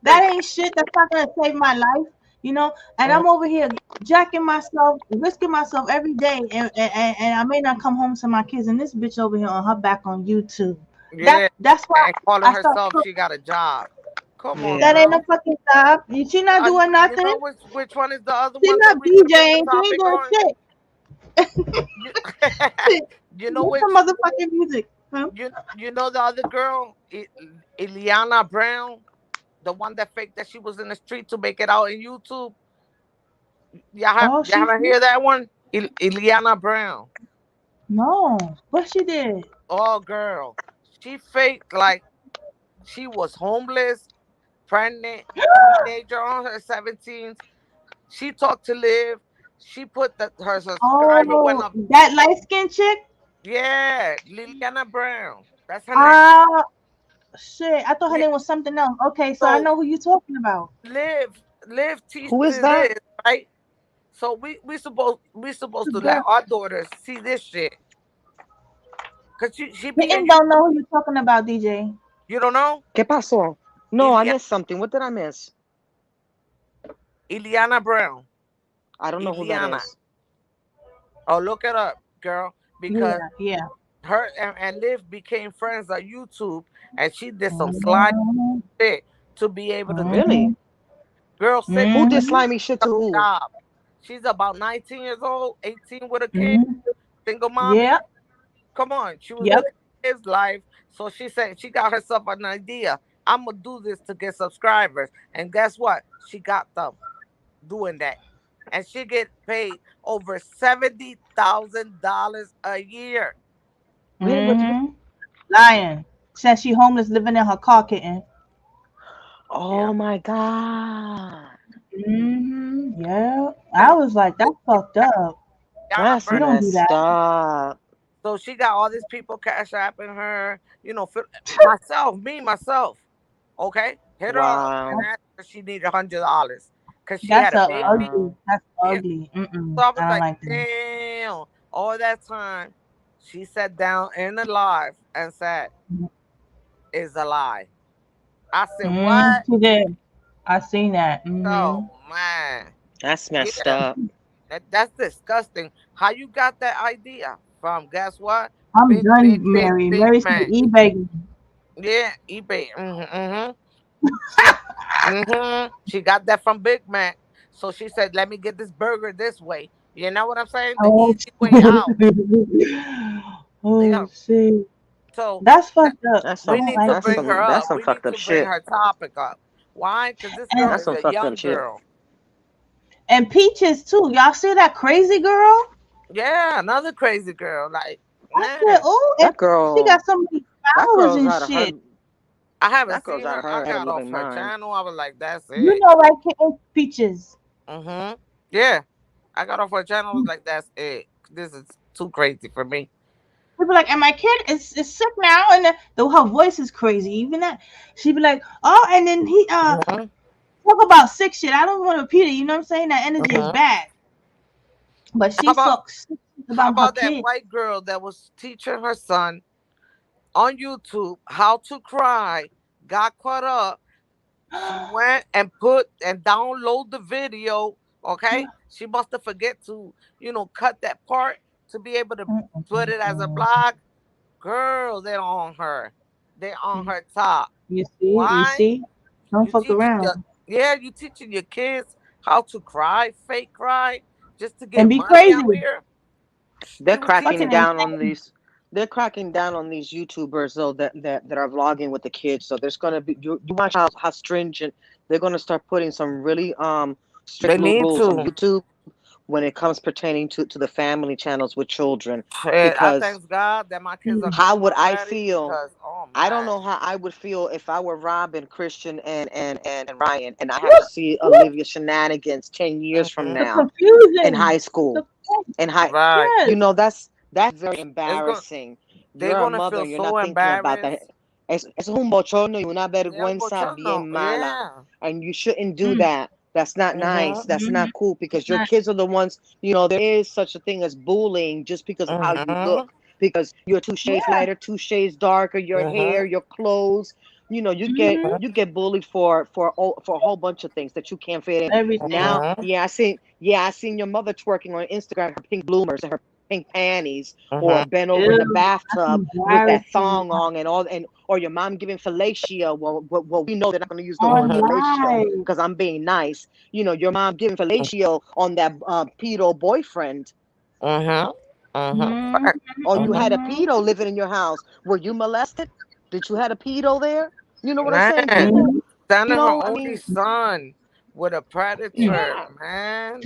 That Hey. ain't shit. That's not gonna save my life. And Mhm. I'm over here jacking myself, risking myself every day, and I may not come home to my kids. And this bitch over here on her back on YouTube. Yeah. That's why And calling I start. herself she got a job. Come on, That Yeah. ain't a girl. fucking job. She not doing You nothing. know which one is the other She one that not we could make a DJing. She ain't topic doing on? shit. You, you know Get some which motherfucking music. Huh? you know the other girl, Ileana Brown, the one that faked that she was in the street to make it out in YouTube. Oh, Y'all she haven't hear that one? Ileana Brown. no. What she did? Oh girl, she faked like she was homeless, pregnant, teenager on her 17th. She talked to live. She put her subscriber went Oh, up. that light skinned chick. Yeah, Liliana Brown. That's her name. Ah, shit. I thought her Yeah. name was something else. Okay, so I So know who you talking about. live Who is teaches that? this, right? So we supposed The to girl. let our daughters see this shit. Cause she be in Kitten you. don't know who you talking about, DJ. You don't know? ¿Qué pasó? No, I Ilia, missed something. What did I miss? Iliana Brown. I don't know who that Iliana. is. Oh, look it up, girl. Because Yeah, yeah. her and Liv became friends on YouTube, and she did some slide Mm-hmm. shit to be able to get Really? girl sit Who did Mm-hmm. slimy shit to who? job. She's about 19 years old, 18 with a kid, Mm-hmm. single mommy. Yep. Come on, she was Yep. living his life. So she said she got herself an idea. I'm gonna do this to get subscribers. And guess what? She got them doing that. And she get paid over $70,000 a year. Where? Mm-hmm. Lying. Says she homeless, living in her car, kitten. Yeah. Oh my God. Yeah. I And was like, that's fucked up. Yana That's We Burn. don't do that. messed up. So she got all these people cash apping her, myself, me, myself. Okay? Hit her up and Wow. ask her if she needed $100. Because she That's had a a baby. ugly. Wow. That's Yeah. ugly. Mm-mm. So I was I don't like, like that. damn, all that time she sat down in the live and said, is a lie. I said, what? She did. I seen that. Oh man. That's messed Yeah, up. that's disgusting. How you got that idea from? Guess what? I'm Big, done, big, big, Mary. big Mary said man. eBay. Yeah, eBay. She got that from Big Mac. So she said, let me get this burger this way. You know what I'm saying? The Oh easy way out. shit. Oh Yeah. shit. So That's that, fucked up. That's I we some don't need to like that's it. bring her some that's up. some We need fucked up to bring shit. her topic up. Why? Because this girl And That's is some a fucked up young shit. girl. Peaches too. Y'all see that crazy girl? Yeah, another crazy girl. Like, I said, man, oh, and That she girl got so many that followers girl's and out of her shit. I haven't that girl's seen out her. of I her ever got off living her mind. channel. I was like, that's You it. know, right, Kitten? Peaches. Yeah, I got off her channel. I was like, that's it. This is too crazy for me. She'd be like, and my kid is sick now, and her voice is crazy. Even that, she'd be like, oh, and then he hmm talk about sick shit. I don't want to repeat it. You know what I'm saying? That energy is hmm bad, but How she about talks shit how about her about that kid. white girl that was teaching her son on YouTube how to cry? Got caught up. She went and put and download the video. Okay, she must have forget to cut that part to be able to put it as a blog. Girl, they're on her. They're on her top. You see, you Why? see, don't You fuck teaching your around yeah, you teaching your kids how to cry, fake cry, just to and get be money crazy. out here. They're She was cracking Fucking teaching. down on insane. these they're cracking down on these YouTubers though that are vlogging with the kids. So there's gonna be you watch how stringent they're gonna start putting some really They strict need rules on to. YouTube when it comes pertaining to the family channels with children, And I because thank God that my kids are how grown would I already. feel? Because oh I don't man, know how I would feel if I were Robin, Christian, and Ryan, and I have to see Olivia shenanigans 10 years from hmm The now in confusion. high The school. In high, right. yes. that's very It's going. embarrassing. They're You're a gonna mother feel and you're so not thinking about that. embarrassed. Es un bochorno y una Yeah, I'm vergüenza bochorno. bien mala, Yeah. and you shouldn't do Mm, that. That's not nice. Mhm. That's mhm. not cool, because your Not kids are the ones. There is such a thing as bullying just because of how you Mhm. look, because you're two shades yeah. lighter, 2 shades darker, your hair, Mhm. your clothes. You get Hmm. you get bullied for a whole bunch of things that you can't fit in. Everything. Now, Mhm. yeah, I seen your mother twerking on Instagram, her pink bloomers and her pink panties, or Mhm. bent over in the Ew, that's bathtub with that embarrassing. thong on and all, and or your mom giving fellatio. Well, we know they're not going to use the word Mhm. fellatio Online. because I'm being nice. Your mom giving fellatio on that pedo boyfriend, Mhm. Mhm. Hmm. Fact. or you Mhm. had a Hmm. pedo living in your house. Were you molested? Did you had a pedo there? You know what I'm saying? Man, People, Hmm. sending her I only mean, son with a predator, yeah, man.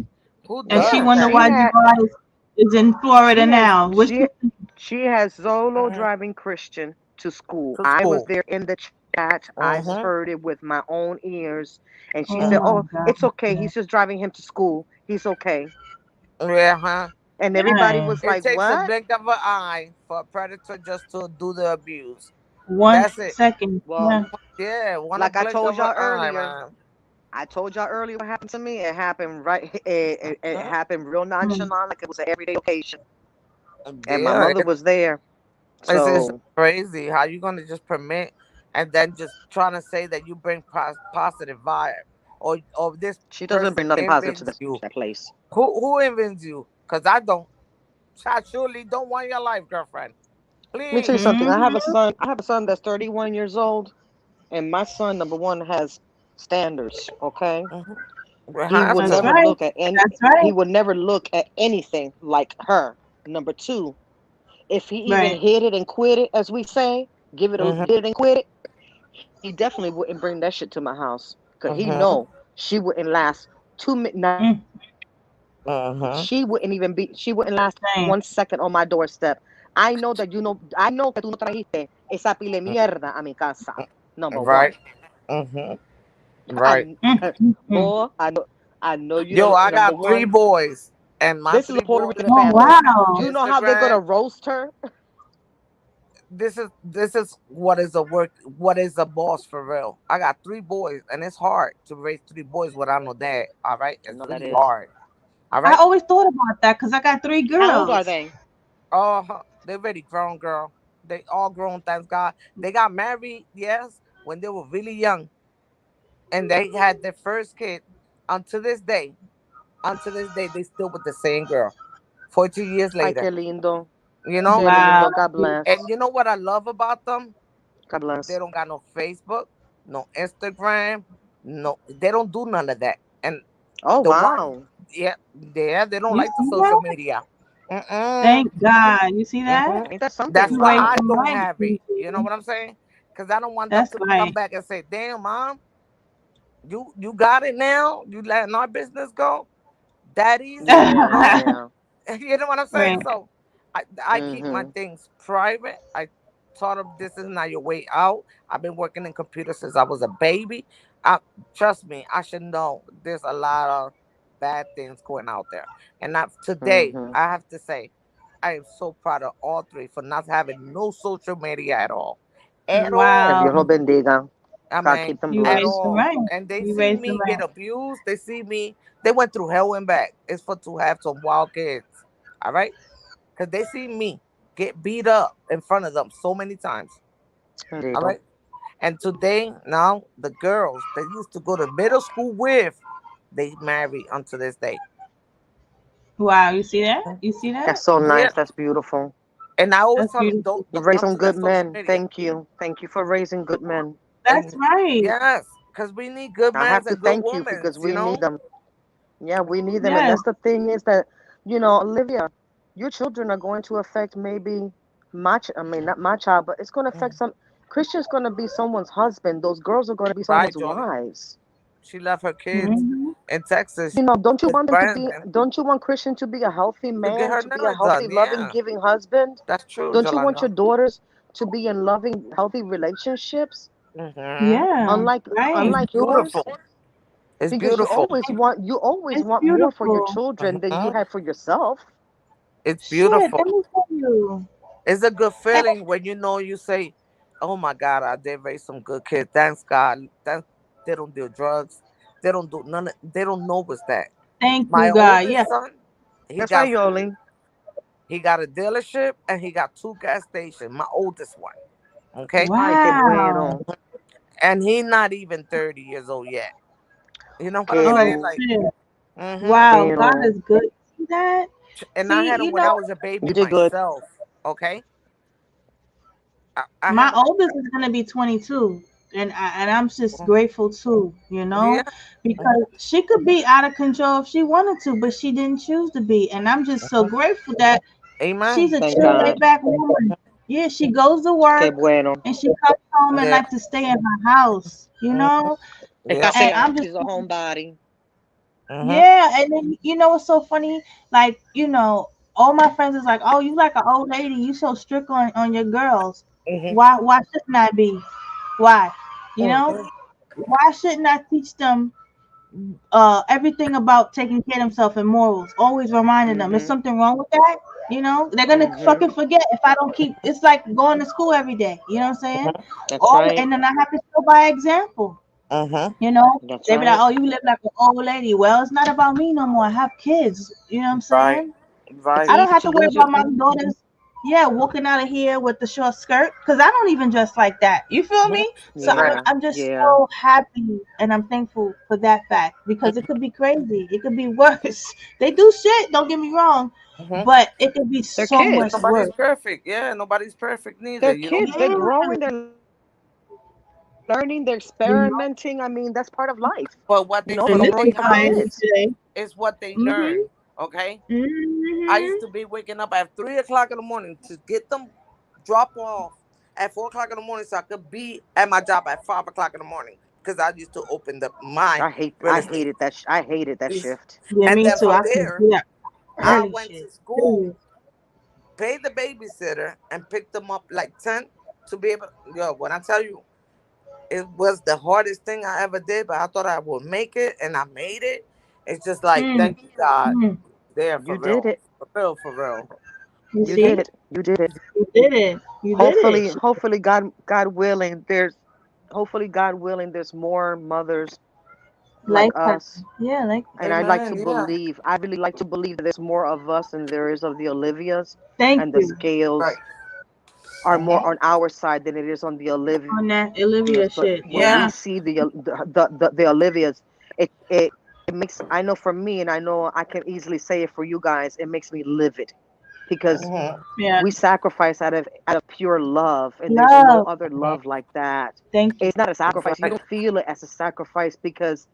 Who And she does yeah. wonder that? why Gerard is in Florida She has now. Which she she has Zolo Mhm. driving Christian to school. To I was school. there in the chat. I Mhm. heard it with my own ears, and she oh said, my "Oh, God. it's okay. He's just driving him to school. He's okay." Yeah, huh? And everybody Yeah. was It like, takes a "What?" blink of an eye for a predator just to do the abuse. One That's it. second. Well, Yeah. Yeah, one a like I blink told of an y'all eye, earlier, man. what happened to me. It happened right. It Mhm. happened real Mm. nonchalant, like it was an everyday occasion, and my Yeah, mother was there. it's So crazy how you gonna just permit and then just trying to say that you bring positive vibe or this she doesn't person bring nothing positive to invents you. that place. Who invents you? Cause I don't. I surely don't want your life, girlfriend. Let me tell you Please. something. I have a Hmm. son. I have a son that's 31 years old, and my son, number one, has standards. Okay, Mhm. We he have would That's to. never right. look at any. That's right. He would never look at anything like her. Number two, if he even Right. hit it and quit it, as we say, give it a Mhm. hit it and quit it, he definitely wouldn't bring that shit to my house because he Mhm. know she wouldn't last 2 minutes. Mm. Mhm. She wouldn't last Same. 1 second on my doorstep. I know that you know. I know que tú no trajiste esa pile de mierda a mi casa. Number one. Right. Mhm. Right. I, Mm. Mm. Mm. boy, I know you Yo, don't. I Number got three one, boys, and my this is a three Puerto boys Rican Oh family. on wow. You know how they're gonna Instagram. roast her? This is what is a work, what is a boss for real. I got three boys, and it's hard to raise three boys without no dad. All right, it's No, that really is. hard. All I right. always thought about that because I got three How old are girls. they? Oh, they already grown, girl. They all grown. Thanks God. They got married, yes, when they were really young, and they had their first kid. Until this day, they still with the same girl. 42 years Ay, qué later, lindo. you know. Qué Wow. lindo. God And bless. you know what I love about them? God They bless. don't got no Facebook, no Instagram, no. They don't do none of that. And Oh the one, wow. yeah, they don't You like the see social that? media. Mm-mm, Thank God. You see that? mm-mm. Ain't that That's something? You why raised I Wow. them don't right. have it. You know what I'm saying? Because I don't want them That's to come right. back and say, "Damn, mom, you got it now. You letting our business go that easy." Yeah, yeah. You know what I'm saying? Right. So I keep my Mm-hmm. things private. I taught them this is not your way out. I've been working in computers since I was a baby. I, trust me, I should know there's a lot of bad things going out there. And not today, Mm-hmm. I have to say, I am so proud of all three for not having no social media at all. At Que all. Dios Wow. los bendiga. I God mean, keep them You at raised blessed. them all. right. And they You see raised them me get right. abused. They see me. They went through hell and back. It's for to have some wild kids. All right, because they see me get beat up in front of them so many times. All Bendito. right, and today now the girls that used to go to middle school with, they marry unto this day. Wow. You see that? You see That's that? so Yeah, nice. That's beautiful. and I always That's tell them, beautiful. don't You raise come some to good that social men. media. Thank you. Thank you for raising good men. That's And right. yes, because we need good I men have to and good thank you women. because You we need know, them. Yeah, we need them. And Yes. that's the thing is that, Olivia, your children are going to affect maybe I mean, not my child, but it's going to affect some. Christian's going to be someone's husband. Those girls are going to be right, someone's Johnny? wives. She left her kids. Hmm. in Texas, Don't you with want them to friends, be? and Don't you want Christian to be a healthy to get man, her to be a nails healthy, done. loving, Yeah, giving husband? that's true, Don't you want your Jolanda. daughters to be in loving, healthy relationships, Hmm. Yeah, unlike right. It's unlike yours? beautiful. It's Because beautiful. you always It's want more for your beautiful. children than you Hmm. have for yourself. It's Shit, beautiful. let me tell you. It's a good And feeling when you know you say, "Oh my God, I did raise some good kids. Thanks God. Thanks they don't do drugs. They don't do none. They don't know what's that." thank My you, God. Yeah. oldest son, he That's right, got Yoli. he got a dealership and he got two gas stations. My oldest one, okay, Ay, qué Wow. bueno. and he not even 30 years old yet. You know what I'm Qué Oh, saying? Like, shit. mm-hmm. Wow. God bueno. is good. See that? And I See, had him you when know, I was a baby You did good. myself. Okay, I my have him. oldest is gonna be 22, and I'm just grateful too, Yeah. because she could be out of control if she wanted to, but she didn't choose to be, and I'm just so Mhm. grateful that she's Amen. a Thank chill, God. laid back woman. Yeah, she goes to Qué work bueno. and she comes home and Yeah. like to stay in her house, Mhm. Es Yep. and I'm casear. just She's a homebody. Mhm. yeah, and then what's so funny? Like, all my friends is like, "Oh, you like an old lady. You so strict on your girls. Mhm. Why shouldn't I be? Why? You know, Mhm. why shouldn't I teach them everything about taking care of themselves and morals? Always reminding them, is Mhm. something wrong with that? They're gonna Mhm. fucking forget if I don't keep. It's like going to school every day. You know what I'm saying? Mhm. That's right. And then I have to show by example. Mhm. You know, That's they be like, right. "Oh, you live like an old lady." Well, it's not about me no more. I have kids. You know what I'm Right. saying? It's I Right. don't easy have to to worry lose your. about my daughters. Yeah, walking out of here with the short skirt because I don't even dress like that. You feel Mhm. me? So I'm Right. Yeah. I'm just Yeah. so happy and I'm thankful for that fact because it could be crazy. It could be worse. They do shit. Don't get me wrong, Mhm. but it could be They're so And much kids. nobody's worse. perfect. Yeah, nobody's perfect neither. They're You know. kids. They're Yeah, growing. They're learning. They're experimenting. I mean, that's part of life. But For what them they in growing this figure fucking out society kids. today. is what they Mhm. learn. Okay. I used Mhm. to be waking up at 3 o'clock in the morning to get them drop off at 4 o'clock in the morning so I could be at my job at 5 o'clock in the morning because I used to open my real estate. I hated that shift. Yeah, And me then too. from I can there, do that I early went to shit. school, paid the babysitter, and picked them up like 10 to be able. Yo, when I tell you, it was the hardest thing I ever did, but I thought I would make it, and I made it. It's just like, Mm, thank you, God, mm. there You did it. for real, for real. You You did see, it. You did it. you did it. You did it. Hopefully, God willing, there's more mothers like Like her. us. Yeah, like And Amen. Yeah. I really like to believe that there's more of us than there is of the Olivias, thank and the you Right. scales are more Mm-hmm. on our side than it is on the Olivias. on that But Olivia when shit. we see Yeah. Yeah. the Olivias, it makes, I know for me, and I know I can easily say it for you guys, it makes me livid because Mm-hmm. Yeah. we sacrifice out of pure love, and there's no Love. other love like that. Thank you. It's not a sacrifice. You Right. don't feel it as a sacrifice because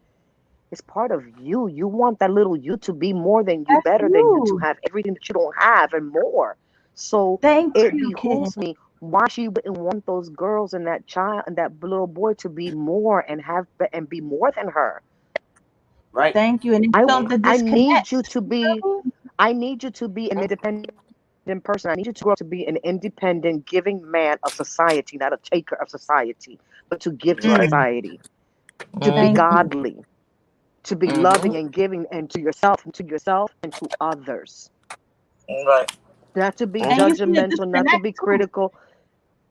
it's part of you. You want that little you to be more than you, That's better than you, to you. have everything that you don't have and more. So Thank it you, Ken. behooves me. Why she wouldn't want those girls and that child and that little boy to be more and be more than her? Right. Thank you. And it I felt the I need you disconnect. to You be feel me? I need you to be an independent person. I need you to grow up to be an independent, giving man of society, not a taker of society, but to give to Right. Mm, society, to be thank Mm-hmm. you. godly, to be loving Mm-hmm. and giving, and to yourself and to others. Right. Not to be And Mm-hmm. you see the judgmental, not to disconnect be too. critical.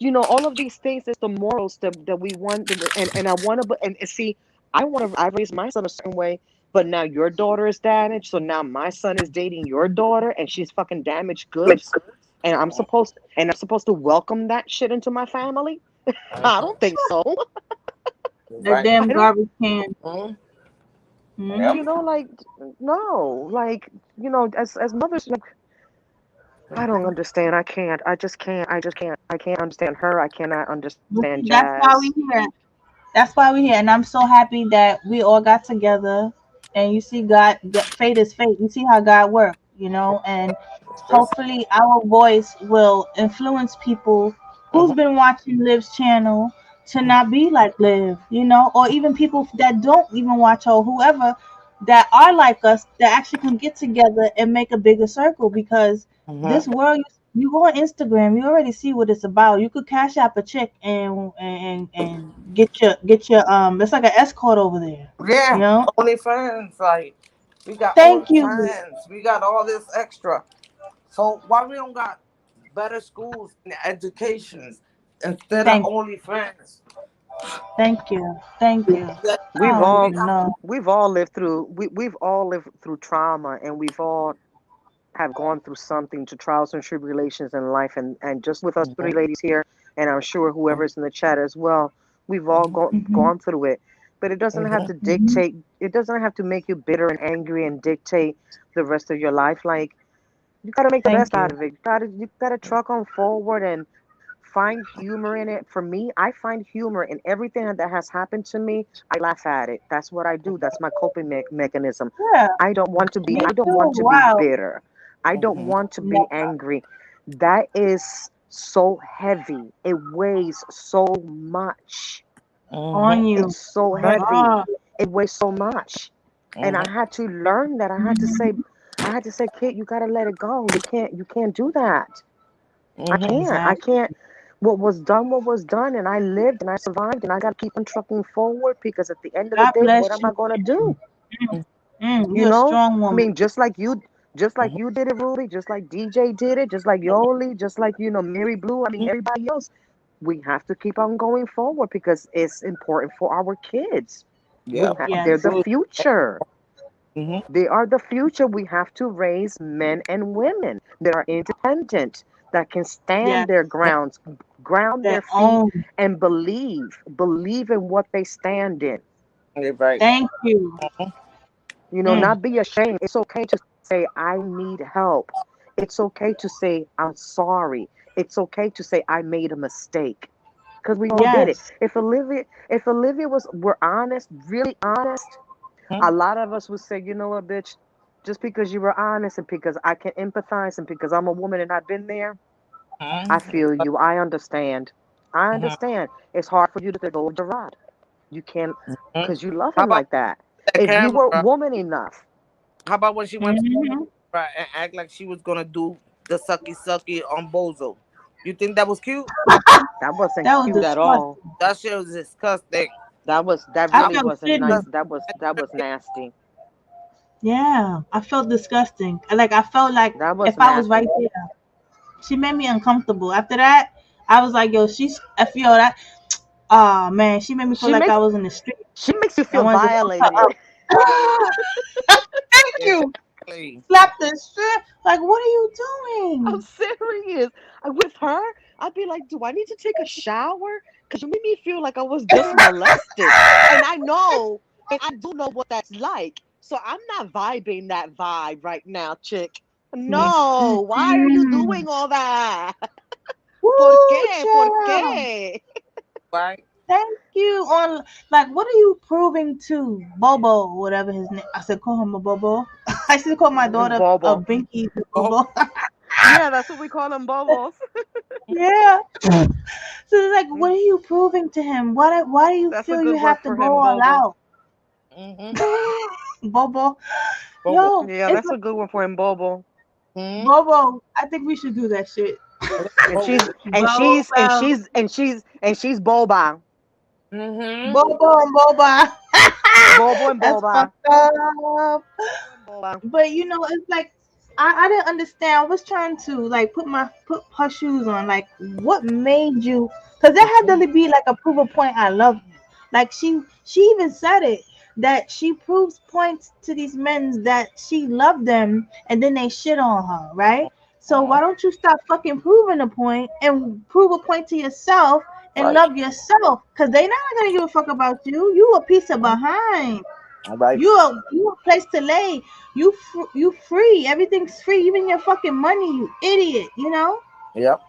All of these things is the morals that we want, and I want to, and see, I raised my son a certain way, but now your daughter is damaged, so now my son is dating your daughter, and she's fucking damaged goods, and I'm supposed to welcome that shit into my family. I don't think so. The Right. damn I don't, garbage can. Mm-hmm. Hmm. Yep. like, no, like, as mothers, like, I don't understand. I can't. I just can't. I can't understand her. I cannot understand That's why Jazz. we here. That's why we're here, and I'm so happy that we all got together. And you see, fate is fate. You see how God works, and Yes. hopefully our voice will influence people who's Mm-hmm. been watching Liv's channel to not be like Liv, or even people that don't even watch her, whoever, that are like us that actually can get together and make a bigger circle because this Mm-hmm. world you go on Instagram, you already see what it's about. You could cash out a chick and get your it's like an escort over there. You Yeah, know? OnlyFans. Like, we got Thank you. OnlyFans. We got all this extra. So why we don't got better schools and educations instead of Thank OnlyFans? thank you. Thank you. Yeah, I We've don't we all even got. know. we've all lived through we've all lived through trauma, and we've all have gone through something to trials and tribulations in life, and just with us three Mhm, ladies here, and I'm sure whoever's in the chat as well, we've all mhm, Hmm. gone through it. But it doesn't have mhm, to Hmm. dictate, it doesn't have to make you bitter and angry and dictate the rest of your life. Like, you got to make the Thank best out you. of it. You got to truck on forward and find humor in it. For me, I find humor in everything that has happened to me. I laugh at it. That's what I do. That's my coping mechanism. Yeah, me I don't too. want to be Wow. bitter. I don't mhm, want to be Never. angry. That is so heavy. It weighs so much. On mhm, you. It's so My right, heavy. God. It weighs so much. And I mhm, had to learn that. Mhm. I had to say, kid, you gotta let it go. You can't do that. mhm, I Exactly. can't. What was done, and I lived and I survived, and I got to keep on trucking forward because at the end of the God day, what bless am I you. going to do? You You a know? strong I woman. mean, just like mhm, you did it, Ruby, just like DJ did it, just like Yoli, just like, Mary Blue. I mean, mhm. everybody else. We have to keep on going forward because it's important for our kids. Yep, They're the Yes. absolutely. future. Mhm, They are the future. We have to raise men and women that are independent, that can Yes. stand their grounds, ground Their their feet, own. and believe in what they stand in. you're right. Thank you. Mm. Not be ashamed. It's okay to say, I need help. It's okay to say, I'm sorry. It's okay to say, I made a mistake. Because we all did it. Yes. If Olivia were honest, really honest, a Mhm, lot of us would say, you know what, bitch, just because you were honest and because I can empathize and because I'm a woman and I've been there, I mhm, feel you. I understand. I mhm, understand. It's hard for you to go with the rod. You can't, mhm. because you love How him about like that. that If you were camera? woman enough, How about when she went to Hmm. camera and act like she was gonna do the sucky sucky on Bozo? You think that was cute? that wasn't That was cute at all. disgusting. That shit was disgusting. That I I really was felt wasn't shit. nice. disgusted. That was nasty. Yeah, I felt disgusting. Like I felt like That was if I was right nasty. there, she made me uncomfortable. After that, I was like, yo, she's I feel that. Oh man, she made me feel She like I makes was in the street. she makes you I feel wanted to fuck her violated. up. Thank you. Exactly. Slap the shit. Like, what are you I'm doing? serious. With her, I'd be like, do I need to take a shower? Because you made me feel like I was just molested. And I know, and I do know what that's like. So I'm not vibing that vibe right now, chick. No, why are you Mm-mm. doing all that? ¿Por Woo, qué? ¿Por chill. qué? Right? Thank you. On like, what are you proving to Bobo, whatever his name? I said, call him a Bobo. I should call my daughter a Bobo. Binky Oh, Bobo. Yeah, that's what we call them, Bobos. Yeah. So it's like, what are you proving to him? Why do you That's a feel you good word have to for go him, all Bobo. out? mm-hmm. Bobo. Bobo. Yo, Yeah, it's that's like a good one for him, Bobo. Mm-hmm. Bobo. I think we should do that shit. And Bobo. Bobo. she's Boba. Mm-hmm. Bobo and Boba. Bobo and That's Boba. fucked up. Bobo and Boba. But it's like I didn't understand. I was trying to like put her shoes on. Like, what made you? Because there had to be like a proof of point. I love you. Like she even said it that she proves points to these men that she loved them, and then they shit on her, right? So Mm-hmm. why don't you stop fucking proving a point and prove a point to yourself and Right. love yourself? Because they not gonna give a fuck about you. You a piece of Mhm. behind. Right. You a place to lay. You free. Everything's free. Even your fucking money. You idiot. You know. Yep.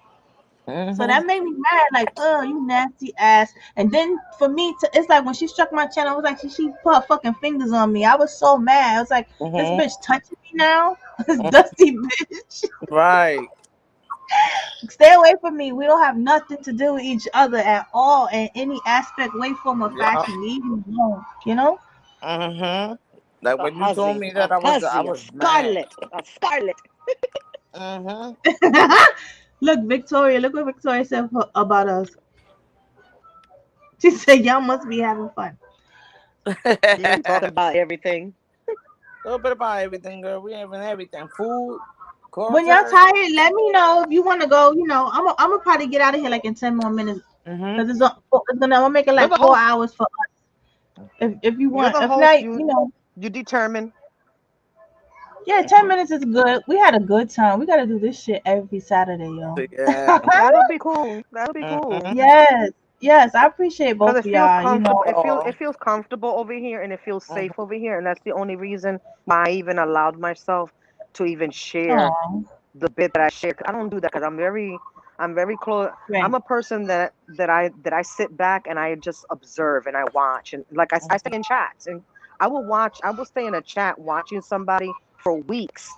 So Mm-hmm. that made me mad. Like, oh, you nasty ass. And then for me, it's like when she struck my chin, I was like, she put her fucking fingers on me. I was so mad. I was like, this Mm-hmm. bitch touching me now. This dusty bitch. Right. Stay away from me. We don't have nothing to do with each other at all in any aspect, way, form, or Yep. fashion. Leave me alone. You know. Mm-hmm. Like when you told me that I Ocasio, was mad. Scarlet, Scarlet. Mm-hmm. Look, Victoria. Look what Victoria said about us. She said, "Y'all must be having fun." Yeah, talking about everything. A little bit about everything, girl. We having everything. Food, When y'all culture. tired, let me know if you want to go. I'm gonna probably get out of here like in 10 more minutes Mm-hmm. because I'm gonna make it You're like the four host. hours for if you You're want. the If host. not, You determine. yeah, 10 minutes is good. We had a good time. We gotta do this shit every Saturday, yo. Yeah. That'll be cool. That'll be cool. Mm-hmm. Yes, yes, I appreciate Because both of it feels y'all. comfortable. Oh. It feels comfortable over here, and it feels Mm-hmm. safe over here, and that's the only reason why I even allowed myself to even share Oh, the bit that I share. I don't do that because I'm very close. right. I'm a person that I sit back and I just observe and I watch, and like I stay in chats, and I will stay in a chat watching somebody for weeks,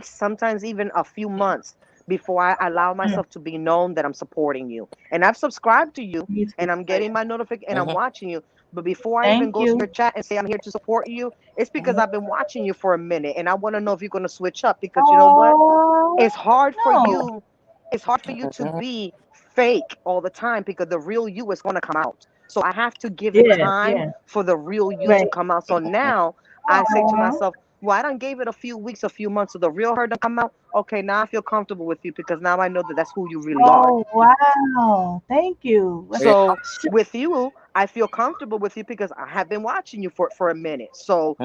sometimes even a few months before I allow Mm, myself to be known that I'm supporting you. And I've subscribed to you me too. and I'm getting my notification and I'm Mm-hmm. watching you. But before I even Thank go to you. your chat and say I'm here to support you, it's because Mm-hmm. I've been watching you for a minute and I want to know if you're going to switch up because you know what? Oh It's hard for no. you. It's hard for you to be fake all the time because the real you is going to come out. So I have to give it Yeah, time yeah. for the real you to Right. come out. So now I say to Oh. myself, well, I done gave it a few weeks, a few months, so the real her done come out. Okay, now I feel comfortable with you because now I know that that's who you really are. Oh wow. Thank you. Yeah. So Sh- with you, I feel comfortable with you because I have been watching you for a minute. So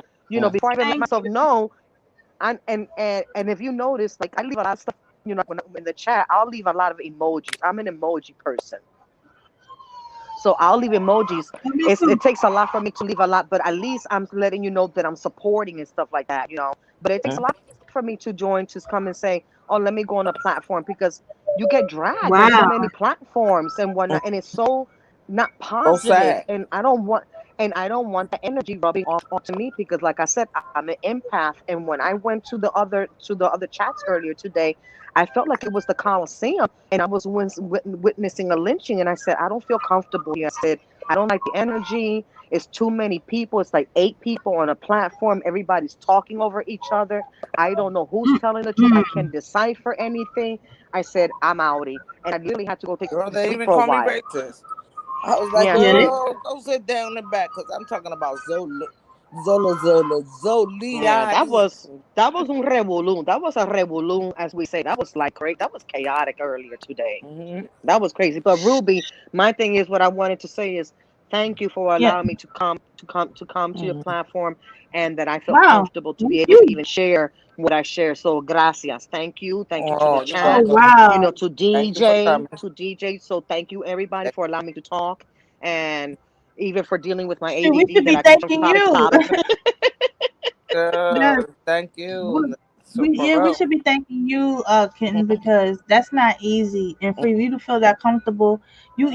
before I even let Thank myself you. know, and if you notice, like I leave a lot of stuff, when I'm in the chat, I'll leave a lot of emojis. I'm an emoji person. So I'll leave emojis. Me It too. takes a lot for me to leave a lot, but at least I'm letting you know that I'm supporting and stuff like that. But it takes a lot for me to join to come and say, oh, let me go on a platform because you get dragged on so Wow. many platforms and whatnot, and it's so not So positive. sad. And I don't want the energy rubbing off onto me because, like I said, I'm an empath. And when I went to the other chats earlier today, I felt like it was the Coliseum and I was witnessing a lynching. And I said, I don't feel comfortable here. I said, I don't like the energy. It's too many people. It's like 8 people on a platform. Everybody's talking over each other. I don't know who's telling the truth. I Mm. can't decipher anything. I said, I'm outie. And I literally had to go take Girl, a they sleep even for a call me while. racist. I was like, Yeah. Yeah. girl, go sit down in the back because I'm talking about Yeah, that Zolidari. was un revolun. That was a revolun, as we say. That was like great. That was chaotic earlier today. Mm-hmm. That was crazy. But Ruby, my thing is what I wanted to say is thank you for Yeah. allowing me to come to your Mm-hmm. platform and that I feel Wow. comfortable to be Thank able to you. even share what I share. So gracias. Thank you. Thank you to the Oh, you're Oh chat, welcome. wow. to Thank you for DJ, coming. to DJ. So thank you everybody for allowing me to talk and even for dealing with my Shit, we ADD should that be I can jump from thanking topic to you. topic. Yes. Girl, thank you. So for Yeah, we real. should be thanking you, Kitten, because that's not easy. And for you to feel that comfortable, you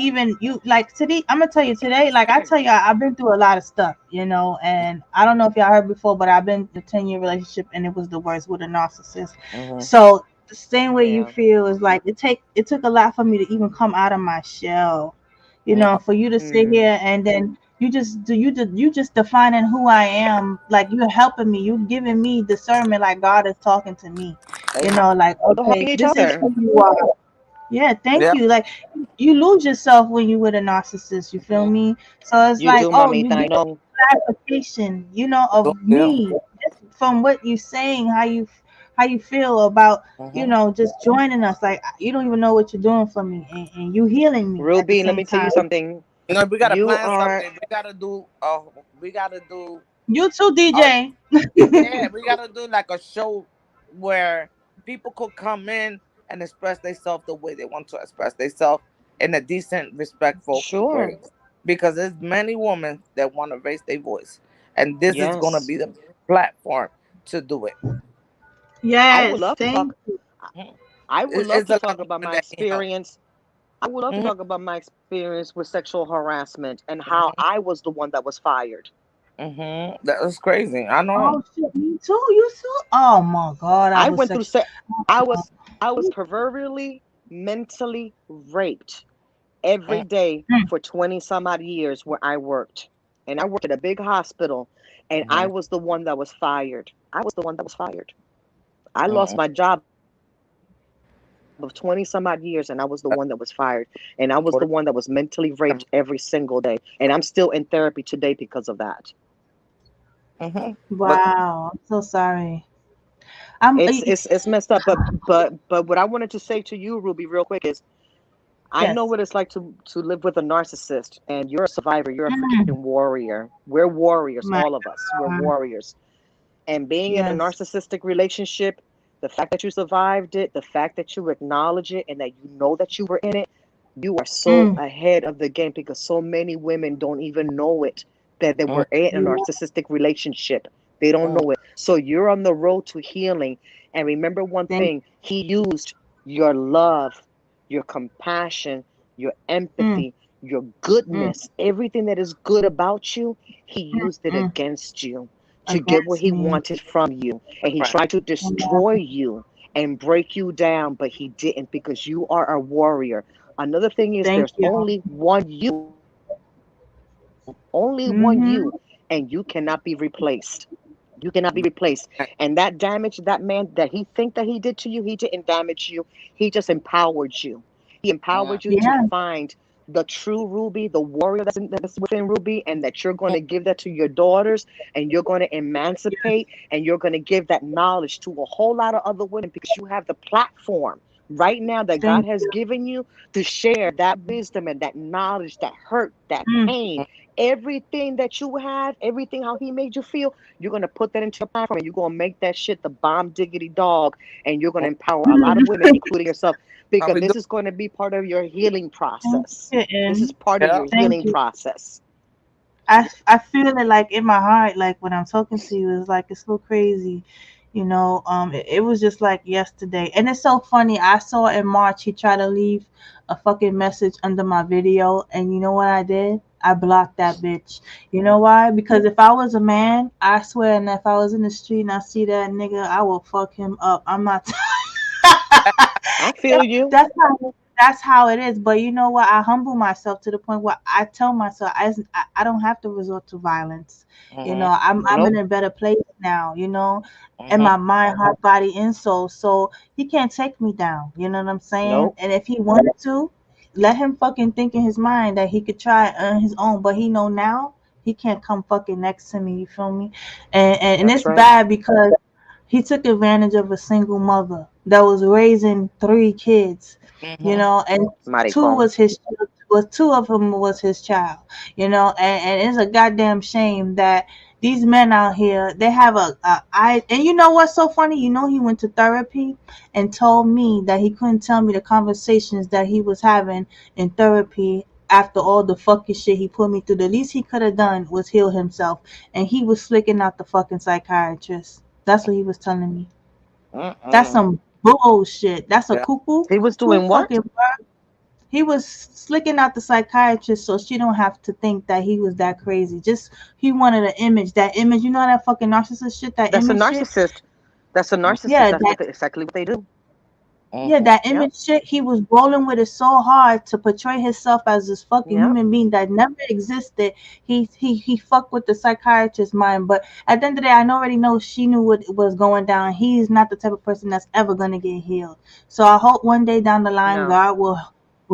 like today. I'm gonna tell you today. Like I tell you, I've been through a lot of stuff, and I don't know if y'all heard before, but I've been in a 10-year relationship, and it was the worst with a narcissist. Mm-hmm. So the same way you Yeah. feel is like it took a lot for me to even come out of my shell, for you to sit Mm. here and then you just defining who I am. Like you're helping me. You giving me discernment. Like God is talking to me. Like So okay, helping each this is other. who you are. Yeah, thank Yeah. you. Like you lose yourself when you with a narcissist. You feel Mm-hmm. me? So it's You like, do, oh, you mamita. I get know. clarification, of Yeah. me just from what you saying, how you feel about, Mm-hmm. just joining us. Like you don't even know what you're doing for me, and you healing me at the Ruby, let same me tell you time. something. We gotta You plan are something. We gotta do. We gotta do. You too, Uh, DJ. yeah, we gotta do like a show where people could come in and express themselves the way they want to express themselves in a decent, respectful sure. way. Because there's many women that want to raise their voice, and this is gonna Yes. be the platform to do it. I would Yes, love to thank talk. you. I would love It's to a lot talk of about women my that need help. experience. I would love to Hmm. talk about my experience with sexual harassment and how Hmm. I was the one that was fired. That was crazy. I know. Oh shit, me too. You too. Oh my god, I I was went through such. se- I was proverbially mentally raped every day Mm. for 20 some odd years where I worked. and I worked at a big hospital, and I Mhm. was the one that was fired. I was the one that was fired. I lost Mhm. my job of 20 some odd years, and I was the one that was fired. And I was the one that was mentally raped every single day. And I'm still in therapy today because of that. Mhm. But Wow, I'm so sorry. I'm It's messed up. But what I wanted to say to you, Ruby, real quick is I know yes. what it's like to live with a narcissist, and you're a survivor. You're a Mm, freaking warrior. We're warriors, my all of us. We're God. warriors. And being in a Yes. narcissistic relationship, the fact that you survived it, the fact that you acknowledge it, and that you know that you were in it, you are so Mm, ahead of the game because so many women don't even know it that they mhm. were in a yeah. narcissistic relationship. They don't Mhm. know it. So you're on the road to healing. And remember one Thank thing, he used your love, your compassion, your mm, empathy, your mm, goodness, everything that is good about you, he used it mm, against you to get what against he me. wanted from you. And he Right. tried to Yeah. destroy you and break you down, but he didn't because you are a warrior. Another thing is Thank there's you. only one you, only one you, and you Mm-hmm. cannot be replaced. You cannot be replaced. And that damage that man that he think that he did to you, he didn't damage you. He just empowered you. He empowered Mhm. you to Yeah. find the true Ruby, the warrior that's within Ruby, and that you're going to give that to your daughters, and you're going to emancipate, and you're going to give that knowledge to a whole lot of other women because you have the platform right now that God Thank has you. given you to share that wisdom and that knowledge, that hurt, that Mm, pain, everything that you have, everything how He made you feel. You're going to put that into your platform, and you're going to make that shit the bomb diggity dog, and you're going to empower a lot of mm. women, including yourself, How because we do? this is going to be part of your healing Thank process. you, This is and part of Yeah. your thank healing you. process. I feel it like in my heart, like when I'm talking to you, it's like it's so crazy. It was just like yesterday. And it's so funny. I saw in March he tried to leave a fucking message under my video, and you know what I did? I blocked that bitch. You know why? Because if I was a man, I swear, and if I was in the street and I see that nigga, I will fuck him up. I'm not I feel you. that's how it is. But you know what? I humble myself to the point where I tell myself I don't have to resort to violence. Mhm. I'm in Nope. a better place now. In Mhm. my mind, heart, body, and soul. So he can't take me down. You know what I'm saying? Nope. And if he wanted to, let him fucking think in his mind that he could try it on his own. But he know now he can't come fucking next to me. You feel me? And That's it's right. bad because he took advantage of a single mother that was raising three kids, Mhm. and two Maricon. was his was two of them was his child, and it's a goddamn shame that these men out here they have and you know what's so funny? He went to therapy and told me that he couldn't tell me the conversations that he was having in therapy after all the fucking shit he put me through. The least he could have done was heal himself, and he was slicking out the fucking psychiatrist. That's what he was telling me. That's Mhm. some bullshit. That's a Yeah. cuckoo. He was Two doing what? fucking birds. He was slicking out the psychiatrist so she don't have to think that he was that crazy. Just he wanted an image. That image, that fucking narcissist shit. That That's a image shit. narcissist. That's a narcissist. Yeah, That's what they, exactly what they do. yeah, Mhm. that Yep. image shit, he was rolling with it so hard to portray himself as this fucking Yep. human being that never existed. He fucked with the psychiatrist's mind, but at the end of the day, I already know she knew what was going down. He's not the type of person that's ever gonna get healed. So I hope one day down the line, No. God will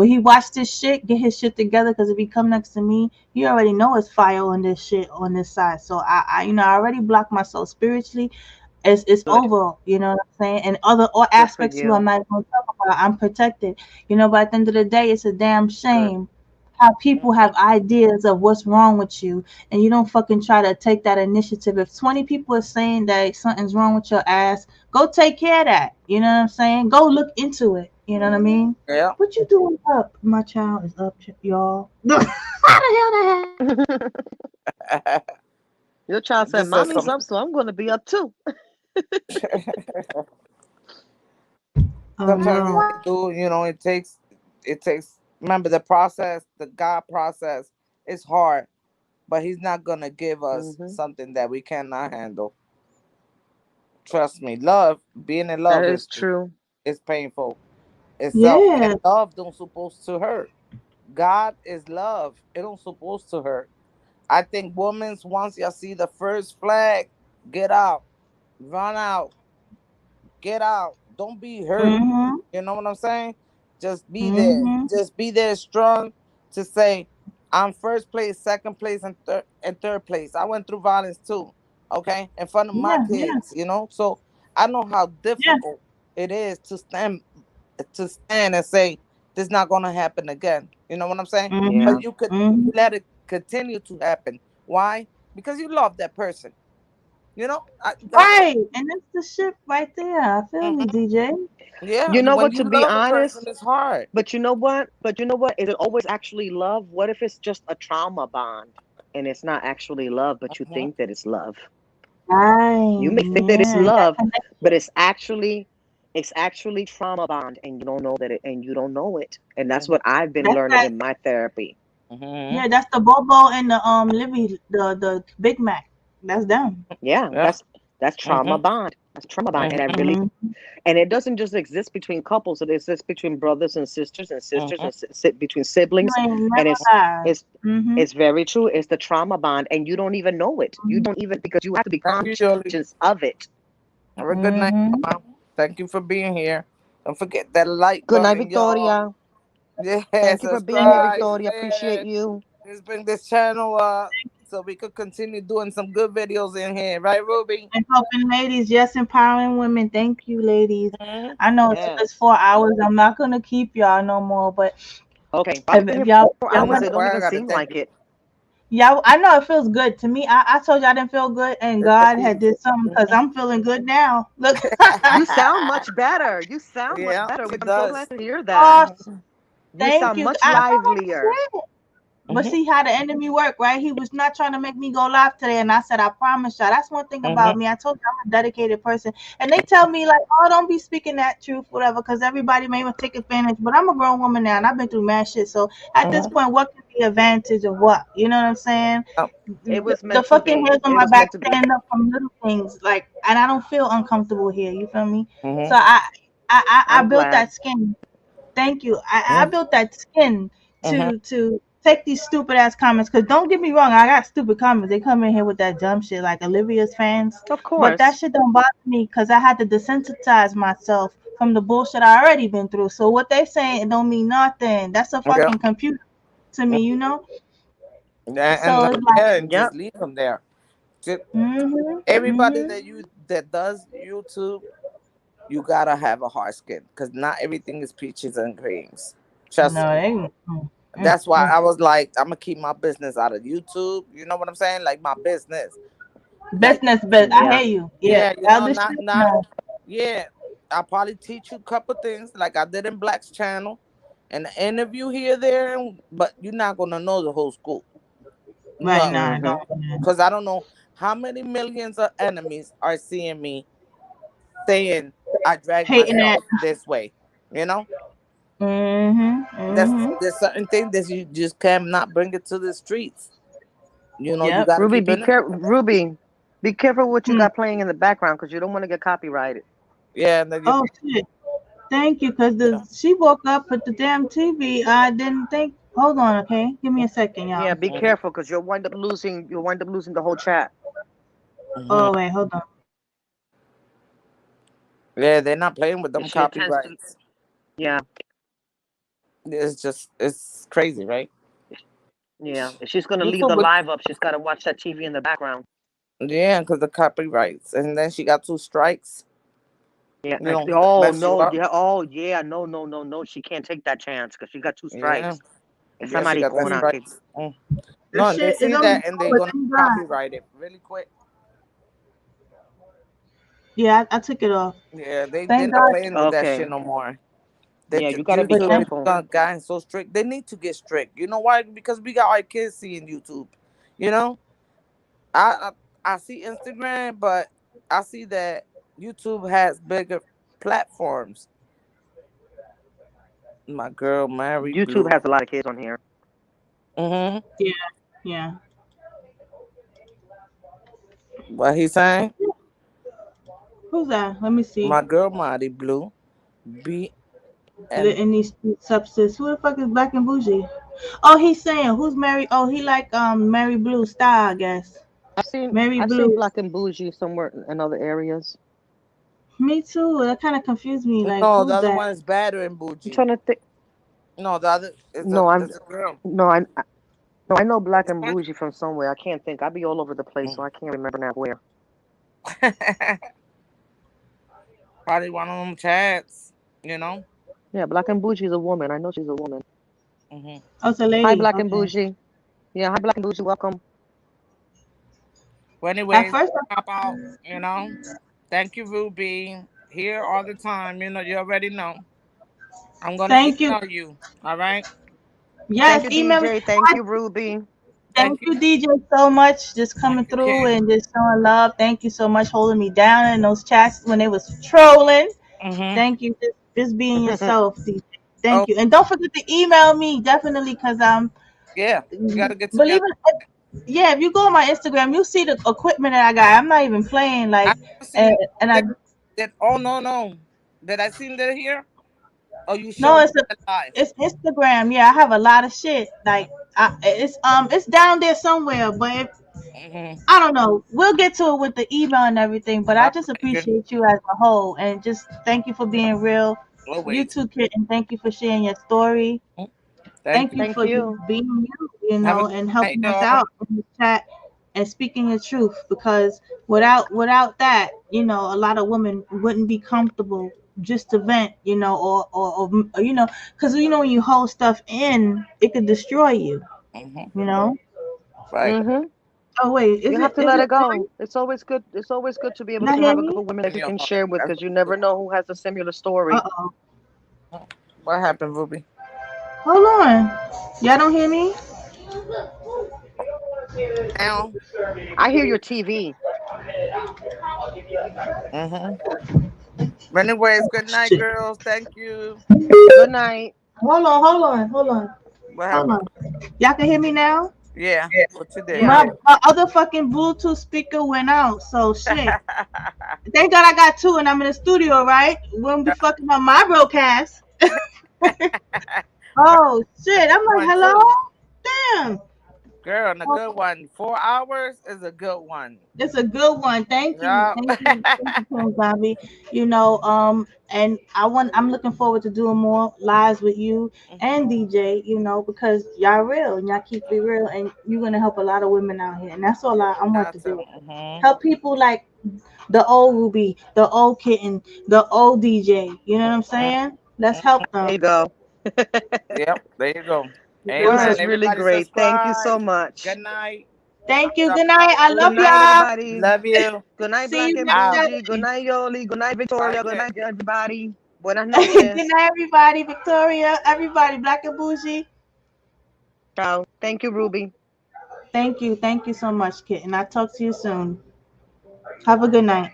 he watch this shit, get his shit together? Because if he come next to me, he already know it's fire on this shit on this side. So I already blocked myself spiritually. It's Good. over, you know what I'm saying? And other all Good for aspects too, I'm you. not going to talk about. I'm protected, but at the end of the day, it's a damn Good. shame how people Mhm. have ideas of what's wrong with you, and you don't fucking try to take that initiative. If 20 people are saying that something's wrong with your ass, go take care of that. You know what I'm saying? Go look into it. You know what I mean? Yeah. What you doing up? My child is up, y'all. How the hell that happened? Your child said, This is "Mommy's some. up, so I'm going to be up too." Oh Sometimes we no. do. It takes. Remember the process. The God process is hard, but He's not gonna give us Hmm. something that we cannot handle. Trust me. Love, being in That love is is true. is painful itself, and Yeah. love don't supposed to hurt. God is love. It don't supposed to hurt. I think women's once you see the first flag, get out, run out, get out. Don't be hurt. Mm-hmm. You know what I'm saying? Just be there. Mm-hmm. Just be there strong to say, I'm first place, second place, and third place. I went through violence too. Okay, in front of my Yeah, yeah, kids. So I know how yeah. difficult it is to stand and say this not gonna happen again. You know what I'm saying? Mm-hmm. Yeah. But you could Mm-hmm. let it continue to happen. Why? Because you love that person. That's what. Right. And that's the shit right there. I feel you, Mhm. DJ. Yeah, You know when what? you To be love a person, honest, it's hard. but you know what? But you know what? Is it always actually love? What if it's just a trauma bond and it's not actually love, but you Mhm. think that it's love? You Right. may think that it's Yeah. That love, but connection. it's actually trauma bond, and you don't know that and you don't know it. And that's what I've been That's learning that. in my therapy. Mhm. Yeah, that's the Bobo and the Livy, the Big Mac. That's them. Yeah, Yeah. that's trauma Mhm. bond. That's trauma bond, and Mhm. Mm-hmm. it doesn't just exist between couples. It exists between brothers and sisters, and sisters Mhm. and between You siblings, ain't and never it's lied. it's Mm-hmm. it's very true. It's the trauma bond, and you don't even know it. You don't even because you have to be Thank you, Jolie. conscious of it. Have a good night, Mm-hmm. Mama. Thank you for being here. Don't forget that like Good night, button, y'all. Victoria. Yeah, Thank you for being here, subscribe, Victoria. Appreciate share. you. Let's bring this channel up so we could continue doing some good videos in here, right, Ruby? And helping ladies, yes, empowering women. Thank you, ladies. Mhm. I know it's Yes. 4 hours. I'm not gonna keep y'all no more, but Okay. I've been if here y'all, 4 hours. Oh It my wanna, don't even God, I gotta seem thank like you. it. yeah, I know it feels good to me. I told you I didn't feel good, and God had Peace. did something because Mhm. I'm feeling good now. Look. You sound much better. You sound much Yeah, better. she I'm so glad does. to hear that. Oh, Mhm. You thank sound you. much I know livelier. that's it. But Mhm. see how the enemy worked, right? He was not trying to make me go live today, and I said, I promise y'all. That's one thing about Mhm. me. I told you I'm a dedicated person, and they tell me like, oh, don't be speaking that truth, whatever, because everybody may want to take advantage. But I'm a grown woman now, and I've been through mad shit. So at this Mhm. point, what can be advantage of what? You know what I'm saying? Oh, It The, was the meant to fucking be. hairs on It my was back meant to be. stand up from little things, like, and I don't feel uncomfortable here. You feel me? So mhm. I I'm built glad. that skin. Thank you. I Mhm. built that skin Mhm. to take these stupid ass comments. Cause don't get me wrong, I got stupid comments. They come in here with that dumb shit like Olivia's fans, Of but that course. shit don't bother me because I had to desensitize myself from the bullshit I already been through. So what they saying it don't mean nothing. That's a Yeah. fucking computer to me, you know. So And it's like, yeah, and just Yep. leave them there. Just, mhm, everybody mhm. that does YouTube, you gotta have a hard skin because not everything is peaches and creams. Trust No, me. they. That's why Mm. I was like, I'm gonna keep my business out of YouTube. You know what I'm saying? Like my business. Like, Business, but I Yeah. hear you. Yeah, yeah, other not shit, not no. yeah. I'll probably teach you a couple things like I did in Black's channel, and an interview here there, but you're not gonna know the whole school. Right No, now, I Mm-hmm. don't. Yeah. because I don't know how many millions of enemies are seeing me saying I drag Hating that. myself this way. You know, Mhm, that's mhm. there's certain things that you just cannot bring it to the streets. You Yep. got to Ruby, keep be it in. careful. Ruby, be careful what you Hmm. got playing in the background because you don't want to get copyrighted. Yeah, and then you, Oh shit. Thank you, cause the yeah. she woke up with the damn TV. I didn't think. Hold on, okay. Give me a second, Yeah, y'all. be careful because you'll wind up losing. You'll wind up losing the whole chat. Mhm. Oh wait, hold on. Yeah, they're not playing with them She intends to. copyrights. Yeah, It's crazy, right? yeah. If she's gonna leave YouTube the would, live up, she's got to watch that TV in the background. yeah, because the copyrights, and then she got two strikes. Yeah. Oh Mess you no. up. Yeah. Oh yeah. No. No. No. No. She can't take that chance because she got two Yeah, strikes. Esa yeah, she got that Mm. maricona. strikes. Mm. This No, they shit is see almost that and they're over. gonna Thank God. copyright it really quick. Yeah, I took it off. Yeah, they're Thank not God. playing with that shit Okay. no more. Yeah. You got to be But YouTube thank. is careful. gotten so strict. They need to get strict. You know why? Because we got our kids seeing YouTube. You know, I I see Instagram, but I see that YouTube has bigger platforms. My girl, Mary YouTube Blue. has a lot of kids on here. Mm-hmm. Yeah, yeah. What he saying? Who's that? Let me see. My girl, Mary Blue. B and In these substances. Who the fuck is Black and Bougie? Oh, he's saying who's Mary? Oh, he like Mary Blue style, I guess. Mary I've seen Blue. Black and Bougie somewhere in other areas. Me too. That kind of confused me. Like, No, the who's other that? one is better in I'm Bougie. trying to think. No, the other No, I'm is a girl. no, no, I know Black It's and Bougie from somewhere. I can't think. I'd be all over the place, so fun. I can't remember now where. Probably one of them chats, you know. Yeah, Black and Bougie is a woman. I know she's a woman. Hmm. Oh, it's a Hi, lady. Black and Okay. Bougie. Yeah, hi, Black and Bougie. Welcome. Well, At anyways, first, pop out, you know. Thank you, Ruby. Here all the time, you know. You already know. I'm gonna thank you. email you. All right. Thank Yes, you, email me. DJ. Thank you, Ruby. Thank Thank you. you, DJ, so much. Just Thank coming you, through Ken. and just showing love. Thank you so much, holding me down in those chats when they was trolling. Mm-hmm. Thank you, just being yourself, DJ. Thank Oh, you, and don't forget to email me definitely because yeah. We gotta get believe together. it. Yeah, if you go on my Instagram, you'll see the equipment that I got. I'm not even playing I like, never seen and, it. and I Oh no no. Did I see that here? Oh, you no, showed me that live. it's Instagram. Yeah, I have a lot of shit. Like, it's down there somewhere, but if, Mm-hmm. I don't know. We'll get to it with the email and everything, but I All just right. Good. appreciate you as a whole and just thank you for being real. You Always. too, kid, and thank you for sharing your story. Thank Thank you. you Thank for just you. being you, Have a good and night, helping us y'all. out in the chat and speaking the truth. Because without that, a lot of women wouldn't be comfortable just to vent, or because when you hold stuff in, it could destroy you. Mm-hmm. You know. Right. Mm-hmm. Oh wait, You is have it to is let it it go. on? It's always good. It's always good to be able Not to hear have a me? group of women that you Yo, can share with, that's because you never know who has a similar story. Uh oh. what happened, Ruby. Hold on. Y'all don't hear me? Now. I hear your TV. Mm-hmm. Anyways, good night, Shit. girls. Thank you. Good night. What Hold happened? on. Y'all can hear me now? Yeah. What you did? Yeah. My other fucking Bluetooth speaker went out. So shit. Thank God I got two and I'm in the studio, right? Wouldn't be fucking up my broadcast. But Oh a shit. good I'm like, one hello? too. Damn. Girl, and a good one. 4 hours is a good one. It's a good one. Thank you. Yeah. Thank you, Queen Bobby. And I'm looking forward to doing more lives with you Mhm. and DJ, because y'all real and y'all keep it real and you're gonna help a lot of women out here. And that's all Yeah, I we want to got to. do. Hmm. Help people like the old Ruby, the old kitten, the old DJ. You know what I'm saying? Let's help There them. you go. Yep, there you go. Well, this Amen. was really Everybody great. Thank you subscribe. so much. Good night. I'm Thank you. done. Good night. I Good love night, y'all. everybody. Love you. Good night, See Black you and next Out. Bougie. Good Saturday. night, Yoli. Good night, Bye, Victoria. Good kid. night, everybody. Buenas Good noches. night, everybody. Victoria, everybody. Black and Bougie. Ciao. Thank you, Ruby. Thank you. Thank you so much, Kit. And I'll talk to you soon. Have a good night.